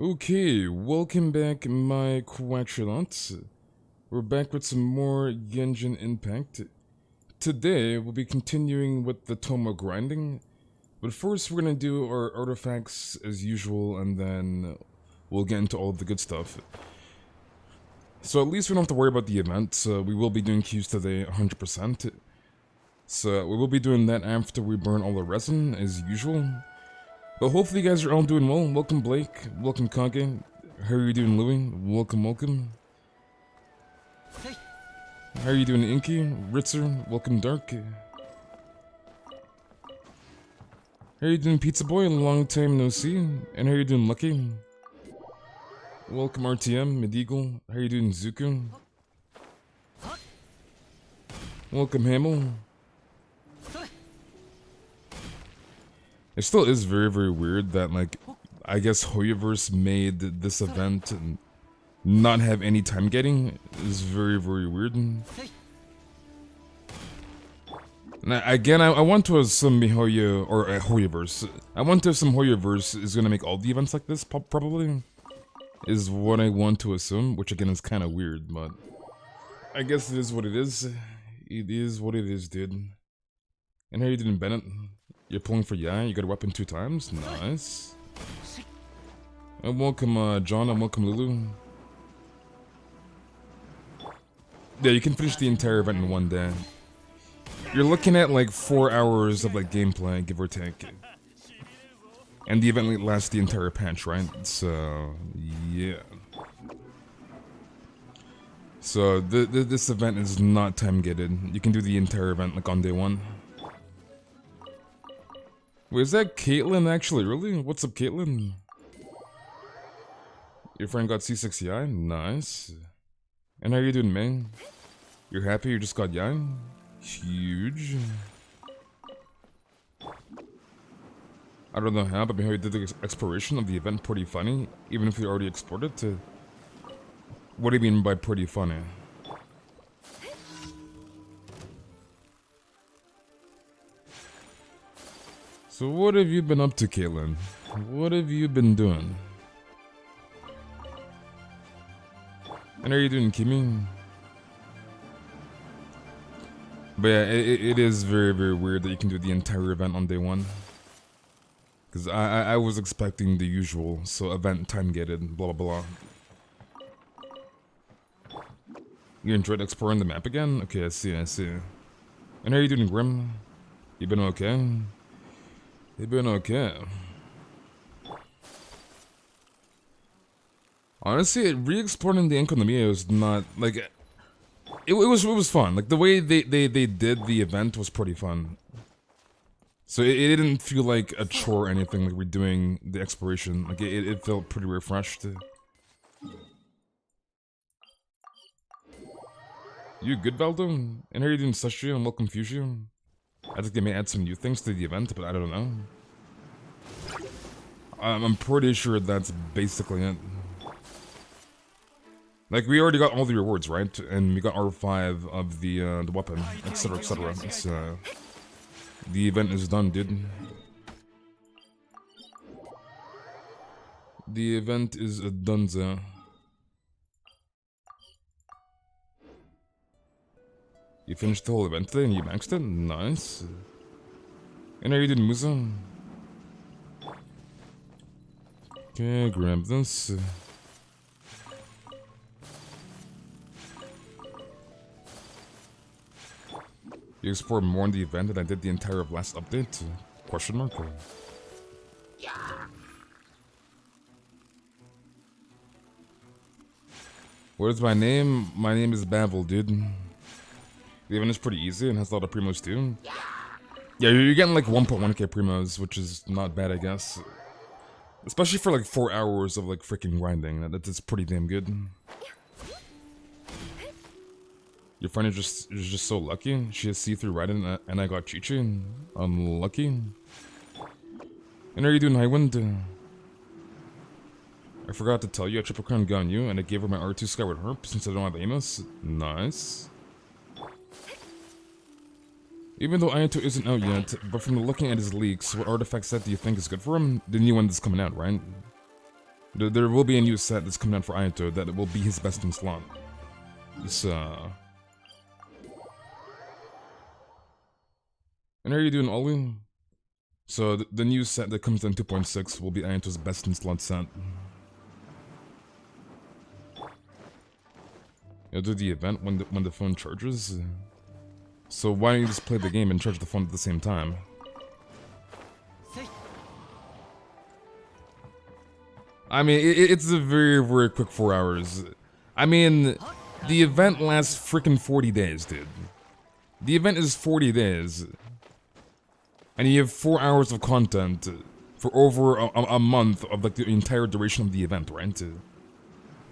Okay, welcome back, my quatchulants. We're back with some more Genshin Impact. Today, we'll be continuing with the Thoma grinding, but first we're gonna do our artifacts as usual, and then we'll get into all of the good stuff. So at least we don't have to worry about the event, we will be doing queues today 100%. So we will be doing that after we burn all the resin, as usual. But hopefully you guys are all doing well. Welcome Blake, welcome Kage, how are you doing Louie? Welcome. How are you doing Inky, Ritzer, welcome Dark. How are you doing Pizza Boy, long time no see. And how are you doing Lucky? Welcome RTM, Medeagle, how are you doing Zuku? Welcome Hamel. It still is very, very weird that, like, I guess Hoyoverse made this event and not have any time getting. Is very, very weird. And again, I want to assume Mihoyo, or Hoyoverse. I want to assume Hoyoverse is gonna make all the events like this, probably. Is what I want to assume, which again is kind of weird, but I guess it is what it is. It is what it is, dude. And how you doing, Bennett? You're pulling for Yai, you got a weapon 2 times? Nice. And welcome John, and welcome Lulu. Yeah, you can finish the entire event in one day. You're looking at like 4 hours of like gameplay, give or take. And the event lasts the entire patch, right? So, yeah. So, this event is not time-gated. You can do the entire event like on day 1. Wait, is that Caitlyn actually? Really? What's up, Caitlyn? Your friend got C6 Yai? Nice. And how you doing, man? You're happy you just got Yai? Huge. I don't know how, but how you did the exploration of the event pretty funny, even if you already explored it to... What do you mean by pretty funny? So what have you been up to, Caitlyn? What have you been doing? And are you doing, Kimmy? But yeah, it is very, very weird that you can do the entire event on day 1. Because I was expecting the usual, so event time-gated, blah blah blah. You enjoyed exploring the map again? Okay, I see. And how are you doing, Grim? You been okay? You've been okay. Honestly, re-exploring the economy was not like it was fun. Like the way they did the event was pretty fun. So it didn't feel like a chore or anything. Like we're doing the exploration. Like it felt pretty refreshed. You good, Valdo? And how are you doing, Sashi? And welcome, Fusion. I think they may add some new things to the event, but I don't know. I'm pretty sure that's basically it. Like, we already got all the rewards, right? And we got R5 of the weapon, etc, etc. So, the event is done, dude. The event is a dunzo. You finished the whole event today and you maxed it? Nice. And are you doing Musa? Okay, grab this. You explored more in the event than I did the entire of last update? Question mark? What is my name? My name is Babel, dude. The event is pretty easy and has a lot of primos too. Yeah, you're getting like 1.1k primos, which is not bad, I guess. Especially for like 4 hours of like freaking grinding. That's pretty damn good. Your friend is just so lucky. She has see-through riding and I got Chi-Chi. Unlucky. And are you doing Highwind? I forgot to tell you, I triple crowned Ganyu and I gave her my R2 Skyward Herp since I don't have Amos. Nice. Even though Ayato isn't out yet, but from looking at his leaks, what artifact set do you think is good for him? The new one that's coming out, right? There will be a new set that's coming out for Ayato that will be his best in slot. And how are you doing, Ollie? So the new set that comes in 2.6 will be Ayato's best in slot set. You'll do the event when the phone charges. So why don't you just play the game and charge the phone at the same time? I mean, it's a very, very quick 4 hours. I mean, the event lasts freaking 40 days, dude. The event is 40 days. And you have 4 hours of content for over a month of like the entire duration of the event, right?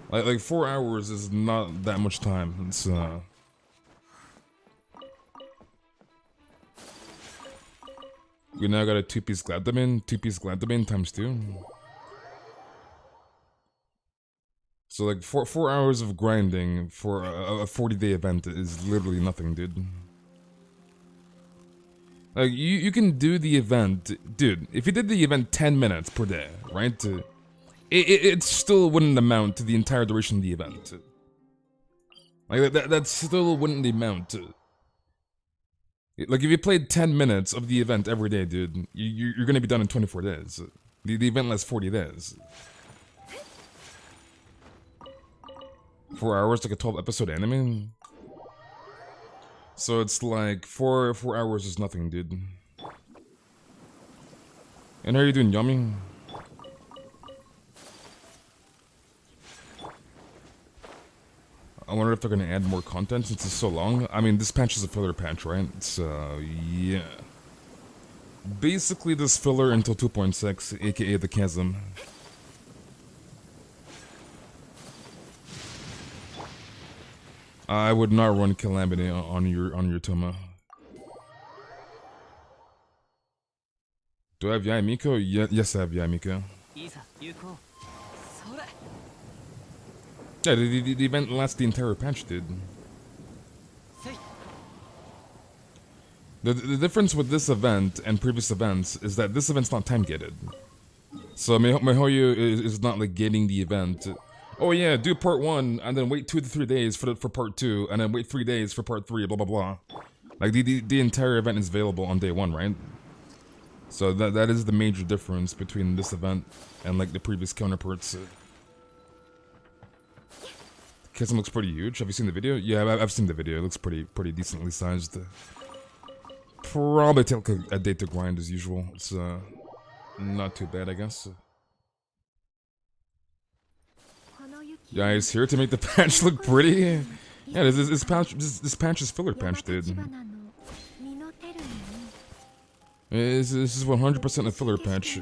Like 4 hours is not that much time. It's we now got a 2-piece Gladamine, 2-piece Gladamine times 2. So like 4 hours of grinding for a 40-day event is literally nothing, dude. Like you can do the event, dude. If you did the event 10 minutes per day, right? It still wouldn't amount to the entire duration of the event. Like that still wouldn't amount to. Like if you played 10 minutes of the event every day, dude, you're gonna be done in 24 days. The event lasts 40 days. 4 hours, like a 12-episode anime. So it's like 4 hours is nothing, dude. And how are you doing, Yummy? I wonder if they're gonna add more content since it's so long. I mean, this patch is a filler patch, right? So, yeah. Basically this filler until 2.6, aka the Chasm. I would not run Calamity on your Thoma. Do I have Yai Miko? Yes, I have Yai Miko. Yeah, the event lasts the entire patch, dude. The difference with this event and previous events is that this event's not time-gated. So Mihoyo is not like gating the event. Oh yeah, do part 1 and then wait 2 to 3 days for part 2 and then wait 3 days for part 3, blah blah blah. Like the entire event is available on day 1, right? So that is the major difference between this event and like the previous counterparts. Chasm looks pretty huge. Have you seen the video? Yeah, I've seen the video. It looks pretty decently sized. Probably take a day to grind as usual. It's not too bad, I guess. Yeah, he's here to make the patch look pretty. Yeah, this patch is filler patch, dude. This is 100% a filler patch.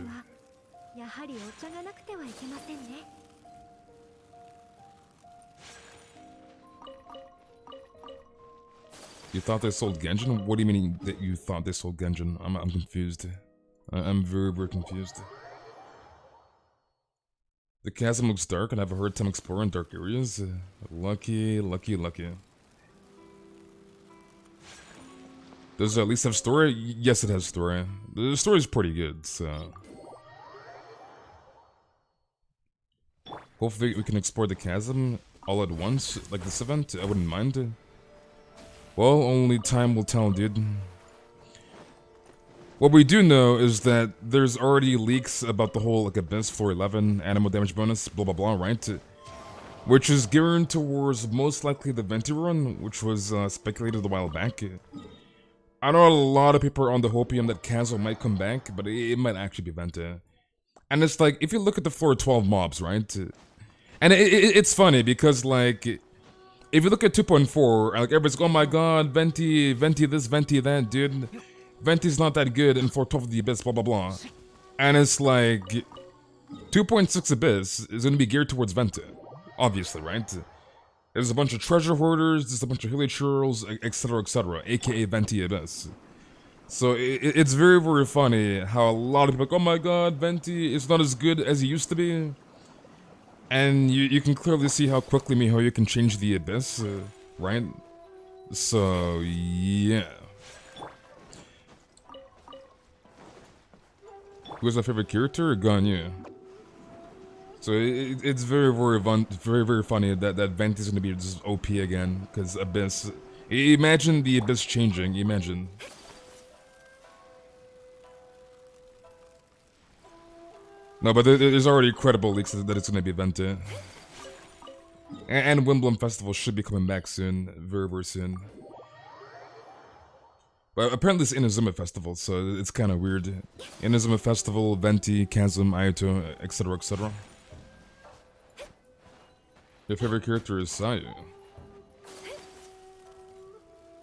You thought they sold Genshin? What do you mean that you thought they sold Genshin? I'm confused. I'm very, very confused. The chasm looks dark and I have a hard time exploring dark areas. Lucky. Does it at least have story? Yes, it has story. The story's pretty good, so... Hopefully we can explore the chasm all at once, like this event. I wouldn't mind. Well, only time will tell, dude. What we do know is that there's already leaks about the whole like Abyss floor 11 animal damage bonus, blah blah blah, right? Which is geared towards most likely the Venti run, which was speculated a while back. I know a lot of people are on the hopium that Kazo might come back, but it might actually be Venti. And it's like, if you look at the floor 12 mobs, right? And it's funny because like, if you look at 2.4, like everybody's like, oh my god, Venti this, Venti that, dude. Venti's not that good in 412 of the Abyss, blah blah blah. And it's like, 2.6 Abyss is going to be geared towards Venti, obviously, right? There's a bunch of treasure hoarders, there's a bunch of hilly churls, etc, aka Venti Abyss. So it's very, very funny how a lot of people are like, oh my god, Venti is not as good as it used to be. And you can clearly see how quickly MiHoYo can change the Abyss, right? So, yeah. Who's my favorite character? Ganyu. So it's very funny that Venti's gonna be just OP again because Abyss. Imagine the Abyss changing. Imagine. No, but there's already credible leaks that it's gonna be Venti. And Wimbledon Festival should be coming back soon, very soon. But apparently it's Inazuma Festival, so it's kind of weird. Inazuma Festival, Venti, Chasm, Ayato, etc, etc. Your favorite character is Sayu.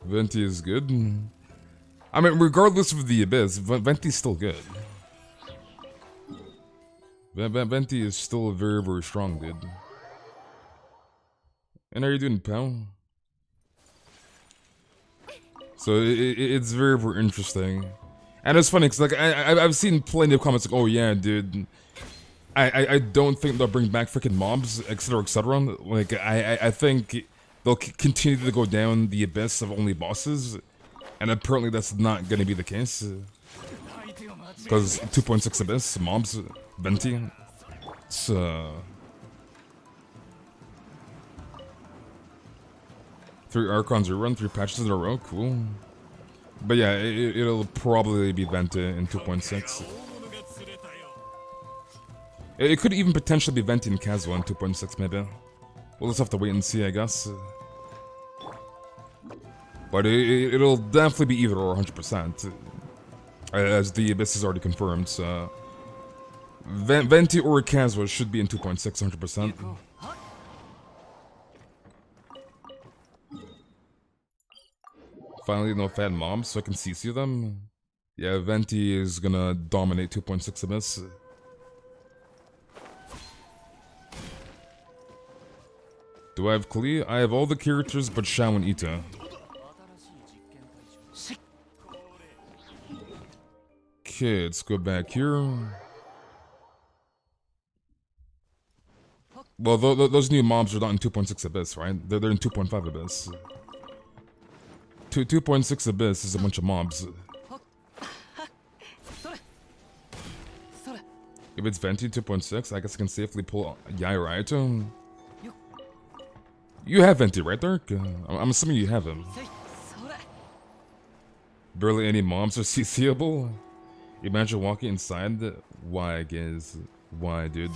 Venti is good. I mean, regardless of the Abyss, Venti's still good. Venti is still very strong, dude. And how are you doing, pal? So it's very interesting, and it's funny because like I've seen plenty of comments like, oh yeah, dude, I don't think they'll bring back freaking mobs, etc, etc. Like I think they'll continue to go down the abyss of only bosses, and apparently that's not gonna be the case. Because 2.6 abyss mobs, Venti, so. 3 Archons a run, 3 patches in a row, cool. But yeah, it'll probably be Venti in 2.6. It could even potentially be Venti in Kazuha in 2.6 maybe. We'll just have to wait and see, I guess. But it'll definitely be either or 100%. As the Abyss is already confirmed, so... Venti or Kazuha should be in 2.6 100%. Finally, no fat mobs, so I can CC them. Yeah, Venti is gonna dominate 2.6 Abyss. Do I have Klee? I have all the characters but Shao and Ita. Okay, let's go back here. Well, those new mobs are not in 2.6 Abyss, right? They're in 2.5 Abyss. 2.6 Abyss is a bunch of mobs. If it's Venti 2.6, I guess I can safely pull Yai or Ayato. You have Venti, right, Dark? I'm assuming you have him. Barely any mobs are CCable? Imagine walking inside. Why, guys? Why, dude?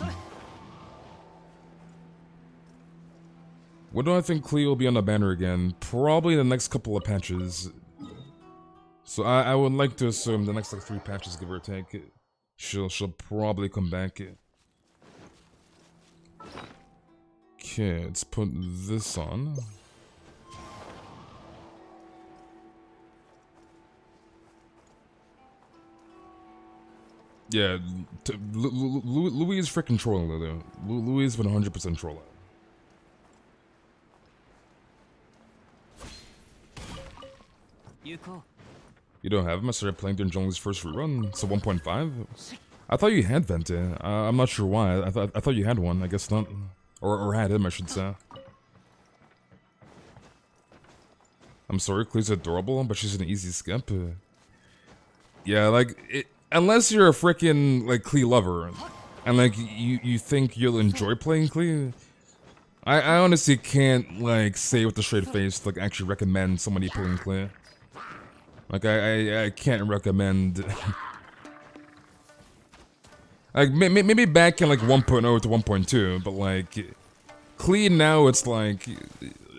When do I think Klee will be on the banner again? Probably in the next couple of patches. So I would like to assume the next like 3 patches, give or take, she'll probably come back. Okay, let's put this on. Yeah, Louis is freaking trolling though. Louis has been 100% trolling. You don't have him? I started playing during Zhongli's first rerun, so 1.5? I thought you had Venti. I'm not sure why. I thought you had one. I guess not. Or had him, I should say. I'm sorry, Klee's adorable, but she's an easy skip. Yeah, like, unless you're a freaking, like, Klee lover, and, like, you think you'll enjoy playing Klee, I honestly can't, like, say with a straight face, like, actually recommend somebody playing Klee. Like, I can't recommend... like, maybe back in, like, 1.0 to 1.2, but, like... Klee now, it's like...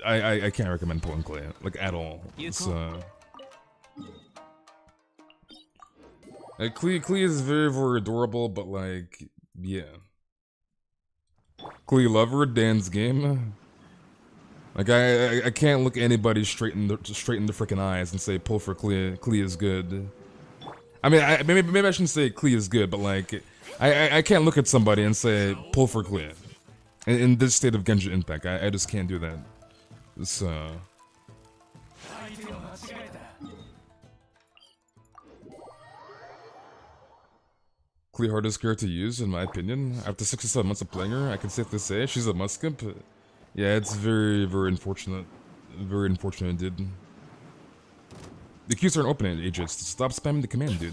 I can't recommend pulling Klee, like, at all. So... like, Klee is very adorable, but, like... yeah. Klee lover, Dan's game. Like, I can't look anybody straight in the freaking eyes and say pull for Klee. Klee is good. I mean, maybe I shouldn't say Klee is good, but like, I can't look at somebody and say pull for Klee. In this state of Genshin Impact, I just can't do that. So. Klee hardest character to use, in my opinion. After 6 or 7 months of playing her, I can safely say she's a must skip. Yeah, it's very unfortunate. Very unfortunate indeed. The queues aren't opening, Aegis. Stop spamming the command, dude.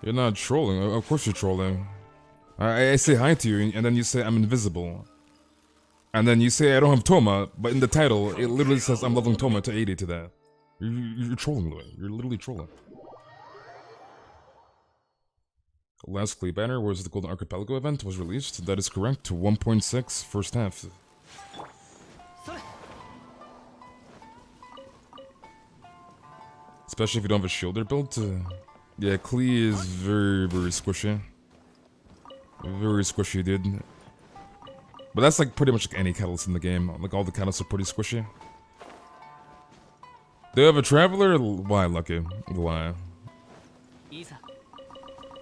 You're not trolling. Of course you're trolling. I say hi to you, and then you say I'm invisible. And then you say I don't have Thoma, but in the title, it literally says I'm leveling Thoma to 80 to that. You're trolling, Louis. You're literally trolling. Last Clay banner was the Golden Archipelago event was released. That is correct. 1.6 first half. Especially if you don't have a shielder built. Yeah, Klee is very, very squishy. Very squishy, dude. But that's like pretty much like any catalyst in the game. Like all the catalysts are pretty squishy. Do you have a traveler? Why, Lucky? Why?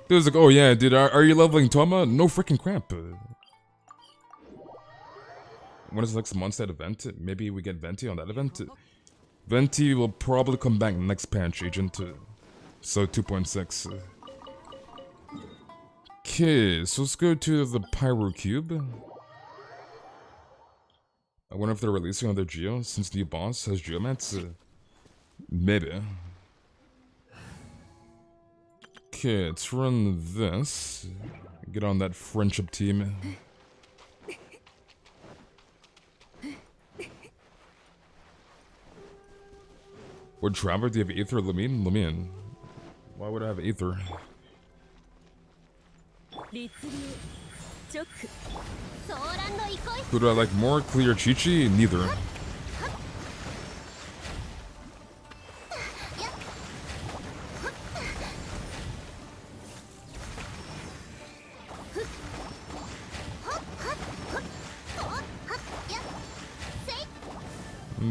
Dude's like, oh yeah, dude, are you leveling Thoma? No freaking crap. When is the next Mondstadt event? Maybe we get Venti on that event? Venti will probably come back next patch, Agent. So 2.6. Okay, so let's go to the Pyro Cube. I wonder if they're releasing another Geo since new boss has Geomats. Maybe. Okay, let's run this. Get on that friendship team. What Traveler? Do you have Aether or Lamine? Lamine. Why would I have Aether? Who do I like more? Klee or Chi-Chi? Neither.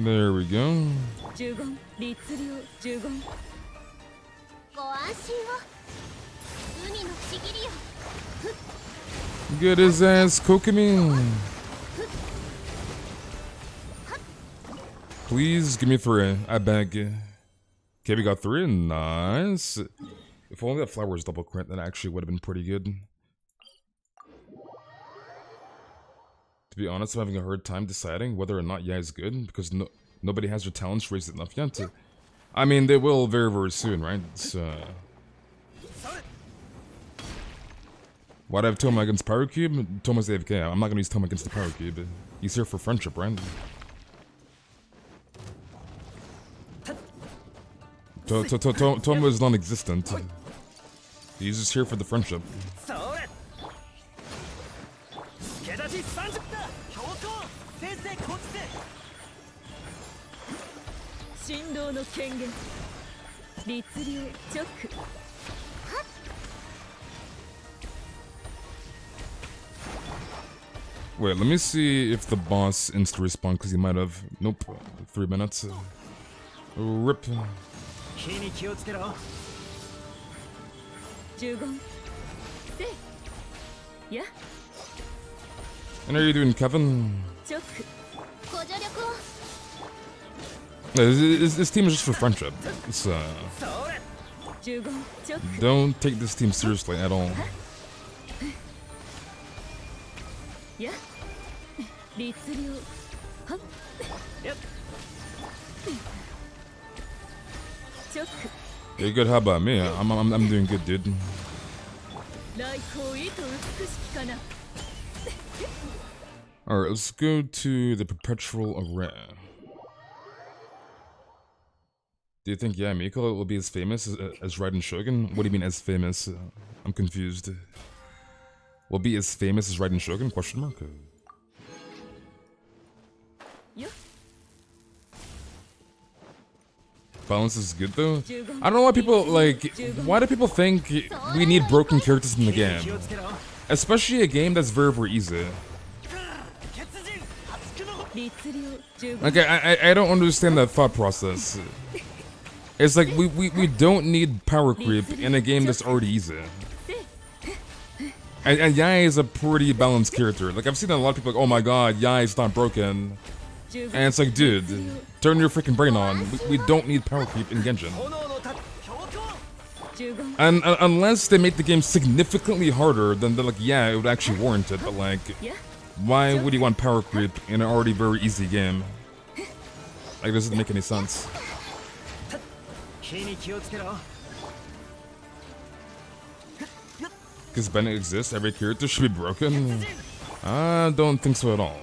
There we go. Get his ass, Kokomi. Please give me 3. I beg. Okay, we got 3. Nice. If only that flower was double crit, that actually would have been pretty good. To be honest, I'm having a hard time deciding whether or not Yai is good because nobody has their talents raised enough yet. I mean, they will very, very soon, right? So, why do I have Thoma against Pyro Cube? Thoma's AFK. I'm not gonna use Thoma against the Pyro Cube. He's here for friendship, right? Thoma is non-existent. He's just here for the friendship. Wait, let me see if the boss insta-respawn, because he might have... Nope, 3 minutes. Rip. And are you doing, Kevin? This team is just for friendship. So, don't take this team seriously at all. You're good, how about me? I'm doing good, dude. Alright, let's go to the Perpetual Array. Do you think Miko will be as famous as Raiden Shogun? What do you mean as famous? I'm confused. Will be as famous as Raiden Shogun? Question mark. Balance is good though. I don't know why people like. Why do people think we need broken characters in the game? Especially a game that's very, very easy. Like I don't understand that thought process. It's like we don't need power creep in a game that's already easy. And Yai is a pretty balanced character. Like I've seen a lot of people like, oh my god, Yai is not broken. And it's like, dude, turn your freaking brain on. We don't need power creep in Genshin. And unless they make the game significantly harder, then they're like, yeah, it would actually warrant it. But like, why would you want power creep in an already very easy game? Like, this doesn't make any sense. Because Bennett exists, every character should be broken? I don't think so at all.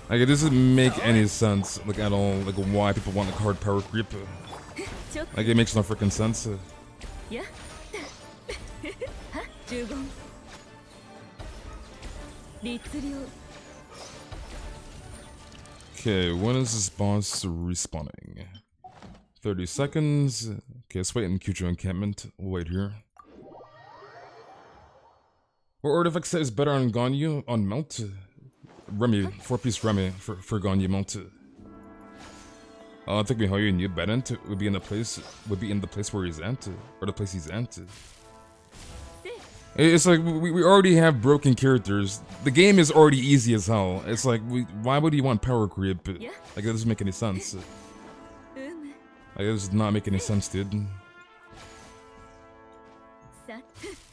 Like, it doesn't make any sense, like, at all, like, why people want, like, hard power creep. Like, it makes no freaking sense. Okay, when is this boss respawning? 30 seconds. Okay, let's wait in Kyujo encampment. We'll wait here. What artifact set is better on Ganyu on mount? Remy, 4-piece Remy for Ganyu mount. I think Mihoyo knew Bennett would be in the place where he's at, or the place he's at. It's like we already have broken characters. The game is already easy as hell. It's like why would you want power creep? Like it doesn't make any sense. Like it does not make any sense, dude.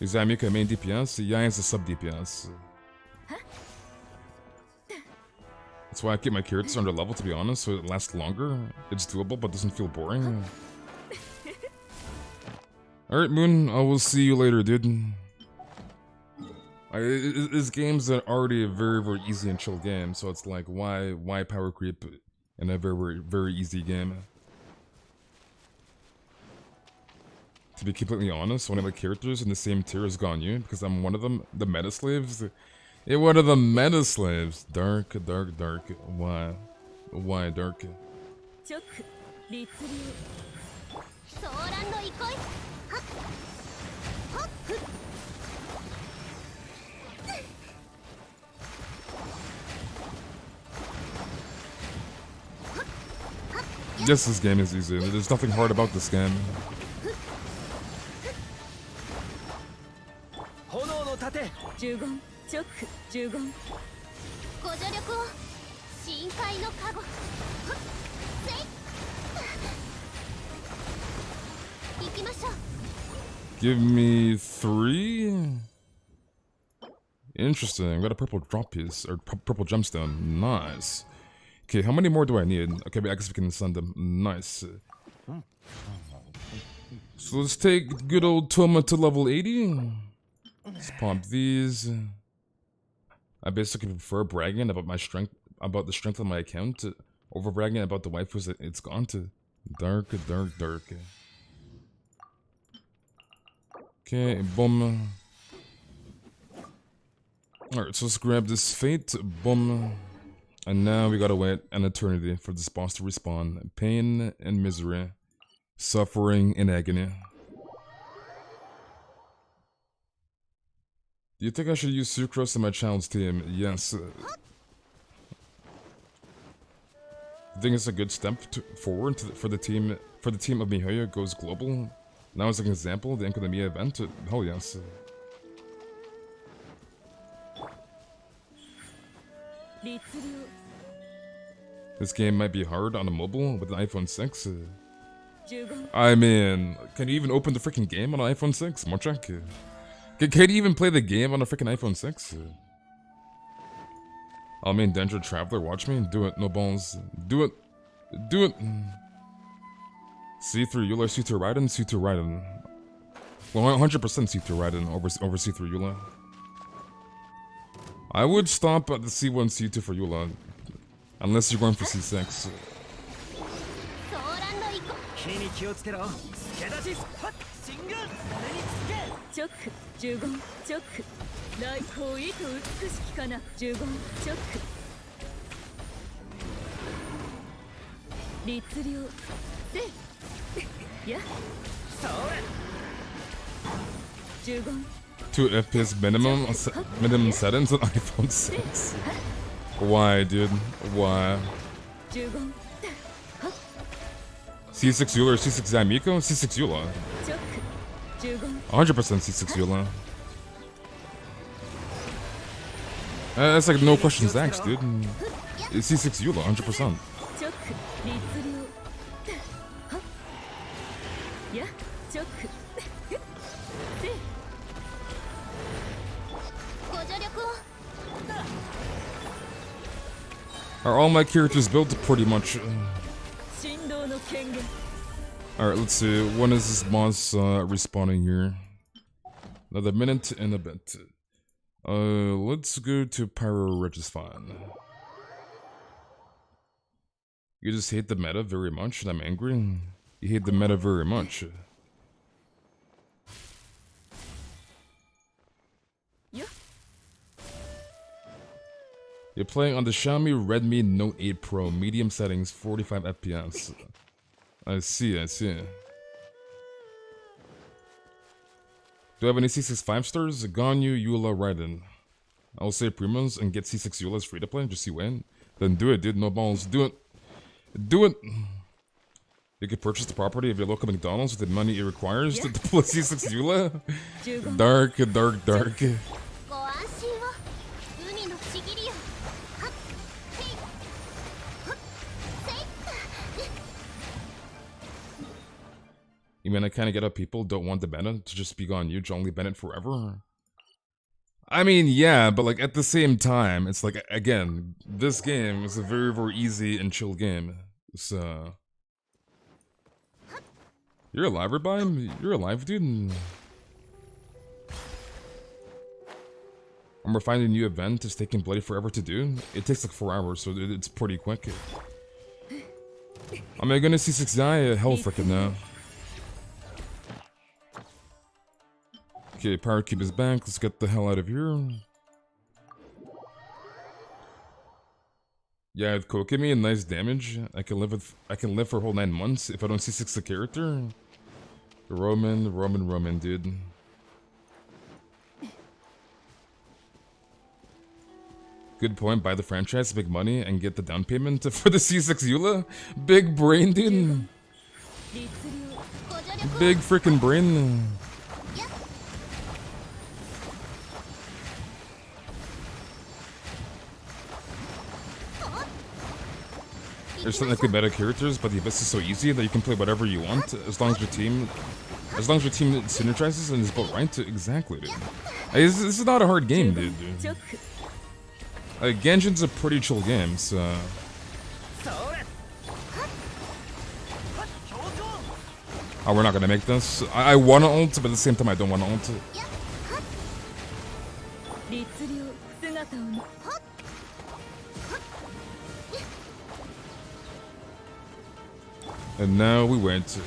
Is Amika main DPS? Yeah, it's a sub DPS. That's why I keep my characters under level, to be honest, so it lasts longer. It's doable, but doesn't feel boring. Alright, Moon, I will see you later, dude. This game's already a very, very easy and chill game, so it's like, why power creep in a very, very easy game? To be completely honest, one of the characters in the same tier as Ganyu, because I'm one of them, the meta slaves. Yeah, one of the meta slaves. Dark. Why? Why dark? Yes, this game is easy. There's nothing hard about this game. Give me 3? Interesting. Got a purple drop piece, or purple gemstone. Nice. Okay, how many more do I need? Okay, I guess we can send them. Nice. So let's take good old Thoma to level 80. Let's pump these. I basically prefer bragging about my strength, about the strength of my account, over bragging about the waifus that it's gone to. Dark. Okay, boom. Alright, so let's grab this fate, boom. And now we gotta wait an eternity for this boss to respawn. Pain and misery. Suffering and agony. Do you think I should use Sucrose in my challenge team? Yes. I think it's a good step forward for the team of Mihoyo goes global. Now as an example, the Academia event. Hell yes. This game might be hard on a mobile with an iPhone 6. I mean, can you even open the freaking game on an iPhone 6? Mochak? Can you even play the game on a freaking iPhone 6? I mean, Danger Traveler, watch me. Do it, no balls. Do it. C3 Eula, C2 Raiden, C2 Raiden. Well, 100% C2 Raiden over C3 Eula. I would stop at the C1, C2 for Eula. Unless you're going for C6. Two FPS minimum settings on iPhone 6. Why, dude? Why? C6 Eula or C6 Zamiko? C6 Eula. 100% C6 Eula. That's like no questions asked, dude. It's C6 Eula, 100%. Are all my characters built pretty much? Alright, let's see. When is this boss respawning here? Another minute and a bit. Let's go to Pyro Regisfine. You just hate the meta very much and I'm angry? You hate the meta very much. You're playing on the Xiaomi Redmi Note 8 Pro, medium settings, 45 FPS. I see. Do I have any C6 5 stars? Ganyu, Eula, Raiden. I'll say Primos and get C6 Eula's free to play, just see when. Then do it, dude, no balls, do it. Do it! You can purchase the property of your local McDonald's with the money it requires to play C6 Eula? Dark. You mean I kinda get how people don't want the Bennett to just be Ganyu, only Bennett forever? I mean, yeah, but like at the same time, it's like, again, this game is a very, very easy and chill game. So... You're alive, Rebime? You're alive, dude? And we're finding a new event. It's taking bloody forever to do. It takes like 4 hours, so it's pretty quick. Am I gonna see 6 die? Hell frickin' no. Okay, Power Cube is back. Let's get the hell out of here. Yeah, with Kokimi and nice damage, I can live for a whole 9 months if I don't C6 the character. Roman, dude. Good point, buy the franchise, big money, and get the down payment for the C6 Eula? Big brain, dude. Big freaking brain. There's something like meta characters, but the Abyss is so easy that you can play whatever you want as long as your team synergizes and is built right. Exactly, dude. This is not a hard game, dude. Genshin's a pretty chill game, so... Oh, we're not gonna make this. I wanna ult, but at the same time I don't wanna ult. And now we went.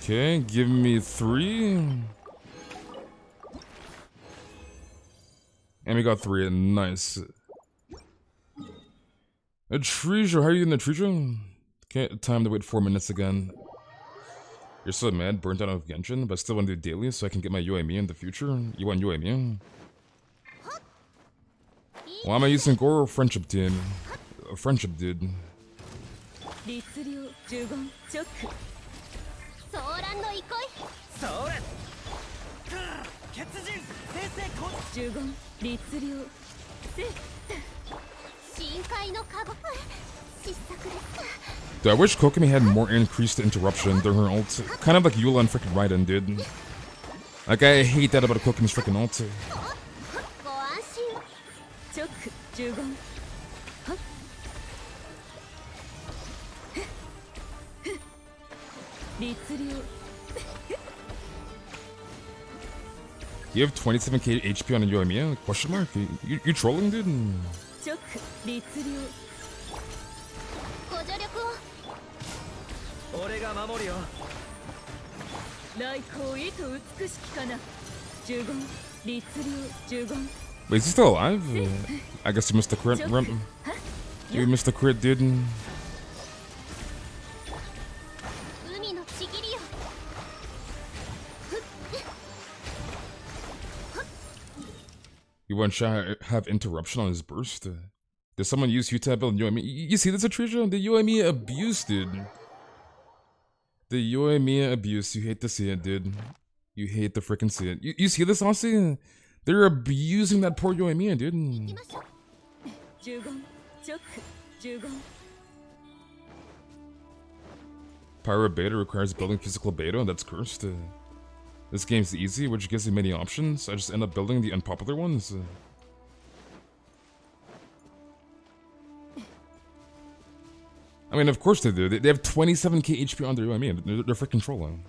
Okay, give me 3. And we got 3, nice. A treasure, how are you in the treasure? Okay, time to wait 4 minutes again. You're so mad, burnt out of Genshin, but still want to do daily so I can get my UID in the future? You want UID? Why am I using Goro or Friendship, dude? Friendship, dude. Dude, I wish Kokumi had more increased interruption during her ult. Kind of like Eula and freaking Raiden, dude. Like, I hate that about Kokumi's freaking ult. You have 27k HP on a Yoimiya? Question mark? You trolling, dude? Wait, is he still alive? I guess you missed the crit. You missed the crit, dude. You want to have interruption on his burst? Did someone use U-Tab on Yoimi? You see this, Atresia? The Yoimi abuse, dude. The Yoimi abuse. You hate to see it, dude. You hate to freaking see it. You see this, Aussie? They're abusing that poor Yoimi, dude. Pyro beta requires building physical beta, that's cursed. This game's easy, which gives me many options. I just end up building the unpopular ones. I mean, of course they do. They have 27k HP on their UID. I mean, they're freaking trolling.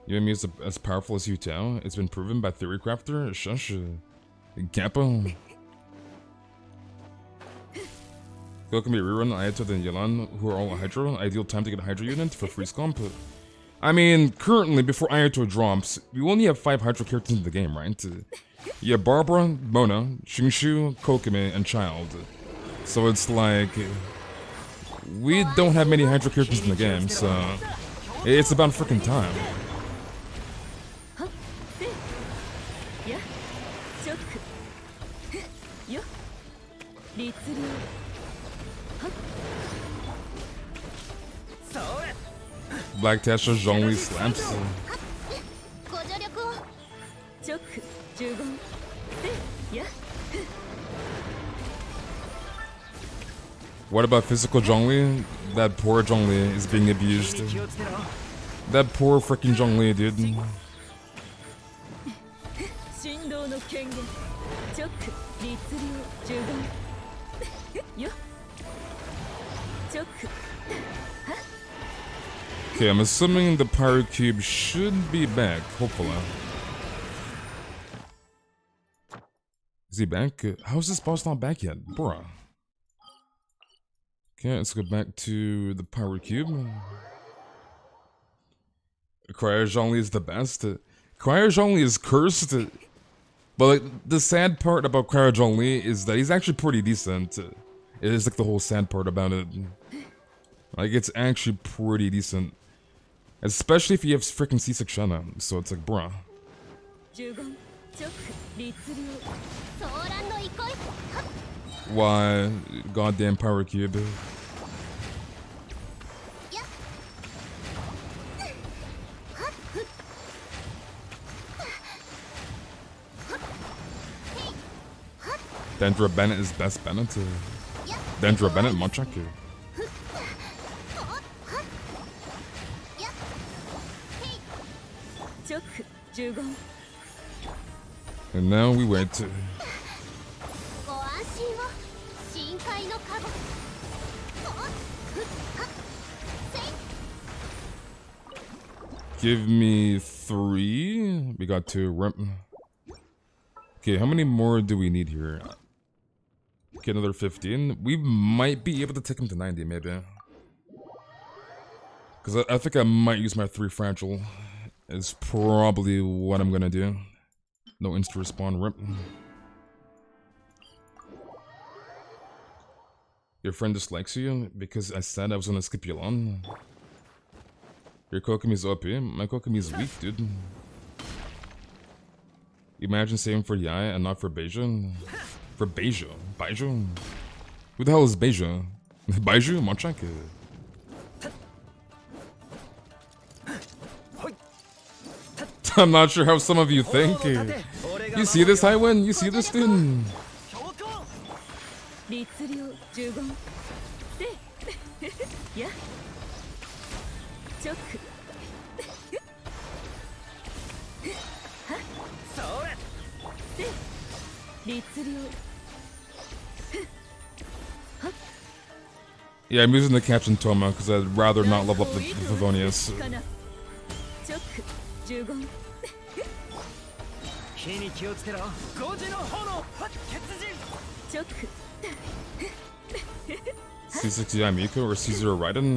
UID is as powerful as Utah. It's been proven by Theorycrafter, Shush, Kappa. Go can be rerun Ayato and Yalan, who are all Hydra. Ideal time to get a Hydra unit for freeze comp. I mean, currently, before Ayato drops, we only have 5 Hydra characters in the game, right? You have Barbara, Mona, Shingshu, Kokime, and Child. So it's like... we don't have many Hydra characters in the game, so... it's about freaking time. Black Tasha Zhongli slaps. What about physical Zhongli? That poor Zhongli is being abused. That poor freaking Zhongli, dude. Okay, I'm assuming the Pyro Cube should be back, hopefully. Is he back? How's this boss not back yet? Bruh. Okay, let's go back to the Pyro Cube. Cryo Zhongli is the best. Cryo Zhongli is cursed. But like, the sad part about Cryo Zhongli is that he's actually pretty decent. It is like the whole sad part about it. Like, it's actually pretty decent. Especially if you have freaking C6 Shanna. So it's like, bruh. Why? Goddamn Power Cube. Dendra Bennett is best Bennett. Dendra Bennett, Machaku. And now we wait. Give me 3. We got 2. Okay, how many more do we need here? Okay, another 15. We might be able to take him to 90, maybe. Because I think I might use my 3 fragile. Is probably what I'm gonna do. No insta-respawn, rip. Your friend dislikes you because I said I was gonna skip you on. Your Kokomi's OP. My Kokomi's weak, dude. Imagine saving for Yai and not for Beiju. For Beiju? Beiju? Who the hell is Beiju? Beiju? Monchak? I'm not sure how some of you think. You see this, Highwind? You see this, dude? Yeah, I'm using the Captain Thoma because I'd rather not level up the Favonius. C6 Yamiko or C0 Raiden?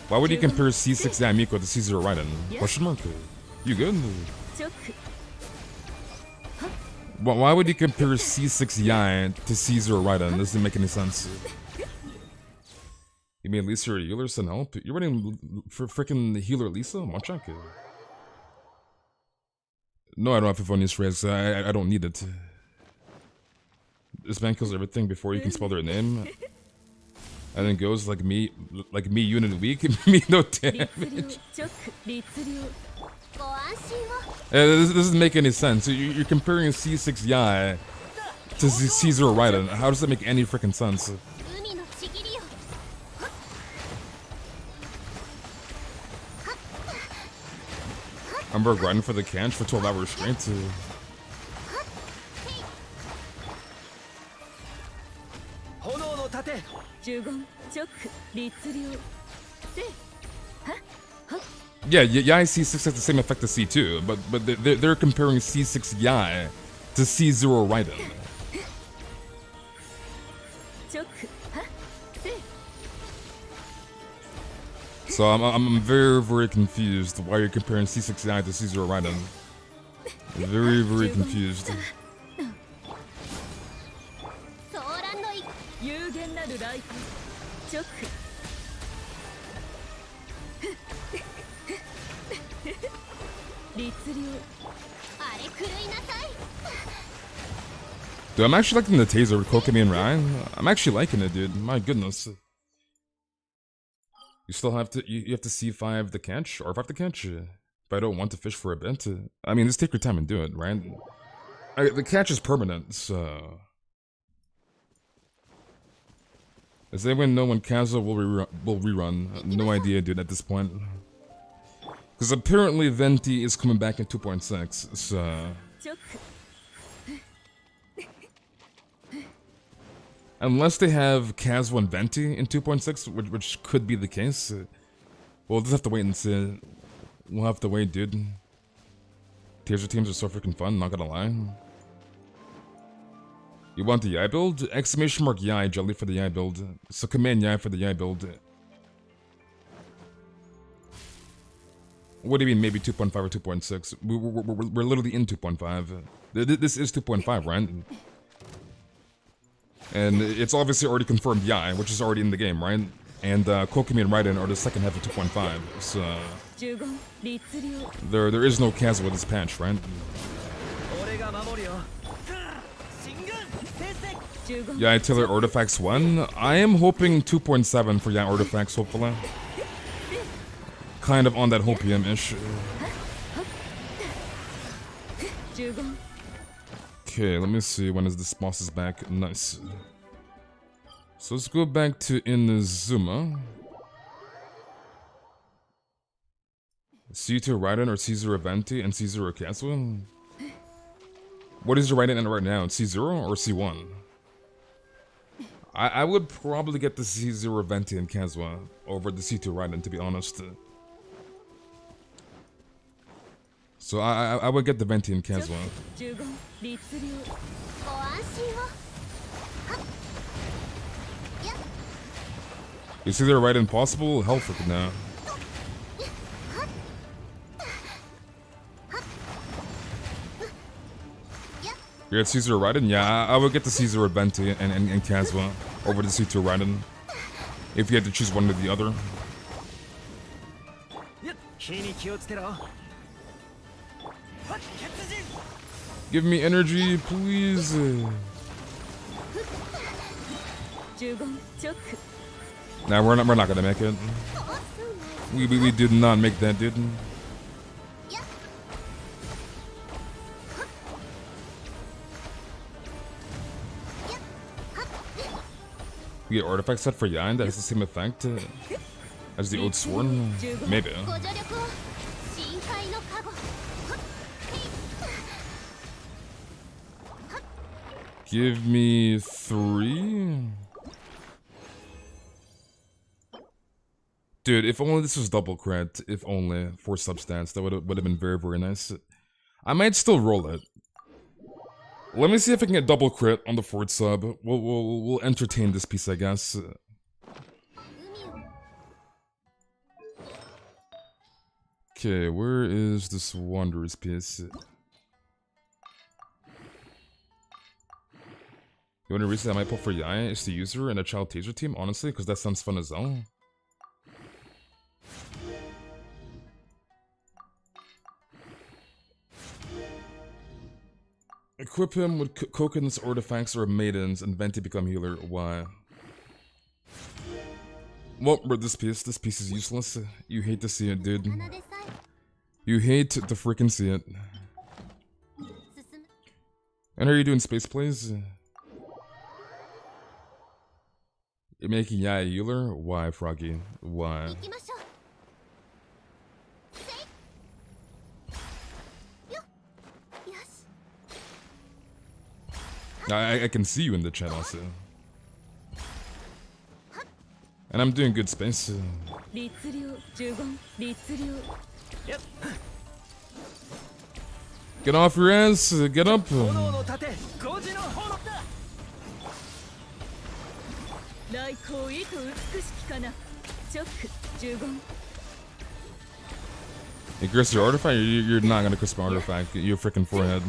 Why would you compare C6 Yamiko to C0 Raiden? Question mark? You good? Why would you compare C6 Yai to C0 Raiden? Doesn't make any sense. You mean Lisa or healer send help? You're running for freaking healer Lisa? Monchak? No, I don't have Favonius Res. I don't need it. This man kills everything before you can spell their name. And then goes like me unit weak, me no damage. This doesn't make any sense. You're comparing C6 Yai to C0 Raiden. How does that make any freaking sense? I'm grinding for the canch for 12 hours straight to... Yeah, C6 has the same effect as C2, but they're comparing C6 Yai to C0 Raiden. So I'm very confused why you're comparing C6 Yai to C0 Raiden. Very confused. Dude, I'm actually liking the taser with Kokumi and Ryan. I'm actually liking it, dude. My goodness. You still have to you have to C5 the catch or F5 the catch. If I don't want to fish for a bit, I mean, just take your time and do it, right? The catch is permanent, so. Does anyone know when Kazuo will rerun? No idea, dude, at this point. Because apparently Venti is coming back in 2.6, so... Unless they have Kazuo and Venti in 2.6, which could be the case. We'll just have to wait and see. We'll have to wait, dude. Taser teams are so freaking fun, not gonna lie. You want the Yai build? Exclamation mark Yai, jelly for the Yai build. So command Yai for the Yai build. What do you mean maybe 2.5 or 2.6? We're literally in 2.5. This is 2.5, right? And it's obviously already confirmed Yai, which is already in the game, right? And Kokumi and Raiden are the second half of 2.5, so... There is no Kazuo with this patch, right? Yai Taylor Artifacts 1? I am hoping 2.7 for Yai Artifacts, hopefully. Kind of on that hopium-ish. Okay, let me see when is this boss is back. Nice. So let's go back to Inazuma. C2 Raiden or C0 Venti and C0 Kazuo? What is your Raiden in right now? C0 or C1? I would probably get the C0 Venti and Kazuo over the C2 Raiden, to be honest. So I would get the Venti and Kazuo. You see they're right impossible? Hell freaking now. You're at C0 Raiden? Yeah, I would get the C0 Venti and Kazuo over the C2 Raiden. If you had to choose one or the other. Give me energy, please. Nah, we're not gonna make it. We did not make that, dude. We get artifact set for Yain that has the same effect as the old sword? Maybe. Give me 3. Dude, if only this was double crit, if only for substance, that would have been very nice. I might still roll it. Let me see if I can get double crit on the 4th sub. We'll entertain this piece, I guess. Okay, where is this Wanderer's piece? The only reason I might pull for Yai is the user and a child taser team, honestly, because that sounds fun as hell. Equip him with Koken's artifacts or maidens and Venti become healer. Why? Well, bro, this piece is useless. You hate to see it, dude. You hate to freaking see it. And how are you doing, space plays? You're making Yaya a healer? Why, Froggy? Why? I can see you in the chat also. And I'm doing good space. Get off your ass, get up. You curse your artifact? You're not gonna curse my artifact. Your freaking forehead.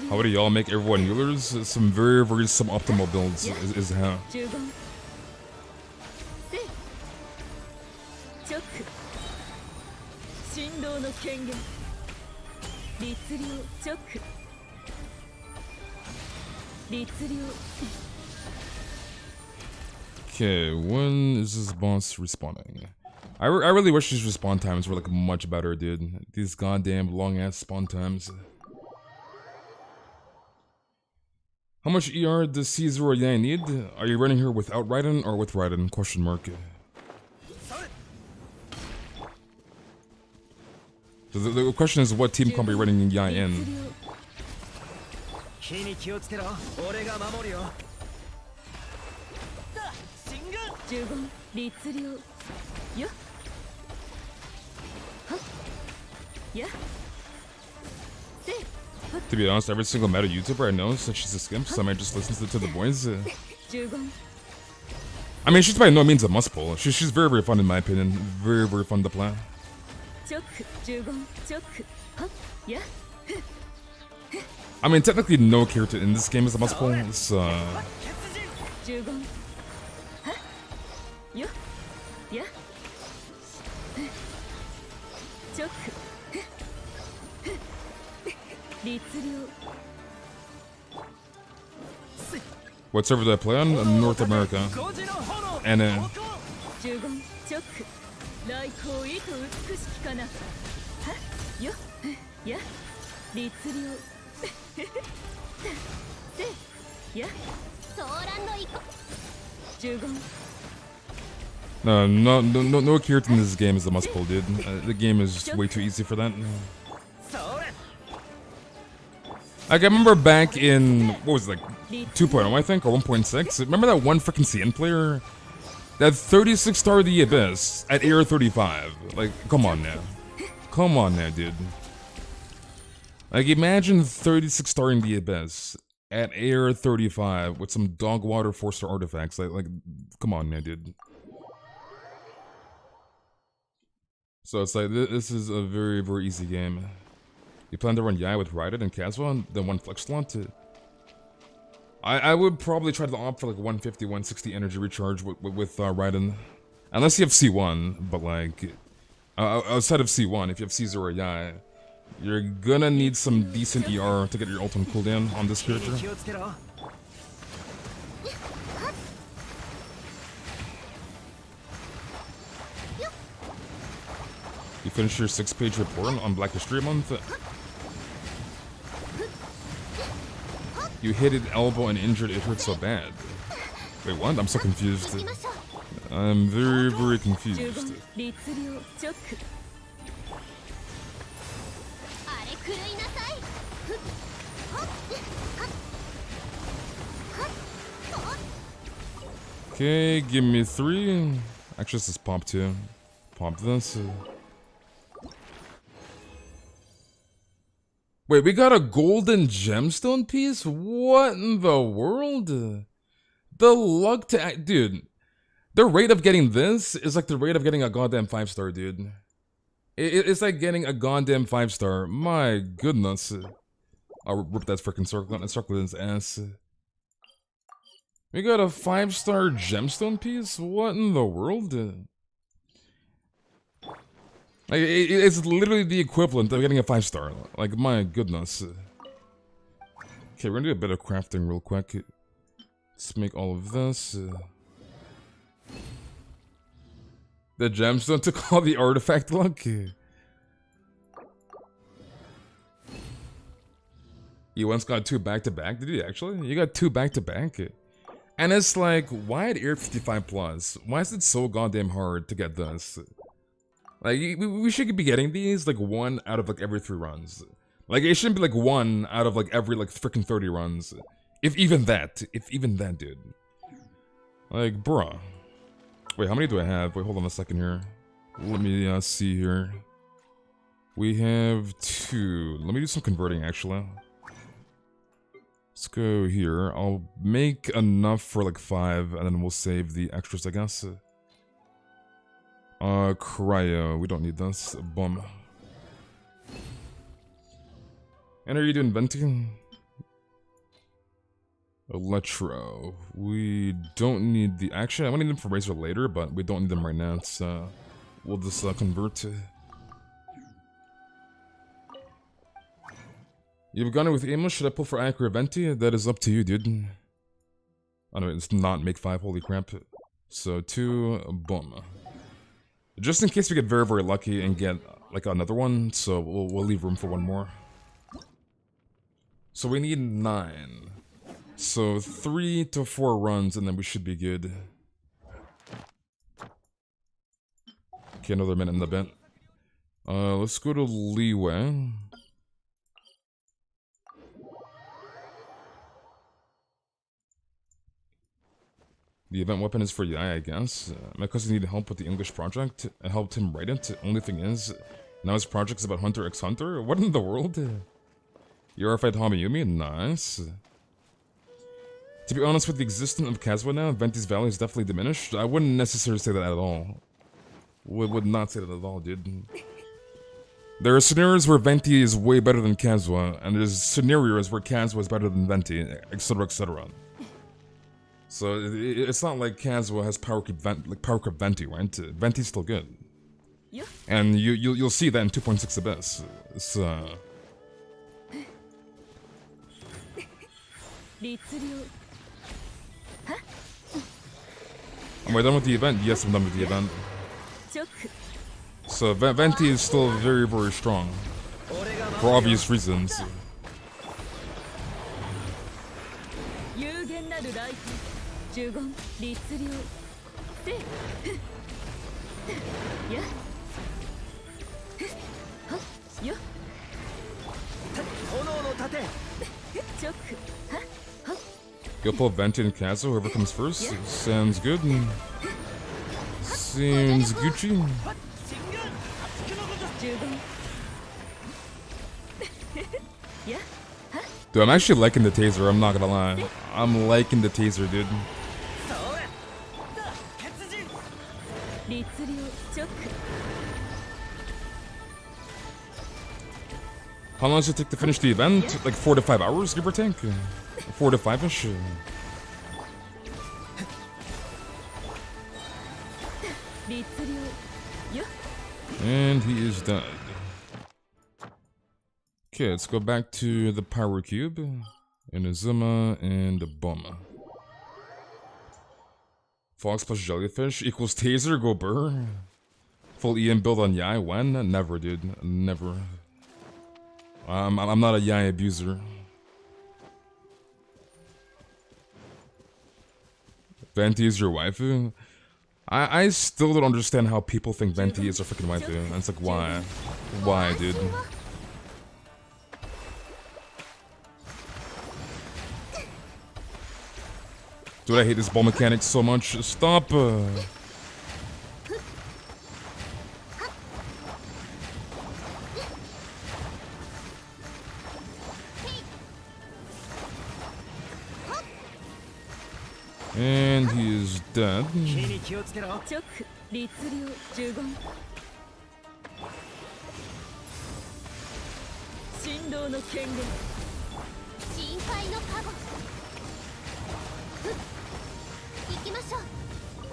How do y'all make everyone healers? Some very suboptimal builds is how. Okay, when is this boss respawning? I really wish these respawn times were like much better, dude. These goddamn long ass spawn times. How much ER does C0 Yang need? Are you running her without Raiden or with Raiden? Question mark. So the question is, what team comp are you running Yang in? To be honest, every single meta YouTuber I know says she's a skimp, so I might just listen to the boys. I mean, she's by no means a must pull. She's very fun in my opinion. Very fun to play. I mean, technically no character in this game is a must pull. It's what server do I play on? North America. And no character in this game is a must pull, dude. The game is just way too easy for that. Like, I remember back in, what was it, like 2.0 I think, or 1.6? Remember that one freaking CN player? That 36 star the Abyss at AR35. Like, come on now. Come on now, dude. Like, imagine 36 star in the Abyss at AR35 with some dog water 4-star artifacts. Like, come on now, dude. So it's like, this is a very easy game. You plan to run Yai with Raiden and Kazuha and then one flex slot? I would probably try to opt for like 150, 160 energy recharge with Raiden. Unless you have C1, but like, outside of C1, if you have C0 Yai, you're gonna need some decent ER to get your ult on cooldown on this character. You finish your 6-page report on Black History Month? You hit it elbow and injured, it hurt so bad. Wait, what? I'm so confused. I'm very confused. Okay, give me 3. Actually, this is pop 2. Pop this. Wait, we got a golden gemstone piece? What in the world? The luck to... Dude, the rate of getting this is like the rate of getting a goddamn 5-star, dude. It's like getting a goddamn 5-star. My goodness. I'll rip that freaking circle and circle in his ass. We got a 5-star gemstone piece? What in the world? Like, it's literally the equivalent of getting a 5-star. Like, my goodness. Okay, we're gonna do a bit of crafting real quick. Let's make all of this. The gemstone took all the artifact luck. You once got 2 back-to-back? Did you actually? You got 2 back-to-back? And it's like, why at AR55 plus? Why is it so goddamn hard to get this? Like, we should be getting these, like, 1 out of, like, every 3 runs. Like, it shouldn't be, like, 1 out of, like, every, like, freaking 30 runs. If even that. If even that, dude. Like, bruh. Wait, how many do I have? Wait, hold on a second here. Let me, see here. We have 2. Let me do some converting, actually. Let's go here. I'll make enough for, like, 5, and then we'll save the extras, I guess. Cryo. We don't need this. Bum. And are you doing venting? Electro. We don't need the... Actually, I want to need them for Razor later, but we don't need them right now. It's, we'll just convert. You've gone in with aimless. Should I pull for accurate venti? That is up to you, dude. I know it's not make 5. Holy crap. So 2. Boom. Just in case we get very, very lucky and get like another one, so we'll leave room for 1 more. So we need 9. So 3 to 4 runs, and then we should be good. Okay, another minute in the bit. Let's go to Leeway. The event weapon is for Yai, I guess. My cousin needed help with the English project. I helped him write it. Only thing is, now his project is about Hunter x Hunter? What in the world? You are fight Hamayumi? Nice. To be honest, with the existence of Kazuha now, Venti's value is definitely diminished. I wouldn't necessarily say that at all. Would not say that at all, dude. There are scenarios where Venti is way better than Kazuha, and there's scenarios where Kazuha is better than Venti, etc, etc. So it's not like Kazuha has power creep Venti, right? Venti's still good, and you'll see that in 2.6 Abyss. So. Am I done with the event? Yes, I'm done with the event. So Venti is still very, very strong for obvious reasons. You'll pull Venti and Kazuha, whoever comes first. Sounds good. Seems Gucci. Dude, I'm actually liking the taser, I'm not gonna lie. I'm liking the taser, dude. How long does it take to finish the event? Like 4 to 5 hours, give or take? 4 to 5-ish? And he is dead. Okay, let's go back to the power cube. Inazuma and Boma. Fox plus jellyfish equals taser, go burr. Full EM build on Yai, when? Never, dude. Never. I'm not a Yai abuser. Venti is your waifu? I still don't understand how people think Venti is a freaking waifu. And it's like, why? Why, dude? Dude, I hate this ball mechanic so much. Stop! And he is dead.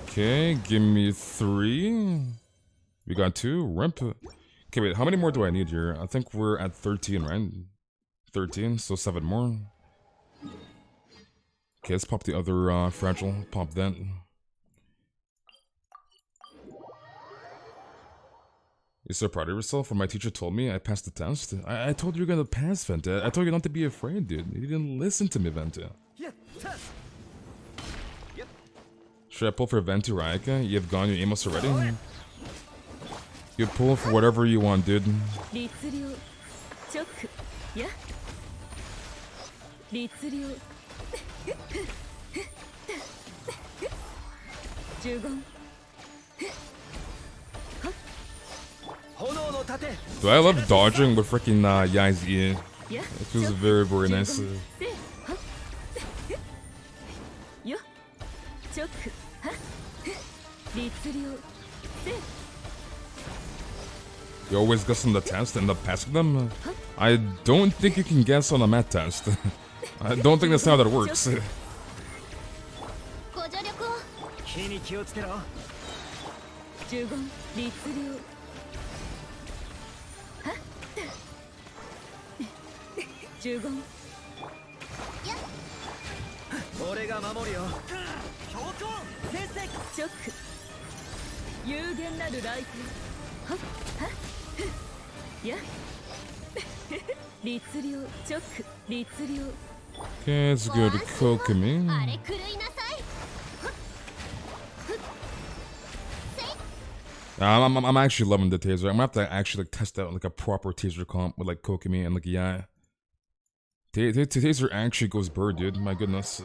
Okay, give me 3. We got 2. Rimp. Okay, wait, how many more do I need here? I think we're at 13, right? 13, so 7 more. Okay, let's pop the other fragile. Pop that. You're so proud of yourself? When my teacher told me I passed the test. I told you you're gonna pass, Vente. I told you not to be afraid, dude. You didn't listen to me, Vente. Should I pull for Vente, Raika? You have Ganyu Amos already? You pull for whatever you want, dude. Do I love dodging with freaking Yai's E? It feels very, very nice. You always guess on the test and end up passing them? I don't think you can guess on a math test. I don't think that's how that works. Okay, let's go to Kokumi. I'm actually loving the taser. I'm gonna have to actually like test out like a proper taser comp with like Kokumi and like Yai. Taser actually goes bird, dude. My goodness.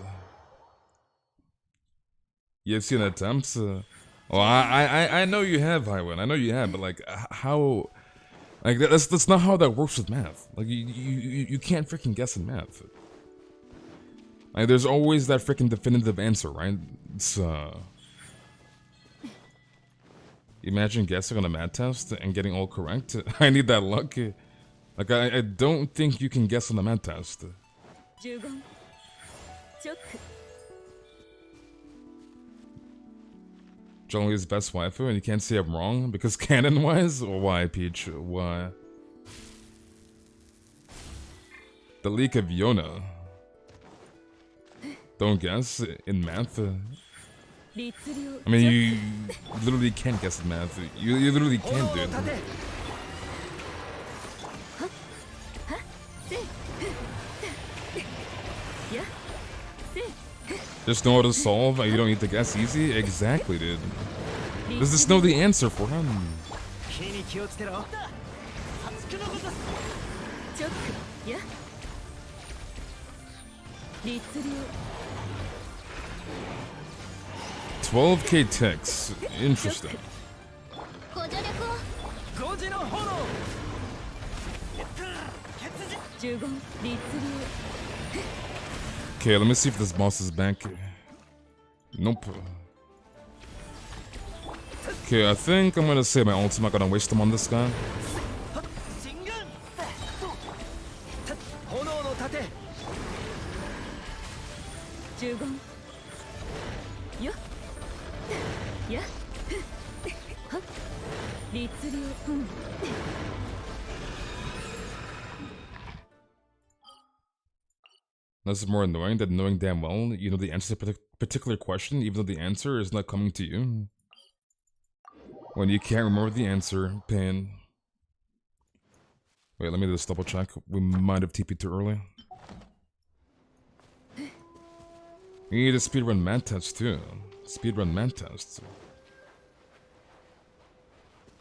You've seen attempts? Well, I know you have, Highwind. I know you have, but like how? Like that's not how that works with math. Like you can't freaking guess in math. Like there's always that freaking definitive answer, right? It's imagine guessing on a math test and getting all correct. I need that luck. Like I don't think you can guess on the math test. Zhongli's best waifu, and you can't say I'm wrong because canon-wise, or why, Peach? Why? The leak of Yona. Don't guess in math. I mean, you literally can't guess in math. You literally can't, dude. Just know how to solve, you don't need to guess easy? Exactly, dude. Just know the answer for him. $12K ticks. Interesting. Okay, let me see if this boss is back. Nope. Okay, I think I'm gonna save my ult. I'm not gonna waste them on this guy. This is more annoying than knowing damn well you know the answer to a particular question, even though the answer is not coming to you. When you can't remember the answer, pain. Wait, let me just double check. We might have TP'd too early. We need a speedrun math test too. Speedrun math test.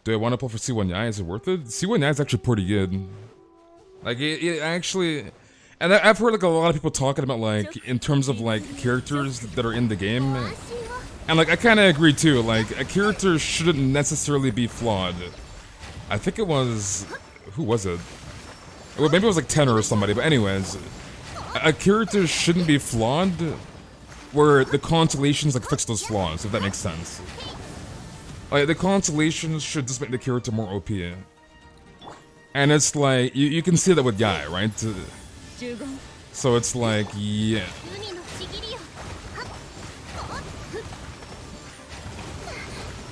Do I want to pull for C1 Yai? Is it worth it? C1 Yai is actually pretty good. Like, it actually... And I've heard like a lot of people talking about like, in terms of like, characters that are in the game. And like, I kind of agree too, like, a character shouldn't necessarily be flawed. I think it was... Who was it? Well, maybe it was like Tenor or somebody, but anyways. A character shouldn't be flawed where the constellations like fix those flaws, if that makes sense. Like, the constellations should just make the character more OP. And it's like, you can see that with Yai, right? So it's like, yeah.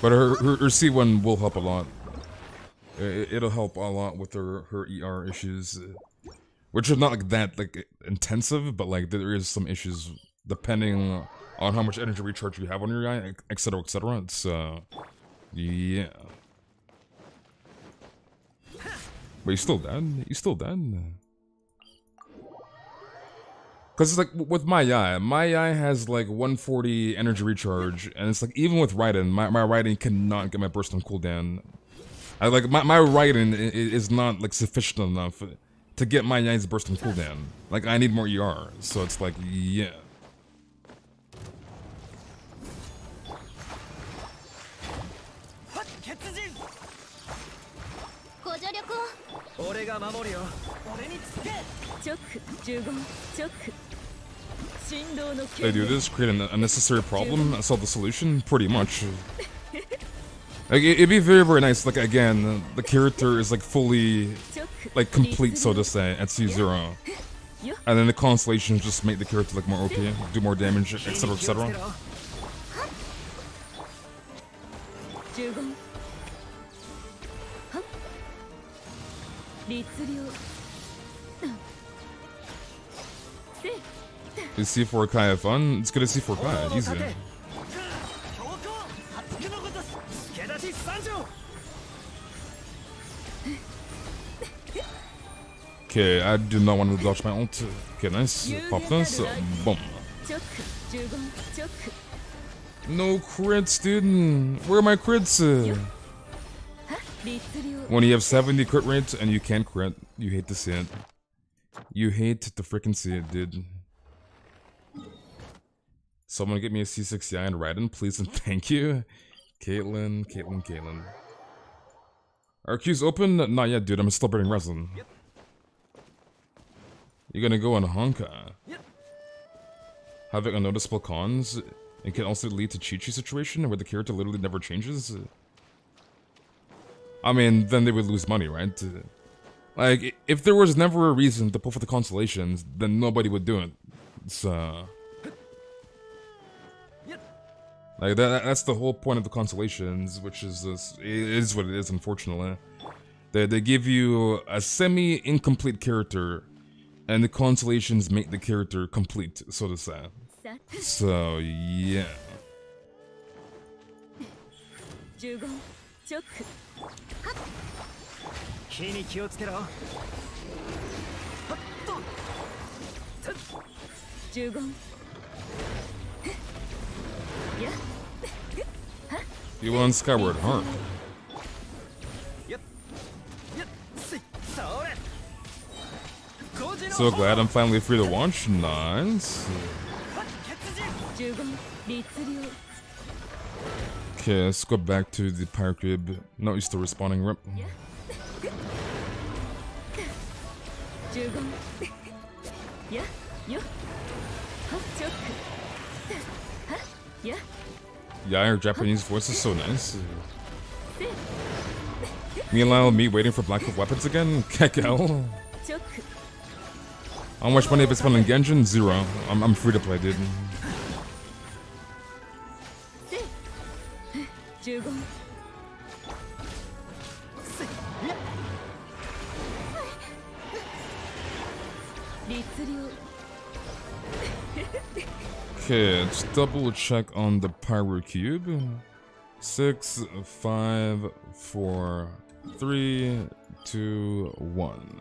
But her C1 will help a lot. It'll help a lot with her ER issues. Which are not like that like intensive, but like there is some issues depending on how much energy recharge you have on your guy, etc., etc. So, yeah. But he's still dead. He's still dead. Because it's like, with my eye has like 140 energy recharge, and it's like, even with Raiden, my Raiden cannot get my burst on cooldown. My Raiden is not like sufficient enough to get my Yai's burst on cooldown. Like, I need more ER, so it's like, yeah. They do this, create an unnecessary problem, and solve the solution, pretty much. Like, it'd be very, very nice, like, again, the character is like fully, like, complete, so to say, at C0. And then the constellations just make the character like more OP, do more damage, etc., etc. Is C4 Kai have fun? It's good to C4 Kai, easy. Okay, I do not want to dodge my ult. Okay, nice. Pop this. Boom. No crits, dude. Where are my crits? When you have 70 crit rates and you can't crit, you hate to see it. You hate to freaking see it, dude. Someone get me a C6i and Raiden, please and thank you. Caitlyn. Are queues open? Not yet, dude. I'm still burning resin. You're gonna go on Honka. Having unnoticeable cons, it can also lead to Chi-Chi situation where the character literally never changes. I mean, then they would lose money, right? Like, if there was never a reason to pull for the constellations, then nobody would do it. So, like, that's the whole point of the constellations, which is this, it is what it is, unfortunately. They give you a semi-incomplete character, and the constellations make the character complete, so to say. So, yeah. You want Skyward Heart. So glad I'm finally free to watch. Nice. Okay, let's go back to the Pirate Crib. No, he's still respawning. Rip. Yeah, her Japanese voice is so nice. Meanwhile, me waiting for Black Hole weapons again? Kekel. How much money have I spent on Genshin? 0. I'm free to play, dude. Okay, let's double check on the Pyro Cube. 6, 5, 4, 3, 2, 1.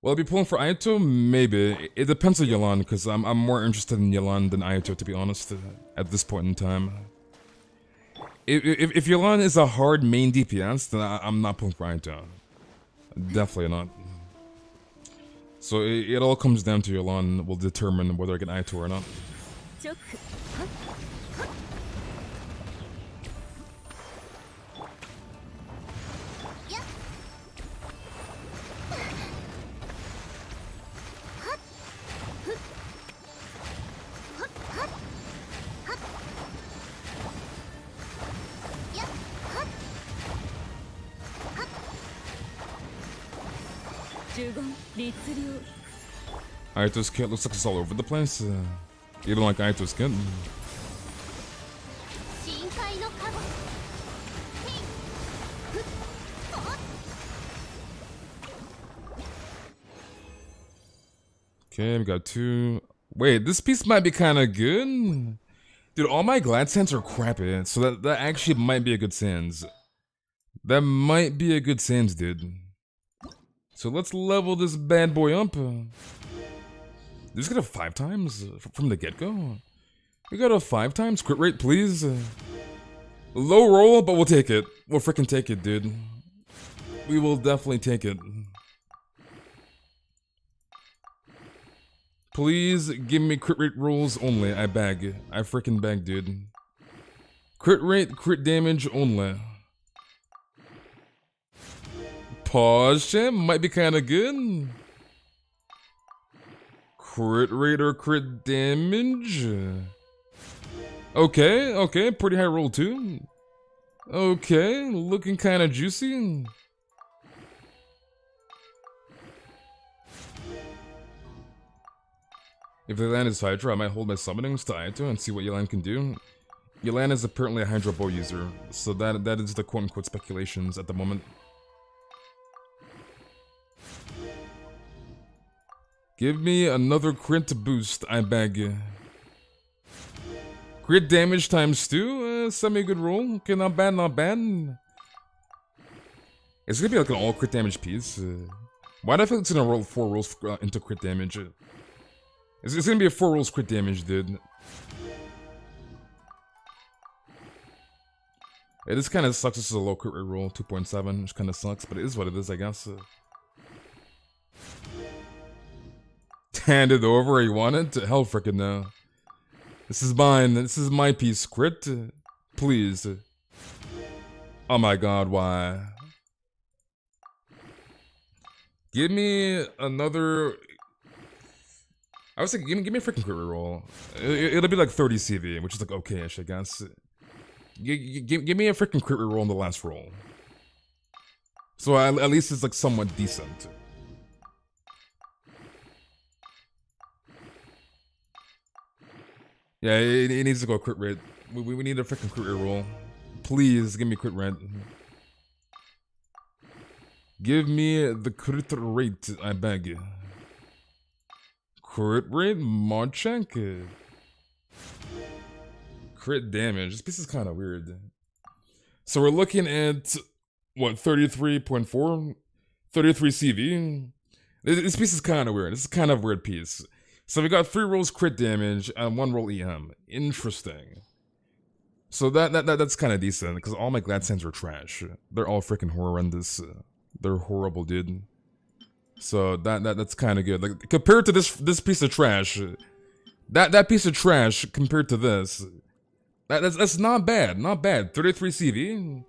Will I be pulling for Ayato? Maybe. It depends on Yelan, because I'm more interested in Yelan than Ayato, to be honest, at this point in time. If Yelan is a hard main DPS, then I'm not pulling for Ayato. Definitely not. So it all comes down to Yelan will determine whether I get Ayato or not. Ayato's kit looks like it's all over the place. You don't like Ayato's kit? Okay, we got 2. Wait, this piece might be kind of good. Dude, all my glad sands are crappy, so that actually might be a good sands. That might be a good sands, dude. So let's level this bad boy up. This got a 5 times from the get-go. We got a 5 times crit rate, please. Low roll, but we'll take it. We'll freaking take it, dude. We will definitely take it. Please give me crit rate rolls only. I beg. I freaking beg, dude. Crit rate, crit damage only. Pause champ might be kind of good. Crit rate or crit damage? Okay, okay, pretty high roll too. Okay, looking kind of juicy. If Yelan is Hydra, I might hold my summonings to Aito and see what Yelan can do. Yelan is apparently a Hydra bow user, so that is the quote-unquote speculations at the moment. Give me another crit boost, I beg. Crit damage times 2, semi-good roll. Okay, not bad, not bad. It's gonna be like an all crit damage piece. Why do I feel it's gonna roll 4 rolls into crit damage? It's gonna be a 4 rolls crit damage, dude. Yeah, this kind of sucks. This is a low crit rate roll, 2.7, which kind of sucks, but it is what it is, I guess. Hand it over, you want it? Hell frickin' no. This is mine, this is my piece, crit. Please. Oh my god, why? Give me another... I was thinking, give me a freaking crit roll. It'll be like 30 CV, which is like okay-ish, I guess. Give me a freaking crit roll on the last roll. So at least it's like somewhat decent. Yeah, it needs to go crit rate. We need a freaking crit rate roll. Please give me crit rate. Give me the crit rate, I beg. Crit rate, mod check. Crit damage. This piece is kind of weird. So we're looking at what, 33.4, 33 CV. This piece is kind of weird. This is kind of a weird piece. So we got 3 rolls crit damage and 1 roll EM. Interesting. So that's kind of decent because all my glad sands are trash. They're all freaking horrendous. They're horrible, dude. So that's kind of good. Like compared to this piece of trash, that piece of trash compared to this, that's not bad. Not bad. 33 CV.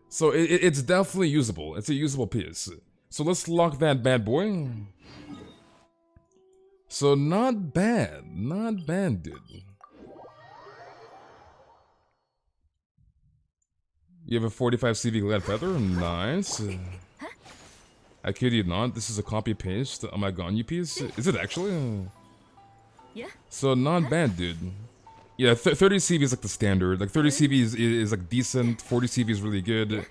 So it's definitely usable. It's a usable piece. So let's lock that bad boy. So not bad, dude. You have a 45 CV glad feather, nice. I kid you not, this is a copy paste on my Ganyu piece. Is it actually? Yeah. So not bad, dude. Yeah, 30 CV is like the standard. Like 30 CV is like decent, 40 CV is really good,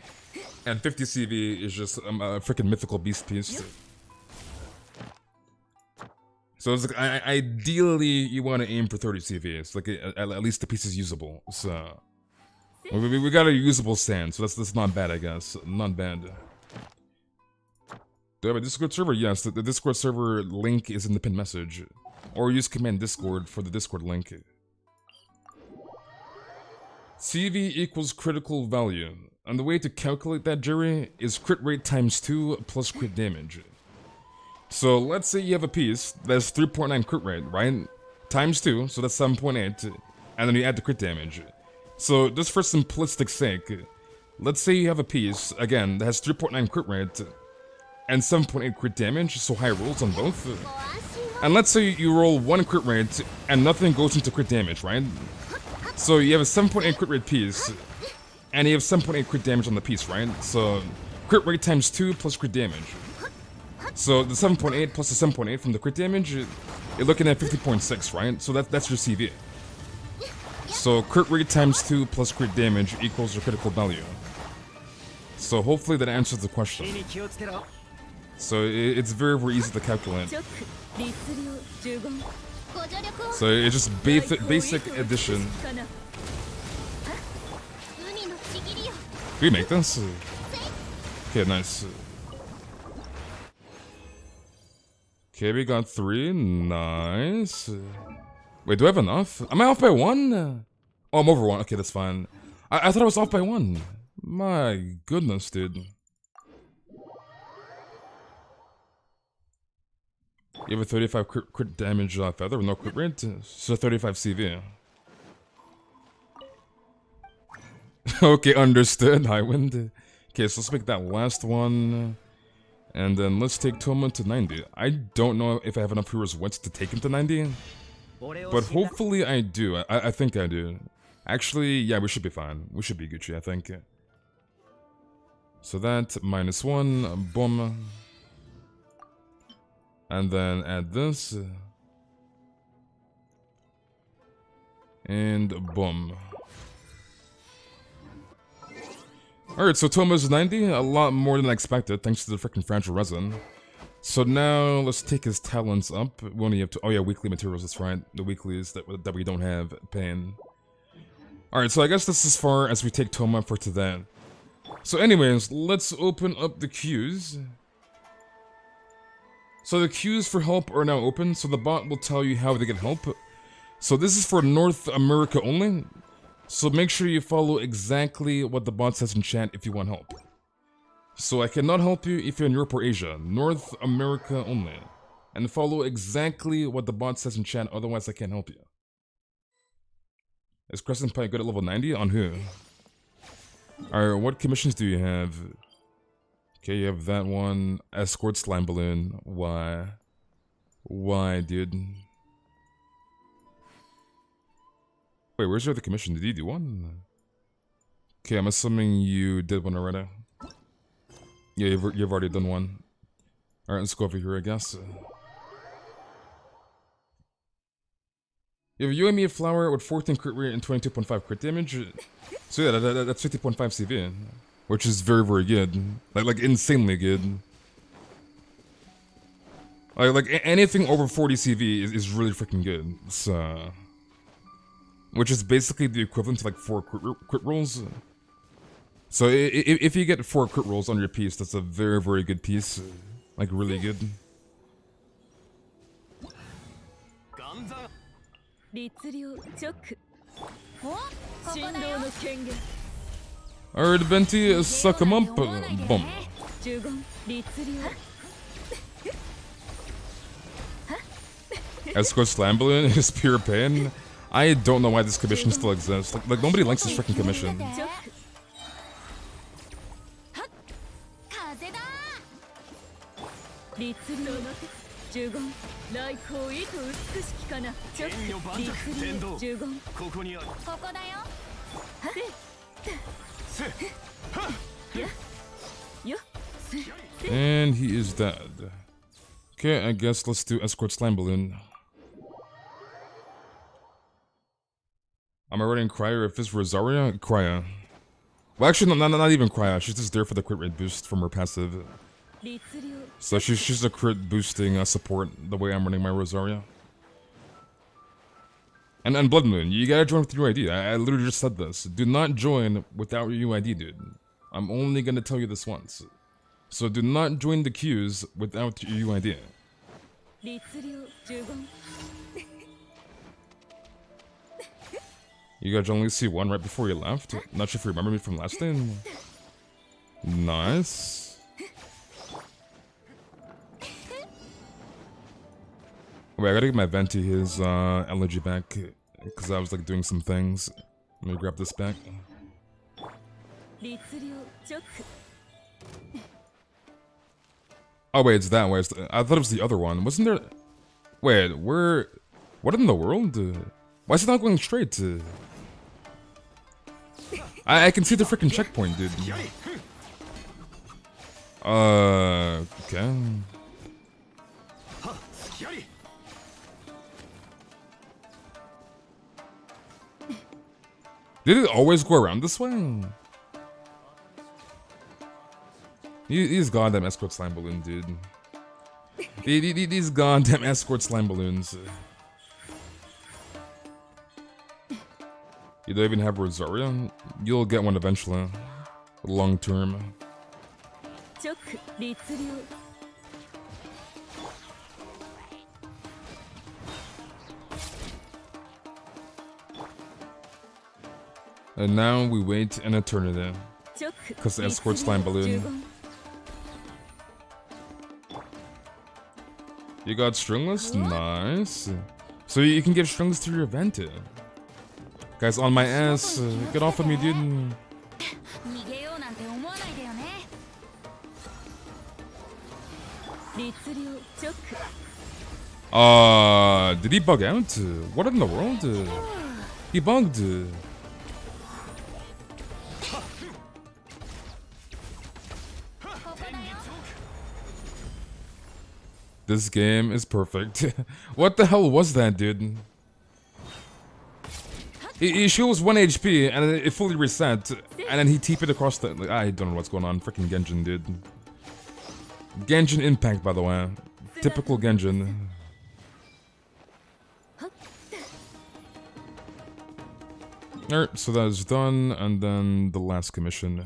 and 50 CV is just a freaking mythical beast piece. So it's like, ideally, you want to aim for 30 CV. It's like, at least the piece is usable. So, we got a usable sand, so that's not bad, I guess. Not bad. Do I have a Discord server? Yes, the Discord server link is in the pinned message. Or use command Discord for the Discord link. CV equals critical value. And the way to calculate that, Jerry, is crit rate times 2 plus crit damage. So let's say you have a piece that's 3.9 crit rate, right? Times 2, so that's 7.8, and then you add the crit damage. So just for simplistic sake, let's say you have a piece, again, that has 3.9 crit rate and 7.8 crit damage, so high rolls on both. And let's say you roll 1 crit rate and nothing goes into crit damage, right? So you have a 7.8 crit rate piece, and you have 7.8 crit damage on the piece, right? So crit rate times 2 plus crit damage. So the 7.8 plus the 7.8 from the crit damage, you're looking at 50.6, right? So that's your CV. So crit rate times 2 plus crit damage equals your critical value. So hopefully that answers the question. So it's very, very easy to calculate. So it's just basic edition. Can we make this? Okay, nice. Okay, we got 3. Nice. Wait, do I have enough? Am I off by 1? Oh, I'm over 1. Okay, that's fine. I thought I was off by 1. My goodness, dude. You have a 35 crit damage feather with no crit rate, so 35 CV. Okay, understood. Highwind. Okay, so let's make that last one. And then let's take Thoma to 90. I don't know if I have enough heroes wits to take him to 90. But hopefully I do. I think I do. Actually, yeah, we should be fine. We should be Gucci, I think. So that, -1, boom. And then add this. And boom. Alright, so Thoma's 90, a lot more than I expected, thanks to the freaking fragile resin. So now, let's take his talents up. We only have to, oh yeah, weekly materials, that's right. The weeklies that we don't have, pain. Alright, so I guess that's as far as we take Thoma for today. So anyways, let's open up the queues. So the queues for help are now open, so the bot will tell you how to get help. So this is for North America only. So make sure you follow exactly what the bot says in chat if you want help. So I cannot help you if you're in Europe or Asia. North America only. And follow exactly what the bot says in chat, otherwise I can't help you. Is Crescent Pie good at level 90? On who? Alright, what commissions do you have? Okay, you have that one. Escort Slime Balloon. Why? Why, dude? Wait, where's your other commission? Did you do one? Okay, I'm assuming you did one already. Yeah, you've already done one. Alright, let's go over here, I guess. You have a UME flower with 14 crit rate and 22.5 crit damage. So yeah, that's 50.5 CV. Which is very, very good. Like insanely good. Like anything over 40 CV is really freaking good. So... which is basically the equivalent to like 4 crit rolls. So if you get 4 crit rolls on your piece, that's a very, very good piece. Like really good. Alright, Venti, suck him up. Boom. Escort Slam Balloon is pure pain. I don't know why this commission still exists. Like nobody likes this freaking commission. And he is dead. Okay, I guess let's do Escort Slime Balloon. Am I running Cryo if it's Rosaria? Cryo. Well, actually, not even Cryo. She's just there for the crit rate boost from her passive. So she's a crit boosting support the way I'm running my Rosaria. And Blood Moon, you gotta join with your UID. I literally just said this. Do not join without your UID, dude. I'm only gonna tell you this once. So do not join the queues without your UID. You guys only see one right before you left. Not sure if you remember me from last time. Nice. Wait, I gotta give my Venti his elegy back because I was like doing some things. Let me grab this back. Oh wait, it's that way. I thought it was the other one. Wasn't there? Wait, what in the world? Why is it not going straight? I can see the freaking checkpoint, dude. Okay. Did it always go around this way? He's goddamn Escort Slime Balloon, dude. These goddamn escort slime balloons. You don't even have Rosario? You'll get one eventually. Long term. And now we wait an eternity. Because the escort slime balloon. You got stringless? Nice. So you can give stringless to your event. Guys, on my ass. Get off of me, dude. Did he bug out? What in the world? He bugged. This game is perfect. What the hell was that, dude? She was 1 HP and it fully reset, and then he TP'd across the. Like, I don't know what's going on. Freaking Genshin, dude. Genshin Impact, by the way. Typical Genshin. Alright, so that is done, and then the last commission.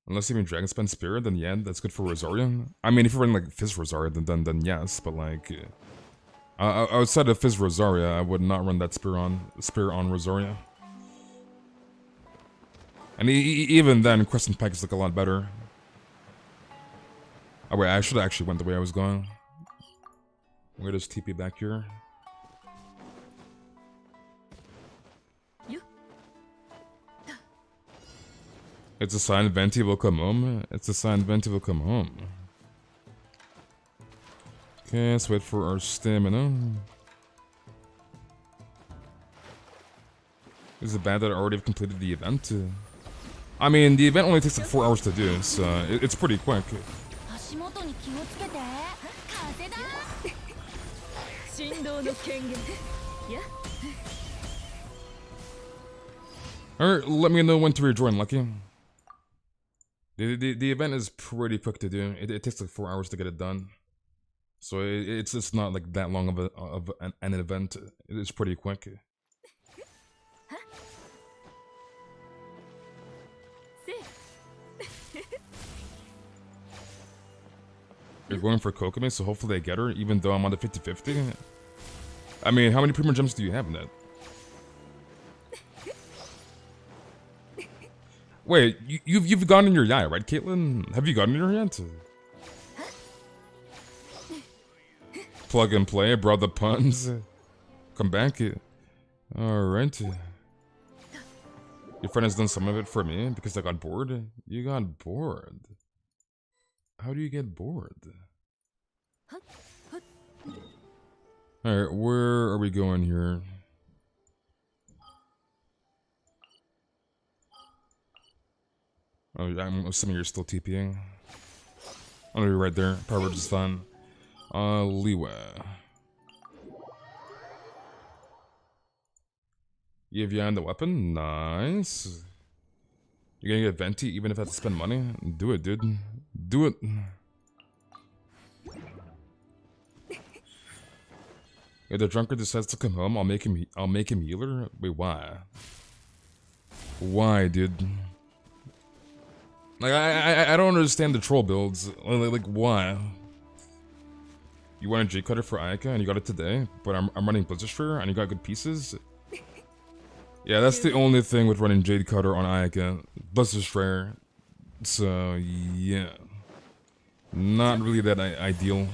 Unless you mean Dragon Spend Spirit, then yeah, that's good for Rosario. I mean, if you're running like Fizz Rosario, then yes, but like outside of Fizz Rosario, I would not run that Spear on Rosario. And even then, Crescent Pack is like a lot better. Oh wait, I should have actually went the way I was going. Where does TP back here? It's a sign Venti will come home. It's a sign Venti will come home. Okay, let's wait for our stamina. Is it bad that I already have completed the event? I mean, the event only takes like 4 hours to do, so it's pretty quick. Alright, let me know when to rejoin, Lucky. The event is pretty quick to do. It takes like 4 hours to get it done. So it's just not like that long of an event. It's pretty quick. You're going for Kokame, so hopefully I get her, even though I'm on the 50-50. I mean, how many premium gems do you have in that? Wait, you've gotten your Yaya, right, Caitlyn? Have you gotten your yet? Plug and play, brought the puns. Come back. Alright. Your friend has done some of it for me because I got bored. You got bored. How do you get bored? Alright, where are we going here? Oh, I'm assuming you're still TPing. Oh, you're right there. Power is fun. Leeway. You have Yan the weapon? Nice. You're gonna get Venti even if I have to spend money? Do it, dude. Do it. If the drunkard decides to come home, I'll make him healer? Wait, why? Why, dude? Like, I don't understand the troll builds. Like, why? You want a J cutter for Ayaka and you got it today, but I'm running Blizzard Destroyer and you got good pieces? Yeah, that's the only thing with running Jade Cutter on Ayaka. Blizzard Destroyer. So, yeah. Not really that ideal.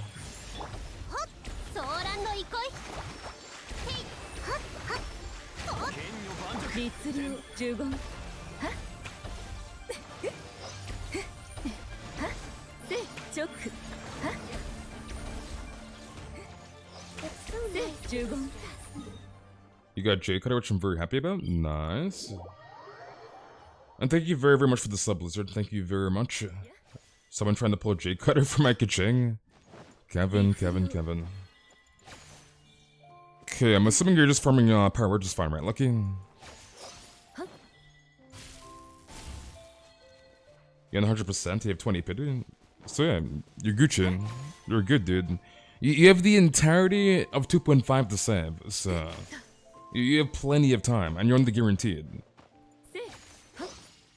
You got J Cutter, which I'm very happy about. Nice. And thank you very, very much for the sub, Blizzard. Thank you very much. Someone trying to pull a J Cutter for my Kaching. Kevin. Okay, I'm assuming you're just farming power just fine, right, Lucky? You're 100%. You have 20 pity. So yeah, you're Gucci. You're good, dude. You have the entirety of 2.5 to save, so you have plenty of time, and you're on the guaranteed.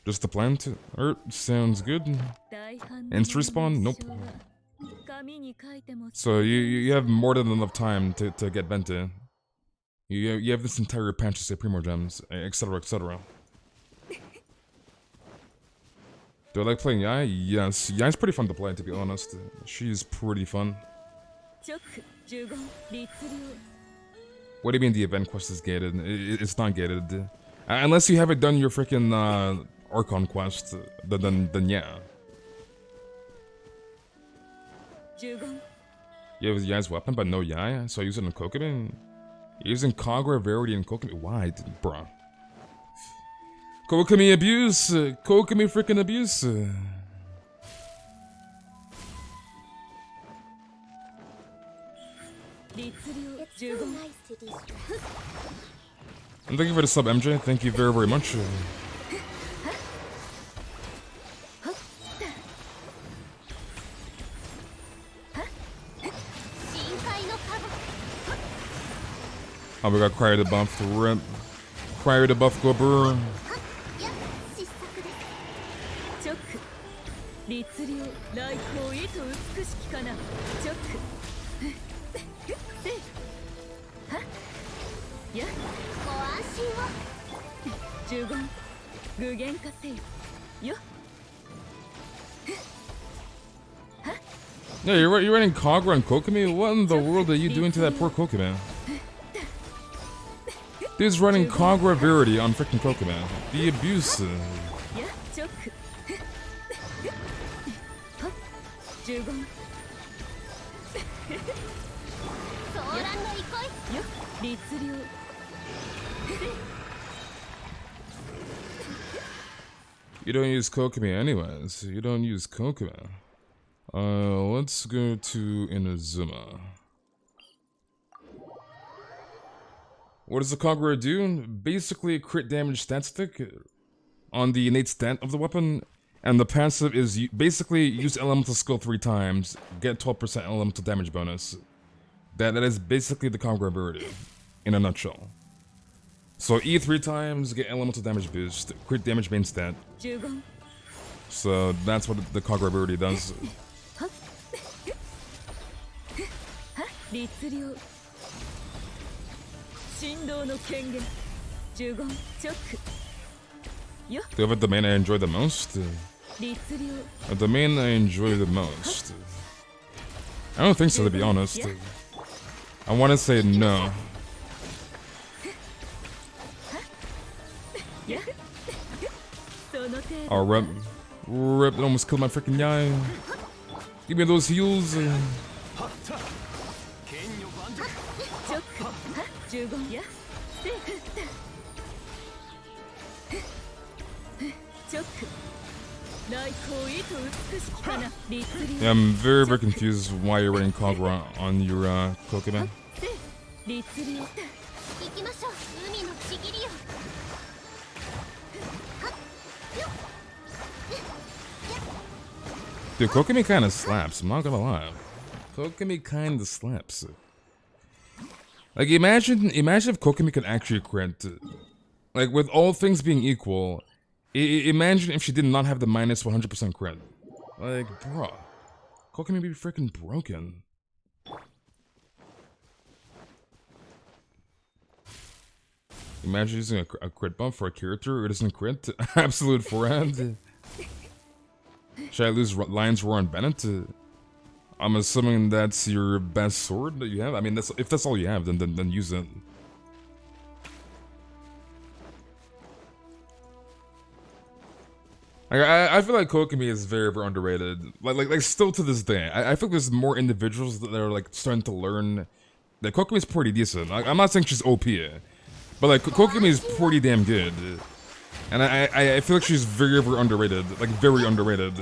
Just the plan to. Sounds good. Insta respawn? Nope. So you have more than enough time to get Bente. You have this entire patch to say Primo Gems, etc, etc. Do I like playing Yai? Yes, Yai's pretty fun to play, to be honest. She's pretty fun. What do you mean the event quest is gated? It's not gated. Unless you haven't done your freaking Archon quest, then yeah. You have Yai's weapon, but no Yai, so I use it in Kokumi? You're using Kagura, Verity, and Kokumi? Why, bruh? Kokumi abuse! Kokumi freaking abuse! And thank you for the sub, MJ. Thank you very, very much. Oh, we got Cryer the buff. Rip. Cryer the buff, go burn. Yeah, you're running Kagura and Kokumi? What in the world are you doing to that poor Kokumi? Dude's running Kagura Verity on freaking Kokumi. The abuse. You don't use Kokumi anyways. You don't use Kokumi. Let's go to Inazuma. What does the Kagura do? Basically, crit damage stat stick on the innate stat of the weapon, and the passive is basically use elemental skill 3 times, get 12% elemental damage bonus. That is basically the Kagura ability, in a nutshell. So E 3 times, get elemental damage boost, crit damage main stat. So that's what the Kagura ability does. Do you have a domain I enjoy the most? A domain I enjoy the most? I don't think so, to be honest. I want to say no. Oh, rep, it almost killed my freaking Yai. Give me those heals. Yeah, I'm very, very confused why you're running Kagura on your Kokumi. Dude, Kokumi kinda slaps, I'm not gonna lie. Kokumi kinda slaps. Like, imagine if Kokumi could actually crit. Like, with all things being equal, imagine if she did not have the minus 100% crit. Like, bruh. Kokumi would be freaking broken. Imagine using a crit buff for a character who doesn't crit. Absolute forehand. Should I lose Lion's Roar on Bennett? I'm assuming that's your best sword that you have? I mean, if that's all you have, then use it. I feel like Kokumi is very, very underrated. Like still to this day. I feel like there's more individuals that are like starting to learn that Kokumi is pretty decent. I'm not saying she's OP, but like Kokumi is pretty damn good. And I feel like she's very, very underrated. Like very underrated.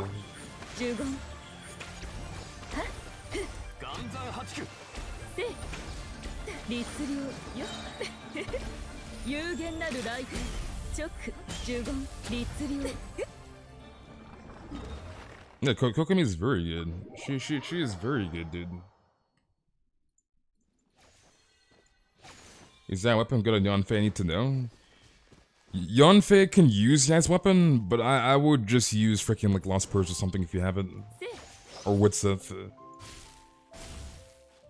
Yeah, Kokomi is very good. She is very good, dude. Is that weapon good on Yanfei? I need to know. Yanfei can use Yai's weapon, but I would just use freaking like Lost Purge or something if you have it. Or Witsith.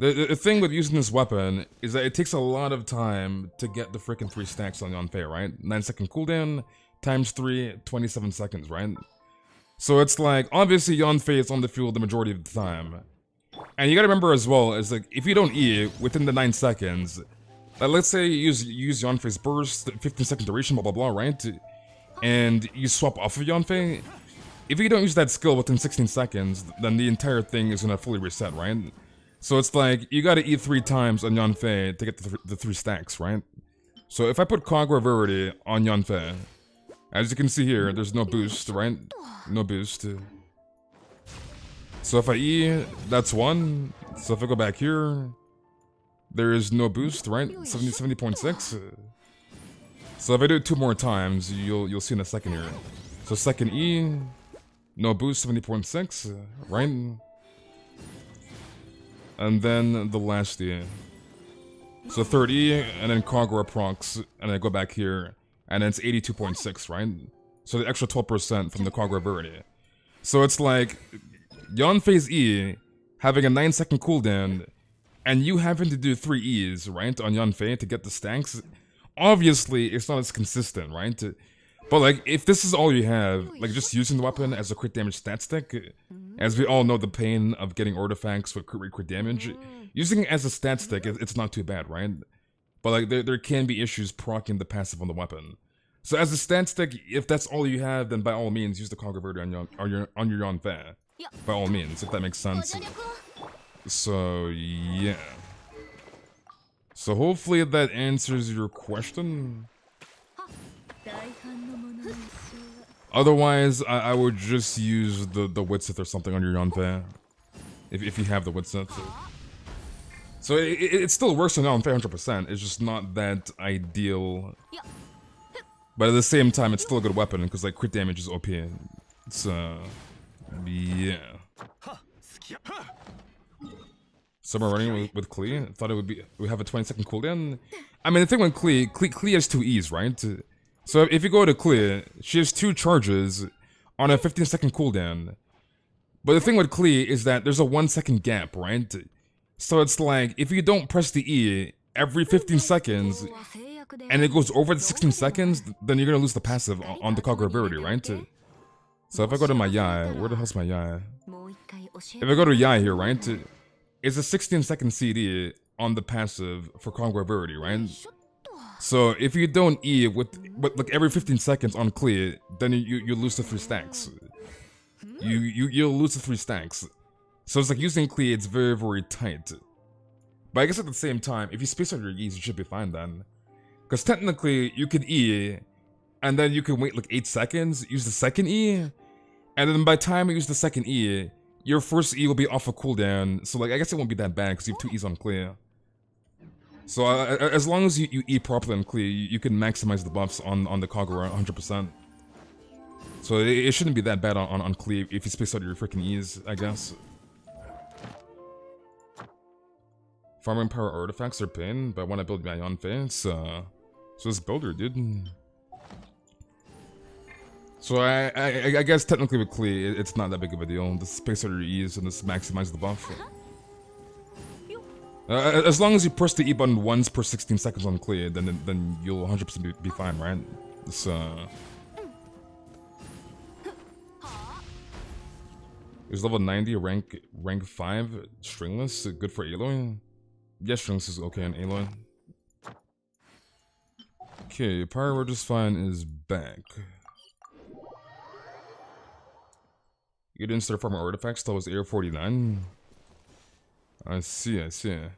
The thing with using this weapon is that it takes a lot of time to get the freaking 3 stacks on Yanfei, right? 9-second cooldown, times 3, 27 seconds, right? So it's like, obviously Yanfei is on the field the majority of the time. And you gotta remember as well, is like, if you don't E within the 9 seconds, let's say you use Yanfei's burst, 15-second duration, blah blah blah, right? And you swap off of Yanfei. If you don't use that skill within 16 seconds, then the entire thing is gonna fully reset, right? So it's like, you gotta E 3 times on Yanfei to get the 3 stacks, right? So if I put Kagura Verity on Yanfei, as you can see here, there's no boost, right? No boost. So if I E, that's 1. So if I go back here, there is no boost, right? 70.6. So if I do it 2 more times, you'll see in a second here. So second E, no boost, 70.6, right? And then the last E. So third E, and then Kagura procs, and I go back here, and then it's 82.6, right? So the extra 12% from the Kagura Verity. So it's like, Yanfei's E, having a 9-second cooldown, and you having to do 3 E's, right, on Yanfei to get the stacks, obviously it's not as consistent, right? But like, if this is all you have, like just using the weapon as a crit damage stat stick, as we all know the pain of getting artifacts with crit damage, using it as a stat stick, it's not too bad, right? But like, there can be issues proccing the passive on the weapon. So as a stat stick, if that's all you have, then by all means, use the Kagura Verity on your Yanfei. By all means, if that makes sense. So, yeah. So hopefully that answers your question. Otherwise, I would just use the Witsith or something on your Yanfei. If you have the Witsith. So it still works on Yanfei 100%, it's just not that ideal. But at the same time, it's still a good weapon, because like crit damage is OP. So, yeah. So we're running with Klee. I thought we have a 20-second cooldown. I mean, the thing with Klee has 2 E's, right? So if you go to Klee, she has 2 charges on a 15-second cooldown. But the thing with Klee is that there's a 1-second gap, right? So it's like, if you don't press the E every 15 seconds, and it goes over the 16 seconds, then you're gonna lose the passive on the Kagura Verity, right? So if I go to my Yai, where the hell's my Yai? If I go to Yai here, right? It's a 16-second CD on the passive for Kagura Verity, right? So if you don't E with like every 15 seconds on Klee, then you lose the 3 stacks. You'll lose the 3 stacks. So it's like using Klee, it's very, very tight. But I guess at the same time, if you space out your E's, you should be fine then. Because technically, you can E, and then you can wait like 8 seconds, use the second E, and then by the time you use the second E, your first E will be off a cooldown, so like I guess it won't be that bad because you have 2 E's on clear. So as long as you E properly on clear, you can maximize the buffs on the Kagura 100%. So it shouldn't be that bad on clear if you space out your freaking E's, I guess. Farming power artifacts are pain, but when I build my Yanfei, so it's builder, dude. So I guess technically with Klee, it's not that big of a deal. Just space out your E's and just maximize the buff. As long as you press the E button once per 16 seconds on Klee, then you'll 100% be fine, right? So is level 90 rank 5 stringless good for Aloy? Yes, stringless is okay on Aloy. Okay, Pyro Rogers Fine is back. You didn't start farming artifacts till it was AR49? I see. Okay,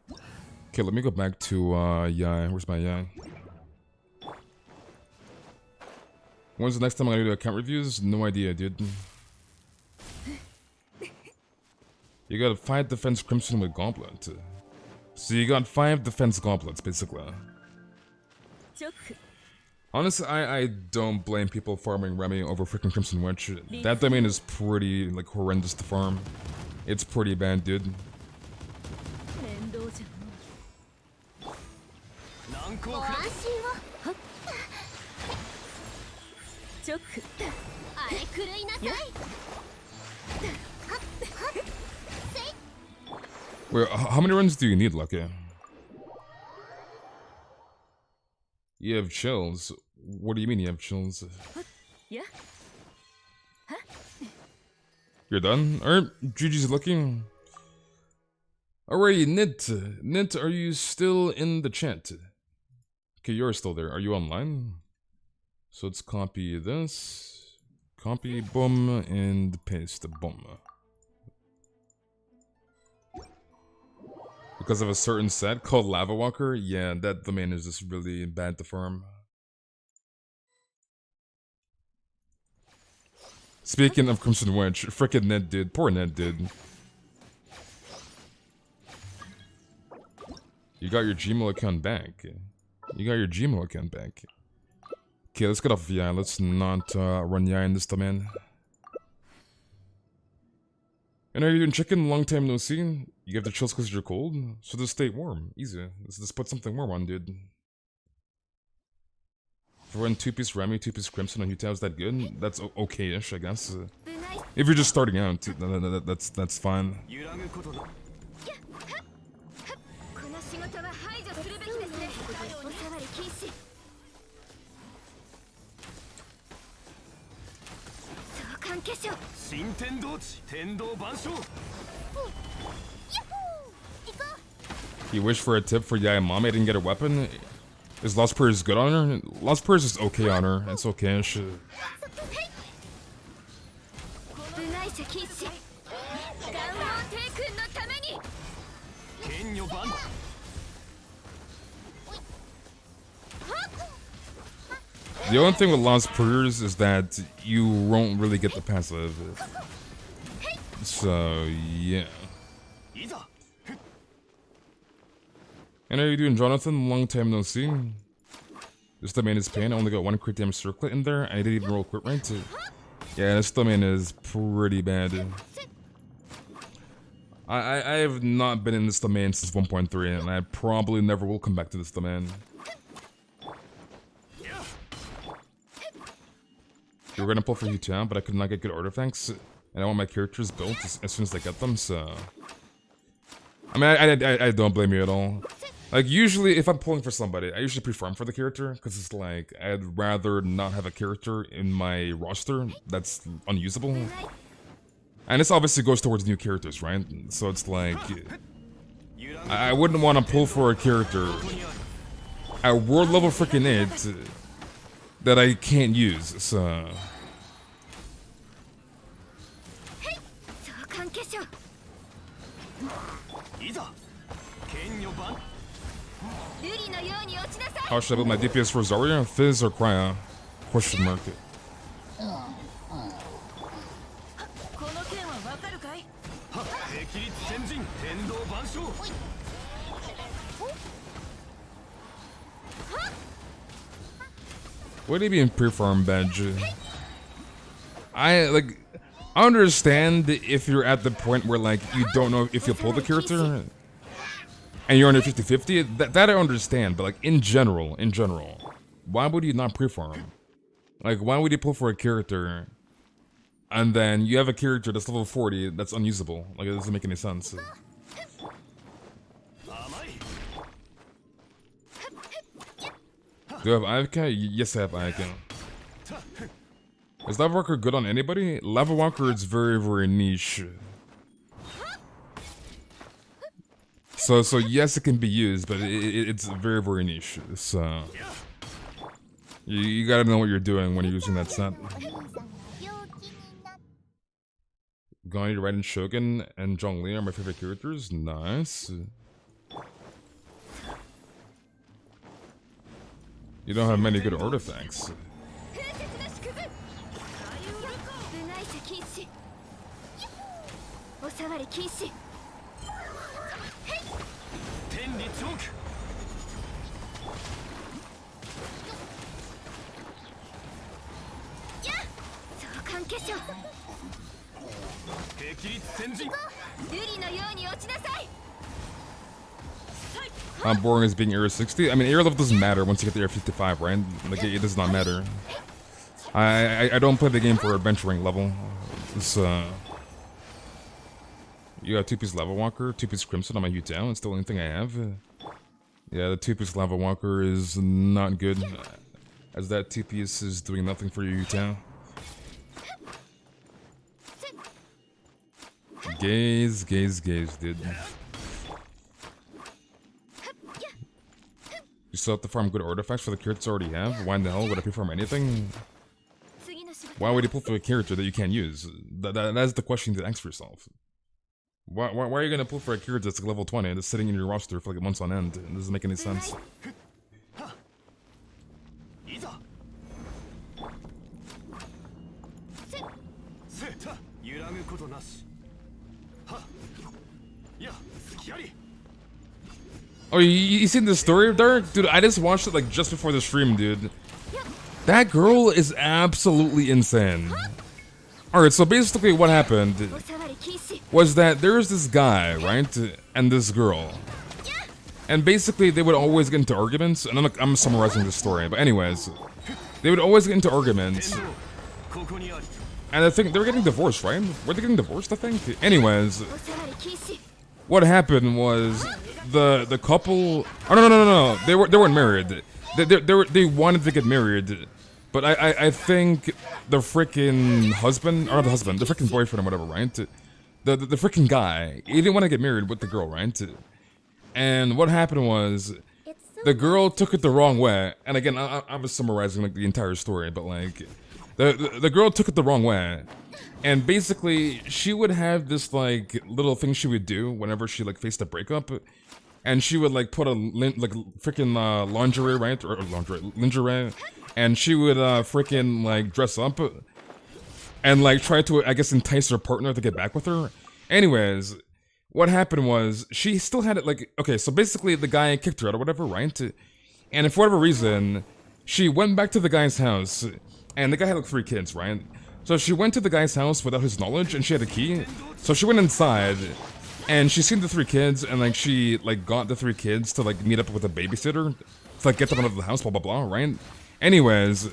let me go back to Yai. Where's my Yai? When's the next time I'm gonna do account reviews? No idea, dude. You got 5 defense crimson with gauntlet. So you got 5 defense gauntlets, basically. Honestly, I don't blame people farming Remy over freaking Crimson Witch. That domain is pretty, like, horrendous to farm. It's pretty bad, dude. Wait, how many runs do you need, Lucky? You have chills. What do you mean you have chills? Yeah. You're done? Alright, GG's looking. Alright, Nint, are you still in the chat? Okay, you're still there. Are you online? So let's copy this. Copy, boom, and paste, boom. Because of a certain set called Lava Walker? Yeah, that domain is just really bad to farm. Speaking of Crimson Witch, frickin' Ned dude. Poor Ned dude. You got your Gmail account back. You got your Gmail account back. Okay, let's get off VI. Let's not run YI in this domain. And are you doing chicken? Long time no see. You have the chills because you're cold? So just stay warm. Easy. Let's just put something warm on, dude. If we're in 2-piece Remy, 2-piece Crimson on Utah, is that good? That's okay-ish, I guess. If you're just starting out, that's fine. You wish for a tip for Yaya Mom? I didn't get a weapon. Is Lost Prayers good on her? Lost Prayers is okay on her. It's okay. The only thing with Lost Prayers is that you won't really get the passive. So, yeah. And how are you doing, Jonathan? Long time no see. This domain is pain. I only got one crit damage circlet in there. I didn't even roll quit right. Yeah, this domain is pretty bad. I have not been in this domain since 1.3, and I probably never will come back to this domain. We were gonna pull for U-Town, but I could not get good artifacts, and I want my characters built as soon as I get them, so... I mean, I don't blame you at all. Like, usually, if I'm pulling for somebody, I usually pre-farm for the character, because it's like, I'd rather not have a character in my roster that's unusable. And this obviously goes towards new characters, right? So it's like... I wouldn't want to pull for a character at world level freaking 8 that I can't use, so... How should I build my DPS for Zarya? Fizz or Cryo? Question mark. What do you mean pre-farm badge? I understand if you're at the point where like you don't know if you'll pull the character and you're under 50-50, that I understand, but like in general, why would you not pre-farm? Like, why would you pull for a character and then you have a character that's level 40 that's unusable? Like, it doesn't make any sense. Do I have IFK? Yes, I have IFK. Is Lava Walker good on anybody? Lava Walker is very, very niche. So yes, it can be used, but it's very, very niche. So you gotta know what you're doing when you're using that set. Ganyu, Raiden, Shogun, and Zhongli are my favorite characters. Nice. You don't have many good artifacts. How boring is being AR60? I mean, AR level doesn't matter once you get the AR55, right? Like, it does not matter. I don't play the game for adventuring level. It's, you got 2-piece Lava Walker, 2-piece Crimson on my Hu-Tao. It's the only thing I have. Yeah, the 2-piece Lava Walker is not good, as that 2-piece is doing nothing for your Hu-Tao. Gaze, dude. You still have to farm good artifacts for the characters you already have? Why in the hell would I farm anything? Why would you pull for a character that you can't use? That's the question to ask yourself. Why are you gonna pull for a character that's like level 20 that's sitting in your roster for like months on end? It doesn't make any sense. Oh, you seen the story of Dark? Dude, I just watched it like just before the stream, dude. That girl is absolutely insane. Alright, so basically what happened was that there's this guy, right? And this girl. And basically they would always get into arguments, and I'm summarizing the story, but anyways. They would always get into arguments. And I think they were getting divorced, right? Were they getting divorced, I think? Anyways. What happened was the couple... Oh, no. They weren't married. They wanted to get married. But I think the freaking husband, or not the husband, the freaking boyfriend or whatever, right? The freaking guy, he didn't want to get married with the girl, right? And what happened was, the girl took it the wrong way. And again, I was summarizing like the entire story, but like, the girl took it the wrong way. And basically, she would have this like little thing she would do whenever she like faced a breakup. And she would like put a freaking lingerie, right? Or lingerie. And she would freaking like dress up and like try to, I guess, entice her partner to get back with her. Anyways, what happened was she still had it like, okay, so basically the guy kicked her out or whatever, right? And for whatever reason, she went back to the guy's house, and the guy had like 3 kids, right? So she went to the guy's house without his knowledge, and she had a key. So she went inside, and she seen the 3 kids, and like she like got the 3 kids to like meet up with a babysitter to like get them out of the house, blah blah blah, right? Anyways,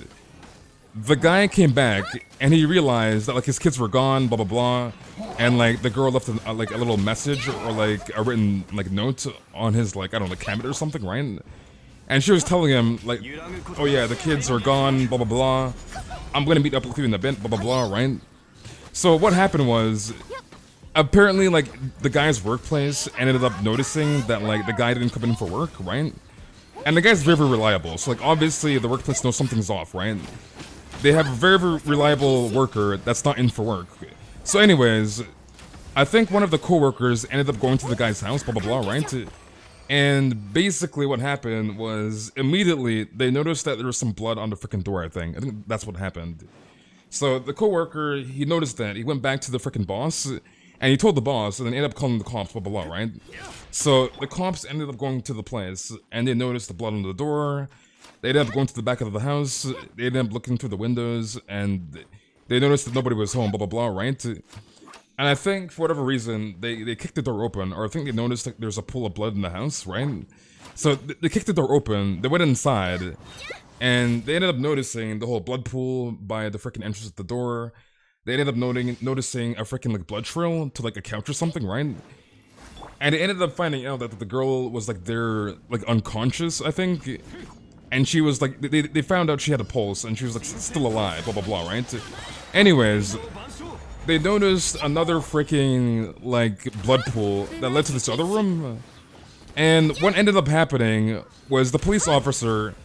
the guy came back and he realized that like his kids were gone, blah blah blah, and like the girl left like a little message or like a written like note on his like, I don't know, like cabinet or something, right? And she was telling him like, oh yeah, the kids are gone, blah blah blah. I'm gonna meet up with you in a bit, blah blah blah, right? So what happened was, apparently like the guy's workplace ended up noticing that like the guy didn't come in for work, right? And the guy's very, very reliable, so like obviously the workplace knows something's off, right? They have a very, very reliable worker that's not in for work. So anyways, I think one of the co-workers ended up going to the guy's house, blah blah blah, right? And basically what happened was, immediately they noticed that there was some blood on the freaking door, I think. I think that's what happened. So the co-worker, he noticed that, he went back to the freaking boss, and he told the boss, and then ended up calling the cops, blah blah blah, right? So the cops ended up going to the place, and they noticed the blood on the door. They ended up going to the back of the house, they ended up looking through the windows, and they noticed that nobody was home, blah blah blah, right? And I think, for whatever reason, they kicked the door open, or I think they noticed that there's a pool of blood in the house, right? So they kicked the door open, they went inside, and they ended up noticing the whole blood pool by the freaking entrance at the door. They ended up noticing a freaking like blood trail to like a couch or something, right? And they ended up finding out that the girl was like there, like unconscious, I think. And she was like, they found out she had a pulse, and she was like still alive, blah blah blah, right? Anyways, they noticed another freaking like blood pool that led to this other room. And what ended up happening was the police officer,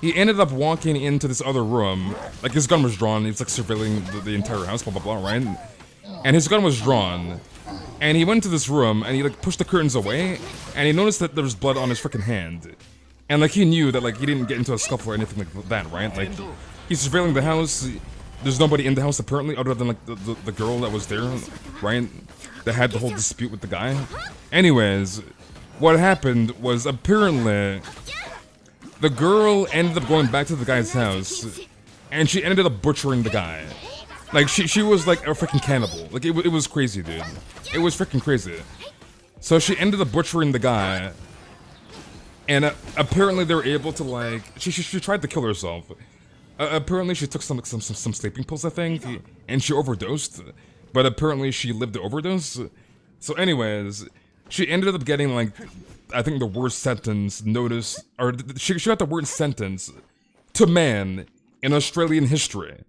he ended up walking into this other room, like his gun was drawn, he was like surveilling the entire house, blah blah blah, right? And his gun was drawn, and he went to this room, and he like pushed the curtains away, and he noticed that there was blood on his freaking hand. And like he knew that like he didn't get into a scuffle or anything like that, right? Like, he's surveilling the house, there's nobody in the house apparently, other than like the girl that was there, right? That had the whole dispute with the guy. Anyways, what happened was, apparently the girl ended up going back to the guy's house, and she ended up butchering the guy. Like she was like a freaking cannibal. Like it was crazy, dude. It was freaking crazy. So she ended up butchering the guy, and apparently they were able to like she tried to kill herself. Apparently she took some sleeping pills, I think, and she overdosed. But apparently she lived the overdose. So anyways, she ended up getting like, I think the worst sentence notice, or she got the worst sentence to man in Australian history.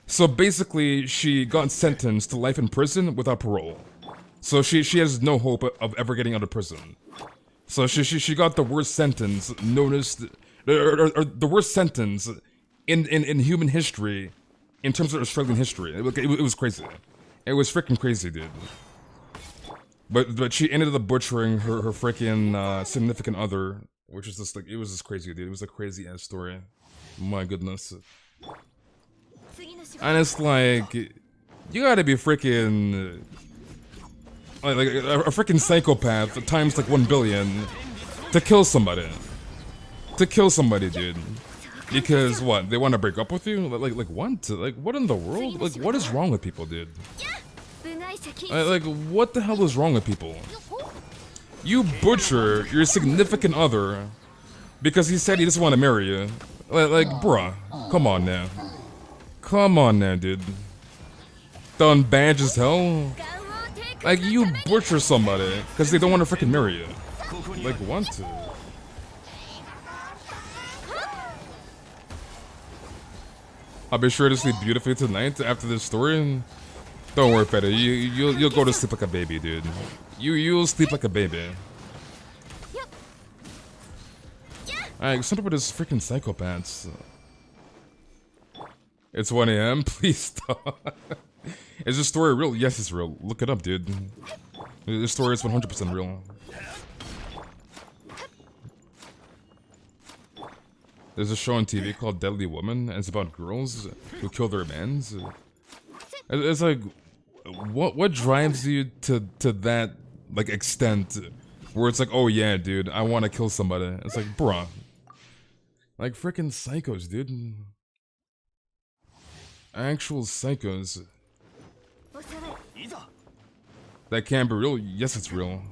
So basically, she got sentenced to life in prison without parole. So she has no hope of ever getting out of prison. So she got the worst sentence noticed, or the worst sentence in human history, in terms of Australian history. It was crazy. It was freaking crazy, dude. But she ended up butchering her freaking significant other, which is just like, it was just crazy, dude. It was a crazy ass story. My goodness. And it's like, you gotta be freaking like a freaking psychopath times like 1 billion to kill somebody. To kill somebody, dude. Because what? They want to break up with you? Like what? Like what in the world? Like what is wrong with people, dude? Like what the hell is wrong with people? You butcher your significant other because he said he doesn't want to marry you. Like bruh, come on now. Come on now, dude. Done badge as hell? Like, you butcher somebody because they don't want to freaking marry you. Like, want to. I'll be sure to sleep beautifully tonight after this story. Don't worry, Feta. You'll go to sleep like a baby, dude. You'll sleep like a baby. Alright, something with this freaking psychopaths. It's 1 AM. Please stop. Is this story real? Yes, it's real. Look it up, dude. This story is 100% real. There's a show on TV called Deadly Woman, and it's about girls who kill their mans. It's like, what drives you to that like extent where it's like, oh yeah, dude, I want to kill somebody. It's like, bruh, like freaking psychos, dude. Actual psychos. That can't be real. Yes, it's real.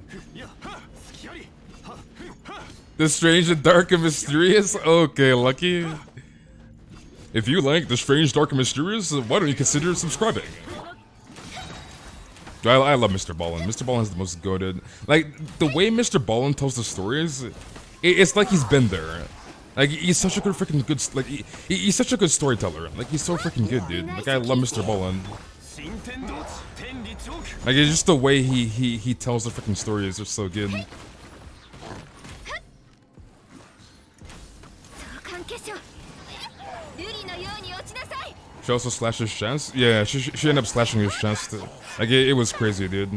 The strange and dark and mysterious? Okay, Lucky. If you like the strange, dark, and mysterious, why don't you consider subscribing? I love Mr. Ballin. Mr. Ballin is the most goated. Like, the way Mr. Ballin tells the stories, it's like he's been there. Like, he's such a like, he's such a good storyteller. Like, he's so freaking good, dude. Like, I love Mr. Ballin. Like, it's just the way he tells the freaking stories are so good. She also slashed his chest? Yeah, she ended up slashing his chest. Like, it was crazy, dude.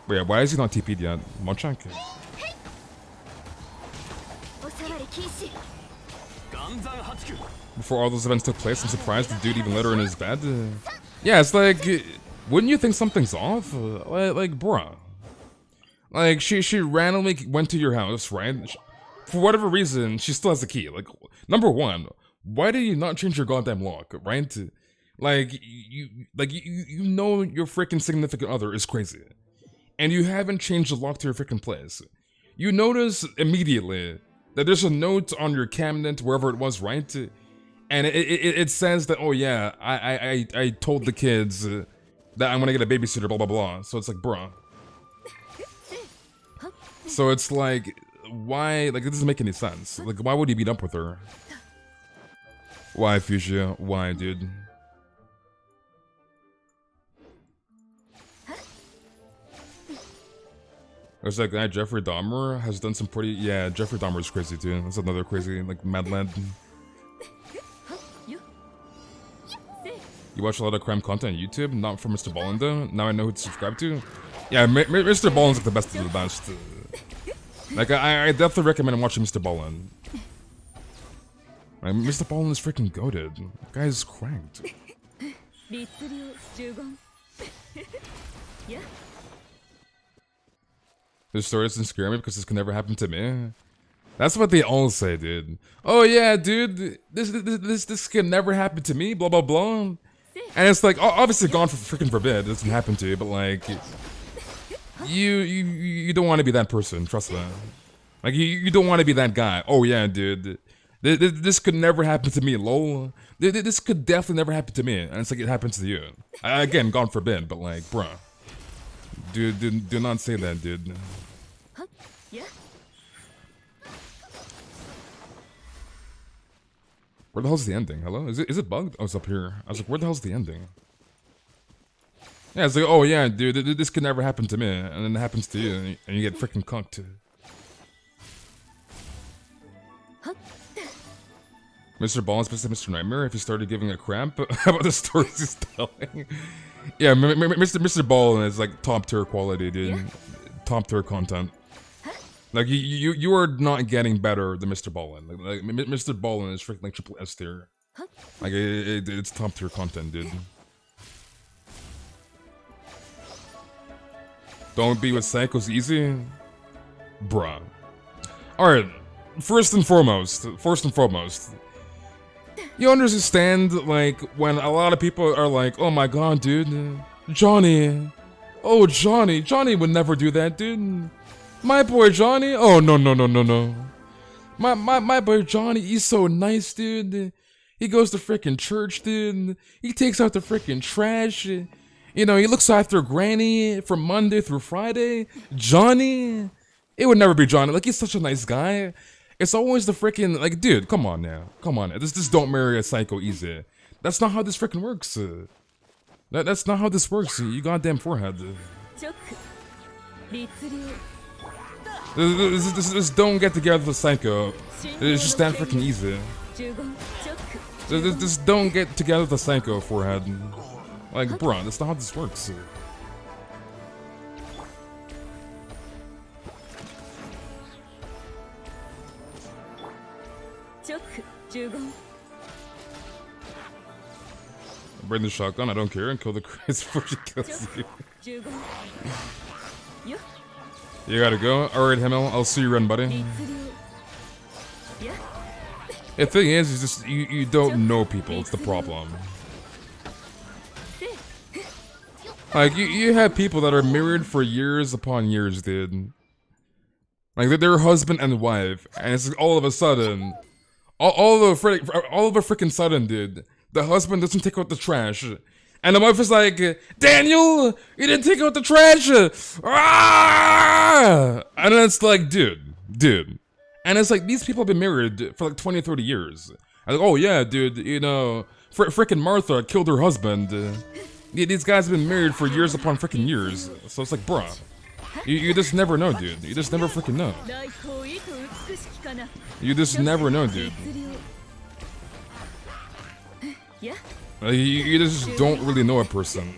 Wait, why is he not TP'd yet? Monchank? Before all those events took place, I'm surprised the dude even let her in his bed. Yeah, it's like, wouldn't you think something's off? Like, bruh. Like, she randomly went to your house, right? For whatever reason, she still has the key. Like, number one, why did you not change your goddamn lock, right? Like, you know your freaking significant other is crazy. And you haven't changed the lock to your freaking place. You notice immediately that there's a note on your cabinet, wherever it was, right? And it says that, oh yeah, I told the kids that I'm gonna get a babysitter, blah blah blah. So it's like, bruh. So it's like, why, like, it doesn't make any sense. Like, why would he beat up with her? Why, Fuchsia? Why, dude? There's that guy, Jeffrey Dahmer, has done some pretty... Yeah, Jeffrey Dahmer is crazy, too. That's another crazy, like, mad lad. You watch a lot of crime content on YouTube? Not from Mr. Ballin, though? Now I know who to subscribe to? Yeah, Mr. Ballin's like the best of the best. Like, I definitely recommend watching Mr. Ballin. Like, Mr. Ballin is freaking goated. The guy's cranked. This story doesn't scare me because this can never happen to me. That's what they all say, dude. Oh yeah, dude, this can never happen to me, blah blah blah. And it's like, obviously gone for freaking forbid, it doesn't happen to you, but like, you don't want to be that person, trust me. Like, you don't want to be that guy. Oh yeah, dude, this could never happen to me, lol. This could definitely never happen to me, and it's like it happens to you. Again, gone forbid, but like, bruh. Dude, do not say that, dude. Where the hell's the ending? Hello? Is it bugged? Oh, it's up here. I was like, where the hell's the ending? Yeah, it's like, oh yeah, dude, this could never happen to me, and then it happens to you, and you get freaking conked. Mr. Ball is basically Mr. Nightmare if he started giving a crap about the stories he's telling. Yeah, Mr. Ball is like top tier quality, dude. Top tier content. Like you are not getting better than Mr. Ballin. Like Mr. Ballin is freaking like triple S tier. Like it's top tier content, dude. Don't be with psychos easy, bruh. All right, first and foremost, you understand like when a lot of people are like, "Oh my god, dude, Johnny, oh Johnny would never do that, dude." My boy Johnny, oh no. My boy Johnny, he's so nice, dude. He goes to freaking church, dude. He takes out the freaking trash. You know, he looks after Granny from Monday through Friday. Johnny, it would never be Johnny. Like, he's such a nice guy. It's always the freaking, like, dude, come on now. Come on. Just don't marry a psycho easy. That's not how this freaking works. That's not how this works, you goddamn forehead. Just don't get together with a psycho. It's just that freaking easy. Just don't get together with a psycho, forehead. Like, bro, that's not how this works. Bring the shotgun, I don't care, and kill the Chris before she kills you. You gotta go? Alright, Himmel, I'll see you run, buddy. The thing is just, you don't know people, it's the problem. Like, you have people that are married for years upon years, dude. Like, they're husband and wife, and it's like all of a sudden, all of a freaking sudden, dude, the husband doesn't take out the trash. And the wife is like, Daniel, you didn't take out the trash! Ah! And then it's like, dude. And it's like, these people have been married for like 20, 30 years. And like, oh yeah, dude, you know, frickin' Martha killed her husband. These guys have been married for years upon freaking years. So it's like, bruh, you just never know, dude. You just never freaking know. You just never know, dude. You just don't really know a person.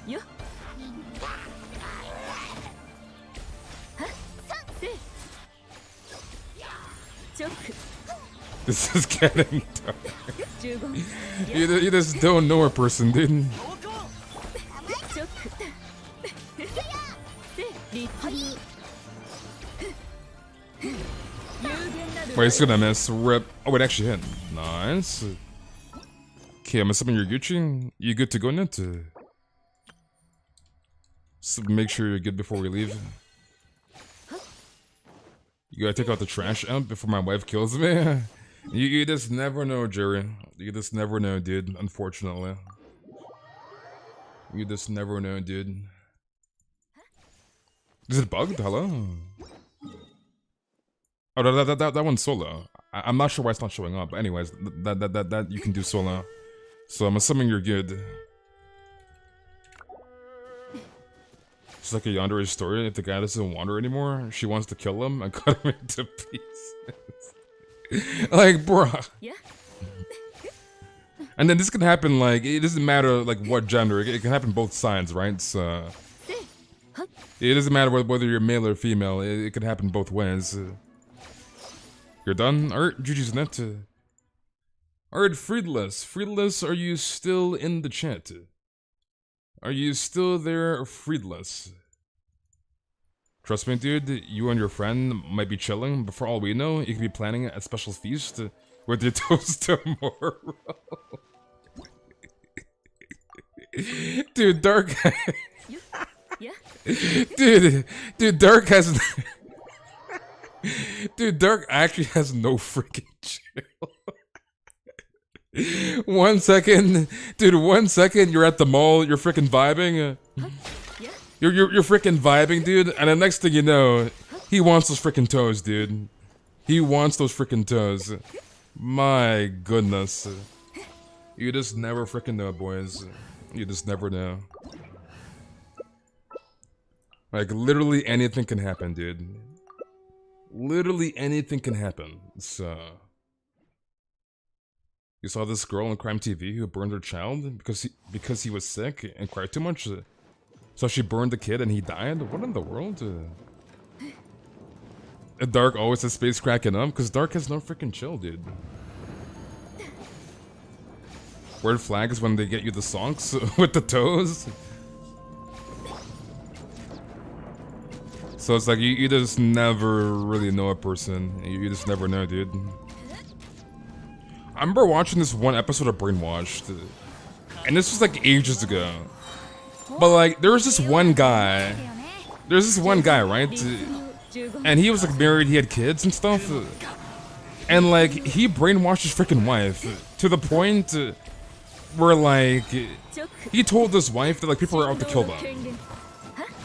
This is getting dark. You just don't know a person, dude. Wait, it's gonna miss. Rip. Oh, it actually hit. Nice. Okay, I'm assuming you're Gucci. You good to go, Net? So make sure you're good before we leave. You gotta take out the trash out before my wife kills me. You just never know, Jerry. You just never know, dude. Unfortunately, you just never know, dude. Is it bugged? Hello? Oh, that one's solo. I'm not sure why it's not showing up. But anyways, that you can do solo. So I'm assuming you're good. It's like a Yandere story. If the guy doesn't want her anymore, she wants to kill him and cut him into pieces. Like, bruh. And then this can happen, like, it doesn't matter, like, what gender. It can happen both sides, right? So it doesn't matter whether you're male or female. It can happen both ways. You're done? Alright, GG's net. Alright, Friedless, are you still in the chat? Are you still there, Friedless? Trust me, dude, you and your friend might be chilling, but for all we know, you could be planning a special feast with your toast tomorrow. Dude, Dark. dude, Dark has. Dude, Dark actually has no freaking chill. 1 second, dude. 1 second, you're at the mall. You're freaking vibing. You're freaking vibing, dude. And the next thing you know, he wants those freaking toes, dude. He wants those freaking toes. My goodness. You just never freaking know, boys. You just never know. Like, literally anything can happen, dude. Literally anything can happen. So... You saw this girl on Crime TV who burned her child because he was sick and cried too much? So she burned the kid and he died? What in the world? Dark always has space cracking up because Dark has no freaking chill, dude. Word flags when they get you the songs with the toes. So it's like you just never really know a person. You just never know, dude. I remember watching this one episode of Brainwashed, and this was like ages ago. But like, there was this one guy. There's this one guy, right? And he was like married, he had kids and stuff. And like, he brainwashed his freaking wife to the point where like, he told his wife that like people were out to kill them.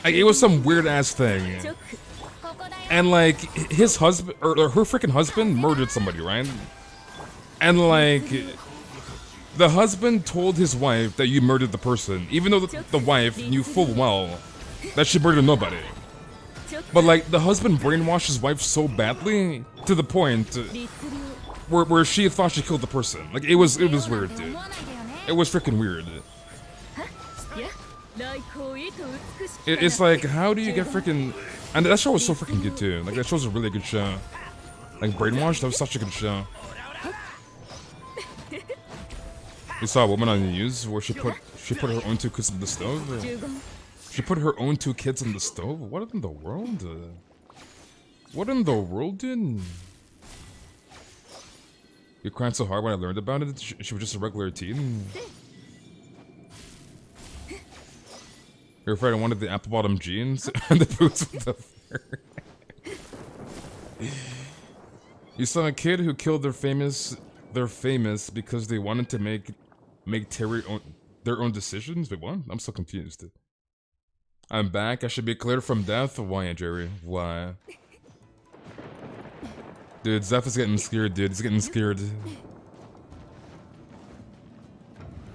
Like, it was some weird ass thing. And like, his husband, or her freaking husband murdered somebody, right? And like, the husband told his wife that you murdered the person, even though the wife knew full well that she murdered nobody. But like, the husband brainwashed his wife so badly to the point where she thought she killed the person. Like, it was weird, dude. It was freaking weird. It's like, how do you get freaking... And that show was so freaking good too. Like, that show's a really good show. Like, Brainwashed, that was such a good show. You saw a woman on the news where she put her own 2 kids in the stove? She put her own 2 kids in the stove? What in the world? What in the world, dude? You cried so hard when I learned about it? She was just a regular teen? You're afraid I wanted the apple bottom jeans and the boots with the fur. You saw a kid who killed their famous because they wanted to make their own decisions? Wait, what? I'm so confused. I'm back. I should be cleared from death? Why, Jerry? Why? Dude, Zeph is getting scared, dude. He's getting scared.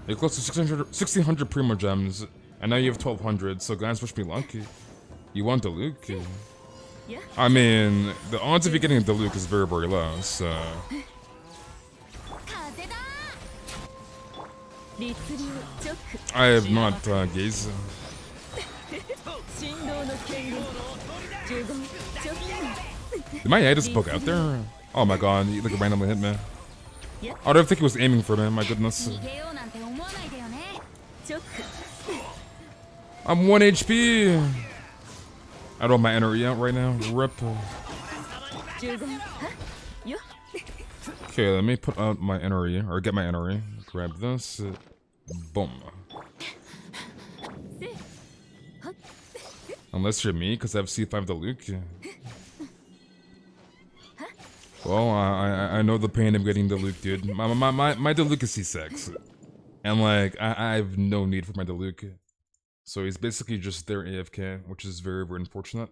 You're close to 1600 Primo Gems, and now you have 1200, so guys, wish me luck. You want the Luke? I mean, the odds of you getting the Luke is very, very low, so... I have not, gaze. Did my eye just poke out there? Oh my god, he like randomly hit me. I don't think he was aiming for me, my goodness. I'm 1 HP! I don't have my NRE out right now. Rip. Okay, let me put out my NRE, or get my NRE. Grab this. Boom. Unless you're me, because I have C5 the Luke. Well, I know the pain of getting the Luke, dude. My Diluc is C6. And like, I have no need for my Diluc. So he's basically just there AFK, which is very, very unfortunate.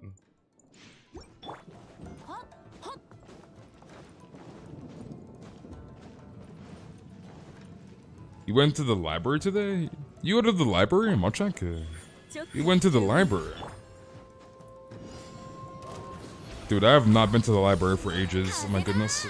You went to the library today? You go to the library, Mochak? You went to the library. Dude, I have not been to the library for ages, oh my goodness.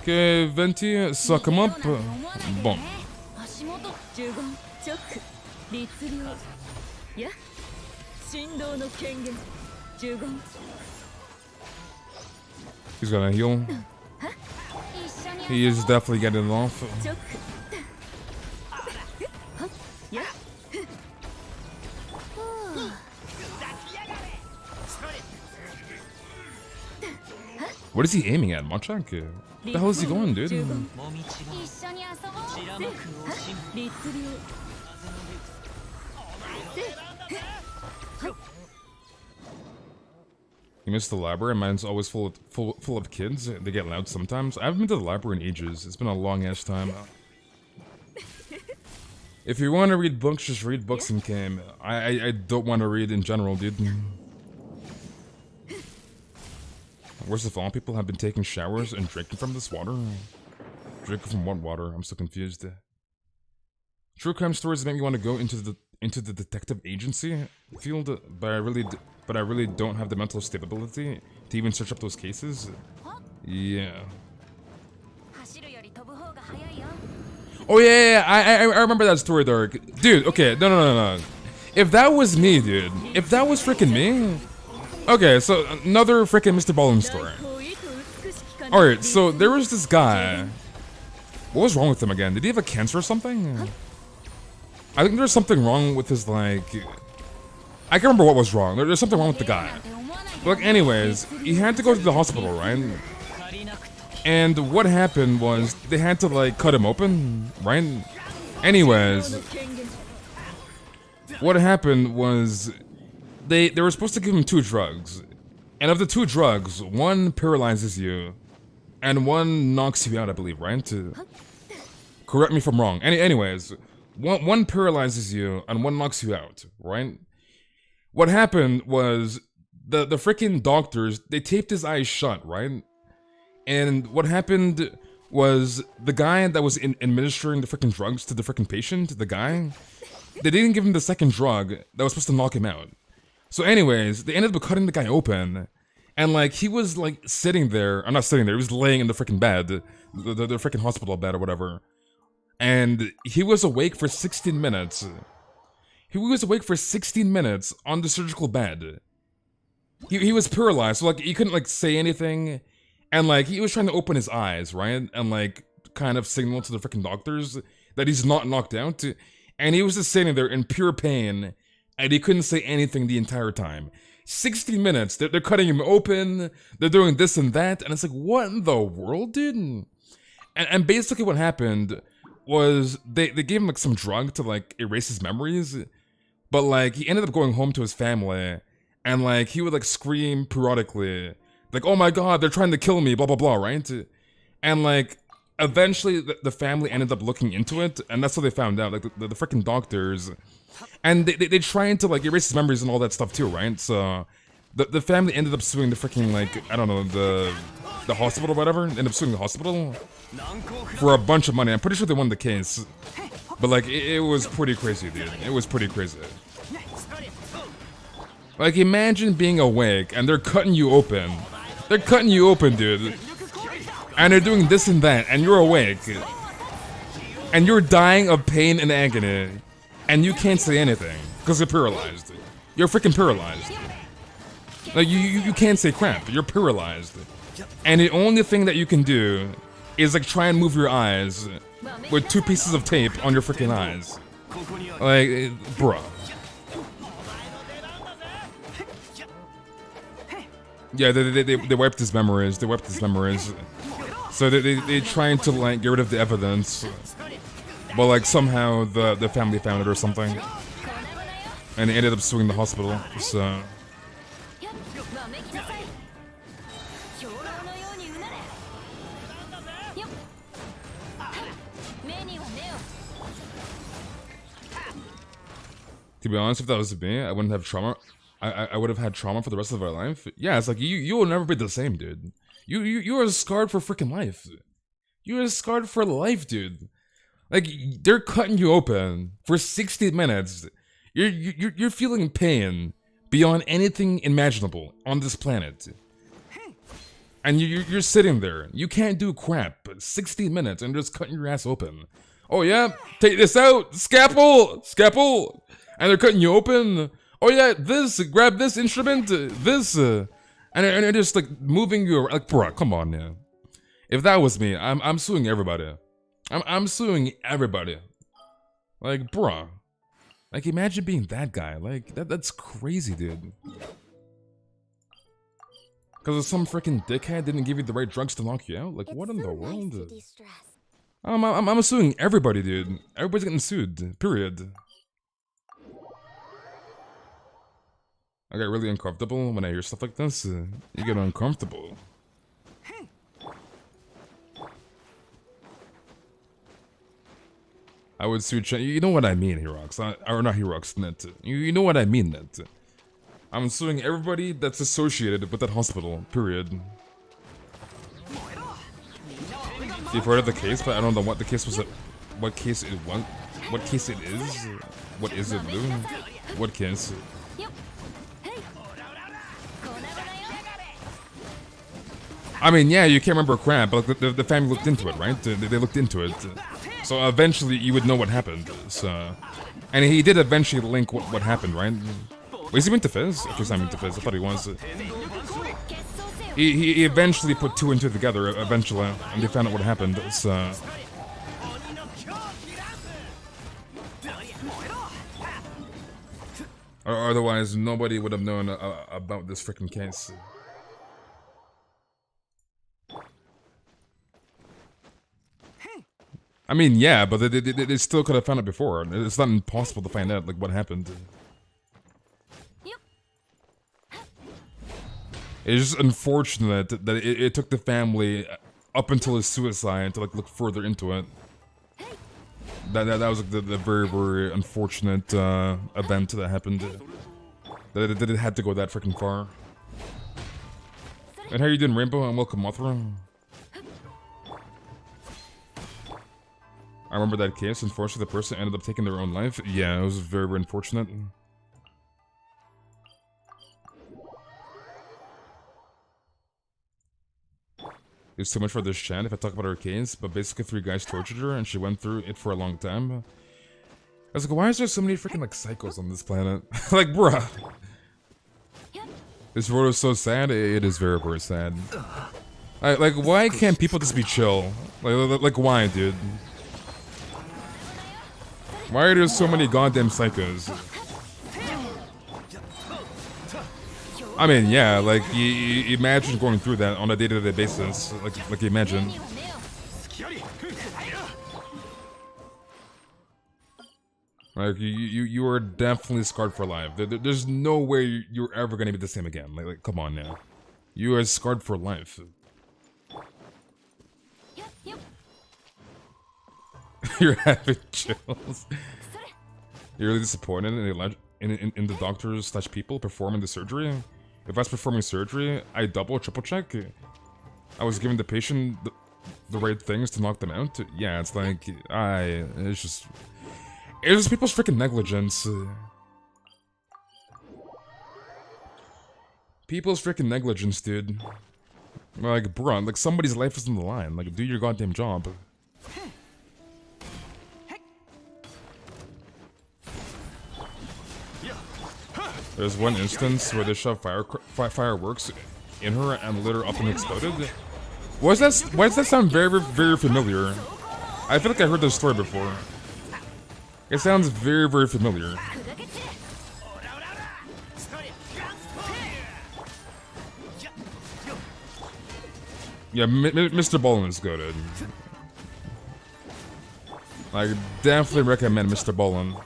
Okay, Venti, suck him up. Boom. He's gonna heal. He is definitely getting off. What is he aiming at, Machak? What the hell is he going, dude? You missed the library. Mine's always full of kids. They get loud sometimes. I haven't been to the library in ages. It's been a long ass time. If you want to read books, just read books in game. I don't want to read in general, dude. Where's the Thoma people have been taking showers and drinking from this water? Drinking from what water? I'm so confused. True crime stories make me want to go into the detective agency field, but I really don't have the mental stability to even search up those cases. Yeah. Oh yeah, I remember that story, Dark. Dude, okay, no. If that was me, dude, if that was freaking me... Okay, so another freaking Mr. Ballin story. Alright, so there was this guy. What was wrong with him again? Did he have a cancer or something? I think there's something wrong with his, like... I can't remember what was wrong. There's something wrong with the guy. But like, anyways, he had to go to the hospital, right? And what happened was, they had to, like, cut him open, right? Anyways, what happened was, they were supposed to give him 2 drugs. And of the 2 drugs, one paralyzes you, and one knocks you out, I believe, right? Correct me if I'm wrong. Anyways, one paralyzes you, and one knocks you out, right? What happened was, the freaking doctors, they taped his eyes shut, right? And what happened was, the guy that was administering the freaking drugs to the freaking patient, the guy, they didn't give him the second drug that was supposed to knock him out. So anyways, they ended up cutting the guy open, and like, he was like sitting there, I'm not sitting there, he was laying in the freaking bed, the freaking hospital bed or whatever. And he was awake for 16 minutes. He was awake for 16 minutes on the surgical bed. He was paralyzed, so like, he couldn't like say anything. And like, he was trying to open his eyes, right? And like, kind of signal to the freaking doctors that he's not knocked out. And he was just sitting there in pure pain, and he couldn't say anything the entire time. 60 minutes, they're cutting him open, they're doing this and that, and it's like, what in the world, dude? And basically what happened was, they gave him like some drug to like erase his memories, but like, he ended up going home to his family, and like, he would like scream periodically, like, oh my god, they're trying to kill me, blah blah blah, right? And like, eventually the family ended up looking into it, and that's how they found out, like the freaking doctors, and they trying to like erase his memories and all that stuff too, right? So the family ended up suing the freaking, like, I don't know, the hospital or whatever, ended up suing the hospital for a bunch of money. I'm pretty sure they won the case, but like, it was pretty crazy, dude. It was pretty crazy. Like, imagine being awake and they're cutting you open. They're cutting you open, dude. And they're doing this and that, and you're awake. And you're dying of pain and agony. And you can't say anything, because you're paralyzed. You're freaking paralyzed. Like, you can't say crap, you're paralyzed. And the only thing that you can do is like try and move your eyes with 2 pieces of tape on your freaking eyes. Like, bruh. Yeah, they wiped his memories. They wiped his memories. So they trying to like get rid of the evidence, but like somehow the family found it or something, and they ended up suing the hospital. So. To be honest, if that was me, I wouldn't have trauma. I would have had trauma for the rest of our life. Yeah, it's like you will never be the same, dude. You are scarred for freaking life. You are scarred for life, dude. Like, they're cutting you open for 60 minutes. You're feeling pain beyond anything imaginable on this planet. And you're sitting there. You can't do crap. 60 minutes and just cutting your ass open. Oh yeah, take this out. Scalpel, scalpel. And they're cutting you open. Oh yeah, this, grab this instrument, this, and they're just like moving you around. Like, bruh, come on, man. If that was me, I'm suing everybody. I'm suing everybody. Like, bruh. Like, imagine being that guy. Like, that's crazy, dude. Because some freaking dickhead didn't give you the right drugs to knock you out? Like, what in the world? I'm suing everybody, dude. Everybody's getting sued. Period. I get really uncomfortable when I hear stuff like this. You get uncomfortable. I would sue you know what I mean, Herox. Or not Herox, Net. You know what I mean, Net. I'm suing everybody that's associated with that hospital. Period. You've heard of the case, but I don't know what the case was. What case it was? What case it is? What is it, Lou? What case? I mean, yeah, you can't remember crap, but like, the family looked into it, right? They looked into it. So eventually you would know what happened. So, and he did eventually link what happened, right? Wait, is he into Fizz? Okay, he's not into Fizz. I thought he was. He eventually put two and two together, eventually, and they found out what happened. So. Or otherwise, nobody would have known about this freaking case. I mean, yeah, but they still could have found it before. It's not impossible to find out, like, what happened. It's just unfortunate that it took the family up until his suicide to, like, look further into it. That was like, the very, very unfortunate event that happened. That it had to go that freaking far. And how you doing, Rainbow? And welcome, Mothra. I remember that case. Unfortunately, the person ended up taking their own life. Yeah, it was very, very unfortunate. It's too much for this chat if I talk about her case, but basically 3 guys tortured her and she went through it for a long time. I was like, why is there so many freaking like psychos on this planet? Like, bruh. This world is so sad. It is very, very sad. Like, why can't people just be chill? Like why, dude? Why are there so many goddamn psychos? I mean, yeah, like, you imagine going through that on a day-to-day basis. Like imagine. Like, you are definitely scarred for life. There's no way you're ever gonna be the same again. Like come on now. You are scarred for life. You're having chills. You're really disappointed in the doctors / people performing the surgery. If I was performing surgery, I double, triple check. I was giving the patient the right things to knock them out. Yeah, it's like it's just people's freaking negligence. People's freaking negligence, dude. Like, bruh, like somebody's life is on the line. Like, do your goddamn job. There's one instance where they shoved fireworks in her and lit her up and exploded. Why does that sound very, very familiar? I feel like I heard this story before. It sounds very, very familiar. Yeah, Mr. Bolin is good. I definitely recommend Mr. Bolin.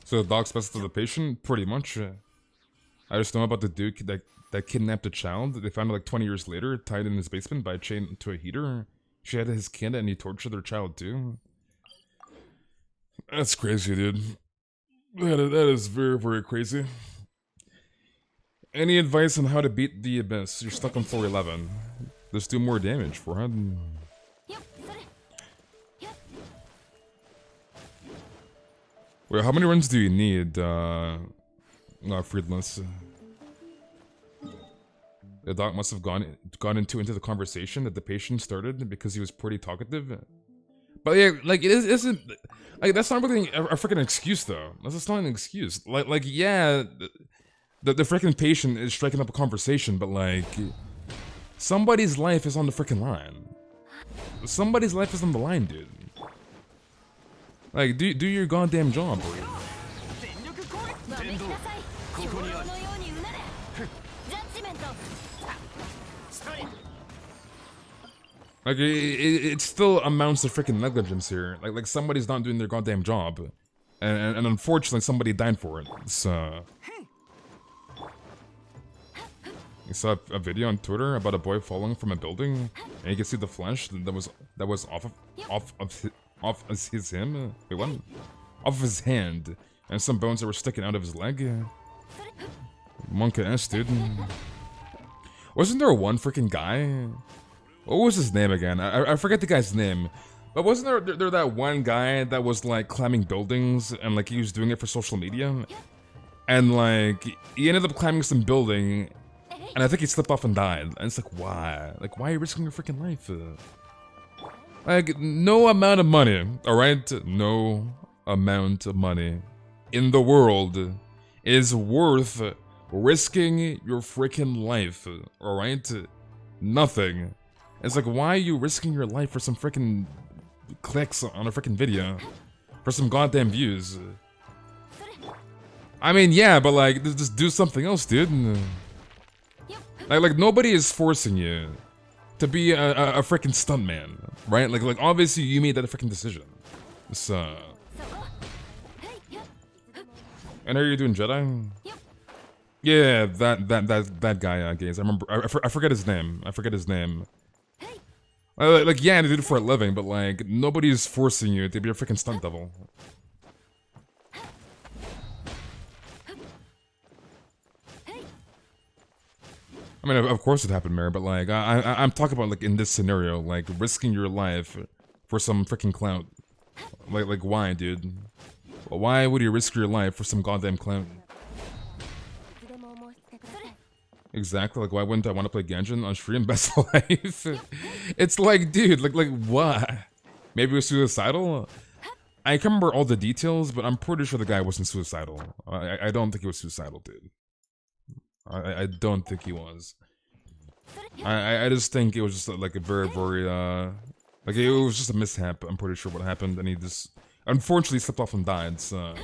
So the dog's best to the patient? Pretty much. I just know about the dude that kidnapped a child. They found it like 20 years later, tied in his basement by a chain to a heater. She had his kid and he tortured their child too. That's crazy, dude. That is very, very crazy. Any advice on how to beat the Abyss? You're stuck on 411. Let's do more damage, forehead. Wait, how many runs do you need, Friedless? The doc must have gone into the conversation that the patient started because he was pretty talkative. But yeah, like, it isn't... Like, that's not really a freaking excuse, though. That's just not an excuse. Like, yeah, the freaking patient is striking up a conversation, but like, somebody's life is on the freaking line. Somebody's life is on the line, dude. Like, do your goddamn job, bro. Like, it still amounts to freaking negligence here. Like somebody's not doing their goddamn job. And unfortunately, somebody died for it. So... You saw a video on Twitter about a boy falling from a building, and you can see the flesh that was off of his hand. Wait, what? Off of his hand, and some bones that were sticking out of his leg. Monkey ass, dude. Wasn't there one freaking guy? What was his name again? I forget the guy's name. But wasn't there that one guy that was like climbing buildings and like he was doing it for social media? And like he ended up climbing some building and I think he slipped off and died. And it's like, why? Like, why are you risking your freaking life? Like, no amount of money, alright? No amount of money in the world is worth risking your freaking life, alright? Nothing. It's like, why are you risking your life for some freaking clicks on a freaking video? For some goddamn views? I mean, yeah, but like, just do something else, dude. Like nobody is forcing you to be a freaking stuntman, right? Like obviously you made that freaking decision. So, and are you doing Jedi? Yeah, that guy, Gaze. I remember. I forget his name. I forget his name. Like yeah, they did it for a living, but like nobody's forcing you to be a freaking stunt double. I mean, of course it happened, Mary, but like, I'm talking about like in this scenario, like risking your life for some freaking clout. Like why, dude? Why would you risk your life for some goddamn clout? Exactly, like why wouldn't I want to play Genshin on stream? Best life. It's like, dude, like what? Maybe it was suicidal? I can't remember all the details, but I'm pretty sure the guy wasn't suicidal. I don't think he was suicidal, dude. I don't think he was. I just think it was just like a very like it was just a mishap. I'm pretty sure what happened, and he just unfortunately slipped off and died. So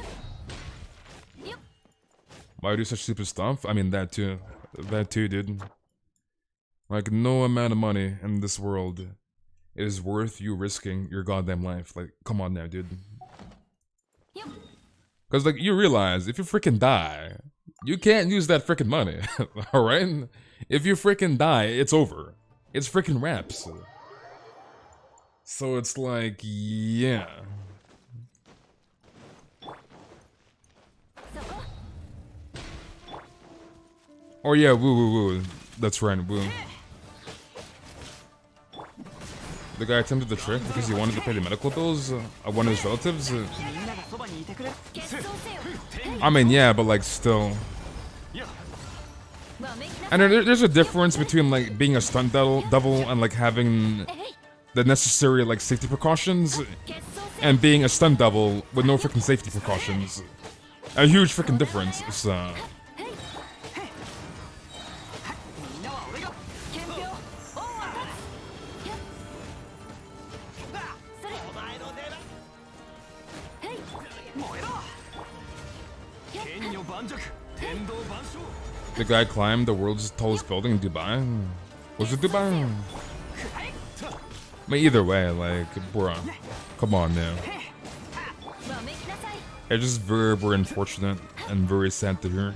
why do such stupid stuff? I mean that too, dude. Like no amount of money in this world is worth you risking your goddamn life. Like come on now, dude. Because like you realize if you freaking die, you can't use that freaking money, alright? If you freaking die, it's over. It's freaking wraps. So it's like, yeah. Oh yeah, woo. That's right, woo. The guy attempted the trick because he wanted to pay the medical bills of one of his relatives. I mean, yeah, but like still. And there's a difference between like being a stunt double and like having the necessary like safety precautions and being a stunt double with no freaking safety precautions. A huge freaking difference. So. The guy climbed the world's tallest building in Dubai. Was it Dubai? I mean, either way, like, bro, come on now. It's just very, very unfortunate and very sad to hear.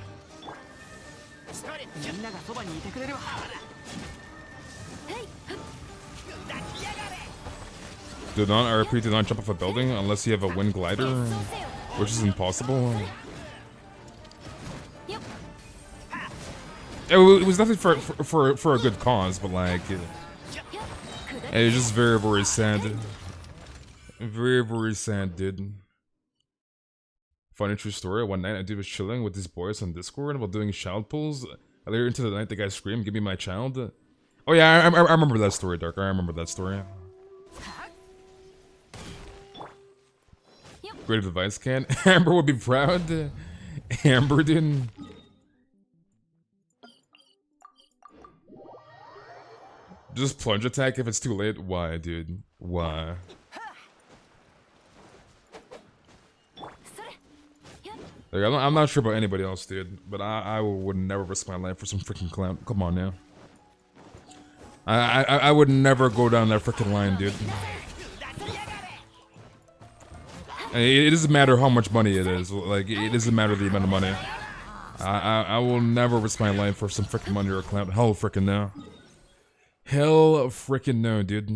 I repeat, do not jump off a building unless you have a wind glider, which is impossible. It was definitely for a good cause, but like, it's just very, very sad. Very, very sad, dude. Funny true story. One night, a dude was chilling with his boys on Discord while doing child pulls. Later into the night, the guy screamed, "Give me my child!" Oh yeah, I remember that story, Dark. I remember that story. Great advice, Ken. Amber would be proud. Amber didn't. Just plunge attack if it's too late. Why, dude? Why? Like, I'm not sure about anybody else, dude, but I would never risk my life for some freaking clown. Come on now. I would never go down that freaking line, dude. And it doesn't matter how much money it is. Like, it doesn't matter the amount of money. I will never risk my life for some freaking money or a clown. Hell freaking no. Hell freaking no, dude.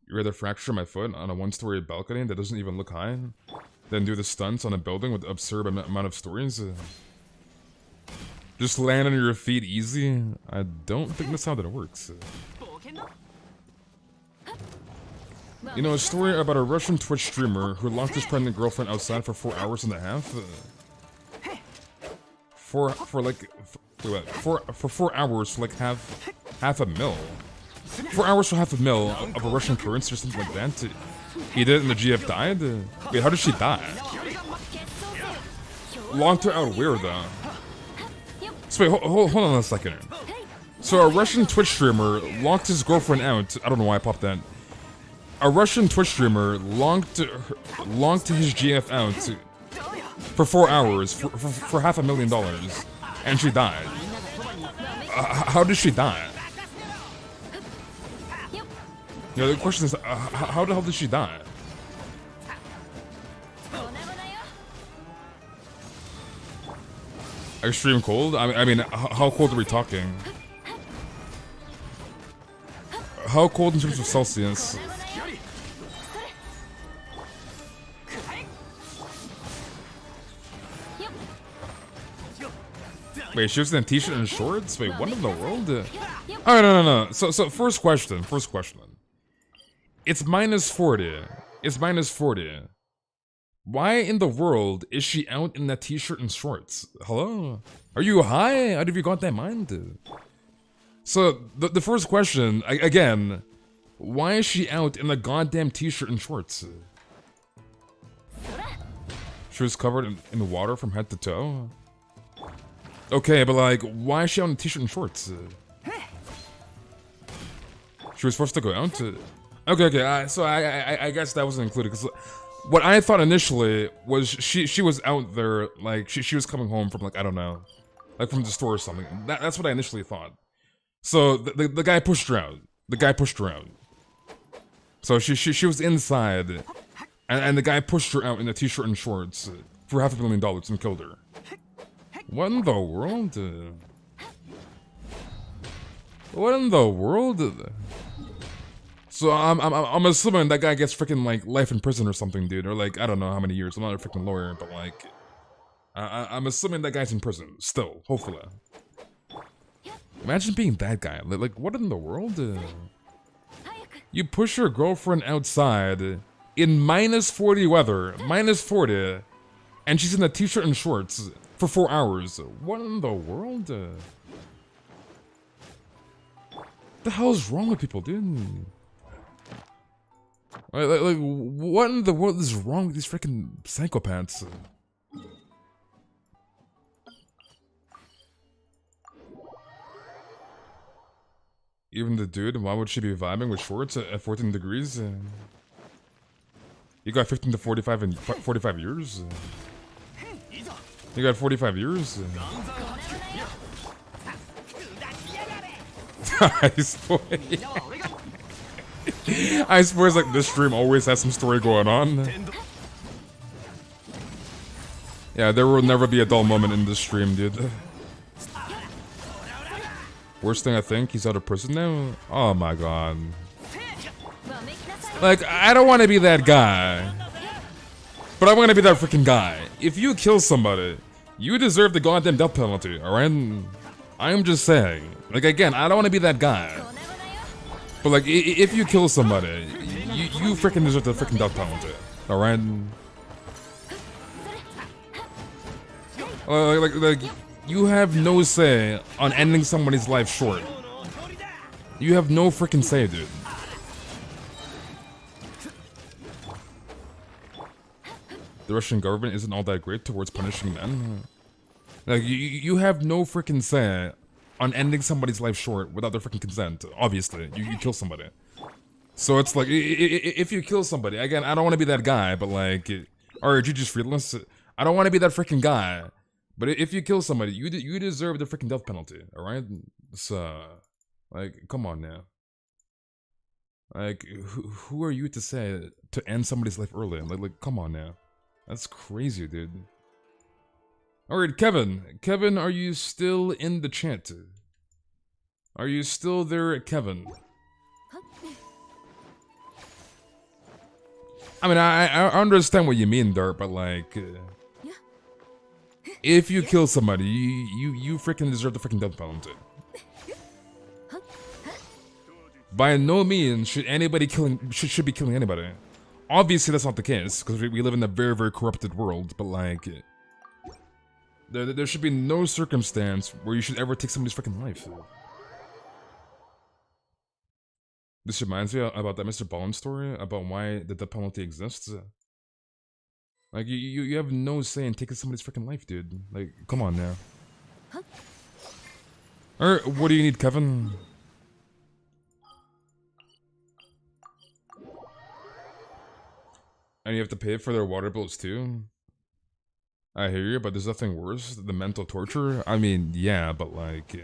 You'd rather fracture my foot on a one-story balcony that doesn't even look high than do the stunts on a building with absurd amount of stories? Just land on your feet easy? I don't think that's how that works. You know, a story about a Russian Twitch streamer who locked his pregnant girlfriend outside for 4 hours and a half? For 4 hours for like half a mil. 4 hours for half a mil of a Russian currency or something like that. He did it and the GF died? Wait, how did she die? Locked her out where though? So wait, hold on a second. So a Russian Twitch streamer locked his girlfriend out. I don't know why I popped that. A Russian Twitch streamer locked his GF out for 4 hours for $500,000, and she died. How did she die? You know, the question is, how the hell did she die? Extreme cold? I mean, how cold are we talking? How cold in terms of Celsius? Wait, she was in a t-shirt and shorts? Wait, what in the world? Oh, no. So first question. It's -40. It's -40. Why in the world is she out in that t-shirt and shorts? Hello? Are you high? How have you got that mind? So, the first question, again, why is she out in the goddamn t-shirt and shorts? She was covered in water from head to toe? Okay, but like, why is she on a t-shirt and shorts? She was forced to go out? Okay, so I guess that wasn't included, because what I thought initially was she was out there, like, she was coming home from, like, I don't know, like from the store or something. That's what I initially thought. So, the guy pushed her out. So she was inside, and the guy pushed her out in a t-shirt and shorts for $500,000 and killed her. What in the world? What in the world? So I'm assuming that guy gets freaking like life in prison or something, dude, or like I don't know how many years. I'm not a freaking lawyer, but like I'm assuming that guy's in prison still, hopefully. Imagine being that guy. Like what in the world? You push your girlfriend outside in -40 weather, -40, and she's in a t-shirt and shorts for 4 hours. What in the world? What the hell is wrong with people, dude? Like, what in the world is wrong with these freaking psychopaths? Even the dude, why would she be vibing with shorts at 14 degrees? You got 15 to 45 in 45 years? You got 45 years? I suppose like this stream always has some story going on. Yeah, there will never be a dull moment in this stream, dude. Worst thing I think, he's out of prison now? Oh my god. Like, I don't want to be that guy. But I want to be that freaking guy. If you kill somebody, you deserve the goddamn death penalty, alright? I'm just saying. Like, again, I don't want to be that guy. But like, if you kill somebody, you freaking deserve the freaking death penalty, alright? Like, you have no say on ending somebody's life short. You have no freaking say, dude. the Russian government isn't all that great towards punishing men. Like, you have no freaking say on ending somebody's life short without their freaking consent. Obviously, you kill somebody. So it's like, if you kill somebody, again, I don't want to be that guy, but like, or GG's Freelance, I don't want to be that freaking guy. But if you kill somebody, you deserve the freaking death penalty, alright? So, like, come on now. Like, who are you to say to end somebody's life early? Like, come on now. That's crazy, dude. Alright, Kevin. Kevin, are you still in the chat? Are you still there, Kevin? I mean, I understand what you mean, Dart, but like... if you kill somebody, you freaking deserve the freaking death penalty. By no means should anybody should be killing anybody. Obviously, that's not the case because we live in a very, very corrupted world. But like, there should be no circumstance where you should ever take somebody's freaking life. This reminds me about that Mr. Ballin story about why the death penalty exists. Like, you have no say in taking somebody's freaking life, dude. Like, come on now. Or what do you need, Kevin? And you have to pay for their water bills too? I hear you, but there's nothing worse than the mental torture. I mean, yeah, but like...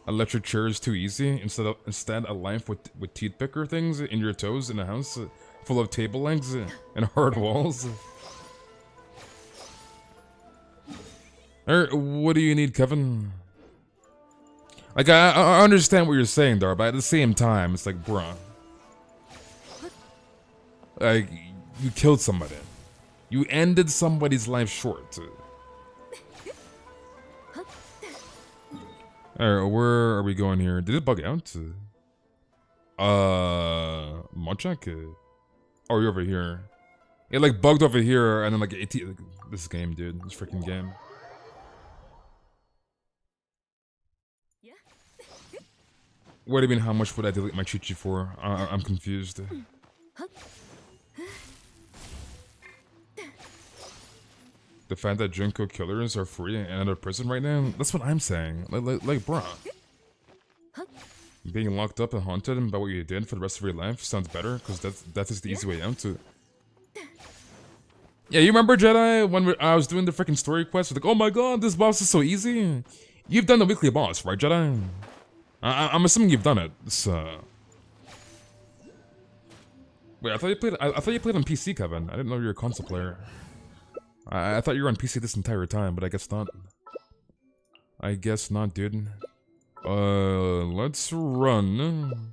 electric chair is too easy. Instead a life with teeth picker things in your toes in a house full of table legs and hard walls. Or what do you need, Kevin? Like, I understand what you're saying, Dar, but at the same time, it's like, bruh. Like, you killed somebody. You ended somebody's life short. Alright, where are we going here? Did it bug out? Monchak? Oh, you're over here. It like bugged over here and then like 18. Like, this game, dude. This freaking game. What do you mean, how much would I delete my Chi-Chi for? I'm confused. The fact that Junko killers are free and out of prison right now? That's what I'm saying. Like bruh. Being locked up and haunted by what you did for the rest of your life sounds better, because that is the easy way out. Yeah, you remember, Jedi, when I was doing the freaking story quest? Like, oh my god, this boss is so easy. You've done the weekly boss, right, Jedi? I'm assuming you've done it. So... Wait, I thought you played on PC, Kevin. I didn't know you were a console player. I thought you were on PC this entire time, but I guess not. I guess not, dude. Let's run.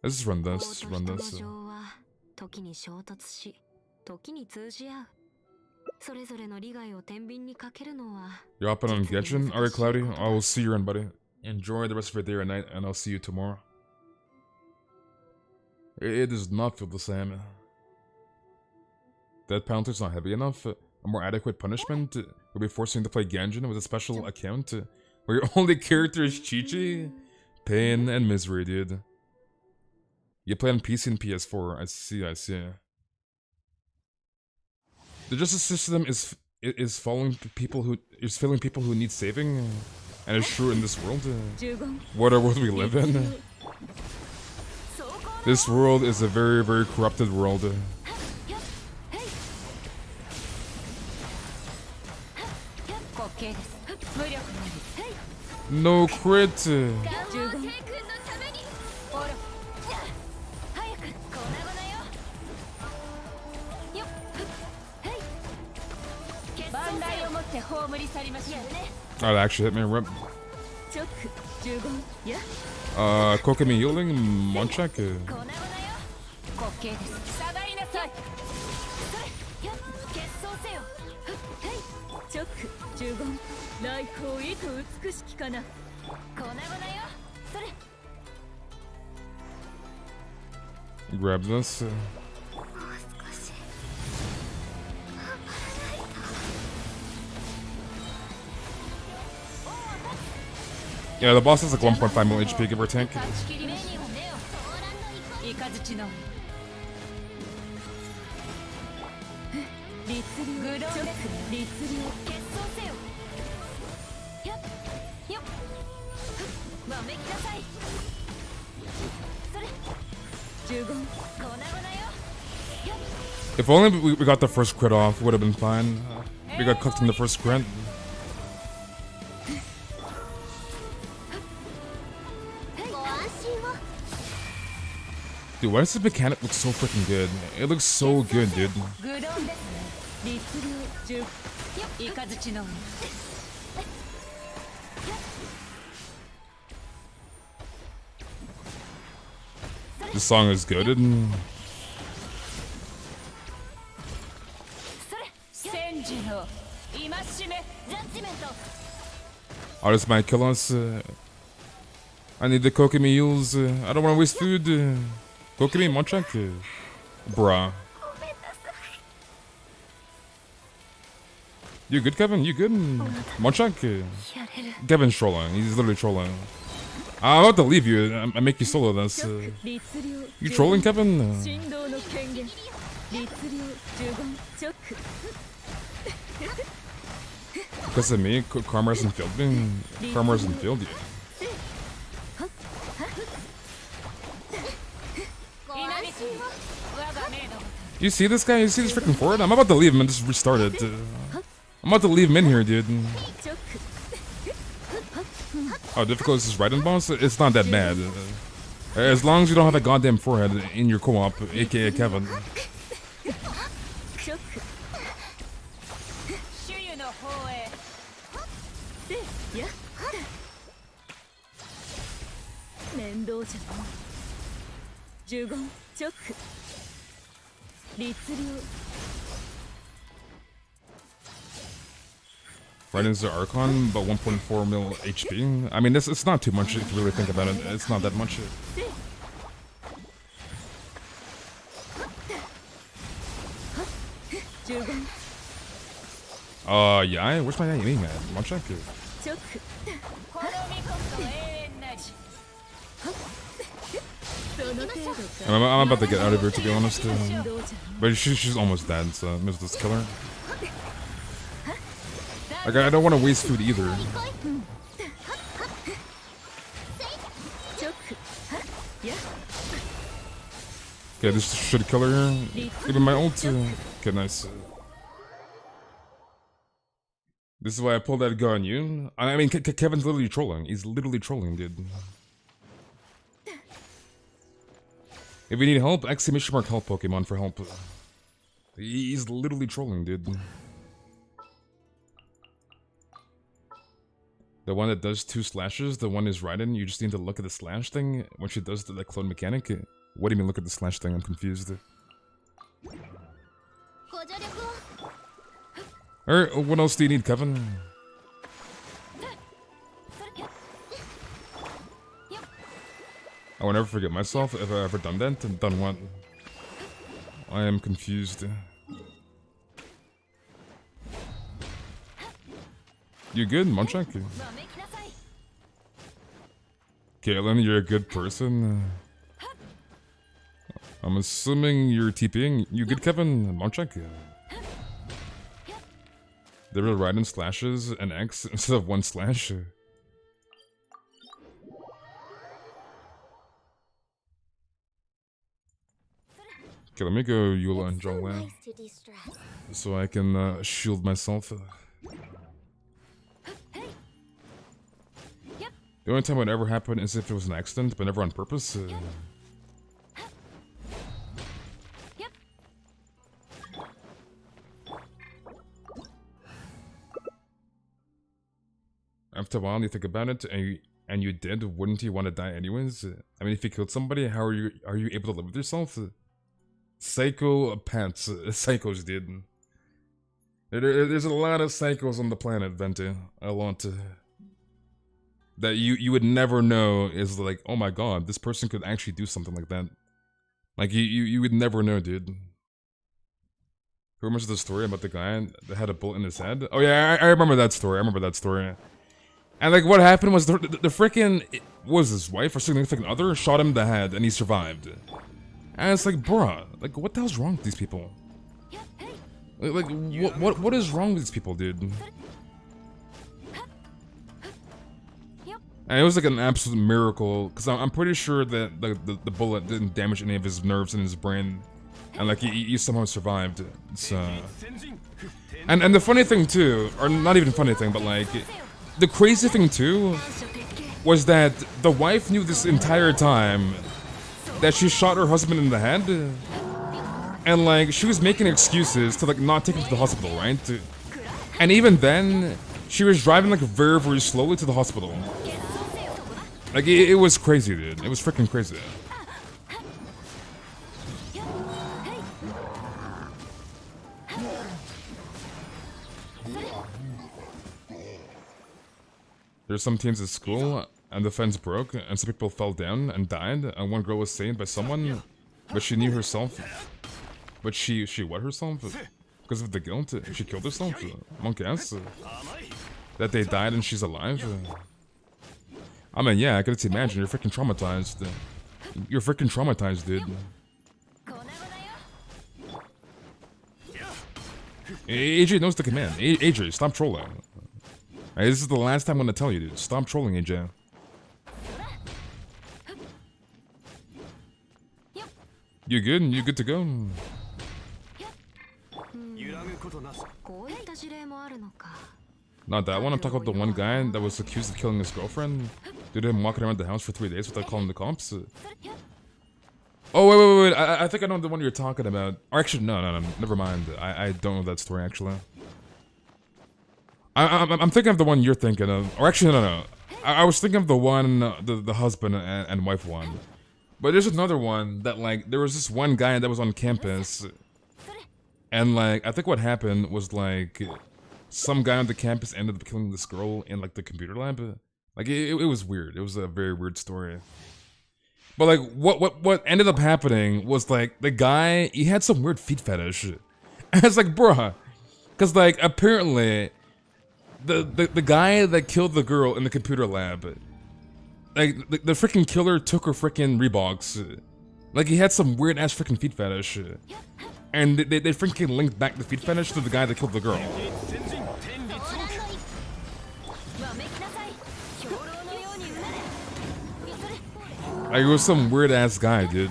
Let's just run this. Run this. You're hopping on Genshin? Alright, Cloudy. I will see you around, buddy. Enjoy the rest of your day or night, and I'll see you tomorrow. It does not feel the same. Death penalty's not heavy enough. A more adequate punishment would be forcing to play Genshin with a special account where your only character is Chi-Chi. Pain and misery, dude. You play on PC and PS4. I see. The justice system is failing people who need saving, and it's true in this world. What a world we live in. This world is a very, very corrupted world. No crit. Oh, that actually hit me. Rip. Kokami healing, Monchak. Grab this. Yeah, the boss is like 1.5 mil HP, give or take. If only we got the first crit off, would have been fine. We got cooked in the first crit. Dude, why does this mechanic look so freaking good? It looks so good, dude. This song is good. Oh, this might kill us. I need the Kokumi heals. I don't want to waste food. Kokumi, Monchak? Bruh. You good, Kevin? You good? Monchak? Kevin's trolling. He's literally trolling. I'm about to leave you. I make you solo this. You trolling, Kevin? Because of me, Karma hasn't failed me. Karma hasn't failed you. You see this guy? You see this freaking forward? I'm about to leave him and just restart it. I'm about to leave him in here, dude. Oh, difficult is this right-in boss? It's not that bad. As long as you don't have a goddamn forehead in your co-op, aka Kevin. Right into the Archon, but 1.4 mil HP. I mean, it's not too much if you really think about it. It's not that much. Yeah, where's my aiming at? One check. I'm about to get out of here, to be honest. But she's almost dead, so I missed this killer. Like, I don't want to waste food either. Okay, this should kill her. Even my ult. Okay, nice. This is why I pulled that Ganyu. I mean, Kevin's literally trolling. He's literally trolling, dude. If you need help, exclamation mark help Pokemon for help. He's literally trolling, dude. The one that does 2 slashes, the one is Raiden, you just need to look at the slash thing when she does the clone mechanic. What do you mean look at the slash thing? I'm confused. Alright, what else do you need, Kevin? I will never forget myself if I ever done that. And done what? I am confused. You good, Monchak? Caitlin, you're a good person. I'm assuming you're TPing. You good, Kevin? Monchak? They were Raiden slashes and X instead of 1 slash. Okay, let me go Eula and Jolene so I can shield myself. The only time it would ever happen is if it was an accident, but never on purpose. After a while, you think about it, and you did. Wouldn't you want to die anyways? I mean, if you killed somebody, how are you able to live with yourself? Psychopaths, psychos did. There's a lot of psychos on the planet, Venti. A lot. That you would never know is like, oh my god, this person could actually do something like that. Like you would never know, dude. Who remembers the story about the guy that had a bullet in his head? Oh yeah, I remember that story. I remember that story. And like what happened was the freaking, what was his wife or significant other shot him in the head and he survived. And it's like, bruh, like what the hell's wrong with these people? Like, what is wrong with these people, dude? And it was like an absolute miracle, because I'm pretty sure that the bullet didn't damage any of his nerves in his brain, and like he somehow survived. So, and the funny thing too, or not even funny thing, but like the crazy thing too, was that the wife knew this entire time that she shot her husband in the head, and like she was making excuses to like not take him to the hospital, right? And even then, she was driving like very slowly to the hospital. Like, it was crazy, dude. It was freaking crazy. There's some teams at school, and the fence broke, and some people fell down and died, and one girl was saved by someone, but she knew herself. But she what herself? Because of the guilt? She killed herself? Monk ass. That they died and she's alive? I mean, yeah, I can just imagine. You're freaking traumatized. You're freaking traumatized, dude. AJ knows the command. AJ, stop trolling. Hey, this is the last time I'm gonna tell you, dude. Stop trolling, AJ. You good? You good to go? Not that one. I'm talking about the one guy that was accused of killing his girlfriend. Did him walking around the house for 3 days without calling the cops. Oh, wait. I think I know the one you're talking about. Or actually, no. Never mind. I don't know that story, actually. I'm thinking of the one you're thinking of. Or actually, no. I was thinking of the one, the husband and wife one. But there's another one that, like, there was this one guy that was on campus. And, like, I think what happened was, like, some guy on the campus ended up killing this girl in, like, the computer lab. Like, it was weird. It was a very weird story. But, like, what ended up happening was, like, the guy, he had some weird feet fetish. And it's like, bruh. Because, like, apparently, the guy that killed the girl in the computer lab, like, the freaking killer took her freaking Reeboks. Like, he had some weird-ass freaking feet fetish. And they freaking linked back the feet fetish to the guy that killed the girl. Like, it was some weird-ass guy, dude.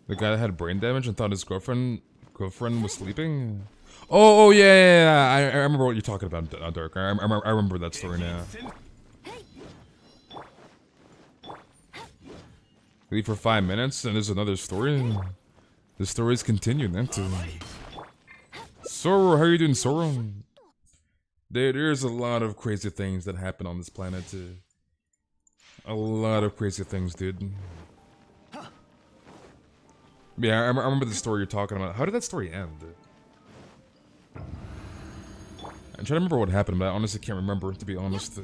The guy that had brain damage and thought his girlfriend was sleeping? Oh yeah. I remember what you're talking about, Dark. I remember that story now. Leave for 5 minutes and there's another story. The stories continue, man. Soro, how you doing, Soro? There's a lot of crazy things that happen on this planet. A lot of crazy things, dude. Yeah, I remember the story you're talking about. How did that story end? I'm trying to remember what happened, but I honestly can't remember, to be honest.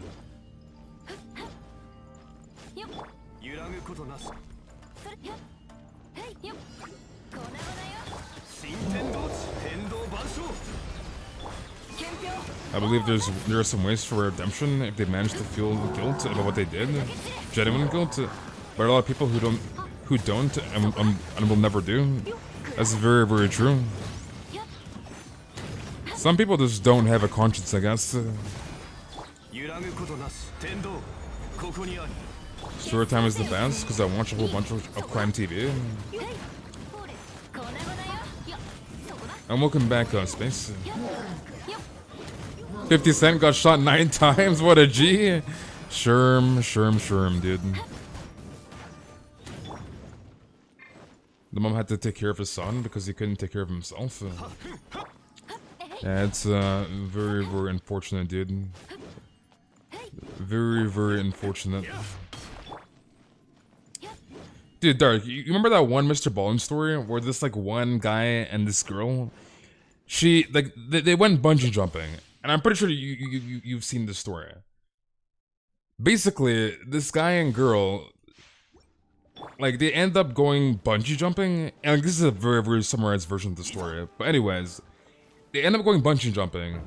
I believe there are some ways for redemption if they manage to feel guilt about what they did, genuine guilt. But a lot of people who don't and will never do. That's very, very true. Some people just don't have a conscience, I guess. Story time is the best because I watch a whole bunch of crime TV. And welcome back, Space. 50 Cent got shot 9 times. What a G. Sherm, dude. The mom had to take care of his son because he couldn't take care of himself. Yeah, it's very, very unfortunate, dude. Very, very unfortunate. Dude, Dark, you remember that one Mr. Ballin story where this like one guy and this girl, they went bungee jumping, and I'm pretty sure you've seen this story. Basically, this guy and girl, like, they end up going bungee jumping, and like, this is a very, very summarized version of the story. But anyways, they end up going bungee jumping.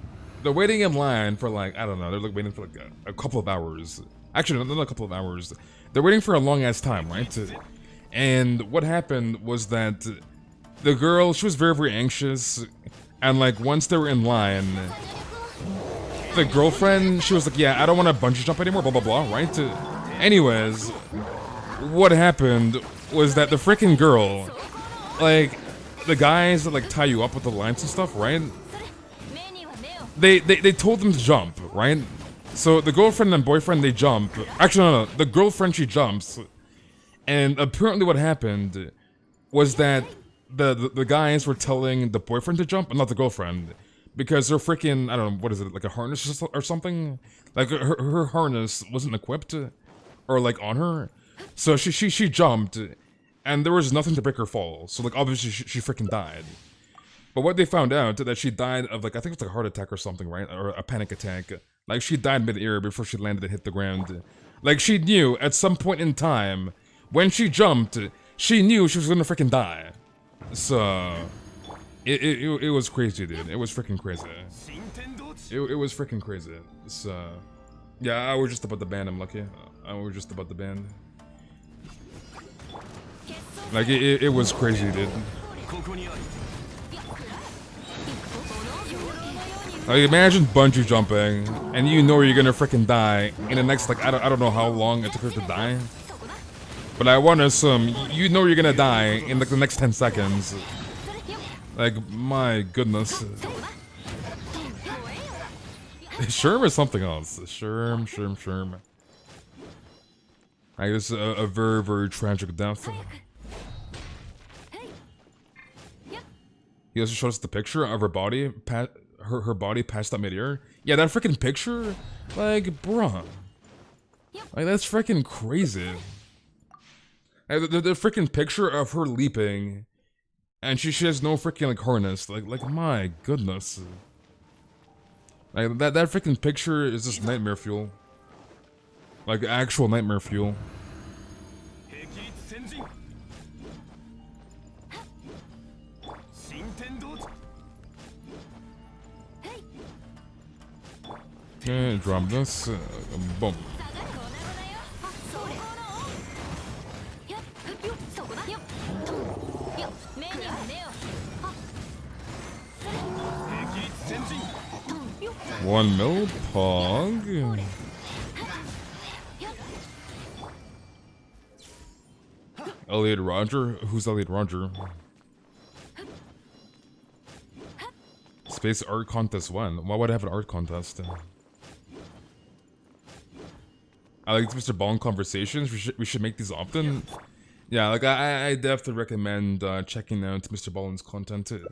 They're waiting in line for like, I don't know, they're like waiting for like a couple of hours. Actually, not a couple of hours. They're waiting for a long ass time, right? And what happened was that the girl, she was very anxious, and like once they were in line, the girlfriend, she was like, yeah, I don't want to bungee jump anymore, blah blah blah, right? Anyways, what happened was that the freaking girl, like, the guys that like tie you up with the lines and stuff, right? They told them to jump, right? So the girlfriend and boyfriend, they jump. Actually, no, the girlfriend, she jumps. And apparently what happened was that the guys were telling the boyfriend to jump, and not the girlfriend. Because her freaking, I don't know, what is it, like a harness or something? Like her harness wasn't equipped, or like on her. So she jumped, and there was nothing to break her fall. So like obviously she freaking died. But what they found out, that she died of like, I think it's like a heart attack or something, right? Or a panic attack. Like she died mid-air before she landed and hit the ground. Like she knew at some point in time, when she jumped, she knew she was gonna freaking die. So it was crazy, dude. It was freaking crazy. It was freaking crazy. So yeah, I was just about to ban him, Lucky. I was just about to ban. Like it was crazy, dude. Like imagine bungee jumping, and you know you're gonna freaking die in the next like I don't know how long it took her to die, but I want to assume you know you're gonna die in like the next 10 seconds. Like my goodness. Sherm or something else. Sherm. Like this is a very tragic death. He also showed us the picture of her body. Her body passed out mid-air. Yeah, that freaking picture, like, bruh. Like, that's freaking crazy. Like, the freaking picture of her leaping, and she has no freaking, like, harness. Like, my goodness. Like, that freaking picture is just nightmare fuel. Like, actual nightmare fuel. Okay, drop this. Boom. One mil pog. Elliot Roger? Who's Elliot Roger? Space art contest when? Why would I have an art contest? I like Mr. Ball conversations. We should make these often. Yeah, like I definitely recommend checking out Mr. Ballin's content too.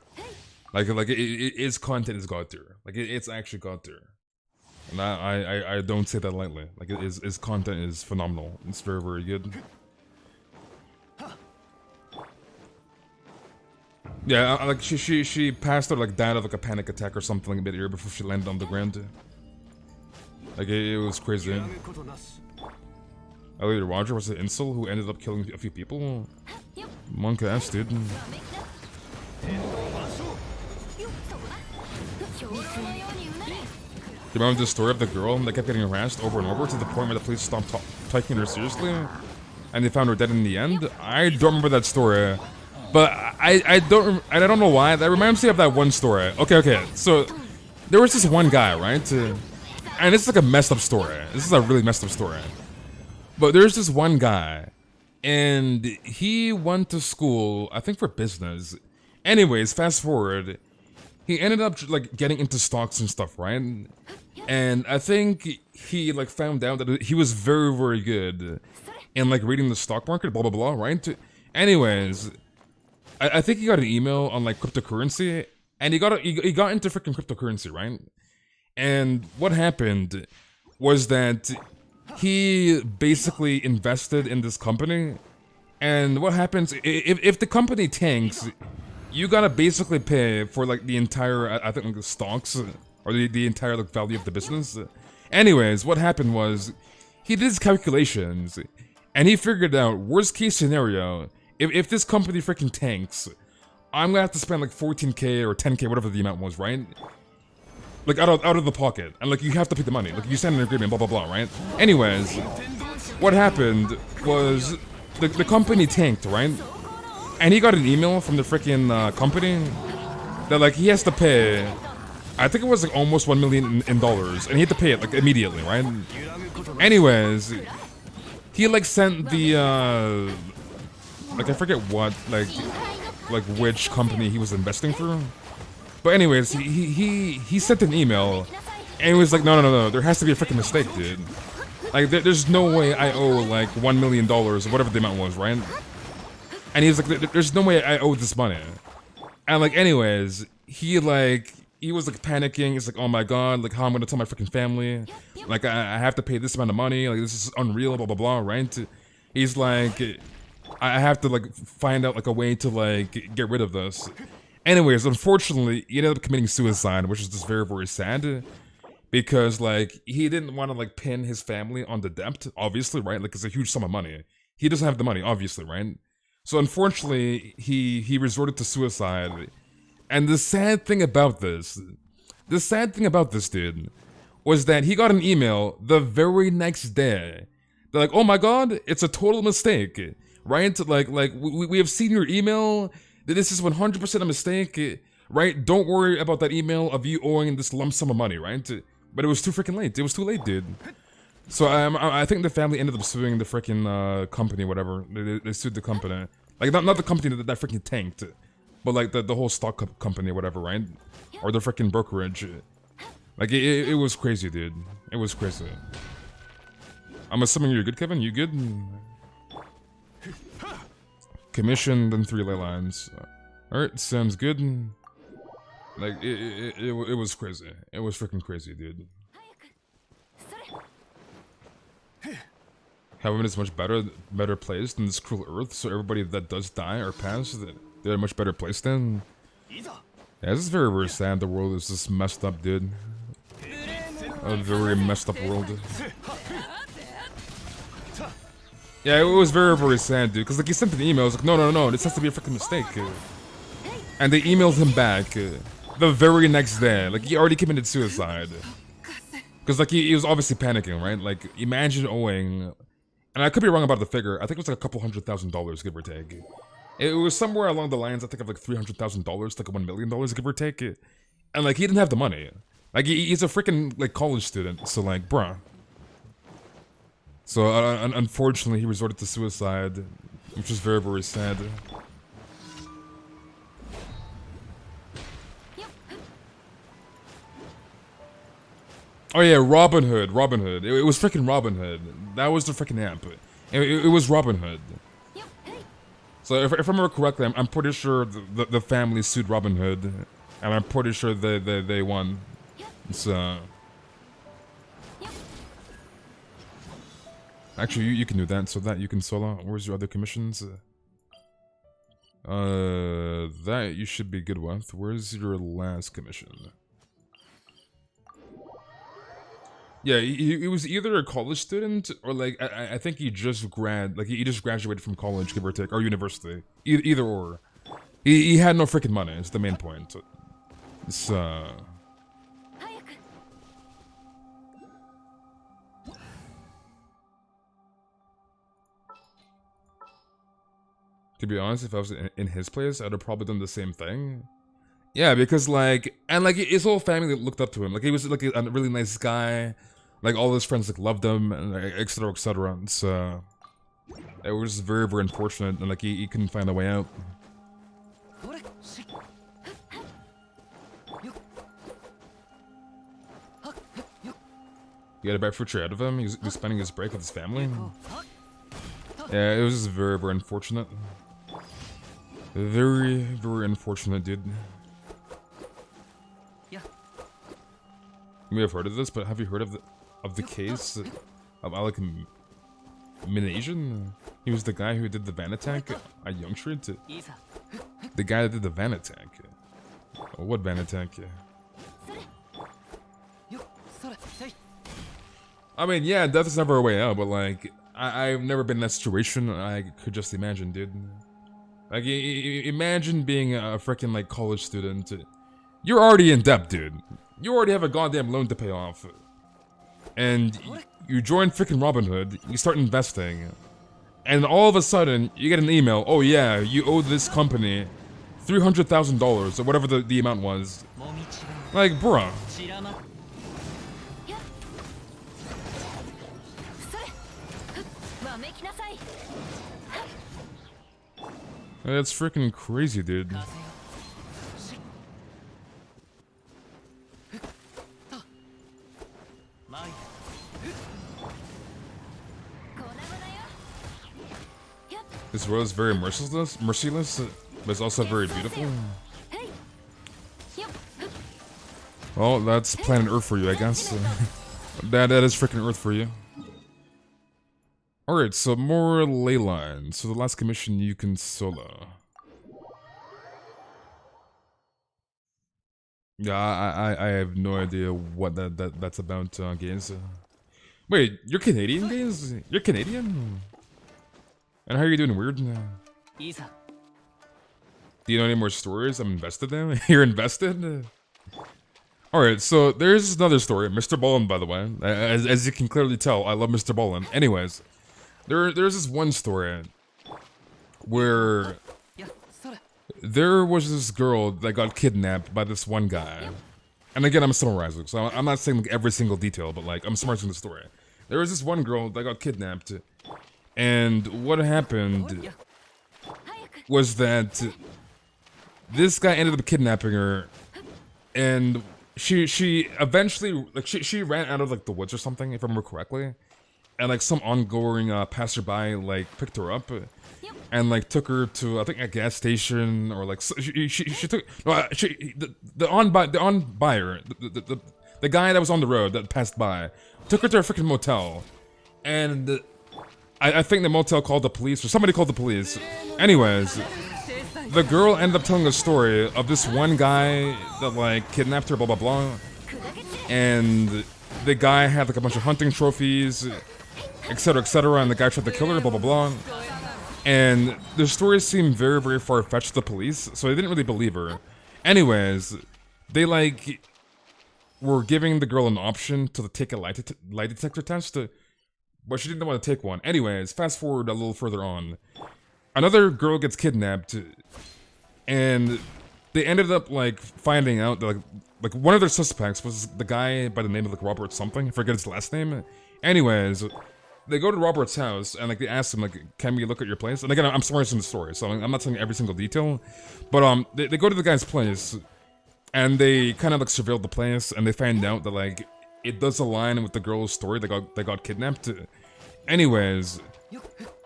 Like his content is god tier. Like it's actually god tier. And I don't say that lightly. Like his content is phenomenal. It's very good. Yeah, like she passed out, like died of like a panic attack or something like mid-air before she landed on the ground. Like it was crazy. Elliot Roger was the incel who ended up killing a few people. Monk ass, dude. Do you remember the story of the girl that kept getting harassed over and over to the point where the police stopped taking her seriously, and they found her dead in the end? I don't remember that story, but I don't know why. That reminds me of that one story. Okay. So there was this one guy, right? And it's like a messed up story. This is a really messed up story. But there's this one guy, and he went to school, I think for business. Anyways, fast forward, he ended up like getting into stocks and stuff, right? And I think he like found out that he was very good in like reading the stock market, blah blah blah, right? Anyways, I think he got an email on like cryptocurrency, and he got into freaking cryptocurrency, right? And what happened was that he basically invested in this company, and what happens if the company tanks, you gotta basically pay for like the entire, I think like the stocks or the entire like value of the business. Anyways, what happened was he did his calculations, and he figured out worst case scenario, if this company freaking tanks, I'm gonna have to spend like 14k or 10k, whatever the amount was, right? like out of the pocket, and like you have to pay the money. Like you sign an agreement, blah blah blah, right? Anyways, what happened was the company tanked, right? And he got an email from the freaking company that like he has to pay. I think it was like almost $1 million in dollars, and he had to pay it like immediately, right? Anyways, he like sent the like I forget what like which company he was investing through. But anyways, he sent an email, and he was like, no, there has to be a freaking mistake, dude. Like there's no way I owe like $1 million or whatever the amount was, right? And he's like, there's no way I owe this money. And like anyways, he was like panicking. He's like, oh my god, like how I'm gonna tell my freaking family? Like I have to pay this amount of money. Like this is unreal, blah blah blah, right? He's like, I have to like find out like a way to like get rid of this. Anyways, unfortunately, he ended up committing suicide, which is just very very sad, because like he didn't want to like pin his family on the debt, obviously, right? Like it's a huge sum of money. He doesn't have the money, obviously, right? So unfortunately, he resorted to suicide. And the sad thing about this, dude, was that he got an email the very next day. They're like, oh my god, it's a total mistake, right? Like we have seen your email. This is 100% a mistake, right? Don't worry about that email of you owing this lump sum of money, right? But it was too freaking late. It was too late, dude. So I think the family ended up suing the freaking company, whatever. They sued the company. Like not the company that freaking tanked. But like the whole stock company or whatever, right? Or the freaking brokerage. Like it was crazy, dude. It was crazy. I'm assuming you're good, Kevin? You good? Commissioned and 3 ley lines. Alright, sounds good. Like it was crazy. It was freaking crazy, dude. Heaven is much better placed than this cruel earth, so everybody that does die or pass, they're a much better place then. Yeah, this is very, very sad. The world is just messed up, dude. A very messed up world. Yeah, it was very, very sad, dude. Because like he sent an email, I was like, no, this has to be a freaking mistake. And they emailed him back the very next day. Like he already committed suicide. Because like he was obviously panicking, right? Like imagine owing, and I could be wrong about the figure. I think it was like a couple $100,000, give or take. It was somewhere along the lines, I think, of like $300,000, like $1 million, give or take. And like he didn't have the money. Like he's a freaking like college student, so like, bruh. So unfortunately, he resorted to suicide, which is very, very sad. Oh yeah, Robin Hood. It was freaking Robin Hood. That was the freaking app. It was Robin Hood. So if I remember correctly, I'm pretty sure the family sued Robin Hood, and I'm pretty sure they won. So actually, you can do that. So that you can solo. Where's your other commissions? That you should be good with. Where's your last commission? Yeah, he was either a college student or like I think he just graduated from college, give or take, or university. Either or. He had no freaking money. It's the main point. So to be honest, if I was in his place, I'd have probably done the same thing. Yeah, because like, and like his whole family looked up to him. Like he was like a really nice guy. Like all his friends like loved him, and etc. etc. So it was very, very unfortunate, and like he couldn't find a way out. You got a bad future out of him. He was spending his break with his family. Yeah, it was just very, very unfortunate. Very, very unfortunate, dude. You may have heard of this, but have you heard of the case of Alec Minasian? He was the guy who did the van attack at Young Street. The guy that did the van attack. Oh, what van attack? I mean, yeah, death is never a way out, but like, I've never been in that situation. I could just imagine, dude. Like, imagine being a freaking like college student. You're already in debt, dude. you already have a goddamn loan to pay off. And you join freaking Robinhood, you start investing. And all of a sudden, you get an email, oh yeah, you owe this company $300,000 or whatever the amount was. Like, bruh. That's freaking crazy, dude. This world is very merciless, but it's also very beautiful. Well, that's planet Earth for you, I guess. that is freaking Earth for you. Alright, so more ley lines. So the last commission you can solo. Yeah, I have no idea what that's about, Gaze. Wait, you're Canadian, Gaze? You're Canadian? And how are you doing weird? Do you know any more stories I'm invested in? You're invested? Alright, so there's another story. Mr. Ballin, by the way. As you can clearly tell, I love Mr. Ballin. Anyways, there's this one story where there was this girl that got kidnapped by this one guy. And again, I'm summarizing, so I'm not saying like every single detail, but like I'm summarizing the story. There was this one girl that got kidnapped. And what happened was that this guy ended up kidnapping her, and she eventually, like, she ran out of like the woods or something, if I remember correctly, and like some ongoing passerby like picked her up and like took her to, I think, a gas station, or like she took the buyer, the guy that was on the road that passed by, took her to a freaking motel, and I think the motel called the police, or somebody called the police. Anyways, the girl ended up telling a story of this one guy that like kidnapped her, blah blah blah, and the guy had like a bunch of hunting trophies, etc, and the guy tried to kill her, blah blah blah. And the story seemed very, very far-fetched to the police, so they didn't really believe her. Anyways, they like were giving the girl an option to take a lie detector test, but she didn't want to take one. Anyways, fast forward a little further on. Another girl gets kidnapped, and they ended up like finding out that like one of their suspects was the guy by the name of like Robert something. I forget his last name. Anyways, they go to Robert's house and like they ask him like, can we look at your place? And again, I'm summarizing the story, so I'm not telling every single detail. But they go to the guy's place, and they kind of like surveilled the place, and they find out that like it does align with the girl's story. They got kidnapped. Anyways,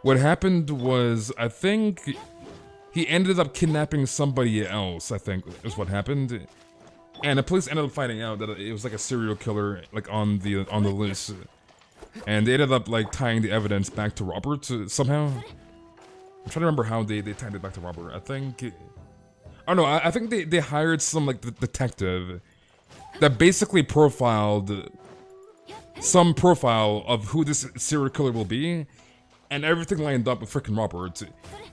what happened was, I think he ended up kidnapping somebody else, I think is what happened. And the police ended up finding out that it was like a serial killer like on the loose. And they ended up like tying the evidence back to Robert somehow. I'm trying to remember how they tied it back to Robert. I think, I don't know, I think they hired some like detective that basically profiled some profile of who this serial killer will be, and everything lined up with frickin' Robert.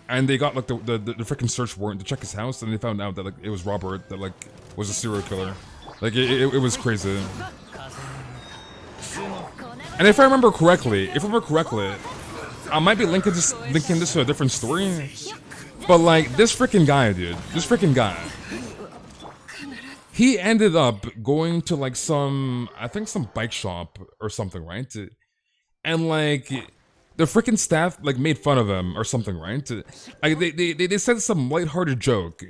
And they got like the frickin' search warrant to check his house, and they found out that like it was Robert that like was a serial killer. Like it was crazy. And if I remember correctly, I might be linking this to a different story, but like this frickin' guy, dude, he ended up going to like I think some bike shop or something, right? And like the freaking staff like made fun of him or something, right? Like they said some lighthearted joke,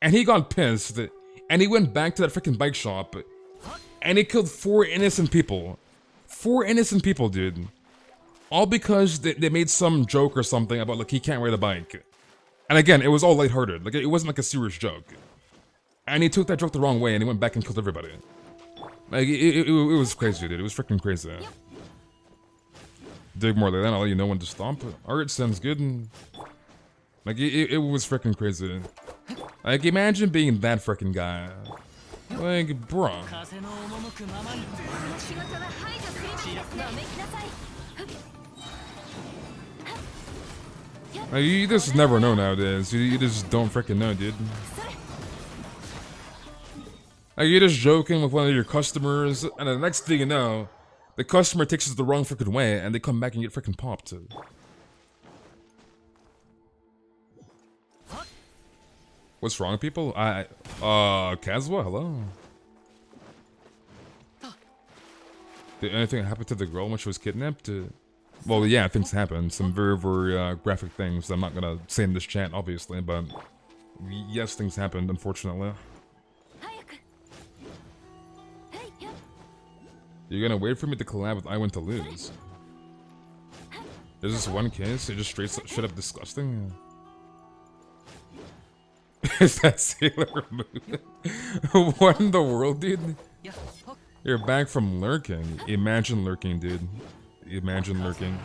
and he got pissed, and he went back to that freaking bike shop, and he killed 4 innocent people. 4 innocent people, dude. All because they made some joke or something about like he can't ride a bike. And again, it was all lighthearted. Like it wasn't like a serious joke. And he took that joke the wrong way, and he went back and killed everybody. Like, it was crazy, dude. It was freaking crazy. Dig more like that, I'll let you know when to stomp. Alright, sounds good. And, like, it was freaking crazy. Like, imagine being that freaking guy. Like, bruh. Like, you just never know nowadays. You just don't freaking know, dude. Like, you're just joking with one of your customers, and the next thing you know, the customer takes it the wrong freaking way, and they come back and get freaking popped. What's wrong with people? Kazuha, hello? Did anything happen to the girl when she was kidnapped? Well, yeah, things happened. Some very, very graphic things. I'm not gonna say in this chat, obviously, but yes, things happened, unfortunately. You're gonna wait for me to collab with I Win to Lose. There's this one case, it's just straight up disgusting. Is that Sailor Moon? What in the world, dude? You're back from lurking. Imagine lurking, dude. Imagine lurking.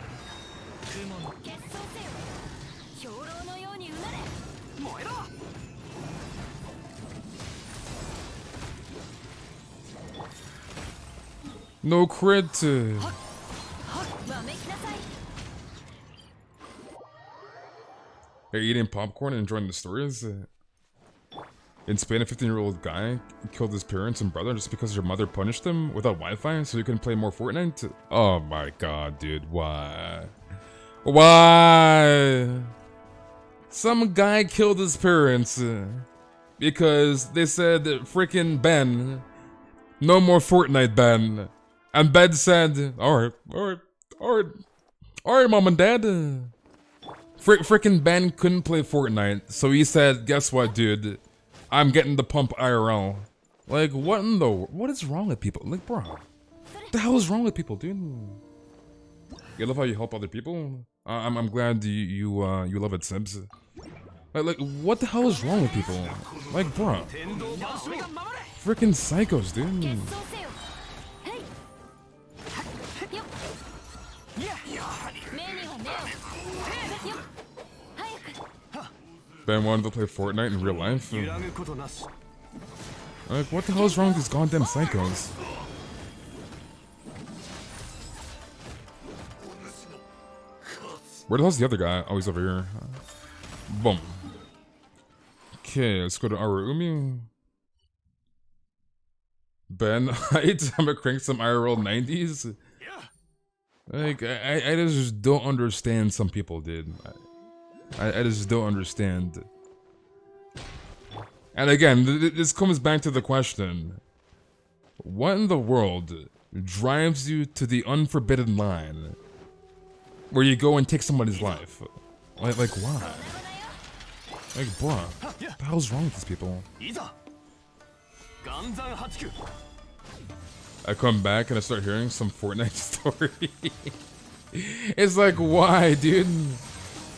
No crit. They're eating popcorn and enjoying the stories. In Spain, a 15-year-old guy killed his parents and brother just because their mother punished him without Wi-Fi so he couldn't play more Fortnite. Oh my god, dude, why? Why? Some guy killed his parents because they said, freaking Ben, no more Fortnite, Ben. And Ben said, alright, mom and dad. Freaking Ben couldn't play Fortnite, so he said, guess what, dude? I'm getting the pump IRL. Like, what is wrong with people? Like, bro, what the hell is wrong with people, dude? You love how you help other people? I'm glad you love it, Sibs. Like, what the hell is wrong with people? Like, bro, freaking psychos, dude. Ben wanted to play Fortnite in real life. Like, what the hell is wrong with these goddamn psychos? Where the hell's the other guy? Oh, he's over here. Boom. Okay, let's go to Arumi. Ben, I'm gonna crank some IRL 90s. Like, I just don't understand some people, dude. I just don't understand. And again, this comes back to the question. What in the world drives you to the unforbidden line where you go and take somebody's life? Like why? Like, bruh, what the hell's wrong with these people? I come back and I start hearing some Fortnite story. It's like, why, dude?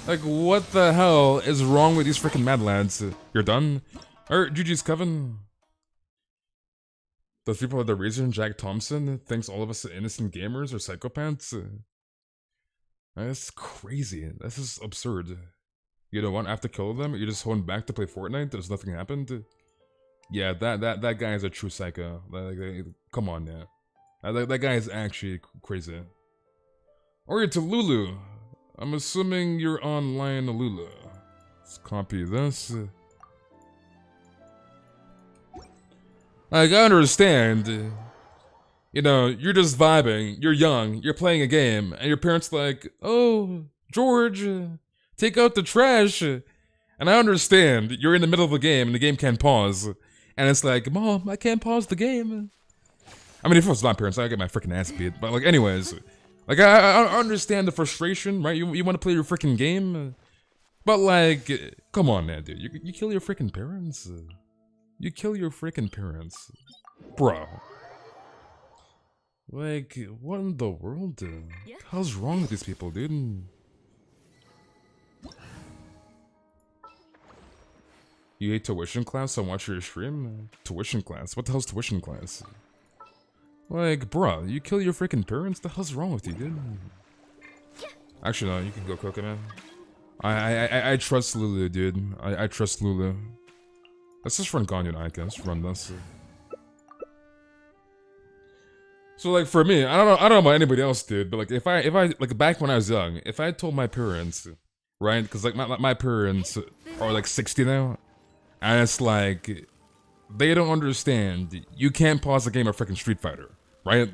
Like, what the hell is wrong with these freaking mad lads? You're done? Alright, GG's Kevin. Those people are the reason Jack Thompson thinks all of us innocent gamers are psychopaths? That's crazy. This is absurd. You know what? After killing them, you're just going back to play Fortnite? There's nothing happened? Yeah, that guy is a true psycho. Like, come on, yeah. That guy is actually crazy. Alright, to Lulu. I'm assuming you're online, Lulu. Let's copy this. Like, I understand. You know, you're just vibing, you're young, you're playing a game, and your parents like, oh, George, take out the trash. And I understand, you're in the middle of the game and the game can't pause. And it's like, Mom, I can't pause the game. I mean, if it was my parents, I'd get my freaking ass beat. But like, anyways, like, I understand the frustration, right? You want to play your freaking game, but like, come on, man, dude. You kill your freaking parents. You kill your freaking parents, bro. Like, what in the world, dude? How's wrong with these people, dude? You hate tuition class, so watch your stream? Tuition class? What the hell's tuition class? Like, bruh, you kill your freaking parents? The hell's wrong with you, dude? Actually, no, you can go cook it, man. I trust Lulu, dude. I trust Lulu. Let's just run Ganyu and Aika. Let's run this. So, like, for me, I don't know about anybody else, dude, but like, if I like, back when I was young, if I told my parents, right, because like my parents are like 60 now, and it's like, they don't understand. You can't pause a game of freaking Street Fighter, right?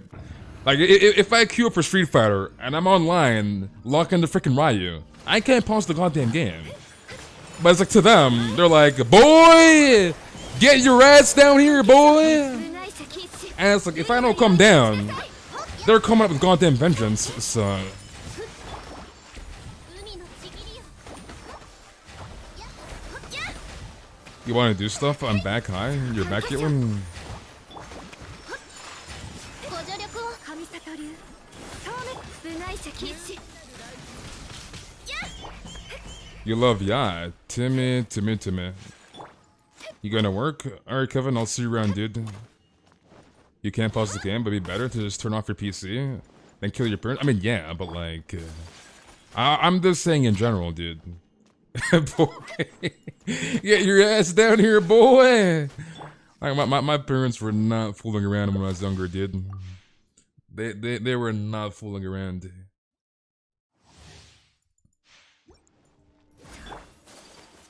Like, if I queue up for Street Fighter and I'm online, lock into freaking Ryu, I can't pause the goddamn game. But it's like to them, they're like, boy, get your ass down here, boy. And it's like, if I don't come down, they're coming up with goddamn vengeance, so. You want to do stuff? I'm back high. You're back, Caitlin? You love yeah. Timmy. You gonna work? Alright, Kevin, I'll see you around, dude. You can't pause the game, but it'd be better to just turn off your PC than kill your parents. I mean, yeah, but like, I'm just saying in general, dude. Boy, get your ass down here, boy. Like my parents were not fooling around when I was younger, dude. They were not fooling around.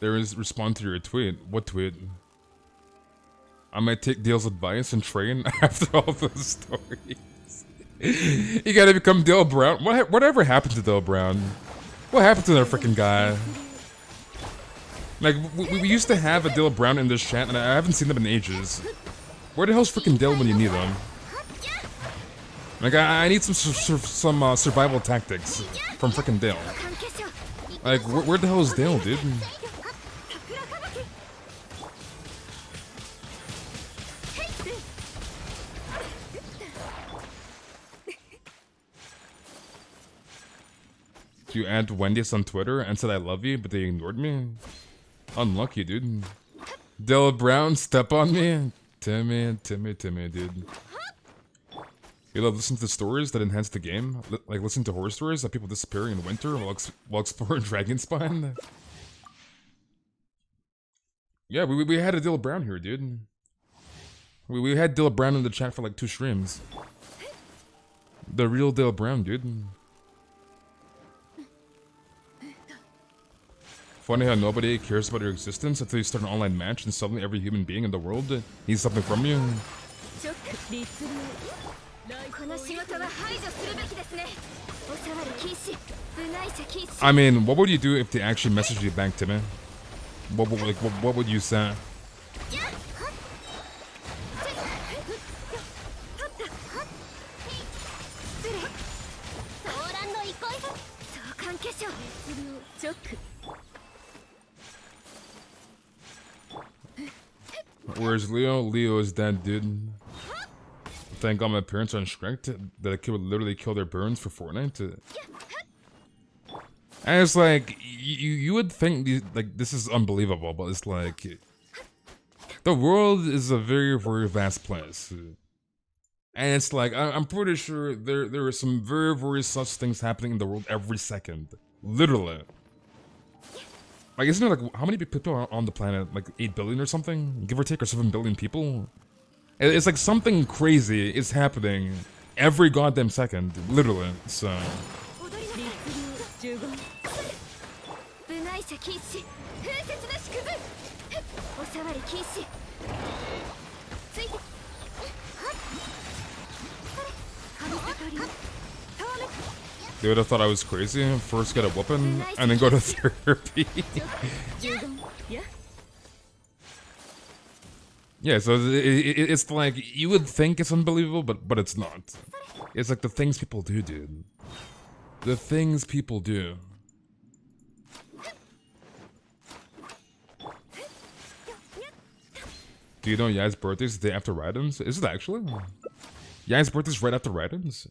There is respond to your tweet. What tweet? I might take Dale's advice and train after all those stories. You gotta become Dale Brown. Whatever happened to Dale Brown? What happened to that freaking guy? Like, we used to have a Dale Brown in this chat, and I haven't seen them in ages. Where the hell's freaking Dale when you need them? Like, I need some survival tactics from freaking Dale. Like, where the hell is Dale, dude? You add Wendy's on Twitter and said I love you, but they ignored me? Unlucky, dude. Dale Brown, step on me? Timmy, dude. You love listening to stories that enhance the game? Like listen to horror stories of people disappearing in winter while exploring Dragonspine? Yeah, we had a Dale Brown here, dude. We had Dale Brown in the chat for like 2 streams. The real Dale Brown, dude. Funny how nobody cares about your existence until you start an online match and suddenly every human being in the world needs something from you. I mean, what would you do if they actually messaged you back, Timmy? What would you say? Where's Leo? Leo is dead, dude. Thank God my parents aren't strict that a kid would literally kill their parents for Fortnite. And it's like, you would think like this is unbelievable, but it's like, the world is a very, very vast place. And it's like, I'm pretty sure there are some very, very such things happening in the world every second. Literally. Like, isn't there like, how many people are on the planet? Like 8 billion or something? Give or take, or 7 billion people? It's like something crazy is happening every goddamn second, literally, so. They would have thought I was crazy. First get a whooping, and then go to therapy. Yeah, so it's like, you would think it's unbelievable, but it's not. It's like the things people do, dude. The things people do. Do you know Yai's birthday's the day after Raiden's? Is it actually? Yai's birthday's right after Raiden's?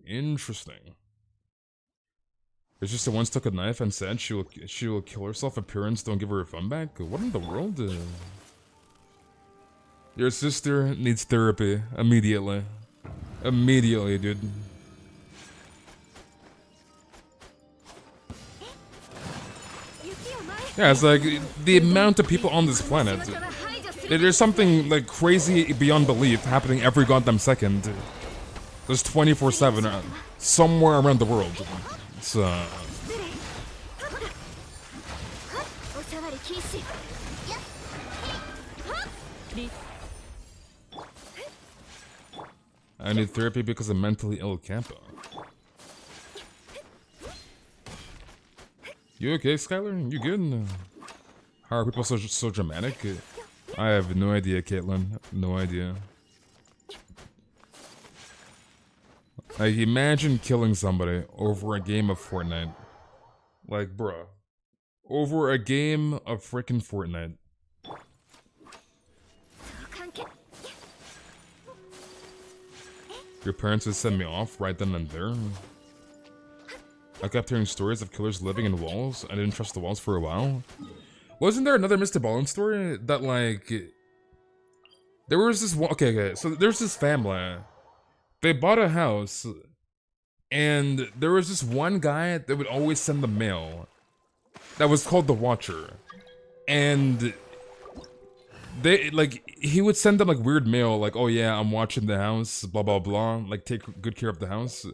Interesting. It's just that once took a knife and said she will kill herself if parents don't give her her phone back? What in the world? Your sister needs therapy immediately. Immediately, dude. Yeah, it's like the amount of people on this planet. There's something like crazy beyond belief happening every goddamn second. There's 24/7 somewhere around the world. It's I need therapy because I'm mentally ill, Kappa. You okay, Skylar? You good? How are people so dramatic? I have no idea, Caitlin. No idea. Like, imagine killing somebody over a game of Fortnite. Like, bruh. Over a game of frickin' Fortnite. Your parents would send me off right then and there. I kept hearing stories of killers living in walls. I didn't trust the walls for a while. Wasn't there another Mr. Ballin story that, like... There was this one... Okay, so there's this family. They bought a house. And there was this one guy that would always send the mail. That was called the Watcher. And... They, like, he would send them, like, weird mail. Like, oh yeah, I'm watching the house. Blah, blah, blah. Like, take good care of the house.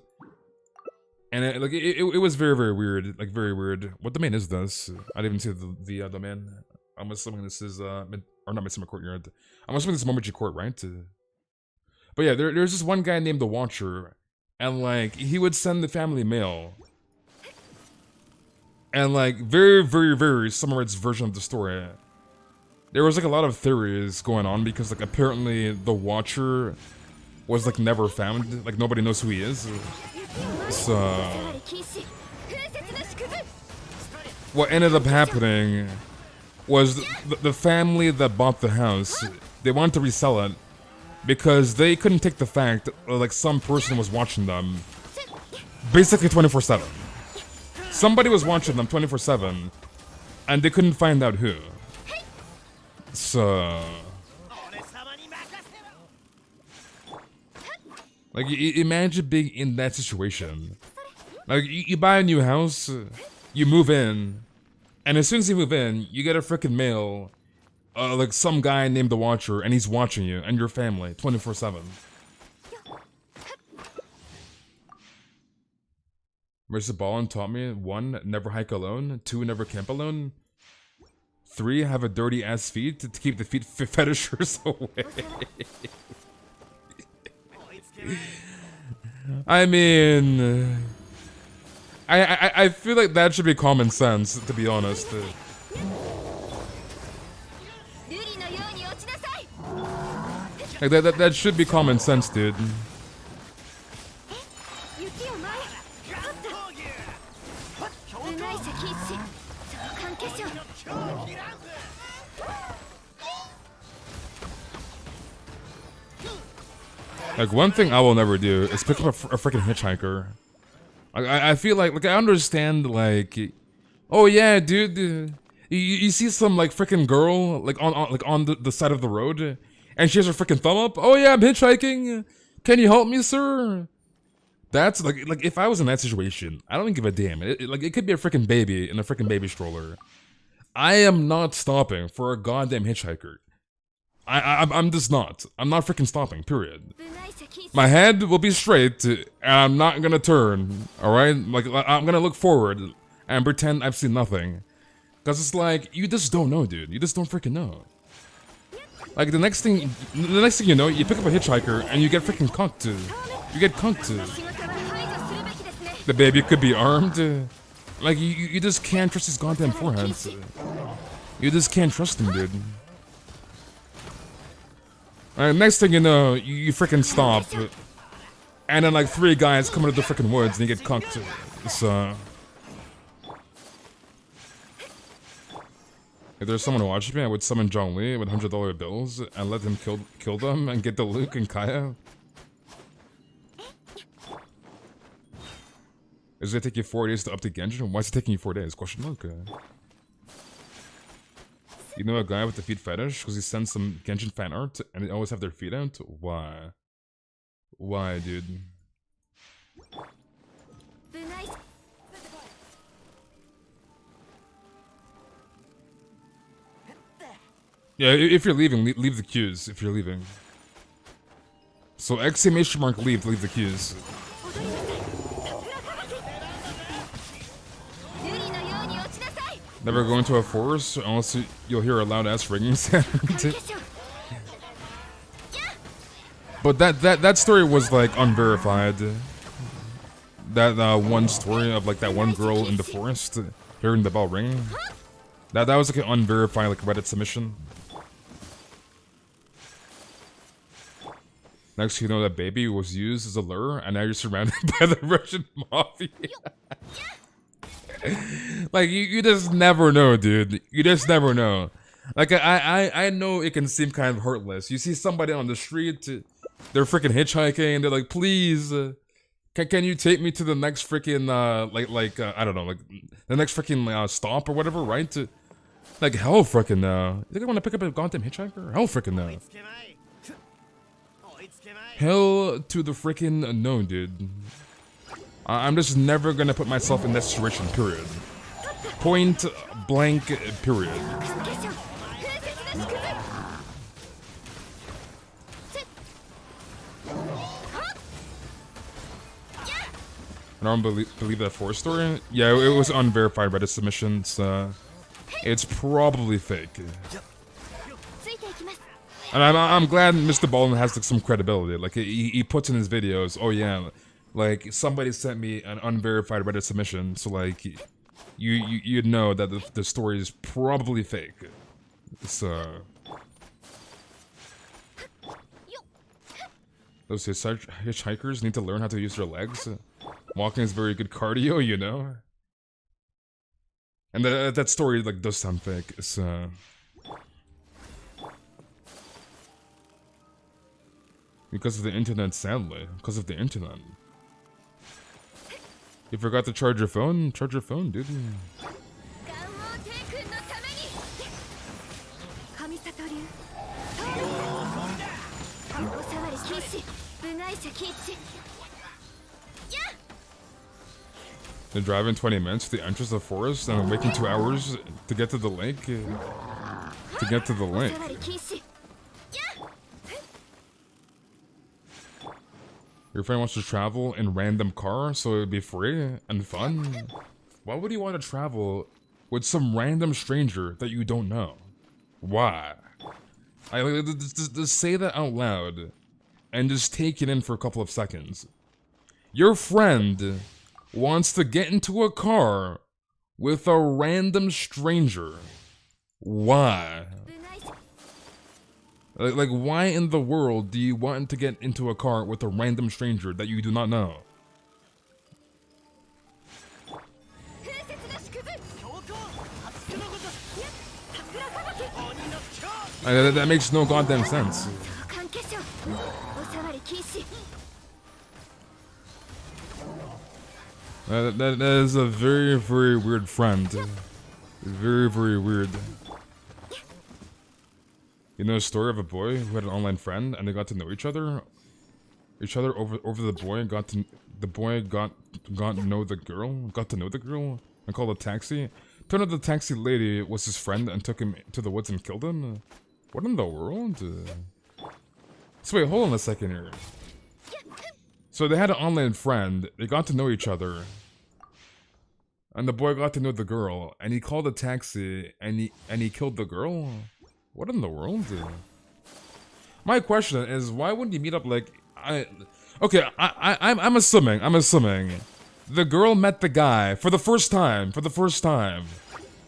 And it was very, very weird. Like, very weird. What domain is this? I didn't even see the domain. I'm assuming this is, or not Midsummer Courtyard. I'm assuming this is Momoji Court, right? But yeah, there's this one guy named the Watcher. And, like, he would send the family mail. And, like, very, very, very summarized version of the story. There was, like, a lot of theories going on because, like, apparently the Watcher was, like, never found. Like, nobody knows who he is. So... what ended up happening was the family that bought the house, they wanted to resell it because they couldn't take the fact that, like, some person was watching them basically 24/7. Somebody was watching them 24/7 and they couldn't find out who. So... like, imagine being in that situation. Like, you buy a new house, you move in, and as soon as you move in, you get a frickin' mail, like some guy named the Watcher, and he's watching you and your family 24/7. Mr. Ballin taught me 1, never hike alone, 2, never camp alone, 3, have a dirty ass feet to keep the feet fetishers away. I mean, I feel like that should be common sense, to be honest. Like that should be common sense, dude. Like, one thing I will never do is pick up a freaking hitchhiker. I feel like I understand, like, oh yeah, dude, you see some, like, freaking girl, like, on the side of the road, and she has her freaking thumb up. Oh yeah, I'm hitchhiking. Can you help me, sir? That's, like if I was in that situation, I don't give a damn. It could be a freaking baby in a freaking baby stroller. I am not stopping for a goddamn hitchhiker. I'm just not. I'm not freaking stopping, period. My head will be straight, and I'm not gonna turn, alright? Like, I'm gonna look forward and pretend I've seen nothing. Cause it's like, you just don't know, dude. You just don't freaking know. Like, the next thing you know, you pick up a hitchhiker and you get freaking conked. You get conked. The baby could be armed. Like, you just can't trust his goddamn foreheads. You just can't trust him, dude. Alright, next thing you know, you freaking stop. And then, like, 3 guys come into the freaking woods and you get conked. So... if there's someone watching me, I would summon John Lee with $100 bills and let him kill them and get the Luke and Kaya. Is it take you 4 days to update Genshin? Why is it taking you 4 days? Question mark. You know a guy with the feet fetish? Because he sends some Genshin fan art and they always have their feet out? Why? Why, dude? Yeah, if you're leaving, leave the queues if you're leaving. So exclamation mark leave the queues. Never go into a forest unless you'll hear a loud ass ringing sound. But that story was like unverified. That one story of like that one girl in the forest hearing the bell ring. That was like an unverified like Reddit submission. Next, you know, that baby was used as a lure, and now you're surrounded by the Russian mafia. Like you just never know, dude. You just never know. Like I know it can seem kind of heartless. You see somebody on the street, they're freaking hitchhiking, and they're like, "Please, can you take me to the next freaking I don't know, like the next freaking stop or whatever, right?" Like hell freaking no. You think I want to pick up a goddamn hitchhiker? Hell freaking no. Hell to the freaking no, dude. I'm just never gonna put myself in that situation, period. Point blank, period. I don't believe that forest story. Yeah, it was unverified by the submission, so it's probably fake. And I'm glad Mr. Baldwin has like some credibility. Like he puts in his videos, oh yeah, like somebody sent me an unverified Reddit submission, so like you'd know that the story is probably fake. So those hitchhikers need to learn how to use their legs. Walking is very good cardio, you know. And that story like does sound fake. So because of the internet, sadly. Because of the internet. You forgot to charge your phone? Charge your phone, dude. They're driving 20 minutes to the entrance of the forest and waiting 2 hours to get to the lake. To get to the lake. Your friend wants to travel in random car so it would be free and fun? Why would you want to travel with some random stranger that you don't know? Why? Just say that out loud and just take it in for a couple of seconds. Your friend wants to get into a car with a random stranger. Why? Like, why in the world do you want to get into a car with a random stranger that you do not know? That makes no goddamn sense. That is a very, very weird friend. Very, very weird. You know a story of a boy who had an online friend and they got to know each other over the boy and got to know the girl and called a taxi. Turned out the taxi lady was his friend and took him to the woods and killed him. What in the world? So wait, hold on a second here. So they had an online friend, they got to know each other, and the boy got to know the girl, and he called a taxi and he killed the girl? What in the world? My question is, why wouldn't you meet up like I'm assuming the girl met the guy for the first time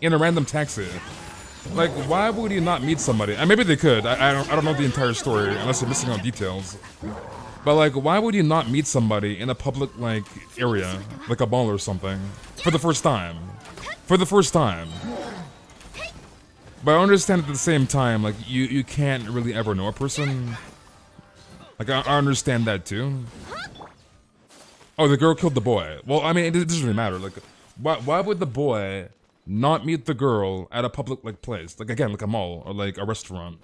in a random taxi. Like, why would you not meet somebody? And maybe they could. I don't know the entire story unless I'm missing out details. But like, why would you not meet somebody in a public like area, like a mall or something, for the first time? For the first time. But I understand at the same time, like, you can't really ever know a person. Like, I understand that too. Oh, the girl killed the boy. Well, I mean, it doesn't really matter. Like, why would the boy not meet the girl at a public, like, place? Like, again, like a mall or, like, a restaurant.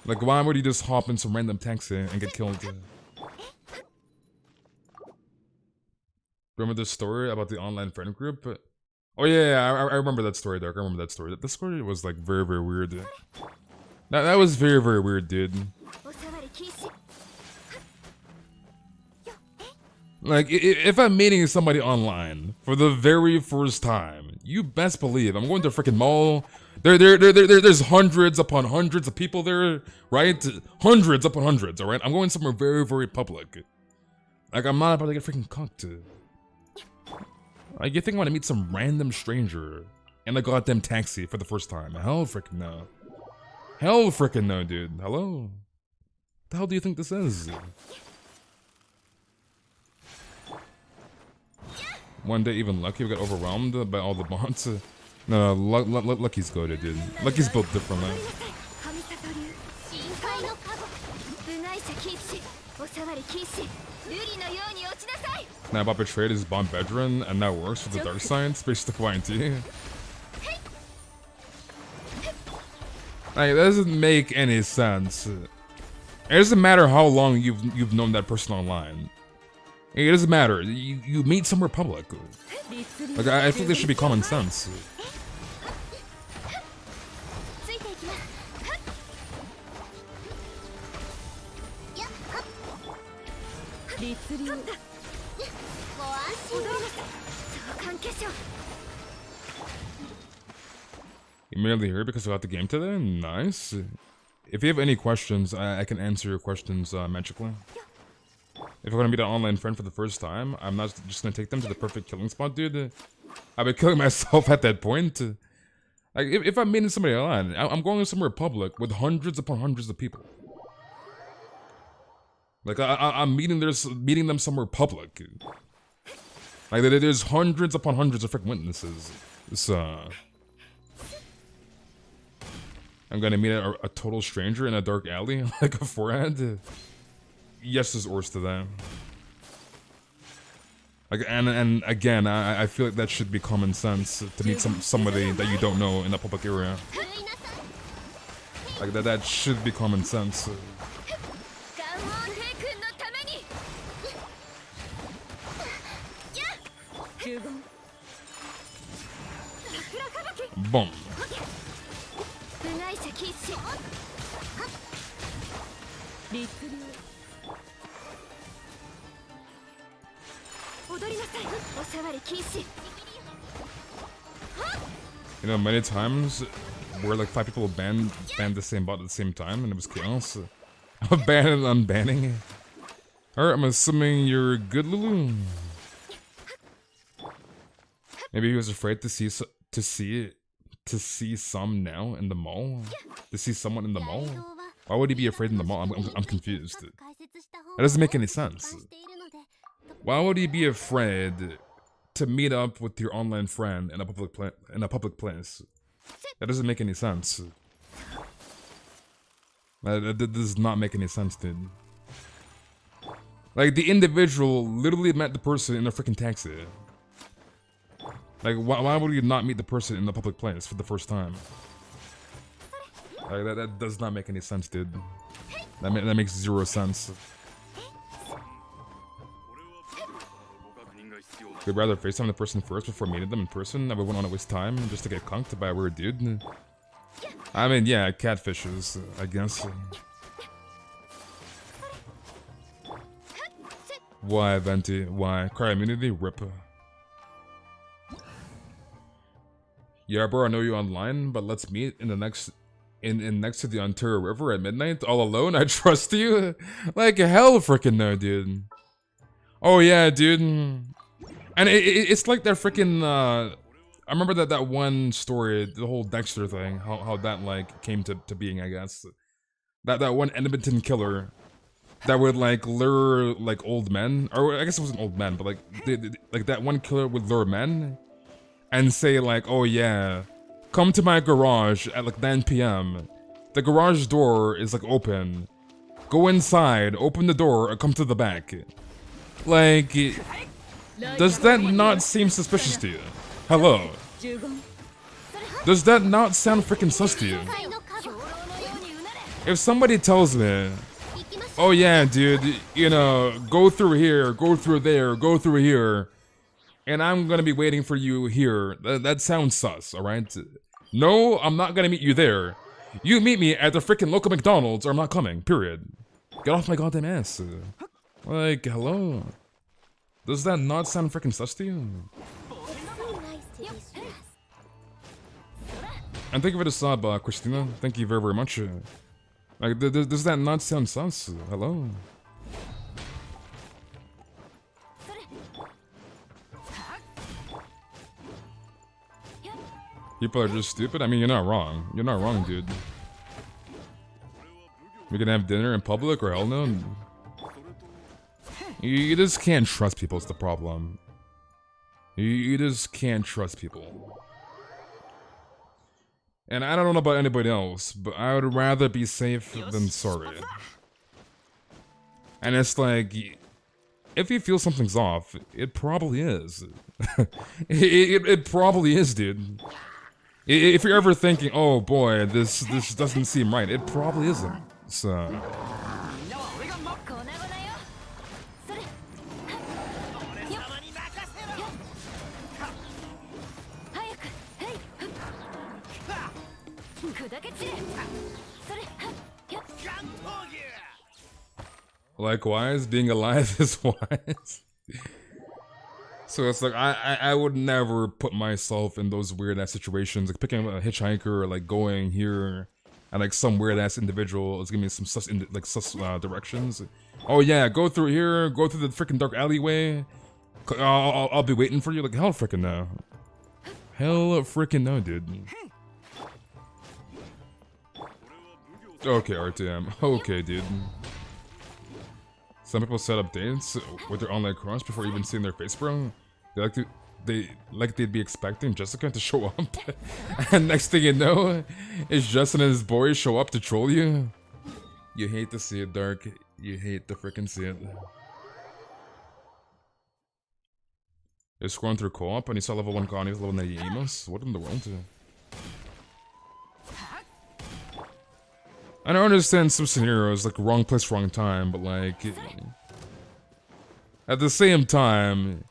Like, why would he just hop in some random taxi and get killed? Remember this story about the online friend group? Oh yeah, I remember that story, Dark. I remember that story. That story was like very, very weird. That was very, very weird, dude. Like, if I'm meeting somebody online for the very first time, you best believe I'm going to a freaking mall. There's hundreds upon hundreds of people there, right? Hundreds upon hundreds, all right? I'm going somewhere very, very public. Like, I'm not about to get freaking cooked. Like, you think I want to meet some random stranger in a goddamn taxi for the first time? Hell freaking no. Hell freaking no, dude. Hello? The hell do you think this is? One day, even Lucky got overwhelmed by all the bots. No, Lucky's goated, dude. Lucky's built differently. Now Bob betrayed his bomb veteran and now works for the dark side. Space to YT. Like, that doesn't make any sense. It doesn't matter how long you've known that person online. It doesn't matter. You meet somewhere public. Like, I think this should be common sense. You merely here because you got the game today? Nice. If you have any questions, I can answer your questions magically. If I'm gonna meet an online friend for the first time, I'm not just gonna take them to the perfect killing spot, dude. I'll be killing myself at that point. Like, if I'm meeting somebody online, I'm going somewhere public with hundreds upon hundreds of people. Like, I'm meeting them somewhere public. Like, there's hundreds upon hundreds of freaking witnesses. So, I'm gonna meet a total stranger in a dark alley, like a forehead. Yes, there's ors to that. Like, and again, I feel like that should be common sense to meet somebody that you don't know in a public area. Like, that should be common sense. Boom. You know, many times where like 5 people banned the same bot at the same time and it was chaos. Ban and unbanning. Alright, I'm assuming you're good, Lulu. Maybe he was afraid to see some now in the mall. To see someone in the mall. Why would he be afraid in the mall? I'm confused. That doesn't make any sense. Why would he be afraid to meet up with your online friend in a public place? That doesn't make any sense. That does not make any sense, dude. Like, the individual literally met the person in a freaking taxi. Like, why would you not meet the person in the public place for the first time? Like, that does not make any sense, dude. That makes zero sense. You'd rather FaceTime the person first before meeting them in person? I wouldn't want to waste time just to get conked by a weird dude. I mean, yeah, catfishes, I guess. Why, Venti? Why? Cry immunity? Rip. Yeah, bro, I know you online, but let's meet in the next to the Ontario River at midnight, all alone. I trust you. Like hell, freaking no, dude. Oh yeah, dude. And it's like that freaking. I remember that one story, the whole Dexter thing, how that like came to being. I guess that one Edmonton killer that would like lure like old men, or I guess it wasn't old men, but like like that one killer would lure men and say like, oh yeah, come to my garage at like 9 p.m. The garage door is like open. Go inside, open the door, or come to the back. Like, does that not seem suspicious to you? Hello? Does that not sound freaking sus to you? If somebody tells me, oh yeah, dude, you know, go through here, go through there, go through here, and I'm gonna be waiting for you here, that sounds sus, alright? No, I'm not gonna meet you there. You meet me at the freaking local McDonald's or I'm not coming, period. Get off my goddamn ass. Like, hello? Does that not sound freaking sus to you? And thank you for the sub, Christina. Thank you very, very much. Like, does that not sound sus? Hello? People are just stupid? I mean, you're not wrong. You're not wrong, dude. We can have dinner in public, or hell no? You just can't trust people, is the problem. You just can't trust people. And I don't know about anybody else, but I would rather be safe than sorry. And it's like, if you feel something's off, it probably is. it probably is, dude. If you're ever thinking, oh boy, this doesn't seem right, it probably isn't. So... Likewise, being alive is wise. So it's like, I would never put myself in those weird ass situations, like picking up a hitchhiker or like going here and like some weird ass individual is giving me some sus directions. Oh yeah, go through here, go through the freaking dark alleyway. I'll be waiting for you. Like, hell freaking no. Hell freaking no, dude. Okay, RTM. Okay, dude. Some people set up dates with their online crush before even seeing their face, bro. They'd be expecting Jessica to show up, and next thing you know, is Justin and his boys show up to troll you. You hate to see it, Dark. You hate to freaking see it. You're scrolling through co-op and you saw level 1 Connie with level 90 emos? What in the world? I don't understand some scenarios, like wrong place, wrong time, but like... At the same time,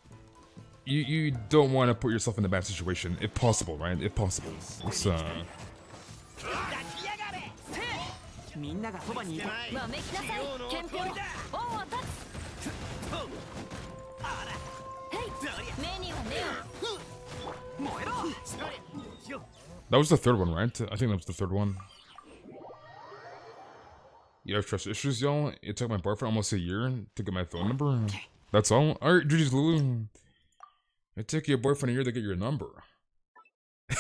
you don't want to put yourself in a bad situation, if possible, right? If possible. So... That was the third one, right? I think that was the third one. You have trust issues, y'all? It took my boyfriend almost a year to get my phone number. That's all? Alright, GG's Lulu. It took your boyfriend a year to get your number.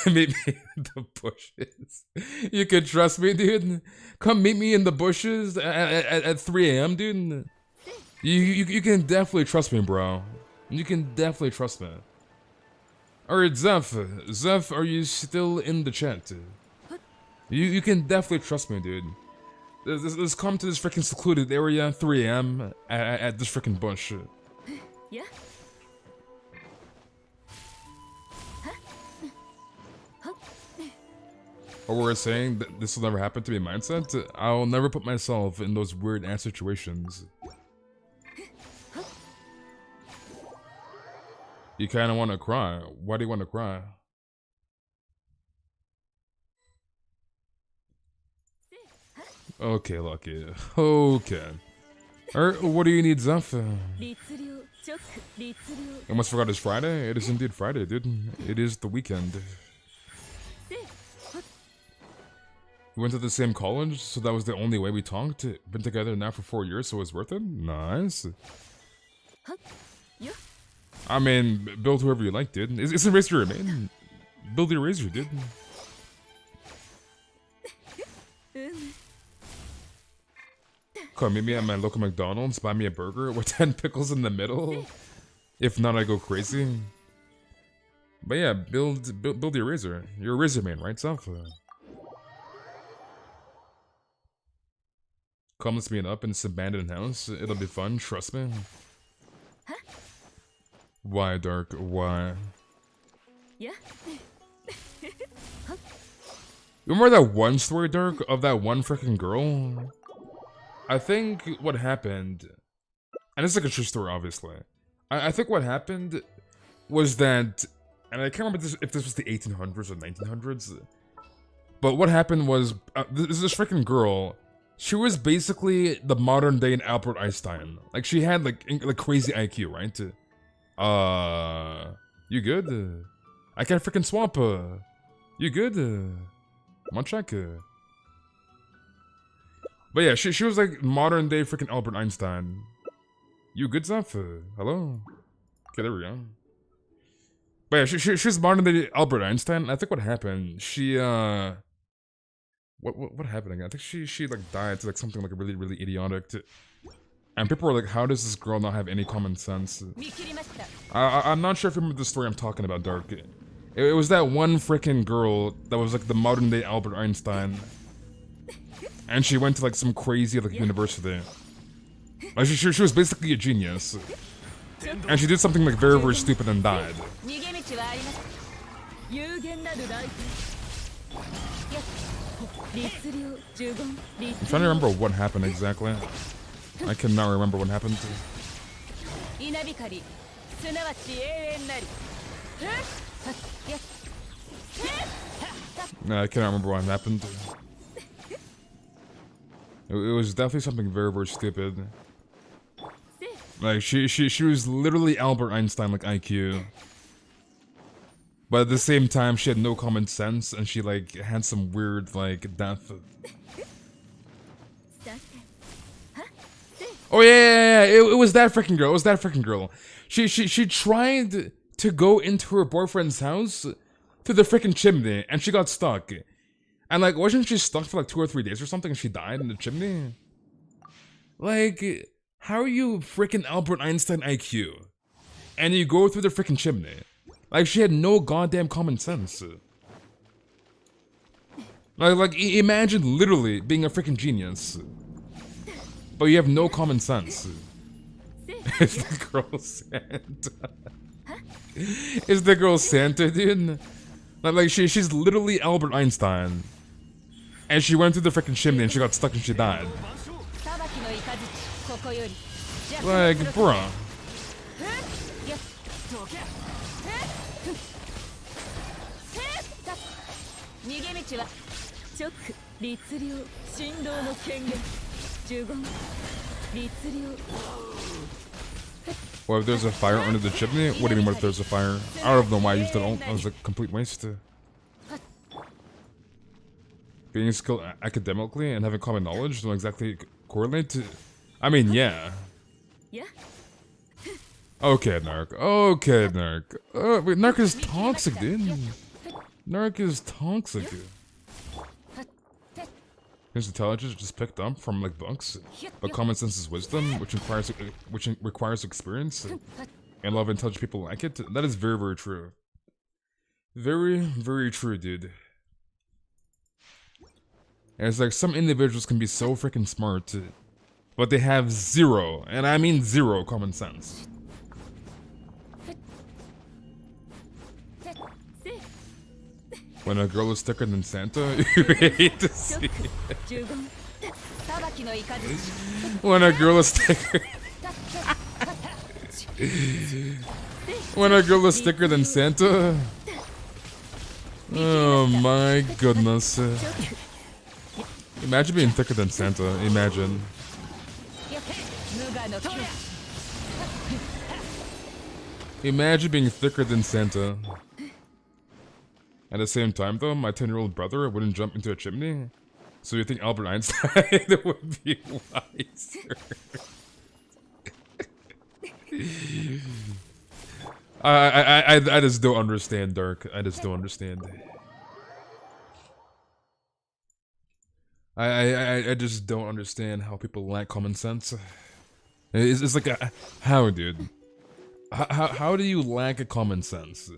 Meet me in the bushes. You can trust me, dude? Come meet me in the bushes at 3 AM, dude? You can definitely trust me, bro. You can definitely trust me. Alright, Zeph. Zeph, are you still in the chat? You can definitely trust me, dude. Let's come to this freaking secluded area, 3 AM, at this freaking bush. Yeah? Or we're saying that this will never happen to me mindset? I'll never put myself in those weird ass situations. You kinda wanna cry. Why do you wanna cry? Okay, Lucky. Okay. Alright, what do you need, Zeph? I almost forgot it's Friday. It is indeed Friday, dude. It is the weekend. We went to the same college, so that was the only way we talked. Been together now for 4 years, so it was worth it? Nice. I mean, build whoever you like, dude. Isn't Razor your main? Build your Razor, dude. Come meet me at my local McDonald's, buy me a burger with 10 pickles in the middle. If not, I go crazy. But yeah, build your Razor. You're a Razor main, right, Self? Come, let's meet up in this abandoned house. It'll be fun, trust me. Why, Dark? Why? Yeah? Remember that one story, Dark, of that one freaking girl? I think what happened, and it's like a true story, obviously. I think what happened was that, and I can't remember if this was the 1800s or 1900s, but what happened was, this freaking girl, she was basically the modern day Albert Einstein. Like, she had like crazy IQ, right? You good? I can't freaking swap. You good? Munchak? But yeah, she was like modern day freaking Albert Einstein. You good stuff? Hello? Okay, there we go. But yeah, she was modern day Albert Einstein. I think what happened, she what happened again? I think she like died to like something like really, really idiotic. And people were like, how does this girl not have any common sense? I'm not sure if you remember the story I'm talking about, Dark. It was that one freaking girl that was like the modern day Albert Einstein. And she went to like some crazy like university. Like she was basically a genius. And she did something like very, very stupid and died. I'm trying to remember what happened exactly. I cannot remember what happened. No, I cannot remember what happened. It was definitely something very, very stupid. Like she was literally Albert Einstein like IQ. But at the same time, she had no common sense, and she like had some weird like death. Oh yeah, it was that freaking girl. It was that freaking girl. She tried to go into her boyfriend's house through the freaking chimney, and she got stuck. And like, wasn't she stuck for like 2 or 3 days or something, and she died in the chimney? Like, how are you freaking Albert Einstein IQ, and you go through the freaking chimney? Like, she had no goddamn common sense. Like imagine literally being a freaking genius, but you have no common sense. Is the girl Santa? Is the girl Santa, dude? Like she's literally Albert Einstein, and she went through the freaking chimney and she got stuck and she died. Like, bruh. Well, if there's a fire under the chimney? What do you mean, what if there's a fire? I don't know why I used it all. That was a complete waste. Being skilled academically and having common knowledge don't exactly correlate to... I mean, yeah. Okay, Narc. Okay, Narc. Wait, Narc is toxic, dude. Narc is toxic. His intelligence just picked up from like books, but common sense is wisdom, which requires experience, and a lot of intelligent people like it. That is very, very true. Very, very true, dude. And it's like some individuals can be so freaking smart, but they have zero, and I mean zero, common sense. When a girl is thicker than Santa, you hate to see it. When a girl is thicker... When a girl is thicker than Santa... Oh my goodness. Imagine being thicker than Santa, imagine. Imagine being thicker than Santa. At the same time, though, my 10-year-old brother wouldn't jump into a chimney. So you think Albert Einstein would be wiser? I just don't understand, Dark. I just don't understand. I just don't understand how people lack common sense. It's like how, dude? How do you lack a common sense?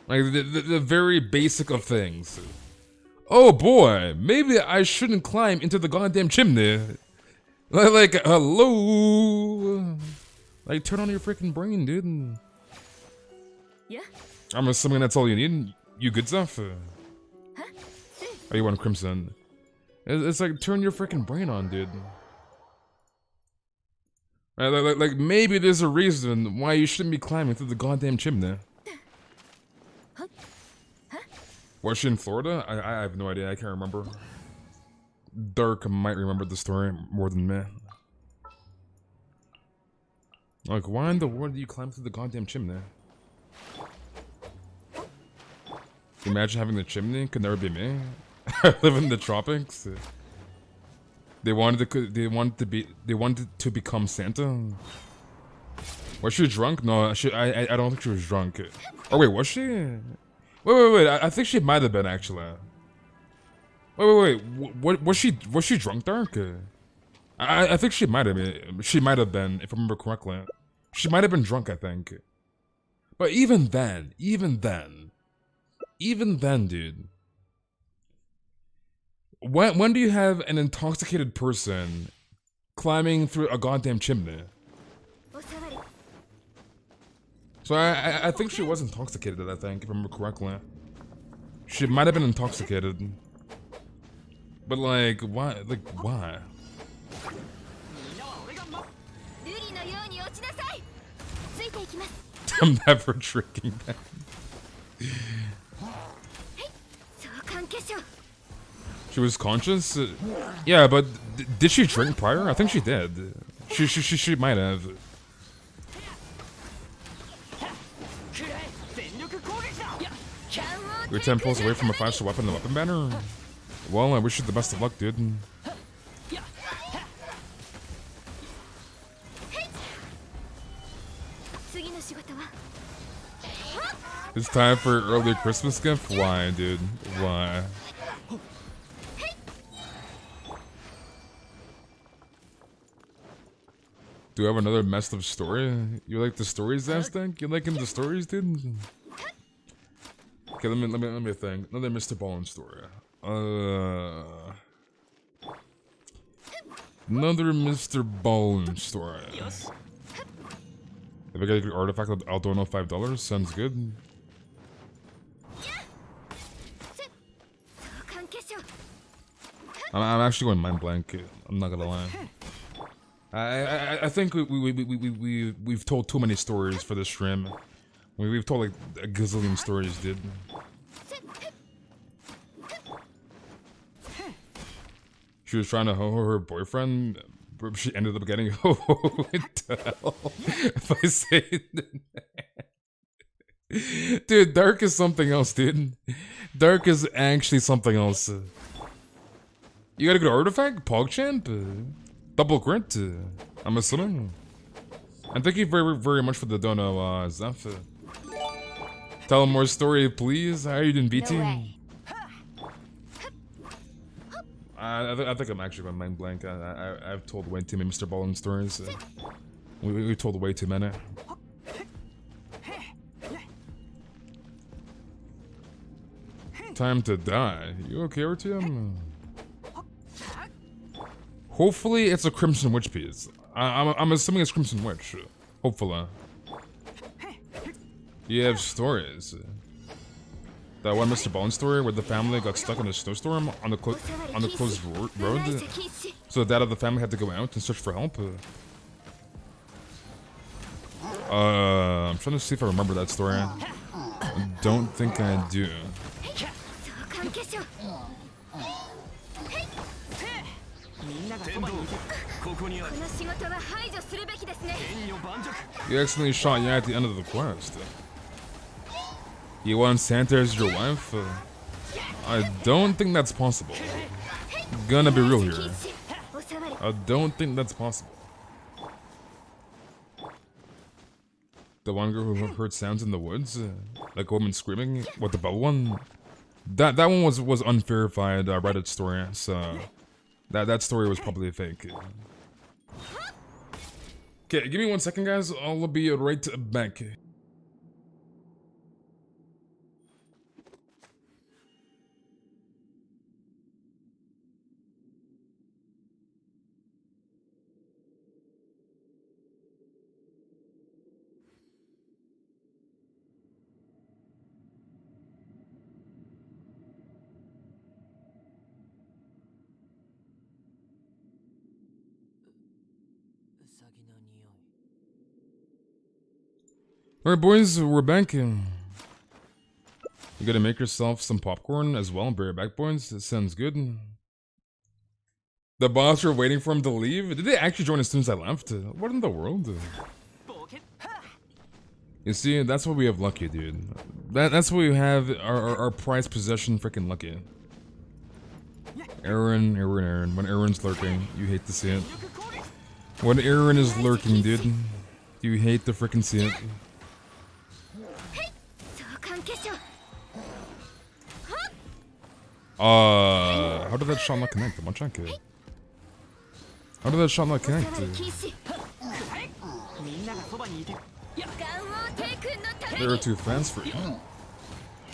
Like, the very basic of things. Oh boy, maybe I shouldn't climb into the goddamn chimney. Like hello? Like, turn on your freaking brain, dude. Yeah? I'm assuming that's all you need. You good stuff? Oh, you want Crimson. It's like, turn your freaking brain on, dude. Like, maybe there's a reason why you shouldn't be climbing through the goddamn chimney. Was she in Florida? I have no idea. I can't remember. Dirk might remember the story more than me. Like, why in the world do you climb through the goddamn chimney? Imagine having the chimney. Could never be me. I live in the tropics. They wanted to become Santa. Was she drunk? No, I don't think she was drunk. Oh wait, was she? Wait. I think she might have been actually. Wait. What was she? Was she drunk, Dark? I think she might have been. She might have been, if I remember correctly. She might have been drunk, I think. But even then, dude. When do you have an intoxicated person climbing through a goddamn chimney? So I think she was intoxicated, I think, if I remember correctly. She might have been intoxicated. But like, why? Like, why? I'm never drinking that. She was conscious? Yeah, but did she drink prior? I think she did. She might have. You're 10 pulls away from a faster weapon than weapon banner? Well, I wish you the best of luck, dude. It's time for early Christmas gift? Why, dude? Why? Do I have another messed up story? You like the stories, Aztec? You liking the stories, dude? Okay, let me think. Another Mr. Ballin story. Another Mr. Ballin story. If I get a good artifact, I'll donate $5. Sounds good. I'm actually going mind blank. I'm not gonna lie. I think we've told too many stories for this stream. We've told like a gazillion stories, dude. She was trying to ho her boyfriend, but she ended up getting ho. What the hell? If I say it. Dude, Dark is something else, dude. Dark is actually something else. You got a good artifact? PogChamp? Double crit? I'm assuming. And thank you very much for the dono, Zeph. Tell more story, please. How are you doing, BT? No, I think I'm actually going mind blank. I've told way too many Mr. Ballin stories. We told way too many. Time to die. You okay, RTM? Hopefully it's a Crimson Witch piece. I'm assuming it's Crimson Witch. Hopefully. You have stories. That one Mr. Ballin story where the family got stuck in a snowstorm on the closed road. So the dad of the family had to go out and search for help. I'm trying to see if I remember that story. I don't think I do. You accidentally shot at the end of the quest. You want Santa as your wife? I don't think that's possible. Gonna be real here. I don't think that's possible. The one girl who heard sounds in the woods, like a woman screaming, what, the bell one? That one was unverified Reddit story, so that story was probably fake. Okay, give me 1 second, guys. I'll be right back. Alright, boys, we're back. You gotta make yourself some popcorn as well and bring it back, boys. That sounds good. The boss were waiting for him to leave? Did they actually join as soon as I left? What in the world? You see, that's why we have lucky, dude. That's why we have our prized possession freaking lucky. Aaron. When Aaron's lurking, you hate to see it. When Aaron is lurking, dude, you hate to freaking see it. How did that shot not connect? One check it. How did that shot not connect? They were too fast for you.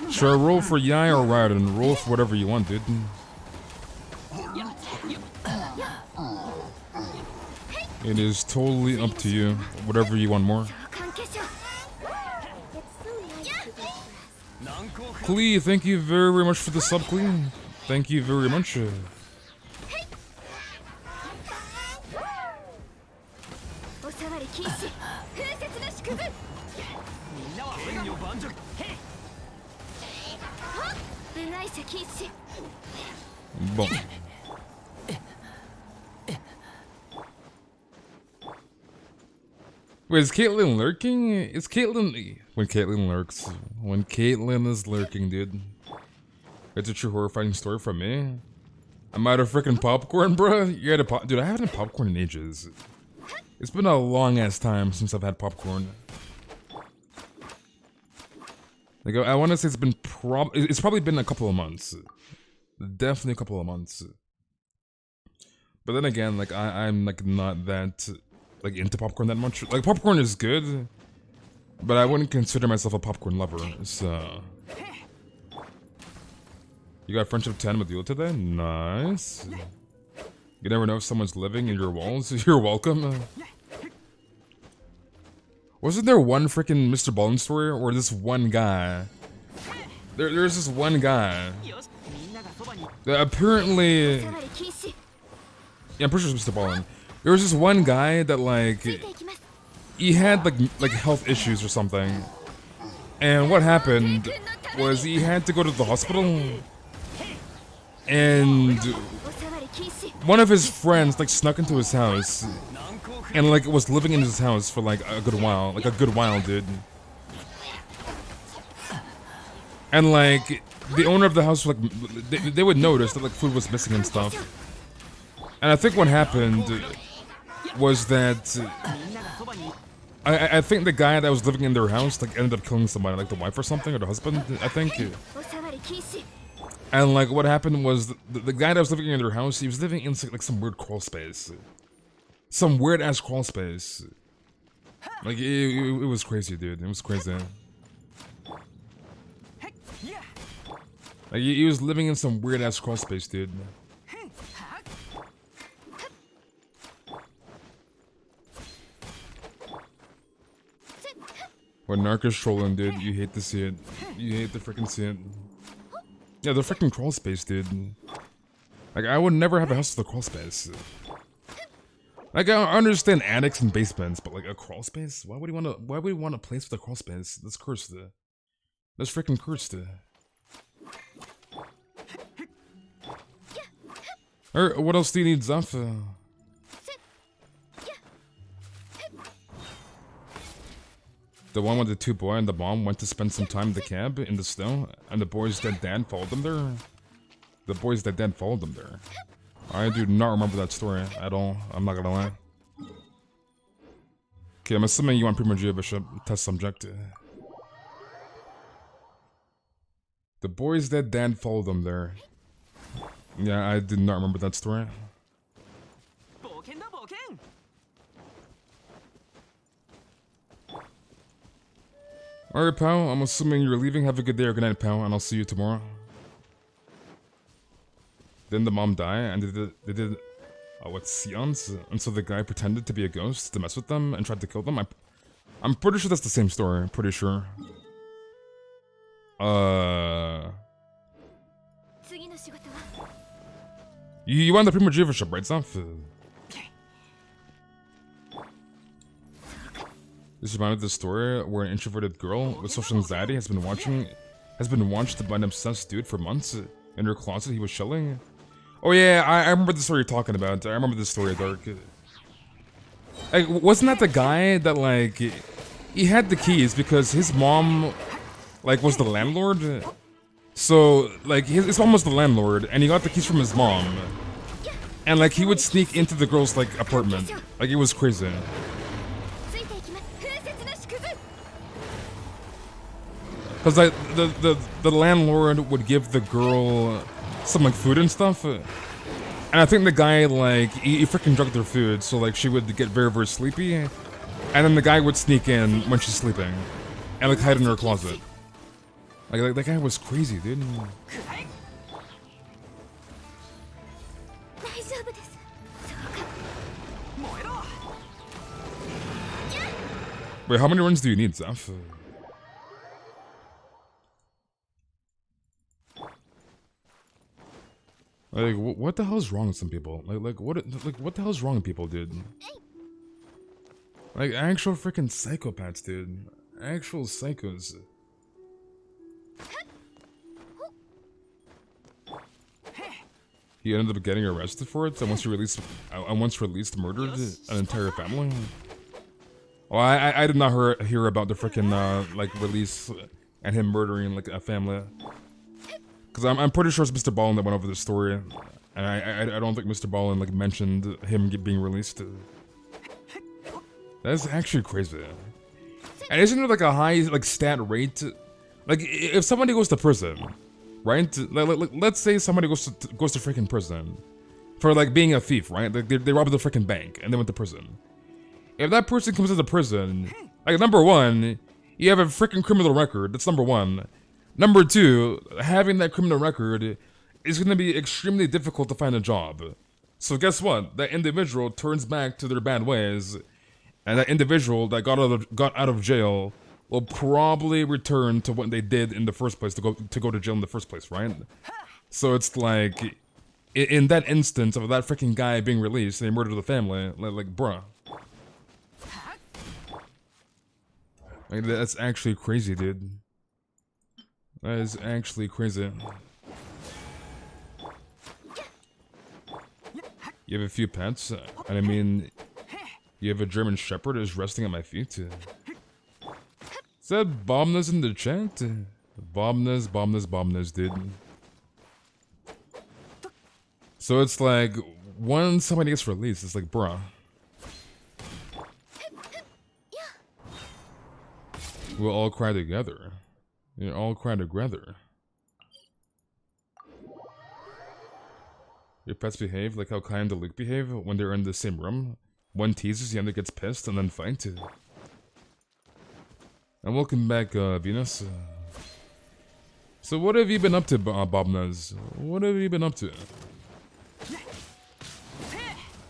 Should I roll for Yai or Raiden? Roll for whatever you want, dude. It is totally up to you. Whatever you want more. Klee, thank you very much for the sub, Klee. Thank you very much. Bon. Wait, is Caitlyn lurking? Is Caitlyn... When Caitlyn lurks. When Caitlyn is lurking, dude. It's a true horrifying story from me. I'm out of freaking popcorn, bro. You had a pop... Dude, I haven't had popcorn in ages. It's been a long-ass time since I've had popcorn. Like, I want to say it's probably been a couple of months. Definitely a couple of months. But then again, like, I'm like not that... like into popcorn that much. Like popcorn is good, but I wouldn't consider myself a popcorn lover. So you got friendship 10 with you today? Nice. You never know if someone's living in your walls. You're welcome. Wasn't there one freaking Mr. Ballin story or this one guy? There's this one guy that apparently, yeah, I'm pretty sure it's Mr. Ballin. There was this one guy that like he had like health issues or something, and what happened was he had to go to the hospital, and one of his friends like snuck into his house and like was living in his house for like a good while, dude. And like the owner of the house, like they would notice that like food was missing and stuff. And I think what happened was that I think the guy that was living in their house like ended up killing somebody, like the wife or something, or the husband, I think. And like what happened was the guy that was living in their house, he was living in like some weird crawl space, some weird ass crawl space. Like it was crazy, dude. It was crazy. Like he was living in some weird ass crawl space, dude. When Narc's trolling, dude, you hate to see it. You hate to freaking see it. Yeah, the freaking crawl space, dude. Like, I would never have a house with a crawl space. Like, I understand attics and basements, but like a crawl space? Why would he want a place with a crawl space? That's cursed. That's freaking cursed. Or what else do you need, Zaf? The one with the two boy and the mom went to spend some time in the cab in the snow, and the boy's dead dad followed them there. The boy's dead dad followed them there. I do not remember that story at all. I'm not gonna lie. Okay, I'm assuming you want Primogea Bishop test subject. The boy's dead dad followed them there. Yeah, I did not remember that story. Alright, pal, I'm assuming you're leaving. Have a good day or good night, pal, and I'll see you tomorrow. Then the mom died, and they did what, seance? And so the guy pretended to be a ghost to mess with them and tried to kill them. I'm pretty sure that's the same story, pretty sure. You want the Primogea Bishop, right, Zaf? This reminded the story where an introverted girl with social anxiety has been watched by an obsessed dude for months. In her closet, he was chilling. Oh yeah, I remember the story you're talking about. I remember this story, Dark. Like, wasn't that the guy that like he had the keys because his mom, like, was the landlord. So, like, his mom was the landlord, and he got the keys from his mom. And, like, he would sneak into the girl's, like, apartment. Like, it was crazy. Because, like, the landlord would give the girl some, like, food and stuff. And I think the guy, like, he freaking drugged her food, so, like, she would get very, very sleepy. And then the guy would sneak in when she's sleeping. And, like, hide in her closet. Like that guy was crazy, dude. Wait, how many runs do you need, Zeph? Like, what the hell is wrong with some people? Like what the hell is wrong with people, dude? Like, actual freaking psychopaths, dude. Actual psychos. He ended up getting arrested for it, and once released, murdered an entire family. Well, I did not hear about the freaking like release and him murdering like a family. Cause I'm pretty sure it's Mr. Ballin that went over the story, and I don't think Mr. Ballin like mentioned him being released. That's actually crazy. And isn't there like a high like stat rate? Like if somebody goes to prison, right? Like, let's say somebody goes to freaking prison for like being a thief, right? Like they robbed the freaking bank and they went to prison. If that person comes into prison, like number one, you have a freaking criminal record. That's number one. Number two, having that criminal record is going to be extremely difficult to find a job. So guess what? That individual turns back to their bad ways, and that individual that got out of jail will probably return to what they did in the first place, to go to jail in the first place, right? So it's like, in that instance of that freaking guy being released and they murdered the family, like bruh. Like, that's actually crazy, dude. That is actually crazy. You have a few pets, and I mean, you have a German Shepherd is resting at my feet. Is that Bombness in the chat? Bombness, dude. So it's like, when somebody gets released, it's like, bruh. We'll all cry together. You all cry together. Your pets behave like how Kai and Luke behave when they're in the same room. One teases, the other gets pissed, and then fight. And welcome back, Venus. So what have you been up to, Bobnaz? What have you been up to?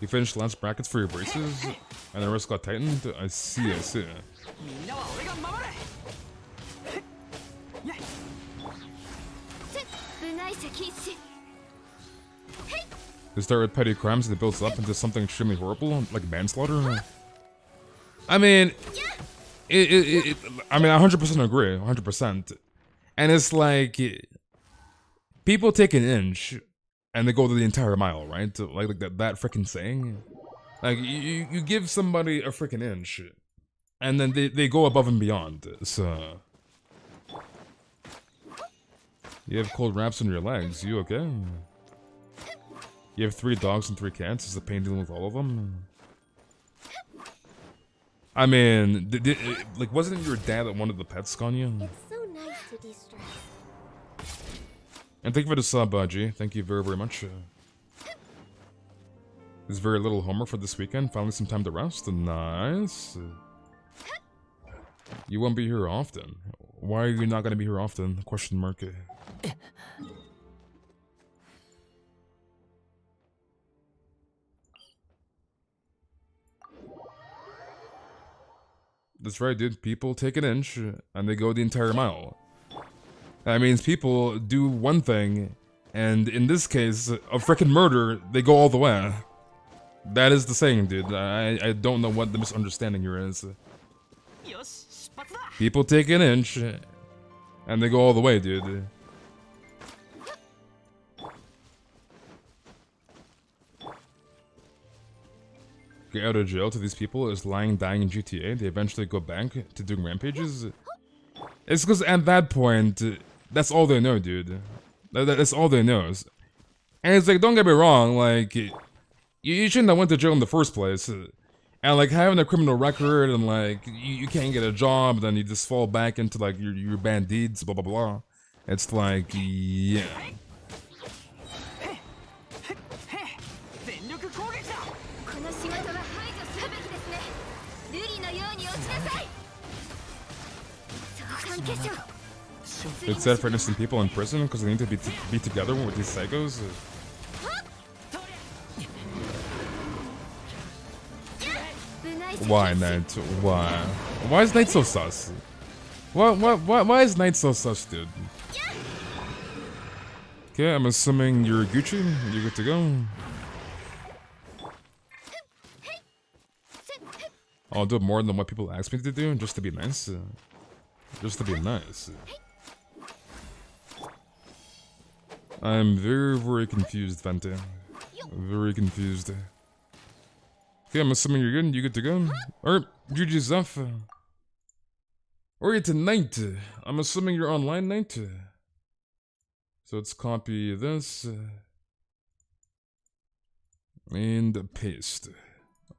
You finished last brackets for your braces, and the rest got tightened? I see. They start with petty crimes that builds up into something extremely horrible, like manslaughter. I mean, I 100% agree, 100%. And it's like, people take an inch and they go to the entire mile, right? Like that freaking saying. Like, you give somebody a freaking inch, and then they go above and beyond. So, you have cold wraps on your legs. You okay? You have 3 dogs and 3 cats. Is the pain dealing with all of them? I mean, like, wasn't it your dad that wanted the pets, Ganyu? It's so nice to de-stress. And thank you for the sub, G. Thank you very, very much. There's very little homework for this weekend. Finally some time to rest. Nice. You won't be here often. Why are you not going to be here often? Question mark. That's right, dude. People take an inch, and they go the entire mile. That means people do one thing, and in this case, a frickin' murder, they go all the way. That is the saying, dude. I don't know what the misunderstanding here is. People take an inch, and they go all the way, dude. get out of jail to these people is lying, dying in GTA. They eventually go back to doing rampages. It's because at that point, that's all they know, dude. That's all they know. And it's like, don't get me wrong, like, you shouldn't have went to jail in the first place. And like having a criminal record and like you can't get a job, then you just fall back into like your bad deeds, blah blah blah. It's like, yeah. It's sad for innocent people in prison because they need to be together with these psychos. Why, Knight? Why? Why is Knight so sus? Why is Knight so sus, dude? Okay, I'm assuming you're Gucci. You're good to go. I'll do more than what people ask me to do, just to be nice. Just to be nice. I'm very confused, Vente. Very confused. Okay, I'm assuming you're good. You good to go? Or GG's off. Or tonight. I'm assuming you're online, Knight. So let's copy this and paste.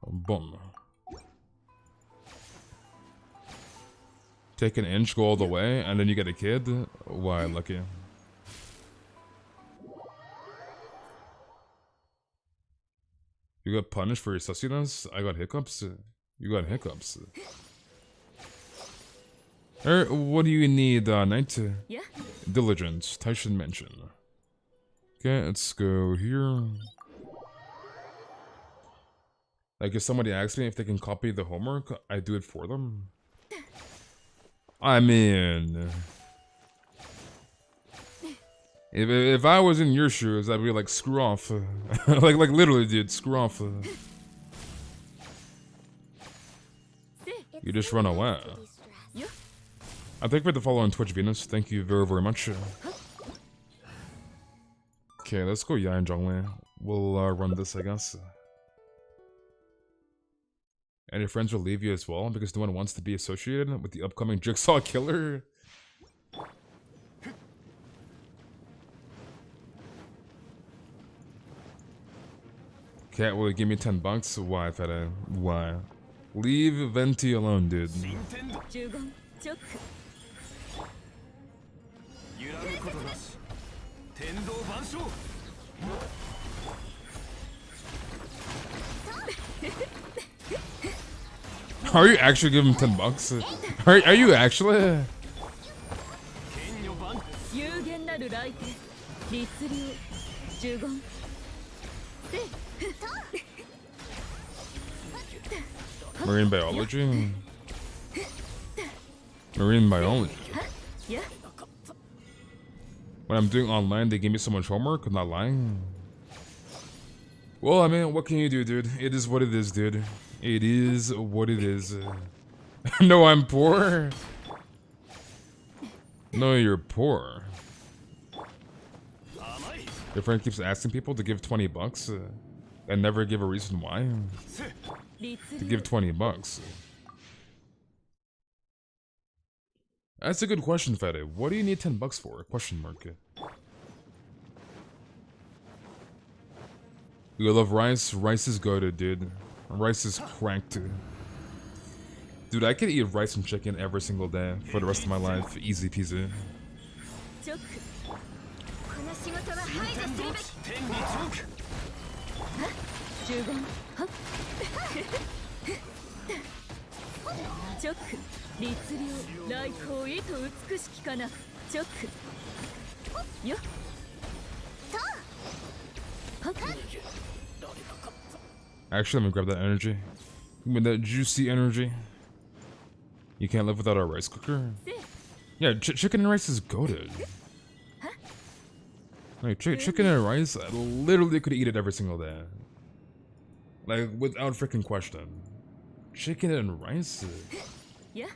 Boom. Take an inch, go all the way, and then you get a kid. Why, lucky. You got punished for your sussiness? I got hiccups? You got hiccups. What do you need, Knight? Yeah. Diligence, Taishan mention. Okay, let's go here. Like, if somebody asks me if they can copy the homework, I do it for them. I mean... If I was in your shoes, I'd be like, screw off. like literally, dude, screw off. You just run away. I think for the follow on Twitch, Venus. Thank you very much. Okay, let's go Yai and Zhonglin. We'll run this, I guess. And your friends will leave you as well because no one wants to be associated with the upcoming Jigsaw Killer. Cat will give me $10. Why, Feta? Why? Leave Venti alone, dude. Are you actually giving him $10? Are you actually? Marine biology? Marine biology. When I'm doing online, they give me so much homework. I'm not lying. Well, I mean, what can you do, dude? It is what it is, dude. It is what it is. No, I'm poor. No, you're poor. Your friend keeps asking people to give $20 and never give a reason why. To give $20. That's a good question, Fede. What do you need $10 for? Question mark. You love rice? Rice is goated, dude. Rice is cracked. Dude, I could eat rice and chicken every single day for the rest of my life. Easy peasy. Actually, let me grab that energy. Give me that juicy energy. You can't live without a rice cooker? Yeah, chicken and rice is goated. Like, chicken and rice, I literally could eat it every single day. Like, without freaking question. Chicken and rice? Yeah.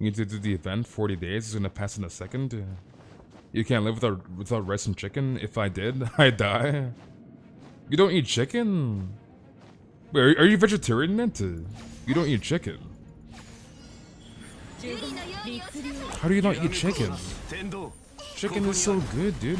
You need to do the event 40 days. It's gonna pass in a second. You can't live without rice and chicken. If I did, I'd die. You don't eat chicken? Wait, are you vegetarian, Mint? You don't eat chicken. How do you not eat chicken? Chicken is so good, dude.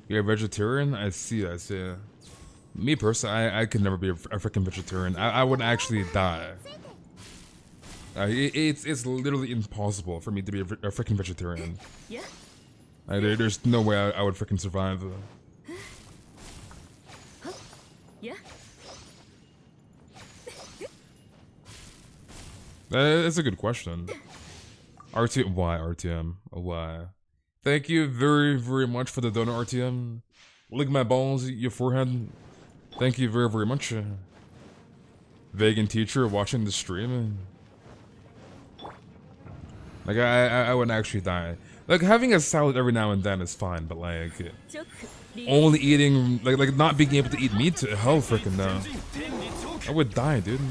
You're a vegetarian? I see, I see. Me personally, I could never be a freaking vegetarian. I would actually die. It's literally impossible for me to be a freaking vegetarian. There's no way I would freaking survive. That's a good question. RTM, why RTM? Why? Thank you very, very much for the donor, RTM. Lick my balls, your forehead. Thank you very, very much. Vegan teacher watching the stream. Like, I would actually die. Like, having a salad every now and then is fine, but like, only eating, like not being able to eat meat, hell freaking no. I would die, dude.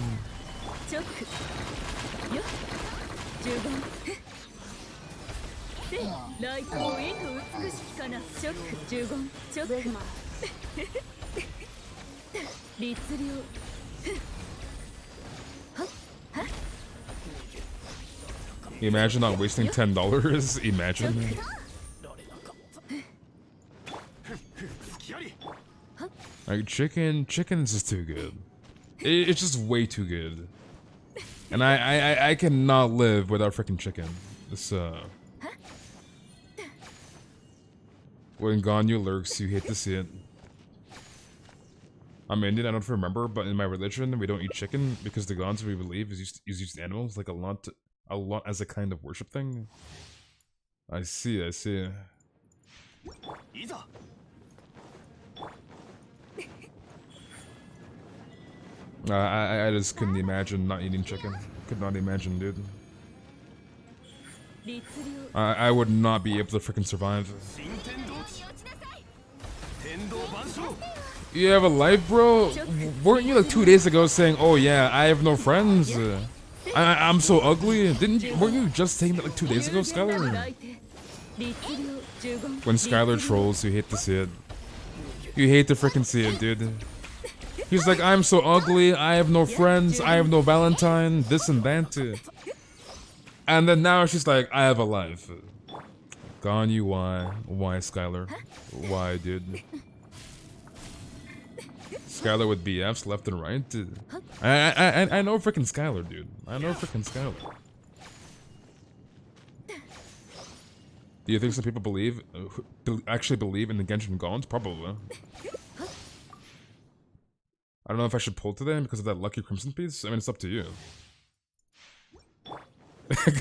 Imagine not wasting $10. Imagine. Like chicken is just too good. It's just way too good. And I cannot live without freaking chicken. So when Ganyu lurks, you hate to see it. I'm Indian, I don't remember, but in my religion, we don't eat chicken because the gods we believe is used animals like a lot as a kind of worship thing. I see, I see. I just couldn't imagine not eating chicken. Could not imagine, dude. I would not be able to freaking survive. You have a life, bro? Weren't you like 2 days ago saying, "Oh yeah, I have no friends. I'm so ugly"? Weren't you just saying that like 2 days ago, Skylar? When Skylar trolls, you hate to see it. You hate to freaking see it, dude. He's like, "I'm so ugly. I have no friends. I have no Valentine. This and that." And then now she's like, "I have a life." Ganyu, why? Why, Skylar? Why, dude? Skylar with BFs left and right. I know freaking Skylar, dude. I know freaking Skylar. Do you think some people actually believe in the Genshin gods? Probably. I don't know if I should pull today because of that lucky crimson piece. I mean, it's up to you.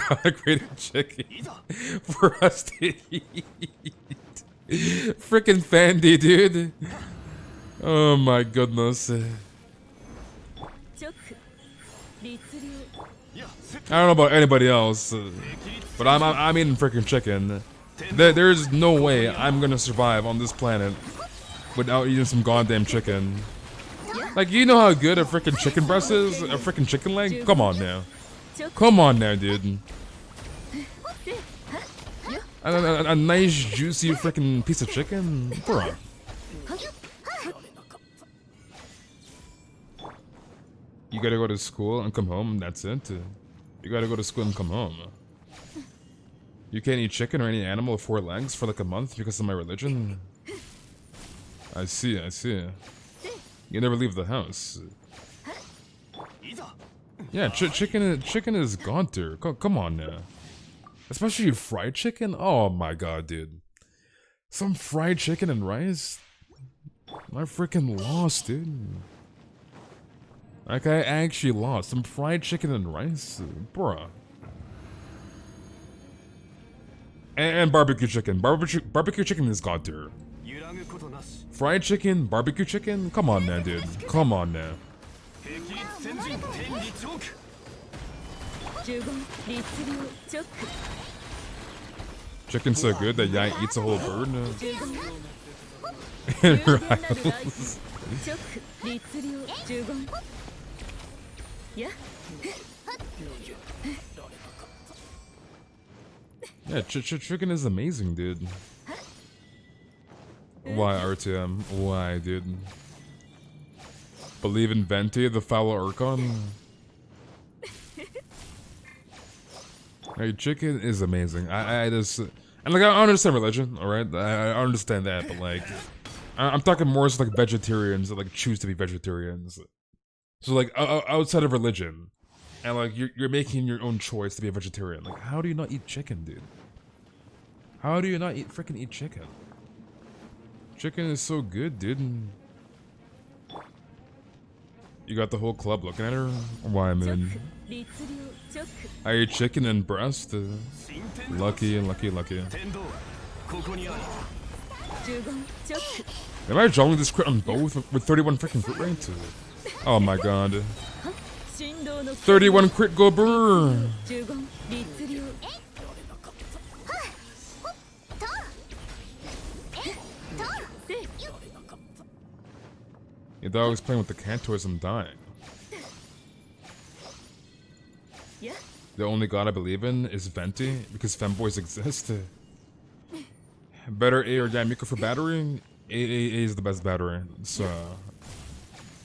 Got a great chicken for us to eat. Freaking Fandy, dude. Oh my goodness. I don't know about anybody else, but I'm eating freaking chicken. There's no way I'm gonna survive on this planet without eating some goddamn chicken. Like, you know how good a freaking chicken breast is? A freaking chicken leg? Come on now. Come on now, dude. A nice juicy freaking piece of chicken? Bruh. You gotta go to school and come home, that's it. You gotta go to school and come home. You can't eat chicken or any animal with 4 legs for like a month because of my religion? I see, I see. You never leave the house. Yeah, chicken is gaunter. Come on now. Especially fried chicken? Oh my god, dude. Some fried chicken and rice? I freaking lost, dude. Like, I actually lost. Some fried chicken and rice? Bruh. And barbecue chicken. Barbecue chicken is gaunter. Fried chicken, barbecue chicken? Come on now, dude. Come on now. Chicken's so good that Yai eats a whole bird. It riles. Yeah, chicken is amazing, dude. Why RTM? Why, dude? Believe in Venti, the foul Archon? Hey, chicken is amazing. I just... And like, I understand religion, alright? I understand that, but like... I'm talking more as like vegetarians that like choose to be vegetarians. So like, outside of religion, and like, you're making your own choice to be a vegetarian. Like, how do you not eat chicken, dude? How do you not freaking eat chicken? Chicken is so good, dude. You got the whole club looking at her? Why, man? I ate chicken and breast. Lucky. Am I drawing this crit on both with 31 freaking crit rates? Oh my god. 31 crit go brr! Your dog's playing with the cantors and dying. The only god I believe in is Venti, because femboys exist. Better A or Yamiko for battery? A is the best battery, so...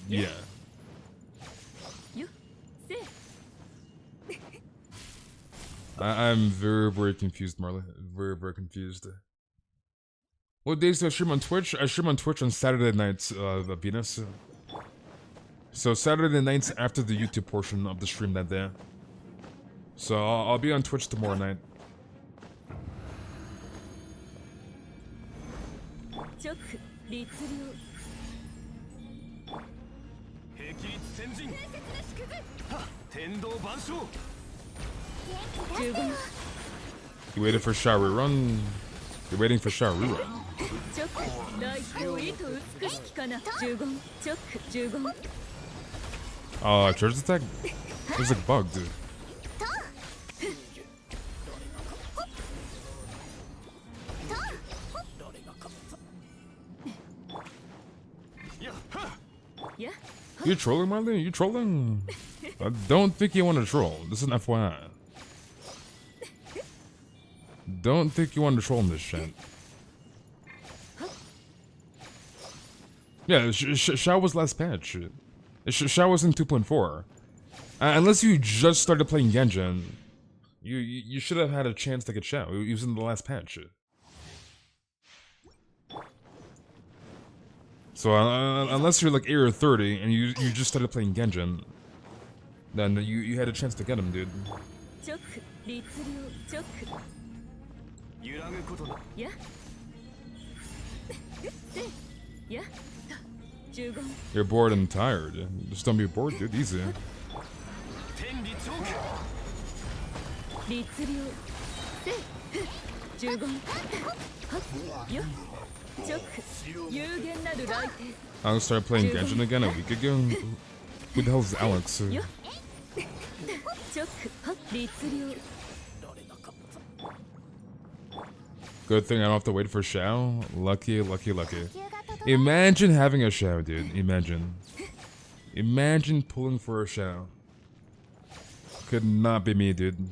yeah. I'm very confused, Marley. Very confused. What days do I stream on Twitch? I stream on Twitch on Saturday nights, Venus. So Saturday nights after the YouTube portion of the stream that day. So I'll be on Twitch tomorrow night. You waited for Sharu Run. You're waiting for Sharu Run. Oh, charge attack? There's a bug, dude. You trolling, Marley? You trolling? I don't think you want to troll. This is an FYI. Don't think you want to troll in this shit. Yeah, Shao was last patch. Shao was in 2.4. Unless you just started playing Genshin, you should have had a chance to get Shao. He was in the last patch. So unless you're like AR30 and you just started playing Genshin, then you had a chance to get him, dude. You're bored and tired. Just don't be bored, dude. Easy. I'm gonna start playing Genshin again a week ago. Who the hell is Alex? Good thing I don't have to wait for Shao. Lucky. Imagine having a Shao, dude. Imagine pulling for a Shao. Could not be me, dude.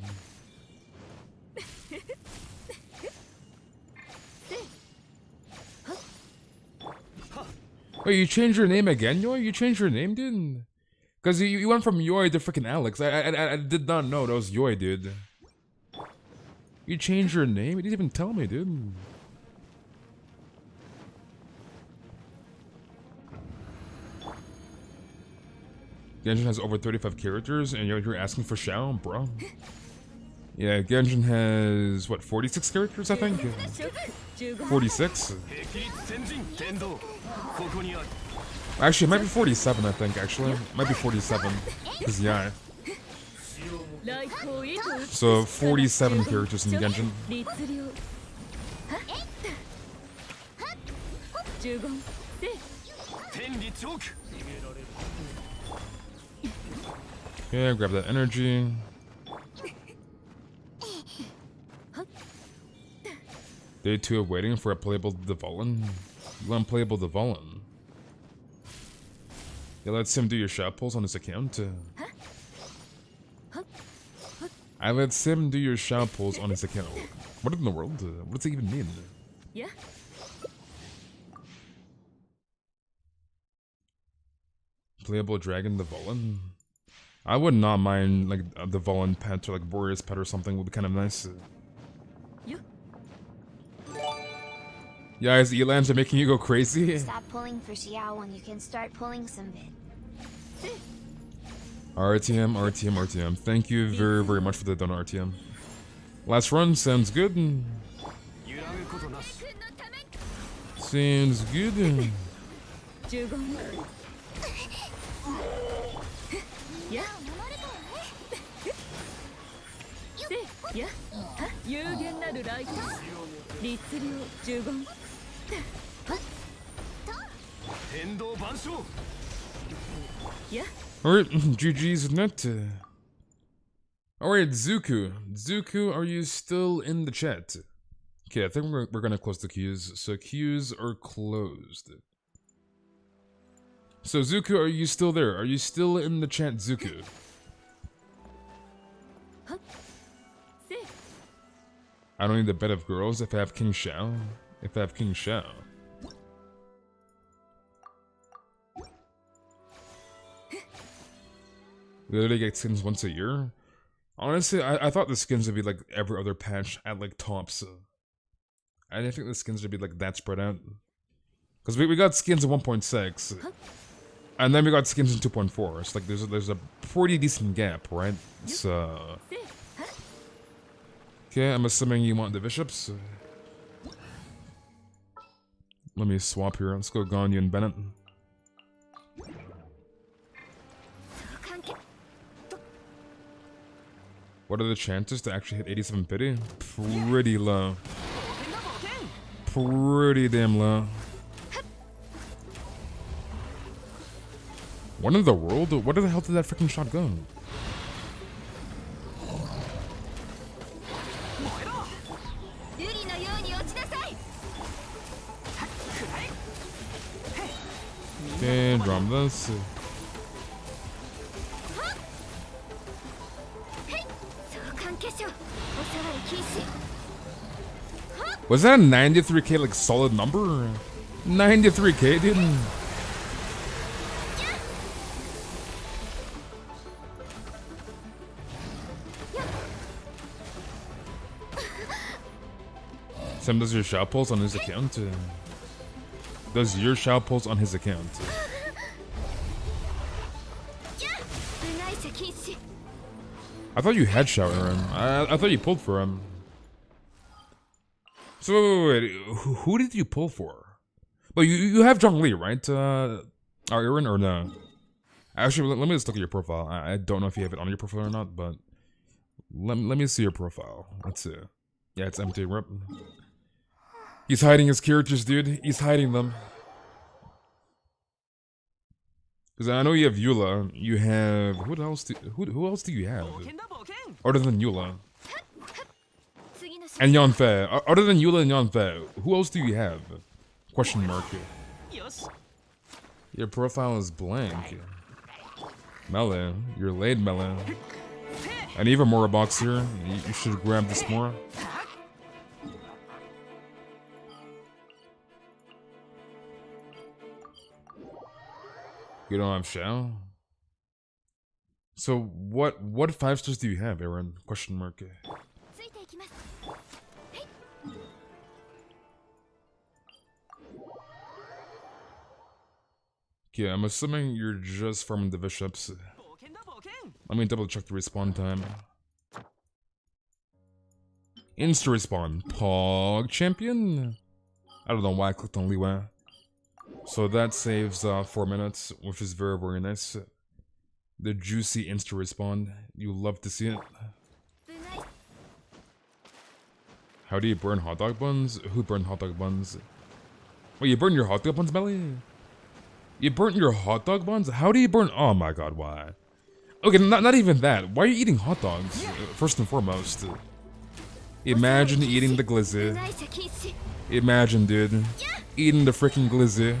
Wait, you changed your name again, Yoi? You changed your name, dude? Because you went from Yoi to freaking Alex. I did not know that was Yoi, dude. You changed your name? You didn't even tell me, dude. Genshin has over 35 characters, and you're asking for Shao, bro? Yeah, Genshin has, what, 46 characters, I think? 46? Actually, it might be 47, I think, actually. It might be 47. Because, yeah. So, 47 characters in Genshin. Okay, grab that energy. Day 2 of waiting for a playable Devolin. You want playable Devolin? Yeah, let's him do your shot pulls on his account. I let Sim do your shot pulls on his account. What in the world? What does it even mean? Yeah. Playable Dragon Devolin? I would not mind like a Devolin pet or like Warrior's pet or something would be kind of nice. Yeah. Yeah, his elams are making you go crazy. Stop pulling for Xiao when you can start pulling some bit. RTM, RTM, RTM. Thank you very, very much for the donut, RTM. Last run sounds good. Seems good. 15やせやは有限なるライト律令15天道万象 や Alright, GG's net. Alright, Zuku. Zuku, are you still in the chat? Okay, I think we're gonna close the queues. So queues are closed. So Zuku, are you still there? Are you still in the chat, Zuku? はせ I don't need the bed of girls if I have King Xiao. If I have King Xiao. We literally get skins once a year? Honestly, I thought the skins would be like every other patch at like tops. I didn't think the skins would be like that spread out. Because we got skins in 1.6. And then we got skins in 2.4. It's like there's a pretty decent gap, right? So... Okay, I'm assuming you want the bishops. Let me swap here. Let's go Ganyu and Bennett. What are the chances to actually hit 87 pity? Pretty low. Pretty damn low. What in the world? Where the hell did that freaking shot go? Okay, drum this. Was that a 93k like solid number? 93k, dude. Sam does your shout pulls on his account. Does your shout pulls on his account? I thought you had shout for him. I thought you pulled for him. So wait, who did you pull for? Well, you have Zhongli, right? Aaron or no? Actually, let me just look at your profile. I don't know if you have it on your profile or not, but let me see your profile. Let's see. Yeah, it's empty. Rip. He's hiding his characters, dude. He's hiding them. Because I know you have Eula. You have who else? Who else do you have? Other than Eula. And Yanfei. Other than Eula and Yanfei, who else do you have? Question mark. Your profile is blank. Melee. You're late, Melee. I need even more box here. You should grab this more. You don't have Xiao? So what 5 stars do you have, Aaron? Question mark. Okay, I'm assuming you're just farming the bishops. Let me double check the respawn time. Insta respawn. Pog champion? I don't know why I clicked on Liwa. So that saves 4 minutes, which is very, very nice. The juicy insta respawn. You love to see it. How do you burn hot dog buns? Who burned hot dog buns? Wait, you burn your hot dog buns, Melly? You burnt your hot dog buns? How do you burn? Oh my god, why? Okay, not even that. Why are you eating hot dogs? First and foremost. Imagine eating the glizzy. Imagine, dude. Eating the freaking glizzy.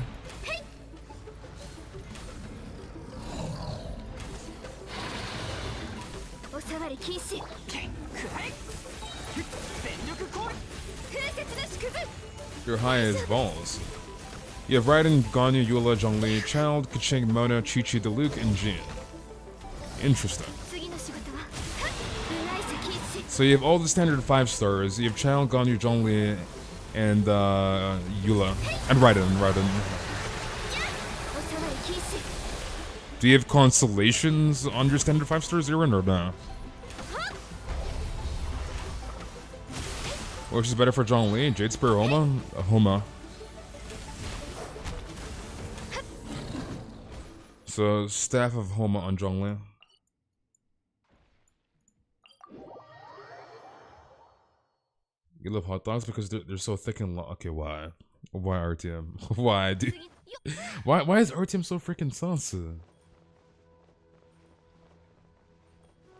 You're high as balls. You have Raiden, Ganyu, Eula, Zhongli, Child, Keqing, Mona, Chi-Chi, Diluc, and Jin. Interesting. So you have all the standard 5 stars. You have Child, Ganyu, Zhongli, and Eula. And Raiden. Do you have constellations on your standard 5 stars, Aaron, or no? Which is better for Zhongli? Jade Spear or Homa? Homa. So, Staff of Homa on Zhongli. You love hot dogs because they're so thick and long. Okay, why? Why RTM? Why, dude? Why is RTM so freaking saucy?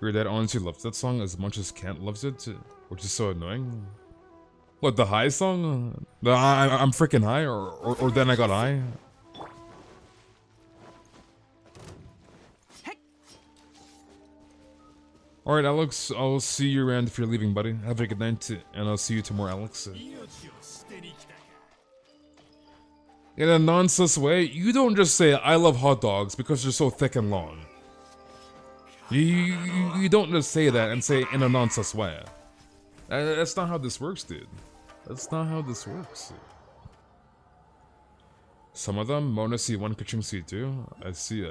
Your dad honestly loves that song as much as Kent loves it, which is so annoying. What, the high song? The I'm freaking high, or then I got high? Alright, Alex, I'll see you around if you're leaving, buddy. Have a good night, and I'll see you tomorrow, Alex. In a nonsense way, you don't just say, I love hot dogs because they're so thick and long. You don't just say that and say in a nonsense way. That's not how this works, dude. That's not how this works. Some of them, Mona C1, Keqing C2. I see.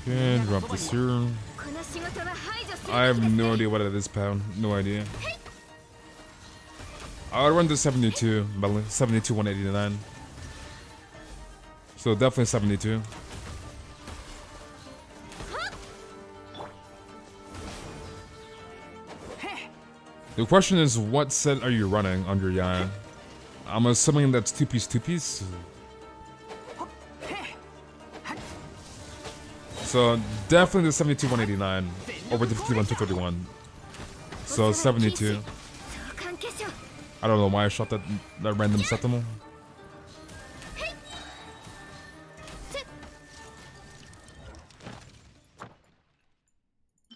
Okay, drop this here. I have no idea what it is, pal. No idea. I would run to 72, but 72 189. So definitely 72. The question is, what set are you running on your Yaya? I'm assuming that's 2-piece. So definitely the 72 189 over the 51 231. So 72. I don't know why I shot that random sentinel.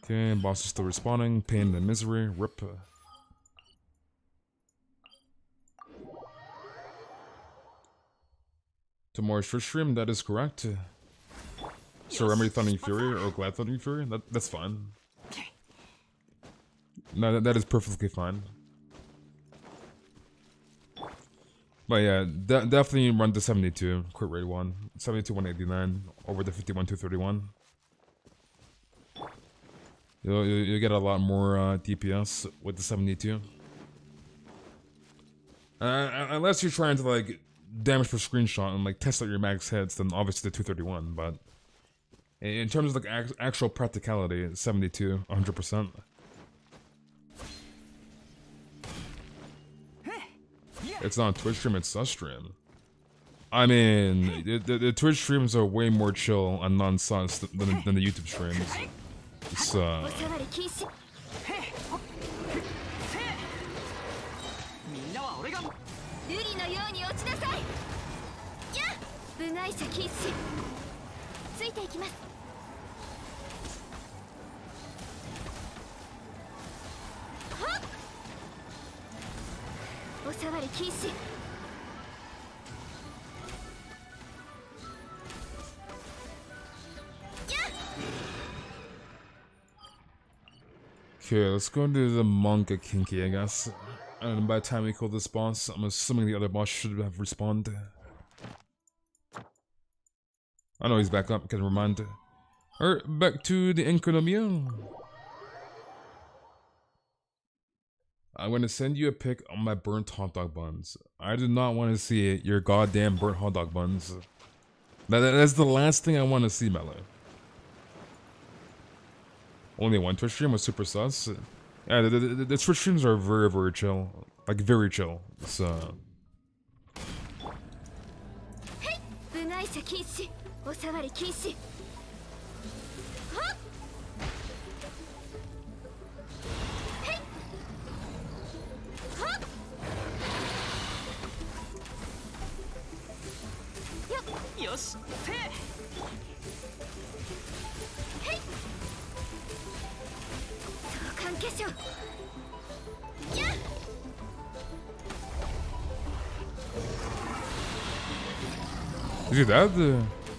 Okay, boss is still respawning. Pain and misery. Rip. Tomorrow's first stream, that is correct. So Remedy Thundering Fury or Glad Thundering Fury? That's fine. No, that is perfectly fine. But yeah, definitely run the 72, crit rate 1. 72 189 over the 51 231. You'll get a lot more DPS with the 72. Unless you're trying to like damage per screenshot and like test out your max hits, then obviously the 231. But in terms of like actual practicality, 72, 100%. It's not a Twitch stream, it's a stream. I mean, the Twitch streams are way more chill and non-sus than the YouTube streams. It's okay, let's go into the manga kinky, I guess. And by the time we kill this boss, I'm assuming the other boss should have respawned. I know he's back up, can remind. Alright, back to the Enconomia. I'm gonna send you a pic of my burnt hot dog buns. I do not want to see your goddamn burnt hot dog buns. That's the last thing I want to see, Mellow. Only one Twitch stream was super sus. Yeah, the Twitch streams are very, very chill. Like, very chill. So... 部外者禁止お触り禁止はっへいはっよっよしせへい相関化粧やっ Is he dead?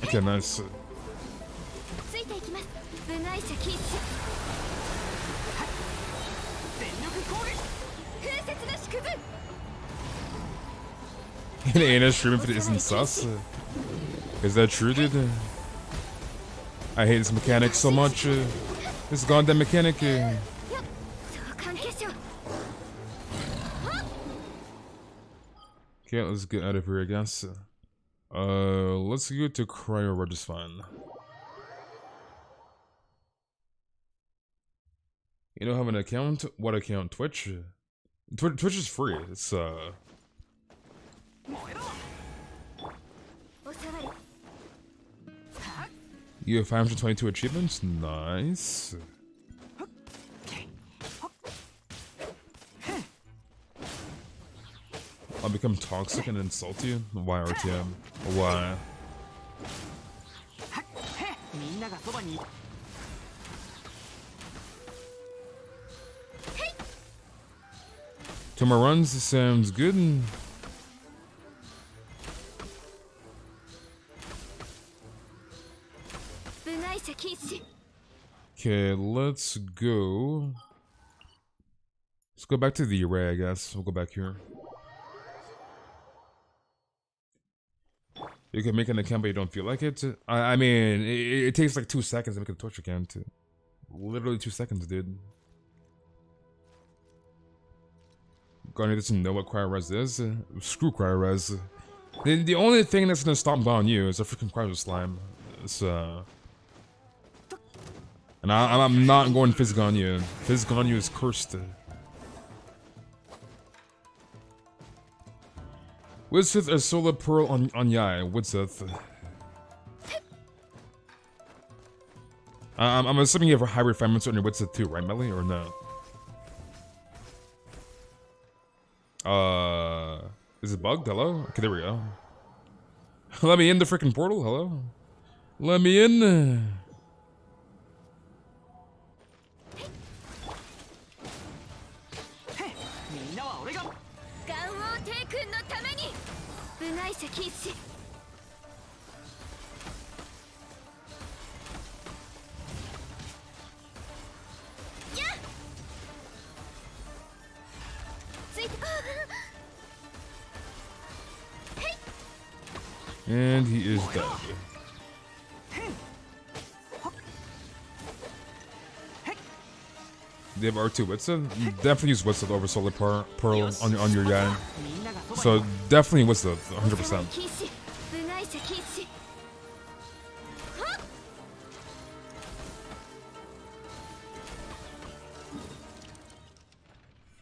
Okay, nice. ついていきます部外者禁止全力攻撃風雪の縮図 And Anna streaming for the isn't sus? Is that true, dude? I hate this mechanic so much. This goddamn mechanic. 相関化粧 Okay, let's get out of here, I guess. Let's go to Cryo Regisfine. You don't have an account? What account? Twitch? Twitch is free. It's You have 522 achievements? Nice. I'll become toxic and insult you? Why RTM? Why? Thoma runs sounds good. Okay, let's go. Let's go back to the array, I guess. We'll go back here. You can make an account, but you don't feel like it. I mean, it takes like 2 seconds to make a Twitch account. Literally 2 seconds, dude. Ganyu doesn't know what cryo-res is. Screw cryo-res. The only thing that's gonna stop Ganyu is a freaking cryo slime. So, and I'm not going Fizz Ganyu. Fizz Ganyu is cursed. Widsith a Solar Pearl on Yai. Widsith. I'm assuming you have a high refinements on your Widsith too, right, Melly, or no? Is it bugged? Hello? Okay, there we go. Let me in the freaking portal. Hello? Let me in. And he is dead. They have R2 Widsith? Definitely use Widsith over Solar Pearl on your Yan. So definitely Widsith, 100%.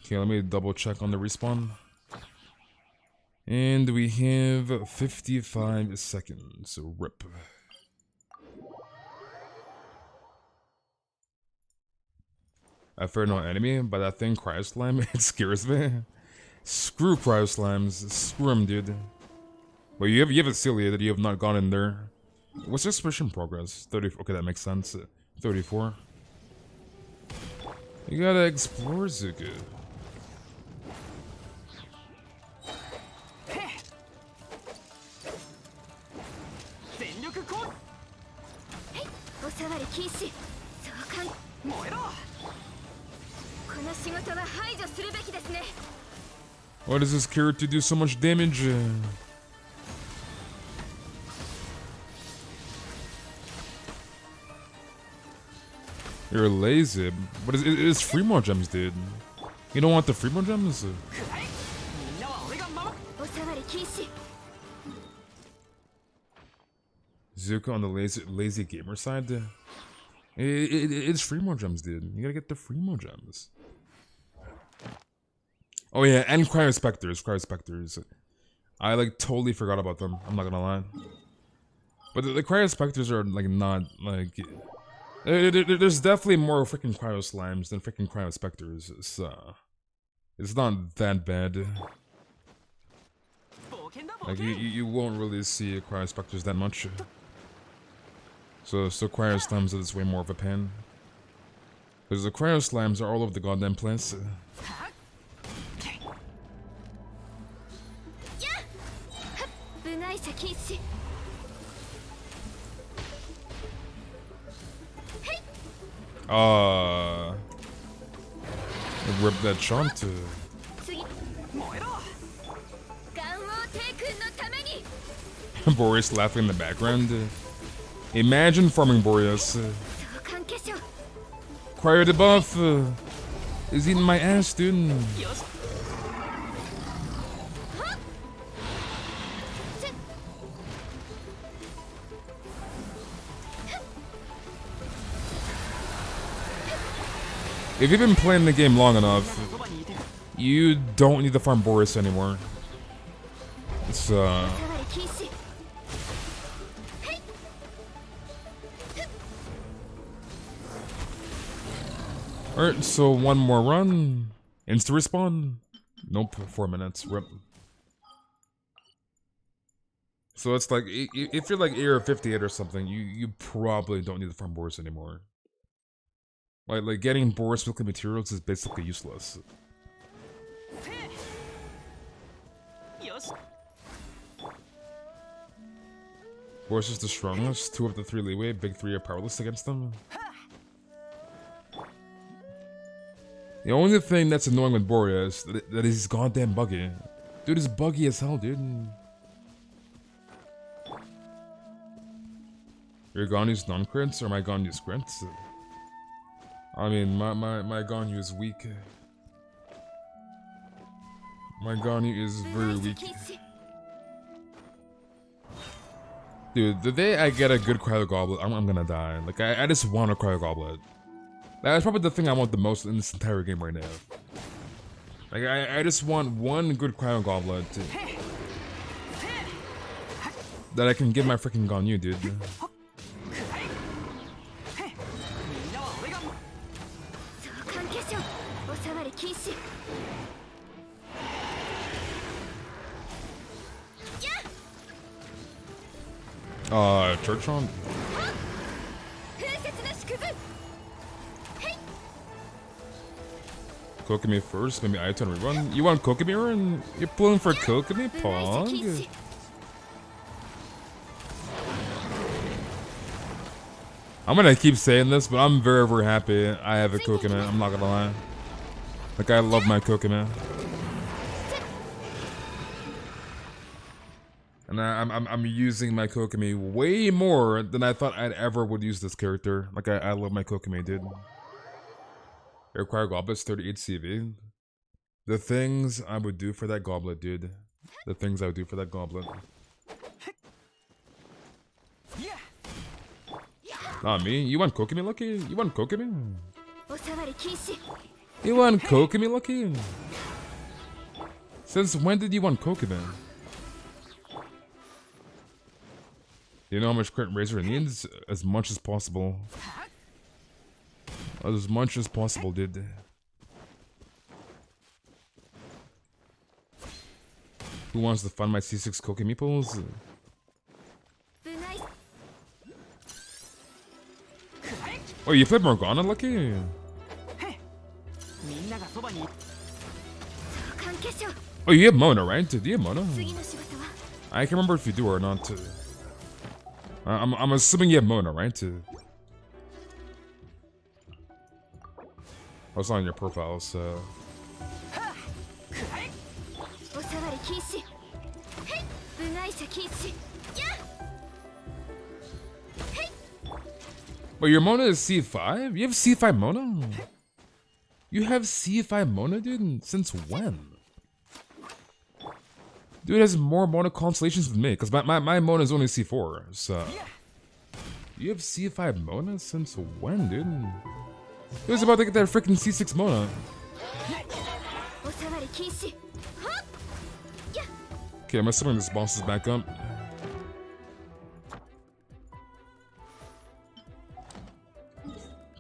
Okay, let me double check on the respawn. And we have 55 seconds. RIP. I fear no enemy, but that thing Cryo Slime, it scares me. Screw Cryo Slimes. Screw him, dude. But you have a Celia that you have not gone in there. What's your expression progress? 30. Okay, that makes sense. 34. You gotta explore Zuku. Why does this character do so much damage? You're lazy. But it's free more gems, dude. You don't want the free more gems? Zuko on the lazy gamer side. It's free mo gems, dude. You gotta get the free mo gems. Oh yeah, and cryospecters. I like totally forgot about them. I'm not gonna lie. But the cryospecters are like not like. There's definitely more freaking cryo slimes than freaking cryospecters. It's not that bad. Like you won't really see cryospecters that much. So cryo slimes is way more of a pain. Because the cryo slimes are all over the goddamn place. Rip that chant. Boreas laughing in the background. Imagine farming Boreas. Cryo debuff is eating my ass, dude. If you've been playing the game long enough, you don't need to farm Boreas anymore. It's Alright, so one more run. Insta respawn? Nope, 4 minutes. Rip. So it's like, if you're like AR58 or something, you probably don't need to farm Boreas anymore. Like getting Boreas weekly materials is basically useless. Boreas is the strongest, 2 of the 3 leeway, big 3 are powerless against them. The only thing that's annoying with Boreas that is goddamn buggy. Dude, it's buggy as hell, dude. Your Ganyu's non-crits or my Ganyu's crits? I mean, my Ganyu is weak. My Ganyu is very weak. Dude, the day I get a good Cryo Goblet, I'm gonna die. Like, I just want a Cryo Goblet. That's probably the thing I want the most in this entire game right now. Like, I just want one good Cryo Goblet that I can give my freaking Ganyu, dude. Church on? Kokomi first, maybe I turn rerun. You want Kokomi run? You're pulling for Kokomi, Pog? I'm gonna keep saying this, but I'm very, very happy I have a Kokomi. I'm not gonna lie. Like, I love my Kokomi. And I'm using my Kokomi way more than I thought I'd ever would use this character. Like, I love my Kokomi, dude. Require goblets 38 CV. The things I would do for that goblet, dude. The things I would do for that goblet. Not me. You want Kokomi, Lucky? You want Kokomi? You want Kokomi, Lucky? Since when did you want Kokomi? You know how much crit Razor needs? As much as possible. As much as possible, dude. Who wants to fund my C6 Kokomi pulls? Oh, you played Morgana, Lucky? Oh, you have Mona, right? Do you have Mona? I can't remember if you do or not. I'm assuming you have Mona, right? I was on your profile, so... Wait, your Mona is C5? You have C5 Mona? You have C5 Mona, dude? Since when? Dude has more Mona constellations than me, because my Mona is only C4, so... You have C5 Mona since when, dude? It was about to get that freaking C6 Mona. おさわり禁止。はっ。や。Okay, I'm assuming this boss is back up.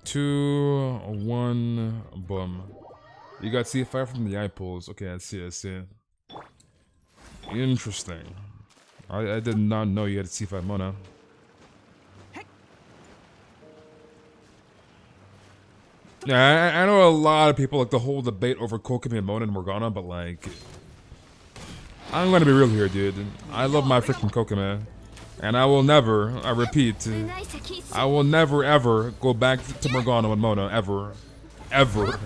Two, one, boom. You got C5 from the eye pulls. Okay, I see, I see. Interesting. I did not know you had C5 Mona. Yeah, I know a lot of people like the whole debate over Kokomi and Mona and Morgana, but like, I'm gonna be real here, dude. I love my freaking Kokomi, and I will never, I repeat, I will never ever go back to Morgana and Mona, ever. Ever.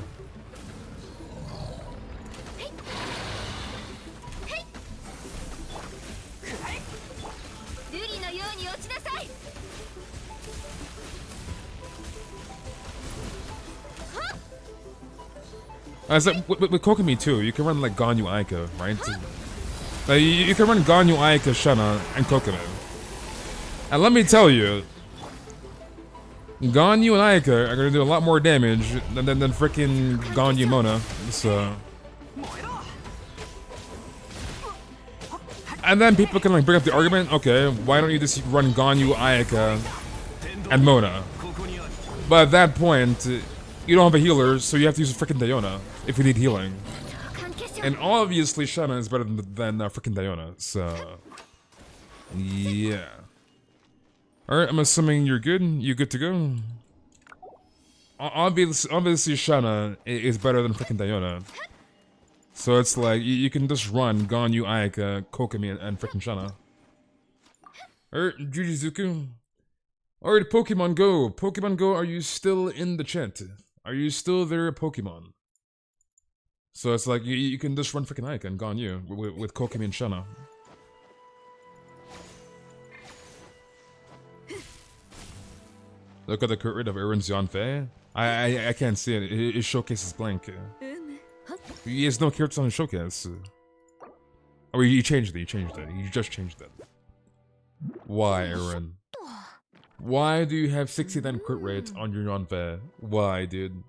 I said, with Kokomi too, you can run like Ganyu Aika, right? Like, you can run Ganyu Aika, Shana, and Kokomi. And let me tell you, Ganyu and Aika are gonna do a lot more damage than freaking Ganyu Mona. So. And then people can like bring up the argument, okay, why don't you just run Ganyu Aika and Mona? But at that point, you don't have a healer, so you have to use freaking Diona if you need healing. And obviously Shana is better than freaking Diona, so yeah. Alright, I'm assuming you're good. You good to go? Obviously Shana is better than freaking Diona. So it's like, you can just run Ganyu, Aika, Kokomi, and freaking Shana. Alright, Jujizuku. Alright, Pokemon Go. Pokemon Go, are you still in the chat? Are you still there, Pokemon? So it's like, you can just run freaking Aika and Ganyu with Kokomi and Shana. Look at the crit rate of Aaron's Yanfei. I can't see it. His showcase is blank. He has no characters on his showcase. Oh, you changed it. You changed it. You just changed it. Why, Aaron? Why do you have 69 crit rate on your Yanfei? Why, dude?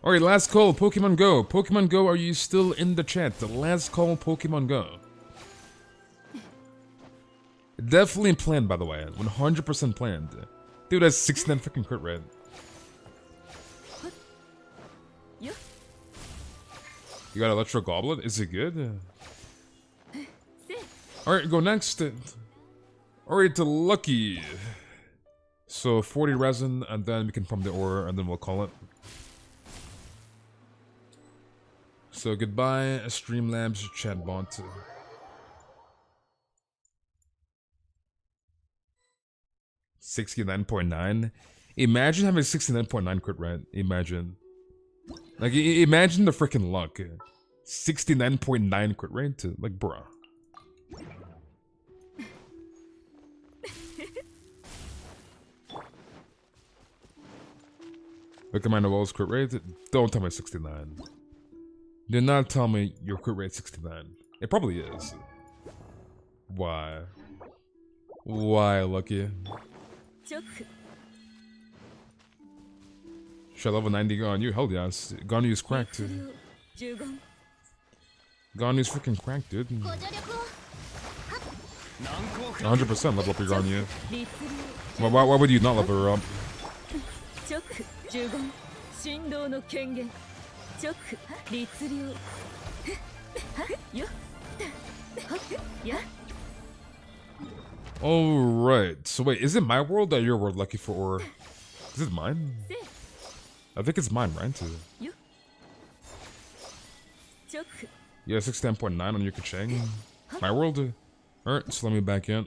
Alright, last call, Pokemon Go. Pokemon Go, are you still in the chat? The last call, Pokemon Go. Definitely planned, by the way. 100% planned. Dude, that's 69 freaking crit rate. You got Electro Goblet? Is it good? Alright, go next. Alright, to Lucky. So 40 resin, and then we can farm the ore, and then we'll call it. So goodbye, Streamlabs chatbot. $69.9. Imagine having 69.9 crit rate. Imagine. Like, imagine the freaking luck. 69.9 crit rate. Like, bruh. Look at my Noel's crit rate. Don't tell me 69. Do not tell me your crit rate 69. It probably is. Why? Why, Lucky? Should I level 90 Ganyu? Hell yes. Ganyu's cracked. Ganyu's freaking cracked, dude. 100% level up your Ganyu. Why would you not level her up? Alright, so wait, is it my world or your world, Lucky, for ore? Is it mine? I think it's mine, right? Yeah, 16.9 on your Kachang. My world? Alright, so let me back in.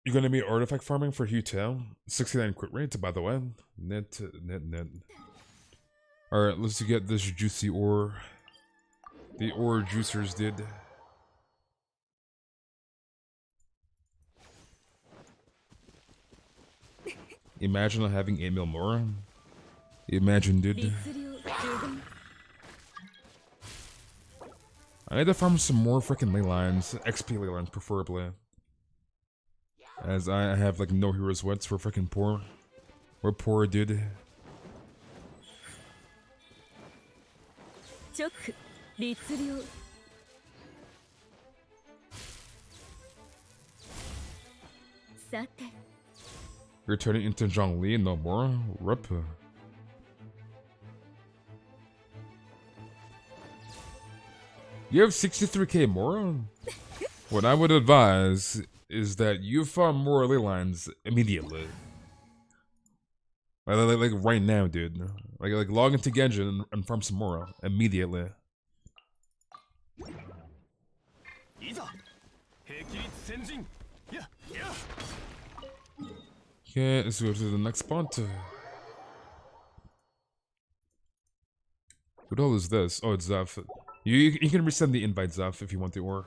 You're gonna be artifact farming for Hugh Tail? 69 crit rate, by the way. Net. Alright, let's get this juicy ore. The ore juicers did. Imagine not having 8 mil more. Imagine, dude. I need to farm some more freaking ley lines, XP ley lines preferably. As I have like no heroes wits, we're freaking poor. We're poor, dude. 直律令さて You're turning into Zhongli, no more? Rip. You have 63k more? What I would advise is that you farm more ley lines immediately. Like right now, dude. Like log into Genshin and farm some more immediately. いざ兵器率先進やや Okay, let's go to the next spot. What the hell is this? Oh, it's Zeph. You can resend the invite, Zeph, if you want to, or...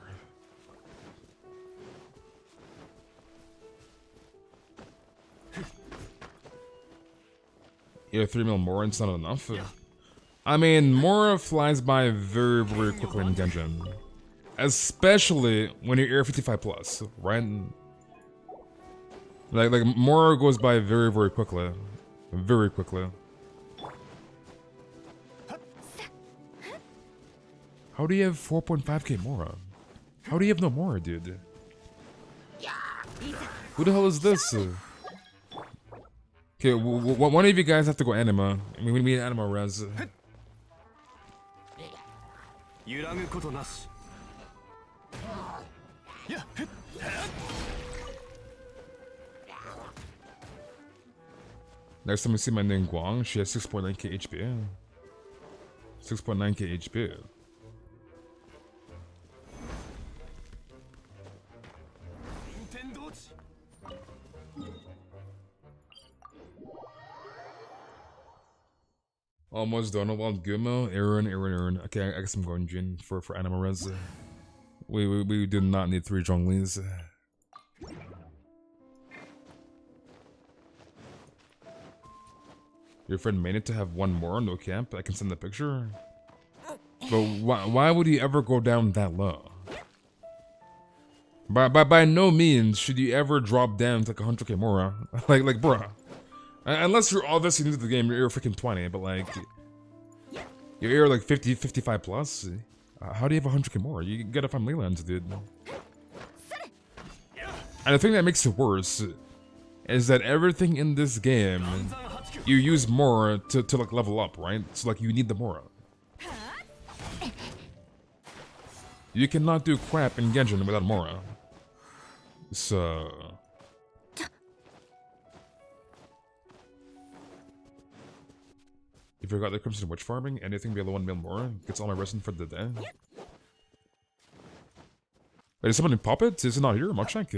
Yeah, 3 mil more, it's not enough. I mean, Mora flies by very, very quickly in Genshin. Especially when you're Air 55 plus, right? Like Mora goes by very, very quickly. Very quickly. How do you have 4.5k Mora? How do you have no Mora, dude? Who the hell is this? Okay, one of you guys have to go anima. I mean, we need anima res. 揺らぐことなしや Next time we see my name Guang, she has 6.9k HP. 6.9k HP. Almost done about Gumo, Aaron. Okay, I guess I'm going Jin for anima res. We do not need 3 Zhonglis. Your friend made it to have 1 more, no camp. I can send the picture. But why would you ever go down that low? By no means should you ever drop down to like 100k Mora. like bruh. Unless you're obviously new to the game, you're freaking 20, but like... You're like 50, 55 plus. How do you have 100k more? You gotta find Leylands, dude. And the thing that makes it worse is that everything in this game, you use Mora to like level up, right? So like you need the Mora. You cannot do crap in Genshin without Mora. So... If you got the Crimson Witch farming, anything below 1 mil more gets all my resin for the day. Wait, is someone in Puppet? Is it not here? Check.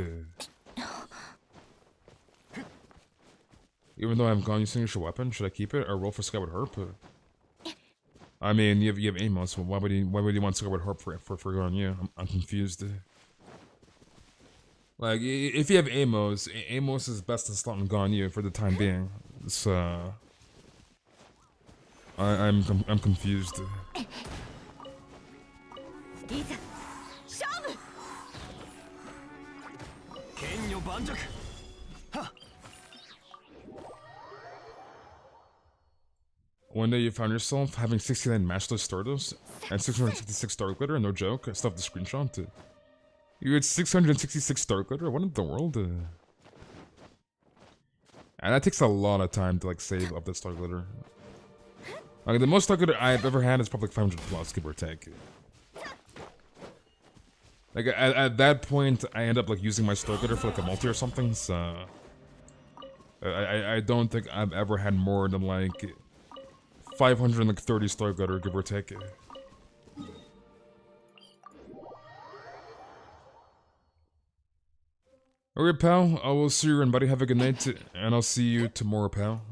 Even though I'm Ganyu signature weapon, should I keep it or roll for Skyward Harp? I mean, you have Amos, so why would you want Skyward Harp for Ganyu? I'm confused. Like, if you have Amos is best in slot in Ganyu for the time being. So... I'm confused. One day you found yourself having 69 matchless Stardust and 666 Star Glitter, no joke. I still have the screenshot. You had 666 Star Glitter? What in the world? And that takes a lot of time to like save up that Star Glitter. Like, the most Star Glitter I've ever had is probably like 500 plus, give or take. Like, at that point, I end up like using my Star Glitter for like a multi or something, so... I don't think I've ever had more than like 530 Star Glitter, give or take. Alright, pal, I will see you around, buddy. Have a good night, and I'll see you tomorrow, pal.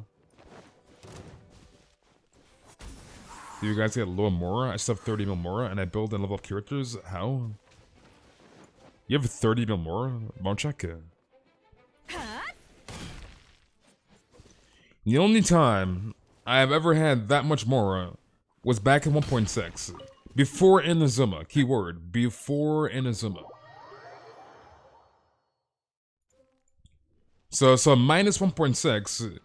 Do you guys get low Mora? I still have 30 mil Mora, and I build and level up characters? How? You have 30 mil Mora? Monchek? The only time I have ever had that much Mora was back in 1.6. Before Inazuma, keyword, before Inazuma. So minus 1.6,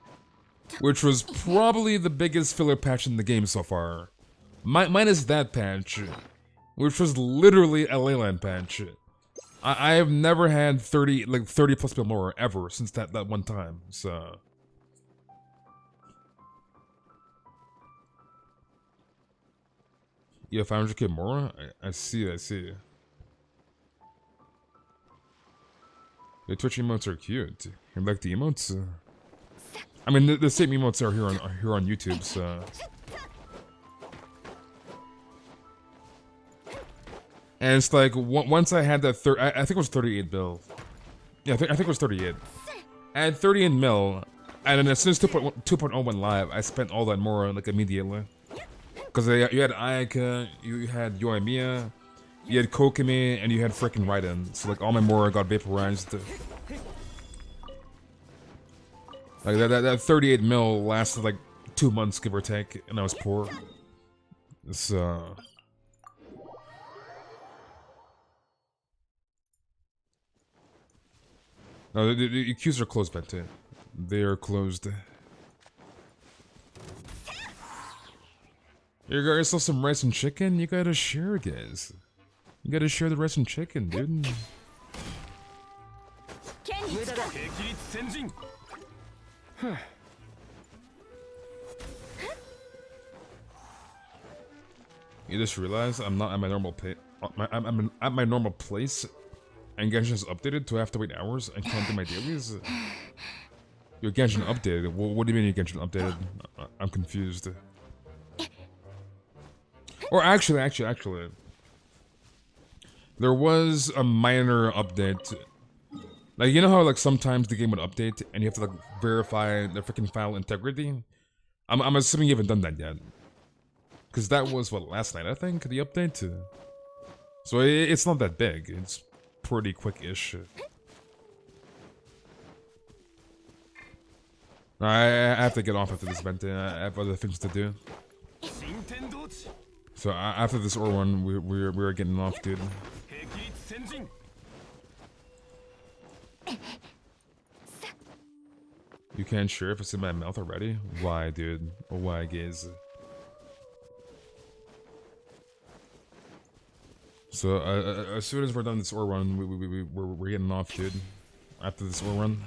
which was probably the biggest filler patch in the game so far. Minus that patch, which was literally a Leyland patch. I have never had 30 plus Bilmora ever since that one time, so... Yeah, 500k more? I see. The Twitch emotes are cute. You like the emotes? I mean, the same emotes are here on YouTube, so... And it's like, once I had that I think it was 38 bill. Yeah, I think it was 38. I had 38 mil, and then as soon as 2.0 went live, I spent all that more, like, immediately. Because you had Ayaka, you had Yoimiya, you had Kokimi, and you had frickin' Raiden. So, like, all my Mora got vaporized. Like, that 38 mil lasted, like, 2 months, give or take, and I was poor. So... No, the queues are closed, Bente. They are closed. You got yourself some rice and chicken? You gotta share, guys. You gotta share the rice and chicken, dude. You just realized I'm not at my normal I'm at my normal place, and Genshin's updated, so I have to wait hours and can't do my dailies. Your Genshin updated? Well, what do you mean your Genshin updated? I'm confused. Or actually, there was a minor update. Like, you know how, like, sometimes the game would update and you have to, like, verify the freaking file integrity? I'm assuming you haven't done that yet. Because that was, what, last night, I think, the update? So it's not that big. It's pretty quick-ish. I have to get off after this event. I have other things to do. So after this ore one, we're getting off, dude. You can't share if it's in my mouth already? Why, dude? Why, guys? So as soon as we're done this ore run, we're getting off, dude. After this ore run.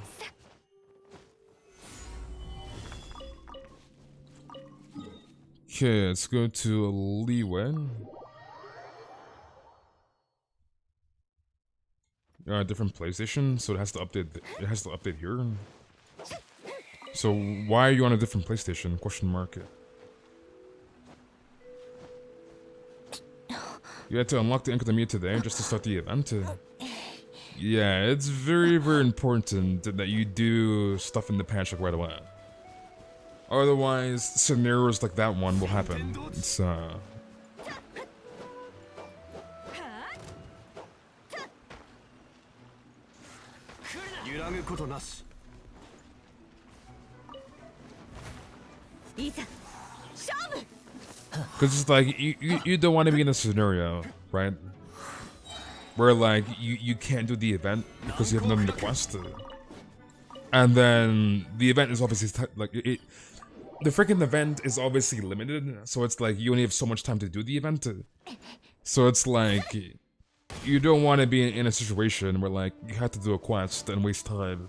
Okay, let's go to Leeway. Different PlayStation, so it has to update. It has to update here. So why are you on a different PlayStation? Question mark. You had to unlock the Academy today just to start the event. Yeah, it's very important that you do stuff in the patch like right away. Otherwise, scenarios like that one will happen. It's because it's like you don't want to be in a scenario, right? Where like you can't do the event because you have nothing to quest, and then the event is obviously like the freaking event is obviously limited, so it's like you only have so much time to do the event. So it's like you don't want to be in a situation where like you have to do a quest and waste time.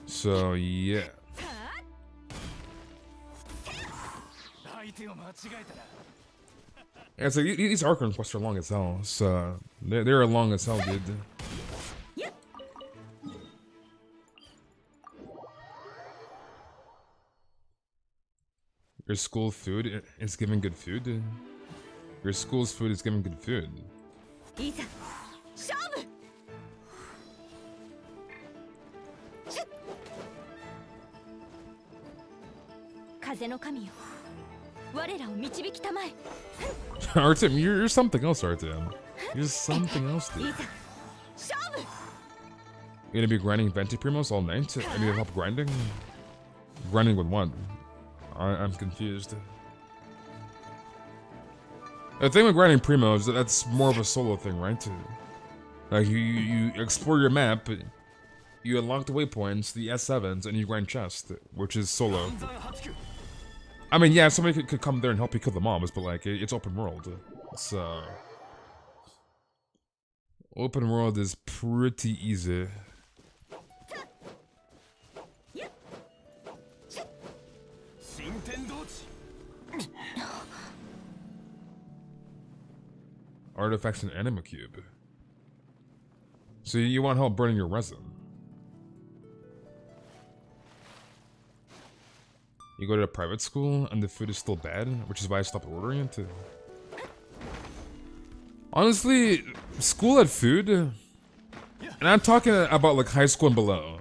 So yeah. Yeah, it's like these Archon quests are long as hell, so they're long as hell, dude. Your school food is giving good food. Your school's food is giving good food. Artem, you're something else, Artem. You're something else, dude. You gonna be grinding Venti Primos all night? I need help grinding? Grinding with what? I'm confused. The thing with grinding Primo is that that's more of a solo thing, right? Like, you explore your map, you unlock the waypoints, the S7s, and you grind chest, which is solo. I mean, yeah, somebody could come there and help you kill the mobs, but like, it's open world. It's, open world is pretty easy. Artifacts and anima cube. So you want help burning your resin. You go to a private school and the food is still bad, which is why I stopped ordering it. Honestly, school had food, and I'm talking about like high school and below.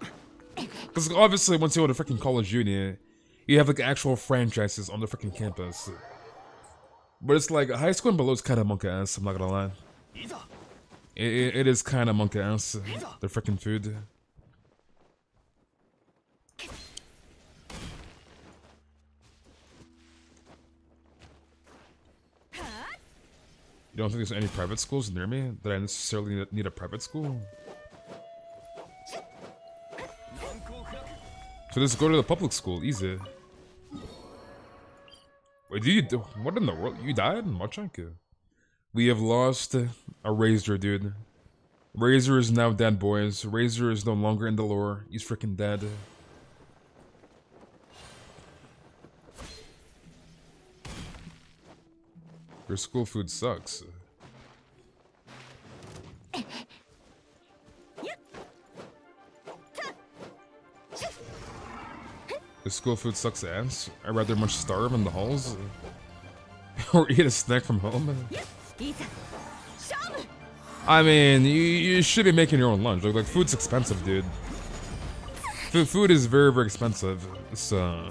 Because obviously once you go to freaking college uni, you have like actual franchises on the freaking campus. But it's like high school and below is kind of monk ass, I'm not gonna lie. It is kind of monk ass, the freaking food. You don't think there's any private schools near me that I necessarily need a private school? So just go to the public school, easy. Wait, what in the world? You died? Machanka. We have lost a Razor, dude. Razor is now dead, boys. Razor is no longer in the lore. He's freaking dead. Your school food sucks. The school food sucks ass. I'd rather much starve in the halls. Or eat a snack from home. I mean, you should be making your own lunch. Like food's expensive, dude. Food is very, very expensive. So...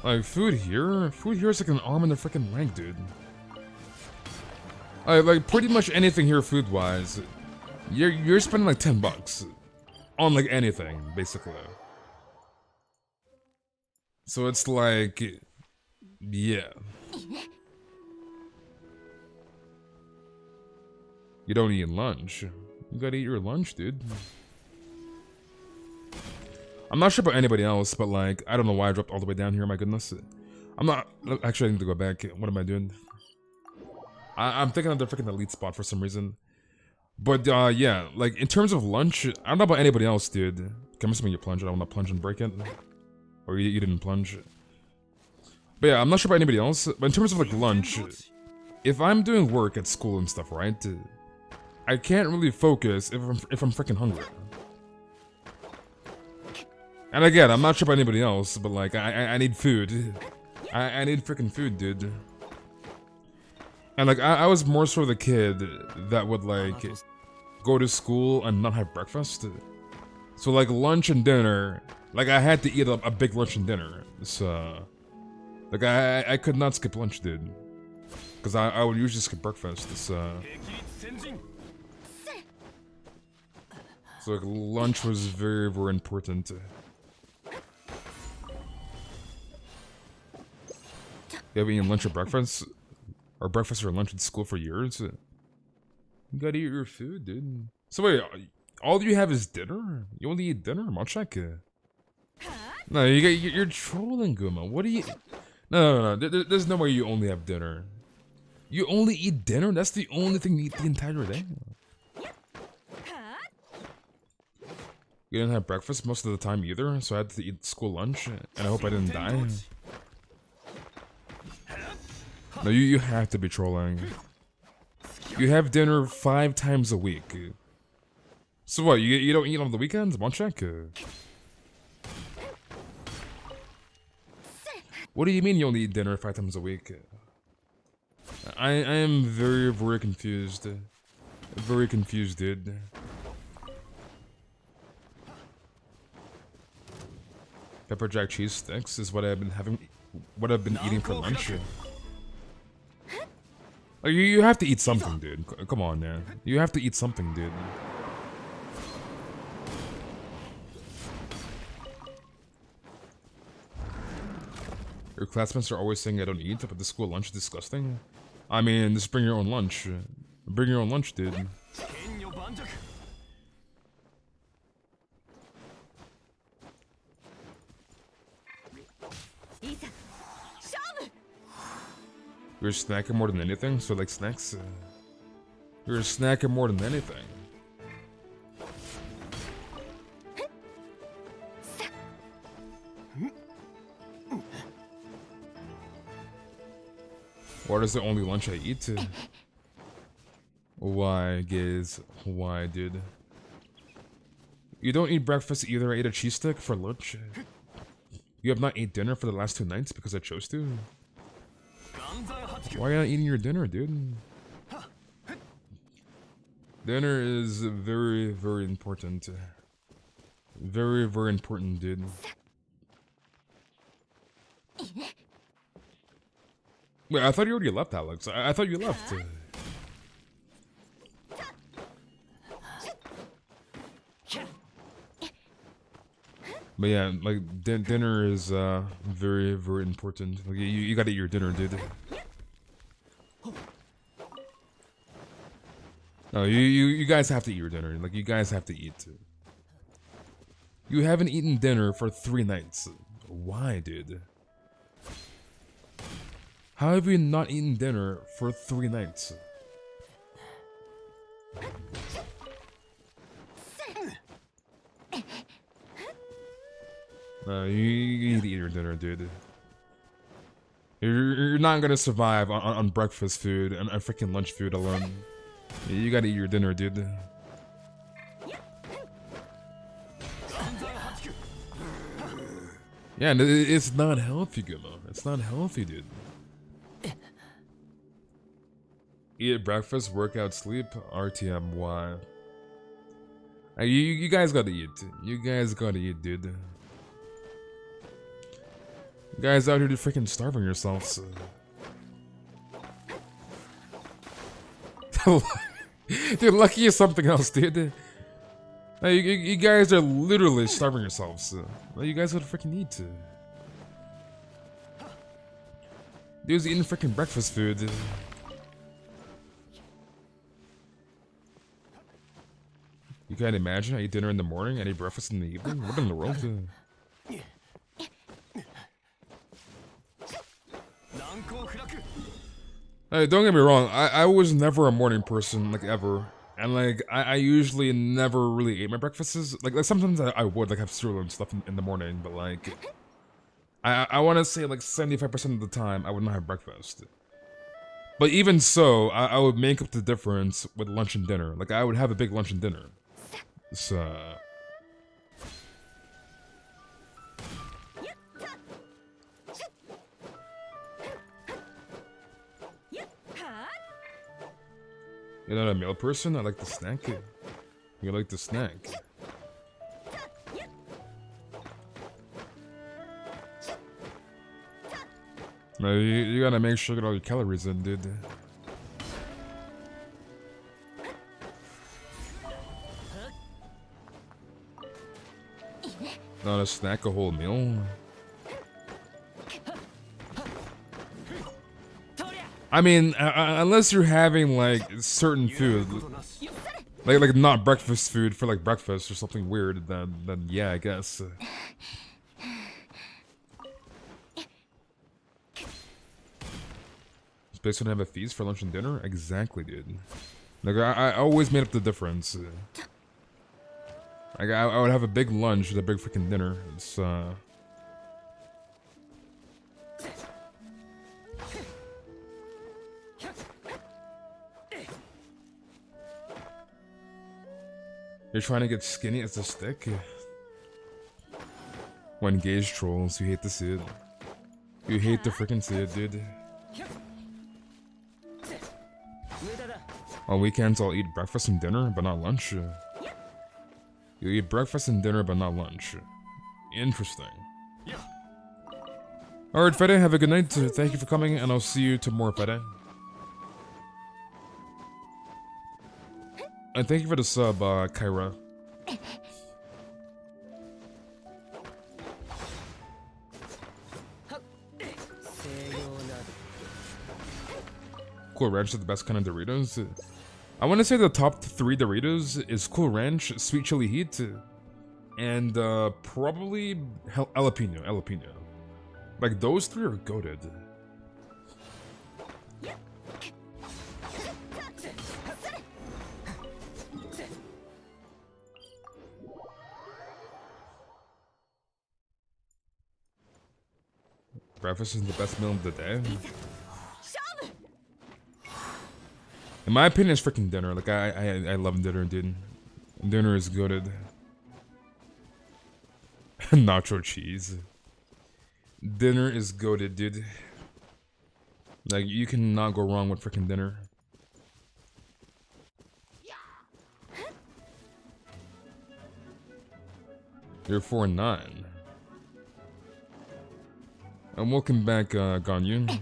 Like, food here is like an arm and a freaking leg, dude. Like, pretty much anything here food-wise, you're spending like $10 on like anything, basically. So it's like, yeah. You don't eat lunch. You gotta eat your lunch, dude. I'm not sure about anybody else, but like, I don't know why I dropped all the way down here, my goodness. I'm not, actually I need to go back. What am I doing? I'm thinking of the freaking elite spot for some reason. But yeah, like in terms of lunch, I don't know about anybody else, dude. Okay, I'm assuming you plunge. I don't want to plunge and break it. Or you didn't plunge. But yeah, I'm not sure about anybody else. But in terms of like lunch, if I'm doing work at school and stuff, right? I can't really focus if I'm freaking hungry. And again, I'm not sure about anybody else, but like, I need food. I need freaking food, dude. And like, I was more sort of the kid that would like, go to school and not have breakfast. So like, lunch and dinner, like I had to eat a big lunch and dinner. So, like I could not skip lunch, dude. Because I would usually skip breakfast, so like, lunch was very, very important. You have eaten lunch or breakfast? Or breakfast or lunch at school for years? You gotta eat your food, dude. So wait, all you have is dinner? You only eat dinner? Machaka? No, you're trolling, Guma. What do you... No. There's no way you only have dinner. You only eat dinner? That's the only thing you eat the entire day? You didn't have breakfast most of the time either, so I had to eat school lunch, and I hope I didn't die. No, you have to be trolling. You have dinner 5 times a week. So what, you don't eat on the weekends? One check? What do you mean you only eat dinner 5 times a week? I am very, very confused. Very confused, dude. Pepper jack cheese sticks is what I've been eating for lunch. Like, you have to eat something, dude. Come on, man. You have to eat something, dude. Your classmates are always saying I don't eat, but the school lunch is disgusting. I mean, just bring your own lunch. Bring your own lunch, dude. 剣女盤石 いざ勝負 You're snacking more than anything, so like snacks. You're snacking more than anything. What is the only lunch I eat? Why, Gaze? Why, dude? You don't eat breakfast either. I ate a cheese stick for lunch. You have not ate dinner for the last 2 nights because I chose to. 岩山八九 Why are you not eating your dinner, dude? Dinner is very, very important. Very, very important, dude. Wait, I thought you already left, Alex. I thought you left. But yeah, like dinner is very, very important. Like you gotta eat your dinner, dude. No, you guys have to eat your dinner. Like you guys have to eat. You haven't eaten dinner for 3 nights. Why, dude? How have you not eaten dinner for 3 nights? You need to eat your dinner, dude. You're not gonna survive on breakfast food and freaking lunch food alone. You gotta eat your dinner, dude. 岩山八九 Yeah, and it's not healthy, Guma. It's not healthy, dude. Eat breakfast, workout, sleep, RTMY. You guys gotta eat. You guys gotta eat, dude. You guys out here to freaking starving yourselves. Dude, lucky is something else, dude. You guys are literally starving yourselves. You guys gotta freaking eat. Dude's eating freaking breakfast food. You can't imagine I eat dinner in the morning and eat breakfast in the evening? What in the world? 難攻不落 Hey, don't get me wrong, I was never a morning person, like, ever. And, like, I usually never really ate my breakfasts. Like sometimes I would, like, have cereal and stuff in the morning, but, like... I want to say, like, 75% of the time, I would not have breakfast. But even so, I would make up the difference with lunch and dinner. Like, I would have a big lunch and dinner. So... You're not a meal person? I like the snack. You like the snack. No, you gotta make sure you get all your calories in, dude. Not a snack, a whole meal. I mean, unless you're having like certain food, like not breakfast food for like breakfast or something weird, then yeah, I guess. Space gonna have a feast for lunch and dinner? Exactly, dude. Like I always made up the difference. Like I would have a big lunch with a big freaking dinner. It's You're trying to get skinny as a stick? When Gage trolls, you hate to see it. You hate to freaking see it, dude. On weekends, I'll eat breakfast and dinner, but not lunch. You eat breakfast and dinner, but not lunch. Interesting. Alright, Fede, have a good night. Thank you for coming, and I'll see you tomorrow, Fede. And thank you for the sub, Kyra. Cool Ranch is the best kind of Doritos. I want to say the top 3 Doritos is Cool Ranch, Sweet Chili Heat, and probably jalapeno. Like those 3 are goated. Breakfast is the best meal of the day. In my opinion, it's freaking dinner. Like I love dinner, dude. Dinner is goated. Nacho cheese. Dinner is goated, dude. Like you cannot go wrong with freaking dinner. You're 4'9". And welcome back, Ganyu.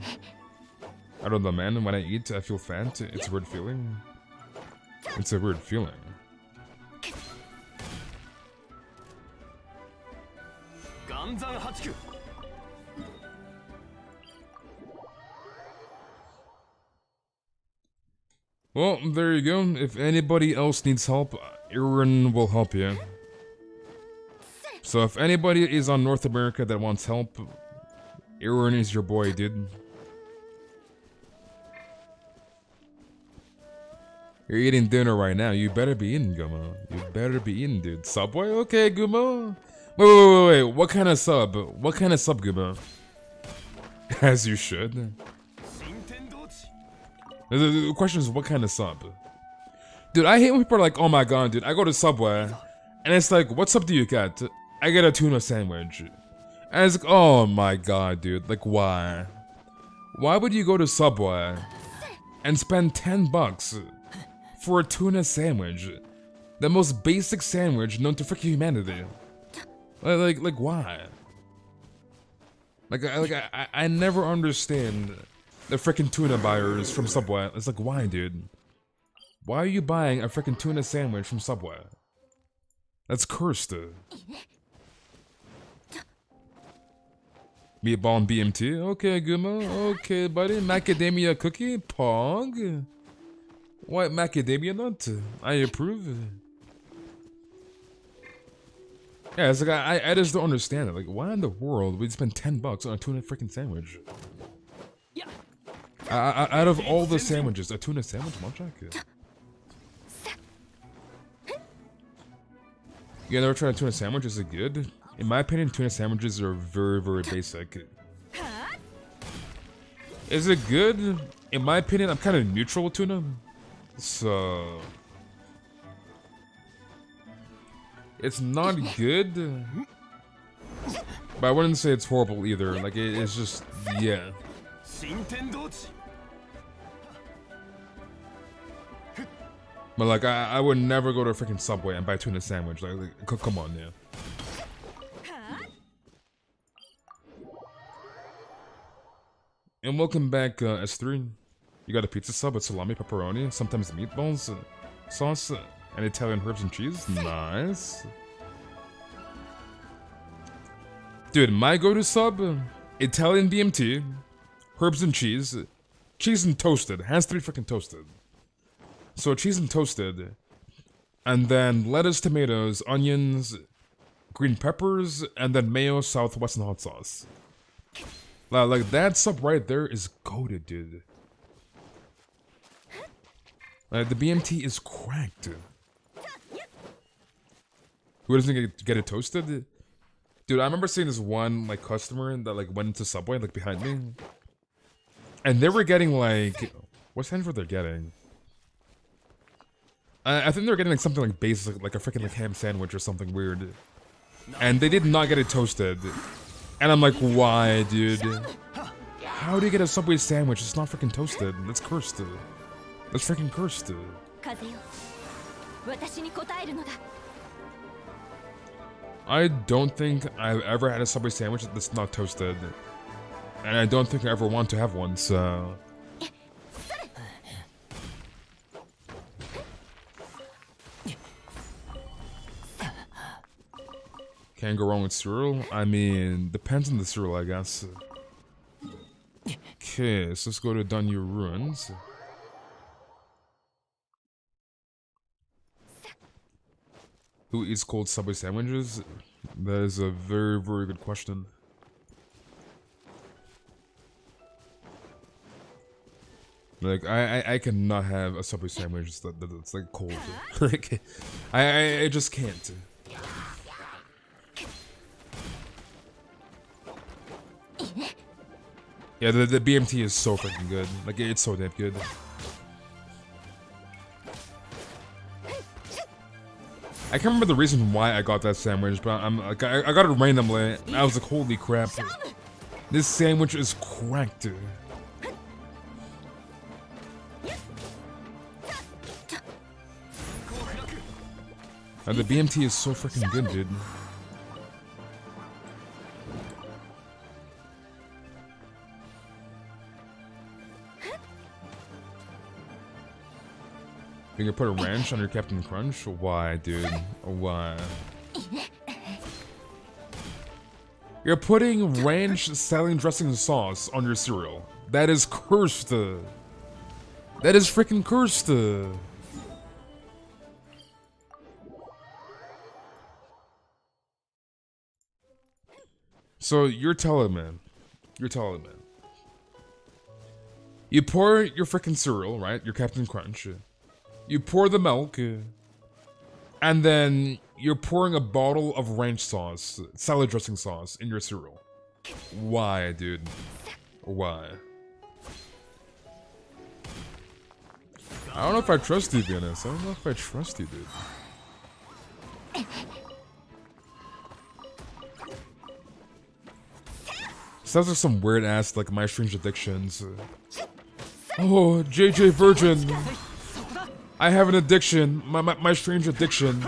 I don't know, man. When I eat, I feel fat. It's a weird feeling. It's a weird feeling. Well, there you go. If anybody else needs help, Aaron will help you. So if anybody is on North America that wants help, Aaron is your boy, dude. You're eating dinner right now. You better be eating, Guma. You better be eating, dude. Subway? Okay, Guma. Wait. What kind of sub? What kind of sub, Guma? As you should. The question is, what kind of sub? Dude, I hate when people are like, oh my god, dude, I go to Subway, and it's like, what sub do you get? I get a tuna sandwich. And it's like, oh my god, dude, like why? Why would you go to Subway and spend $10 for a tuna sandwich? The most basic sandwich known to freaking humanity. Like why? I never understand the freaking tuna buyers from Subway. It's like, why, dude? Why are you buying a freaking tuna sandwich from Subway? That's cursed. Meatball and BMT? Okay, Guma. Okay, buddy. Macadamia cookie? Pog? White macadamia nut? I approve. Yeah, it's like, I just don't understand it. Like, why in the world would you spend $10 on a tuna freaking sandwich? Out of all the sandwiches, a tuna sandwich, Monchak? You never tried a tuna sandwich? Is it good? In my opinion, tuna sandwiches are very, very basic. Is it good? In my opinion, I'm kind of neutral with tuna. So... it's not good. But I wouldn't say it's horrible either. Like, it's just... yeah. But like, I would never go to a freaking Subway and buy a tuna sandwich. Like come on, yeah. And welcome back, S3. You got a pizza sub with salami, pepperoni, sometimes meatballs, sauce, and Italian herbs and cheese. Nice. Dude, my go-to sub, Italian BMT, herbs and cheese and toasted. Has to be freaking toasted. So cheese and toasted, and then lettuce, tomatoes, onions, green peppers, and then mayo, Southwest, and hot sauce. Like that sub right there is goated, dude. Like the BMT is cracked. Who doesn't get it toasted? Dude, I remember seeing this one like customer that like went into Subway like behind me, and they were getting like, what sandwich they're getting? I think they're getting like something like basic, like a freaking like ham sandwich or something weird. And they did not get it toasted. And I'm like, why, dude? How do you get a Subway sandwich? It's not freaking toasted. That's cursed. That's freaking cursed. I don't think I've ever had a Subway sandwich that's not toasted. And I don't think I ever want to have one, so... Can't go wrong with cereal? I mean, depends on the cereal, I guess. Okay, so let's go to Ganyu Ruins. Who eats cold Subway sandwiches? That is a very, very good question. Like, I cannot have a Subway sandwich that's like cold. Like, I just can't. Yeah, the BMT is so freaking good. Like, it's so damn good. I can't remember the reason why I got that sandwich, but I'm like, I got it randomly. I was like, holy crap. This sandwich is cracked. And the BMT is so freaking good, dude. You can put a ranch on your Captain Crunch? Why, dude? Why? You're putting ranch salad dressing sauce on your cereal. That is cursed. That is freaking cursed. So you're telling me, you pour your freaking cereal, right? Your Captain Crunch. You pour the milk, and then you're pouring a bottle of ranch sauce, salad dressing sauce, in your cereal. Why, dude? Why? I don't know if I trust you, Venus. I don't know if I trust you, dude. Sounds like some weird ass, like, My Strange Addictions. Oh, JJ Virgin. I have an addiction. My strange addiction.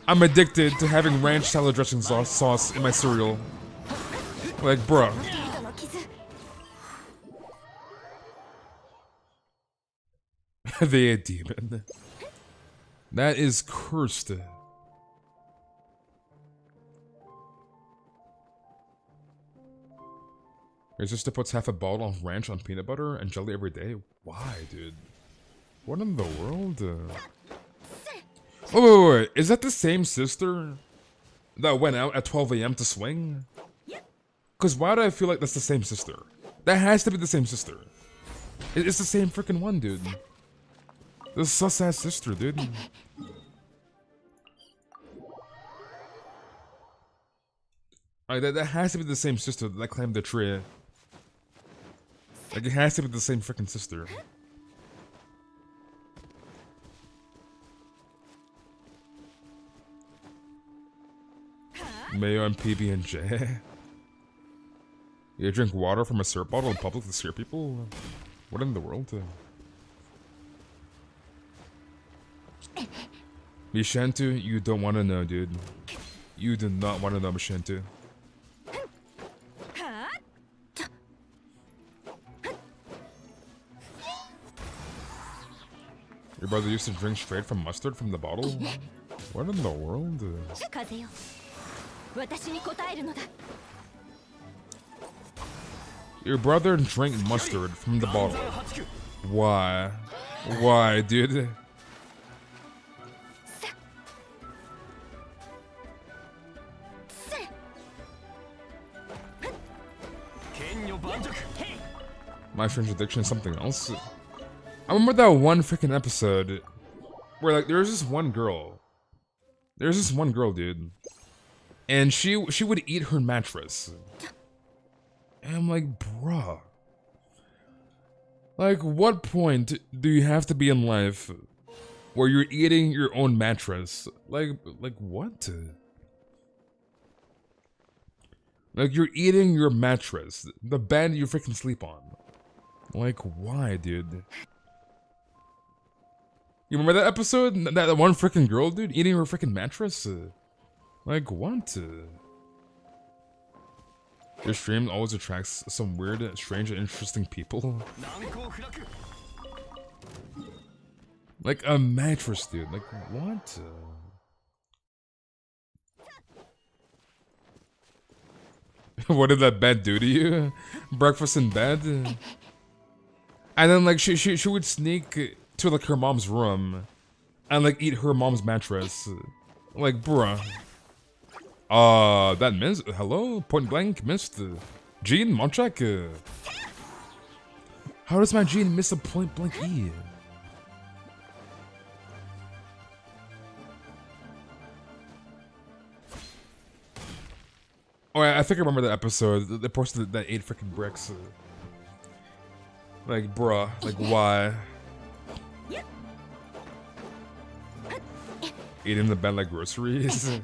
I'm addicted to having ranch salad dressing sauce in my cereal. Like, bruh. The demon. That is cursed. Your sister puts half a bottle of ranch on peanut butter and jelly every day? Why, dude? What in the world? Oh, wait. Is that the same sister that went out at 12 AM to swing? Because why do I feel like that's the same sister? That has to be the same sister. It's the same freaking one, dude. This sus-ass sister, dude. Like, that has to be the same sister that climbed the tree. Like, it has to be the same freaking sister. Mayo and PB&J. You drink water from a syrup bottle in public to scare people? What in the world? Mishantu, you don't want to know, dude. You do not want to know, Mishantu. Your brother used to drink straight from mustard from the bottle? What in the world? Your brother drank mustard from the bottle. Why? Why, dude? My Strange Addiction is something else. I remember that one freaking episode where, like, there was this one girl. There's this one girl, dude. And she would eat her mattress. And I'm like, bruh. Like, what point do you have to be in life where you're eating your own mattress? Like what? Like, you're eating your mattress, the bed you freaking sleep on. Like, why, dude? You remember that episode? That one freaking girl, dude, eating her freaking mattress? Like, what? Your stream always attracts some weird, strange, and interesting people. Like a mattress, dude. Like, what? What did that bed do to you? Breakfast in bed? And then, like, she would sneak to, like, her mom's room and, like, eat her mom's mattress. Like, bruh. That missed. Hello? Point blank missed. Gene, Monchak. How does my Gene miss a point blank E? Oh, I think I remember that episode. They posted that 8 freaking bricks. Like, bruh. Like, why? Eating the bed like groceries?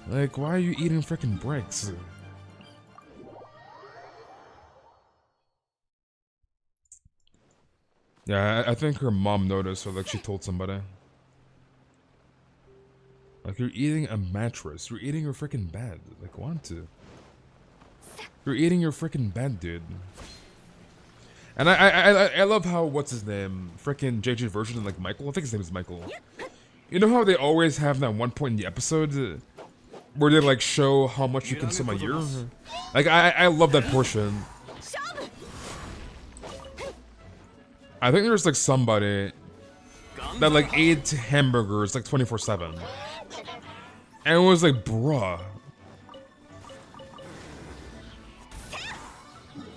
Like, why are you eating freaking bricks? Yeah, I think her mom noticed, or like she told somebody. Like, you're eating a mattress. You're eating your freaking bed. Like, want to? You're eating your freaking bed, dude. And I love how, what's his name? Freaking JJ version, like Michael. I think his name is Michael. You know how they always have that one point in the episode where they like show how much you consume a year? Like, I love that portion. I think there's like somebody that like ate hamburgers like 24/7. And it was like, bruh.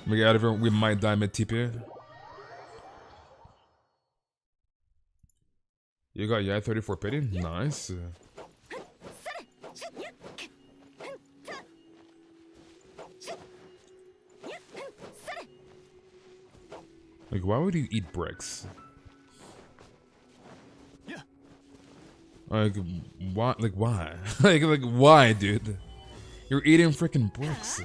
We get out of here, we might die mid-TP. You got, yeah, 34 pity? Nice. Like, why would you eat bricks? Like, why? Like, why? like, why, dude? You're eating freaking bricks.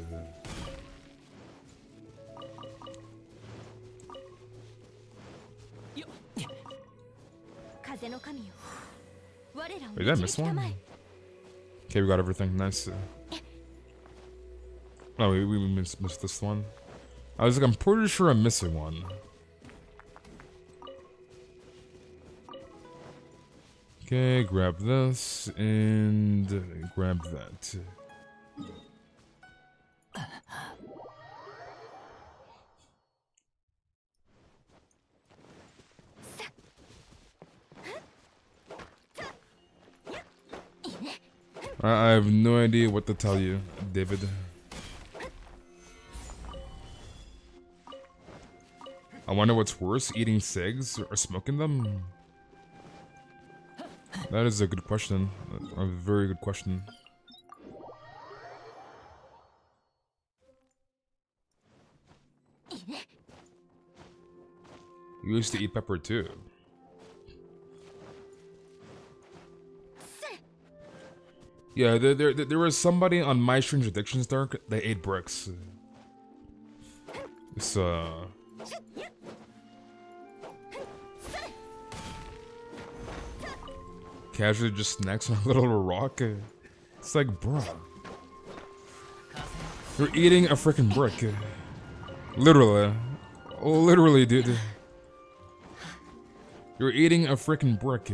Wait, did I miss one? Okay, we got everything. Nice. Oh, we missed this one. I was like, I'm pretty sure I'm missing one. Okay, grab this and grab that. I have no idea what to tell you, David. I wonder what's worse, eating cigs or smoking them? That is a good question. A very good question. You used to eat pepper too. Yeah, there was somebody on My Strange Addictions Dark that ate bricks. It's casually just snacks on a little rock. It's like, bruh. You're eating a freaking brick. Literally. Literally, dude. You're eating a freaking brick.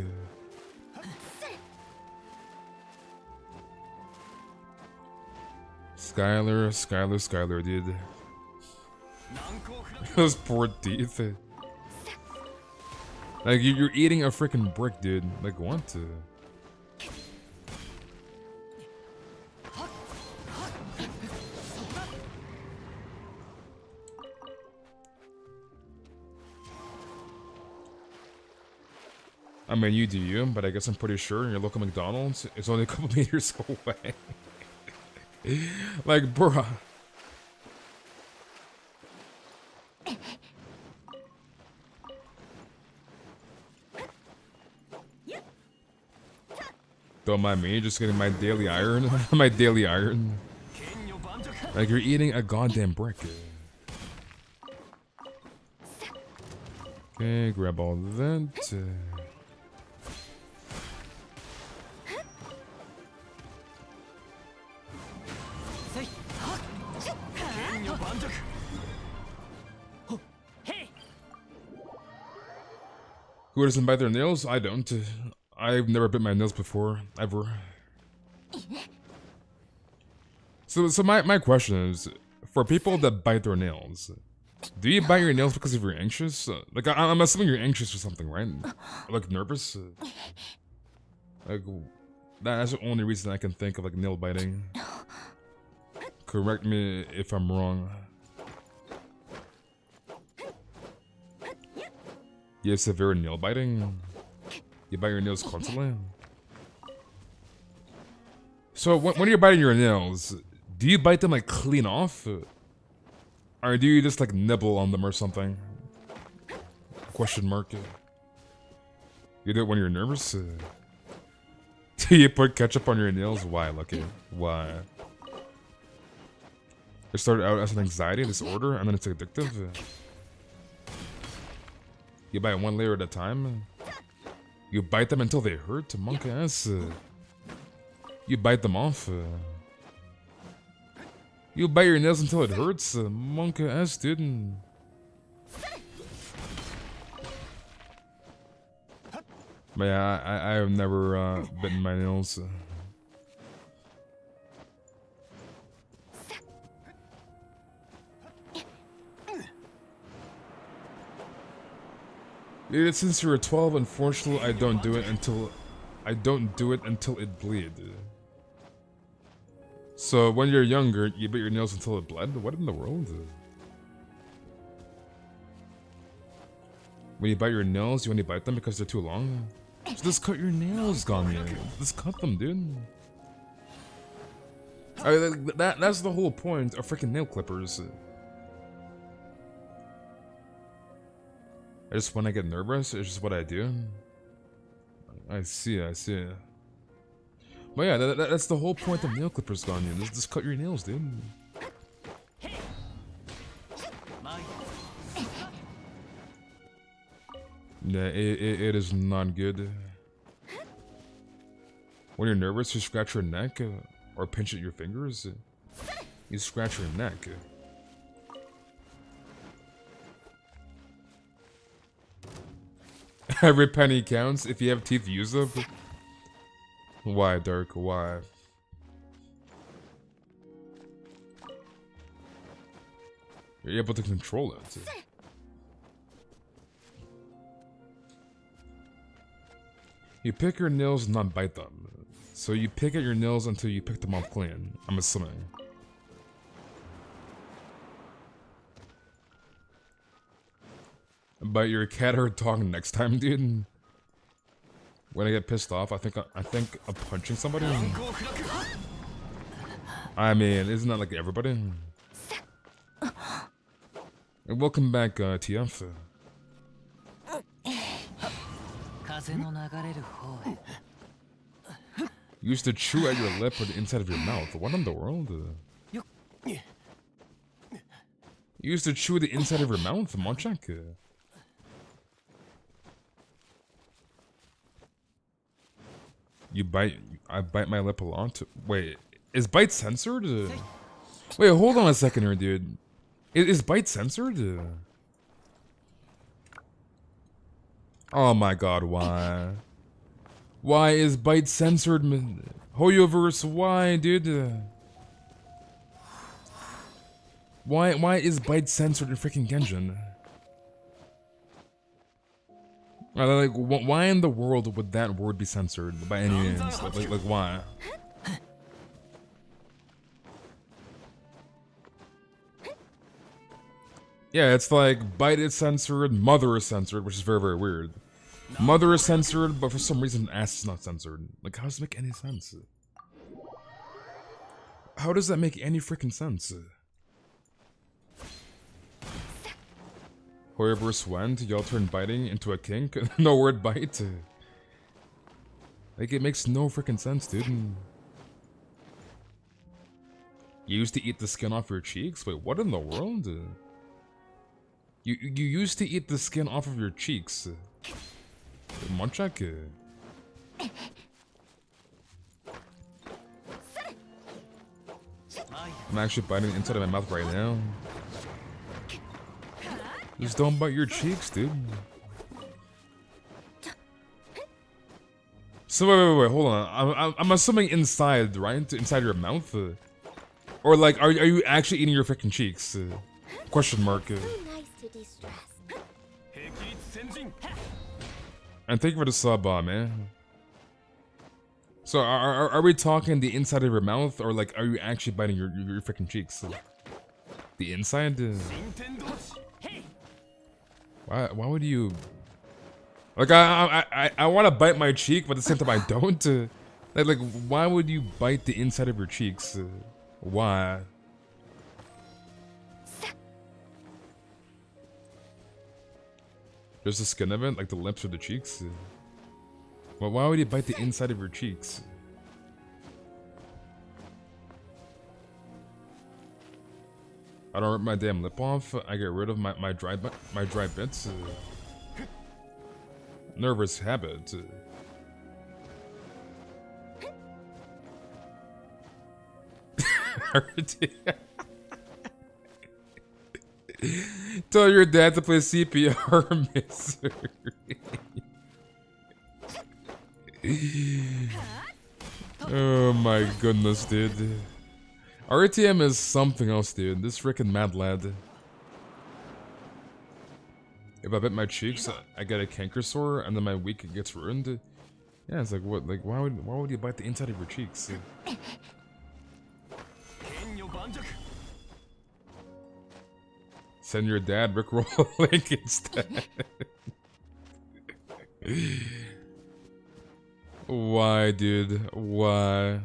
Skylar, dude. Those poor teeth. Like, you're eating a freaking brick, dude. Like, want to? I mean, you do you, but I guess I'm pretty sure your local McDonald's is only a couple meters away. Like, bruh. Don't mind me, just getting my daily iron. My daily iron. Like, you're eating a goddamn brick. Okay, grab all that. Who doesn't bite their nails? I don't. I've never bit my nails before, ever. So my question is, for people that bite their nails, do you bite your nails because you're anxious? Like, I'm assuming you're anxious or something, right? Like, nervous? Like, That's the only reason I can think of, like, nail biting. Correct me if I'm wrong. You have severe nail biting? You bite your nails constantly? So when you're biting your nails, do you bite them like clean off? Or do you just like nibble on them or something? Question mark. You do it when you're nervous? Do you put ketchup on your nails? Why, Lucky? Why? It started out as an anxiety disorder and then it's addictive? You bite one layer at a time? You bite them until they hurt? Monk ass. You bite them off. You bite your nails until it hurts? Monk ass, dude. But yeah, I have never bitten my nails. Dude, since you were 12, unfortunately, I don't do it until it bleed. So when you're younger, you bit your nails until it bled? What in the world? When you bite your nails, you only bite them because they're too long? So just cut your nails, Ganyu. Just cut them, dude. That's the whole point of freaking nail clippers. I just when I get nervous, it's just what I do. I see. But yeah, that's the whole point of nail clippers, Ganyu. Just cut your nails, dude. Yeah, it is not good. When you're nervous, you scratch your neck or pinch at your fingers. You scratch your neck. Every penny counts. If you have teeth, use them. Why, Dark? Why? You're able to control it. You pick your nails and not bite them. So you pick at your nails until you pick them off clean, I'm assuming. Bite your cat or dog next time, dude. When I get pissed off, I think of punching somebody. I mean, isn't that like everybody? And welcome back, TF. You used to chew at your lip or the inside of your mouth. What in the world? You used to chew the inside of your mouth, Monchak? I bite my lip a lot. Wait, is bite censored? Wait, hold on a second here, dude. Is bite censored? Oh my god, why? Why is bite censored? Hoyoverse, why, dude? Why is bite censored in freaking Genshin? Like, why in the world would that word be censored by any means? Like why? Yeah, it's like bite is censored, mother is censored, which is very, very weird. Mother is censored, but for some reason ass is not censored. Like, how does that make any sense? How does that make any freaking sense? Hoyoverse went, y'all turned biting into a kink? No word bite? Like, it makes no freaking sense, dude. You used to eat the skin off your cheeks? Wait, what in the world? You used to eat the skin off of your cheeks. Monchak? I'm actually biting the inside of my mouth right now. Just don't bite your cheeks, dude. So wait, hold on. I'm assuming inside, right? Inside your mouth? Or like, are you actually eating your freaking cheeks? Question mark. And thank you for the sub, man. So are we talking the inside of your mouth, or like are you actually biting your freaking cheeks? The inside? Why would you? Like I want to bite my cheek, but at the same time I don't. Like why would you bite the inside of your cheeks? Why? Just the skin of it, like the lips or the cheeks? Well, why would you bite the inside of your cheeks? I don't rip my damn lip off. I get rid of my dry bits. Nervous habit. Tell your dad to play CPR, misery. Oh my goodness, dude. RTM is something else, dude. This freaking mad lad. If I bit my cheeks, I get a canker sore, and then my week gets ruined. Yeah, it's like what? Like why would you bite the inside of your cheeks? Send your dad Rickroll a link instead. Why, dude? Why?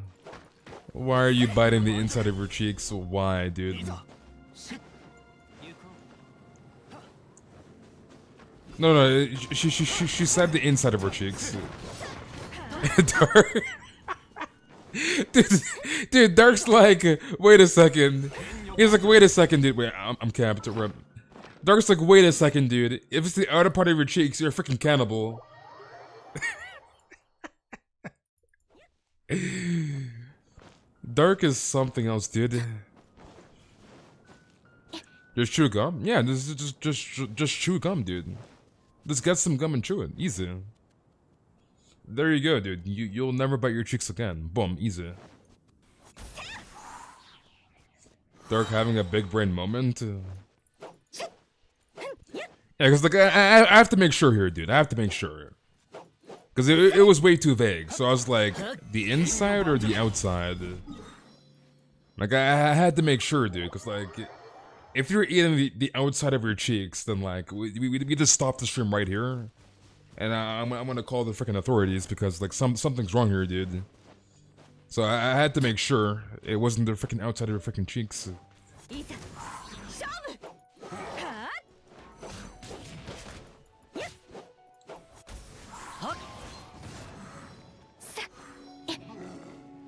Why are you biting the inside of your cheeks? Why, dude? No, she said the inside of her cheeks. Dark. Dude, Dark's like, wait a second. He's like, wait a second, dude. Wait, I'm capped. Dark's like, wait a second, dude. If it's the outer part of your cheeks, you're a freaking cannibal. Dark is something else, dude. Just chew gum? Yeah, this is just chew gum, dude. Just get some gum and chew it. Easy. There you go, dude. You'll never bite your cheeks again. Boom, easy. Dark having a big brain moment. Yeah, because like I have to make sure here, dude. I have to make sure. Because it was way too vague. So I was like, the inside or the outside? Like, I had to make sure, dude. Because, like, if you're eating the outside of your cheeks, then, like, we just stop the stream right here. And I'm going to call the freaking authorities because, like, something's wrong here, dude. So I had to make sure it wasn't the freaking outside of your freaking cheeks.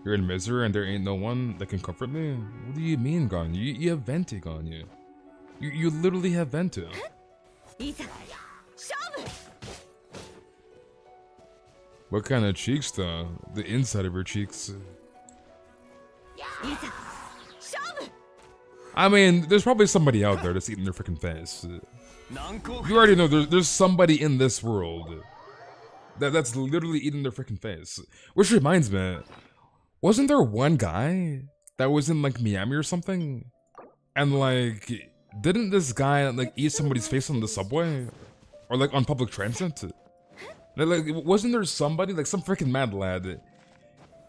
You're in misery and there ain't no one that can comfort me? What do you mean, Ganyu? You have Venti, Ganyu. You literally have Venti. What kind of cheeks, though? The inside of your cheeks. I mean, there's probably somebody out there that's eating their freaking face. You already know there's somebody in this world that's literally eating their freaking face. Which reminds me, wasn't there one guy that was in like Miami or something? And like, didn't this guy like eat somebody's face on the subway? Or like on public transit? Like, wasn't there somebody, like some freaking mad lad?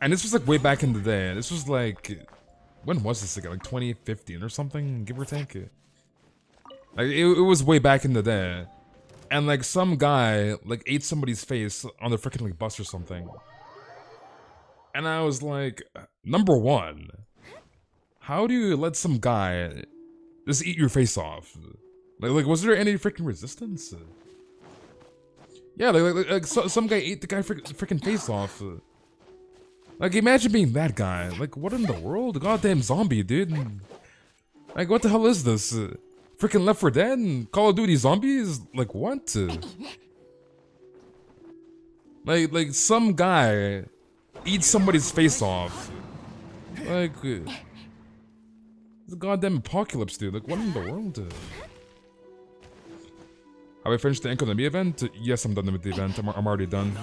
And this was like way back in the day. This was like, when was this again? Like 2015 or something, give or take. Like it was way back in the day. And like some guy like ate somebody's face on the freaking like bus or something. And I was like, number one, how do you let some guy just eat your face off? Like was there any freaking resistance? Yeah, like some guy ate the guy freaking face off. Like, imagine being that guy. Like, what in the world? Goddamn zombie, dude. Like, what the hell is this? Freaking Left 4 Dead? Call of Duty Zombies? Like, what? Like some guy eats somebody's face off. Like, it's a goddamn apocalypse, dude. Like, what in the world? Have I finished the Enkonomi event? Yes, I'm done with the event. I'm already done.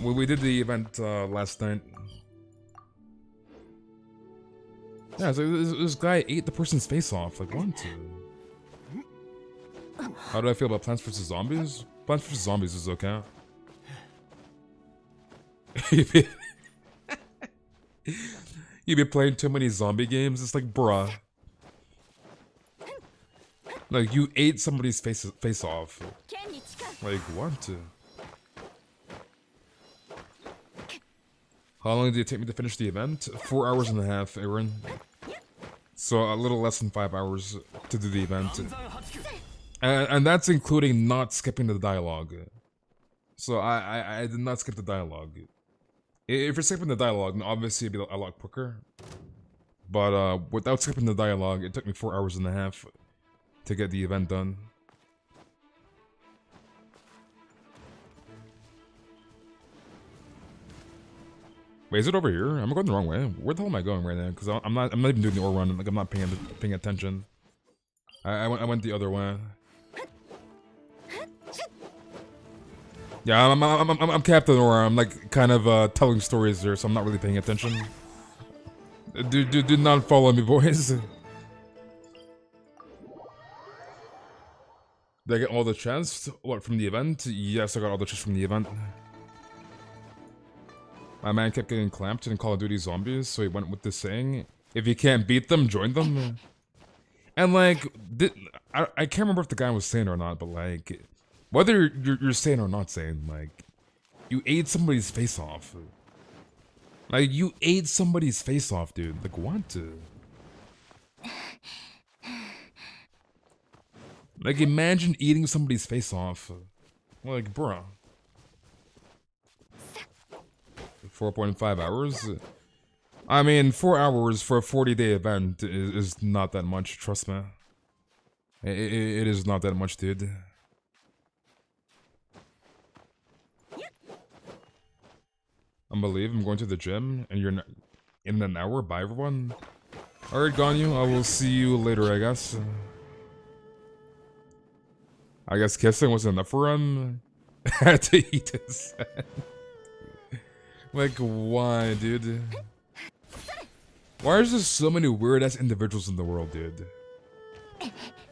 We did the event last night. Yeah, so this guy ate the person's face off. Like, what? How do I feel about Plants vs. Zombies? Plants vs. Zombies is okay. You be playing too many zombie games. It's like, bruh. Like, you ate somebody's face off. Like, what? How long did it take me to finish the event? 4 hours and a half, Aaron. So a little less than 5 hours to do the event. And that's including not skipping the dialogue. So I did not skip the dialogue. If you're skipping the dialogue, then obviously it'd be a lot quicker. But without skipping the dialogue, it took me 4 hours and a half to get the event done. Wait, is it over here? I'm going the wrong way. Where the hell am I going right now? Because I'm not even doing the ore run. Like, I'm not paying attention. I went the other way. Yeah, I'm Captain Aura. I'm like kind of telling stories there, so I'm not really paying attention. Do not follow me, boys. Did I get all the chests? What, from the event? Yes, I got all the chests from the event. My man kept getting clamped in Call of Duty Zombies, so he went with this saying, if you can't beat them, join them. And like, I can't remember if the guy was sane or not, but like, whether you're sane or not sane, like, you ate somebody's face off. Like, you ate somebody's face off, dude. Like, what? Like, imagine eating somebody's face off. Like, bruh. 4.5 hours? I mean, 4 hours for a 40-day event is not that much, trust me. It is not that much, dude. I'm going to the gym, and you're in an hour? Bye, everyone. Alright, Ganyu, I will see you later, I guess. I guess kissing wasn't enough for him. Had to eat his head. Like, why, dude? Why is there so many weird-ass individuals in the world, dude?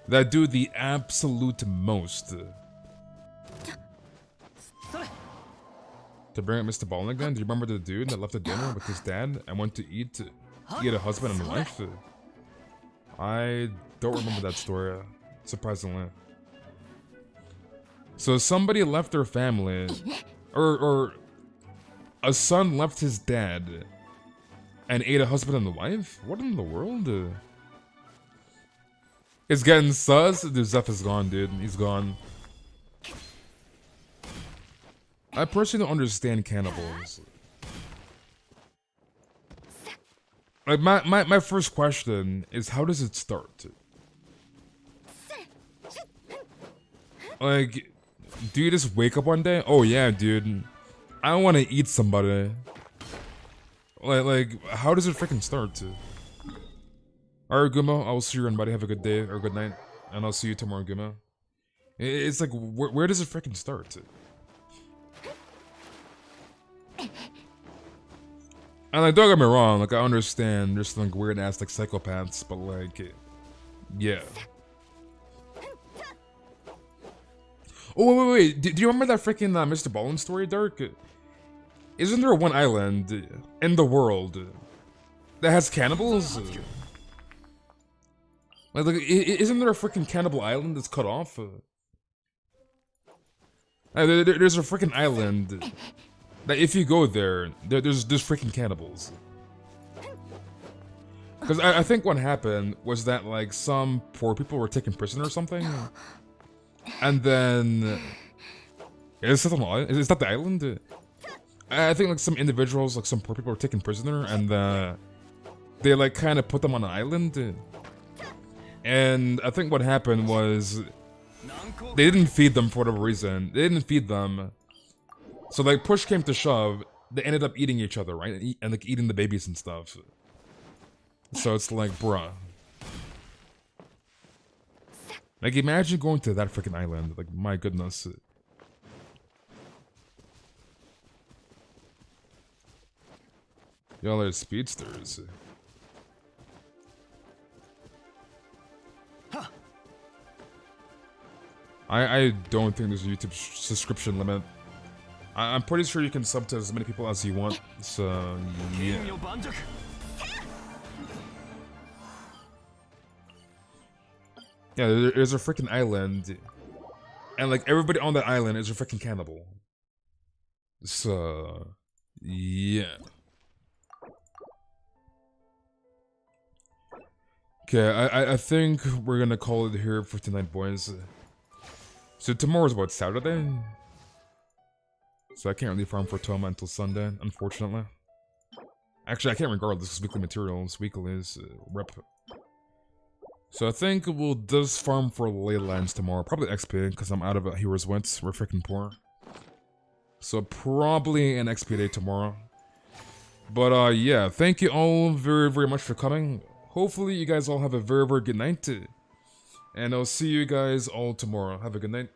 That do the absolute most. To bring up Mr. Ballin again, do you remember the dude that left the dinner with his dad and went to eat a husband and wife? I don't remember that story, surprisingly. So somebody left their family, or a son left his dad and ate a husband and a wife? What in the world? It's getting sus. Dude, Zeph is gone, dude. He's gone. I personally don't understand cannibals. Like, my first question is, how does it start? Like, do you just wake up one day? Oh yeah, dude. I want to eat somebody. Like, how does it freaking start? Alright, Guma, I will see you around, buddy. Have a good day or good night, and I'll see you tomorrow, Guma. It's like, where does it freaking start? And like, don't get me wrong, like, I understand there's some like weird ass like psychopaths, but like, yeah. Oh wait, do you remember that freaking Mr. Ballin story, Dark? Isn't there one island in the world that has cannibals? Like isn't there a freaking cannibal island that's cut off? There's a freaking island that if you go there, there's freaking cannibals. Because I think what happened was that like some poor people were taken prisoner or something, and then is that the island? I think like some individuals, like some poor people, were taken prisoner, and they like kind of put them on an island. And I think what happened was they didn't feed them for whatever reason. They didn't feed them. So like push came to shove, they ended up eating each other, right? And like eating the babies and stuff. So it's like, bruh. Like imagine going to that freaking island. Like my goodness. Y'all are speedsters. I don't think there's a YouTube subscription limit. I'm pretty sure you can sub to as many people as you want, so yeah. 剣よ盤石 Yeah, there's a freaking island, and like everybody on that island is a freaking cannibal. So, yeah. Okay, I think we're gonna call it here for tonight, boys. So tomorrow's what, Saturday? So I can't really farm for Thoma until Sunday, unfortunately. Actually, I can't regardless, this is weekly materials, weekly is rep. So I think we'll just farm for Leylands tomorrow, probably XP, because I'm out of Heroes Wits, we're freaking poor. So probably an XP day tomorrow. But yeah, thank you all very, very much for coming. Hopefully you guys all have a very, very good night. And I'll see you guys all tomorrow. Have a good night.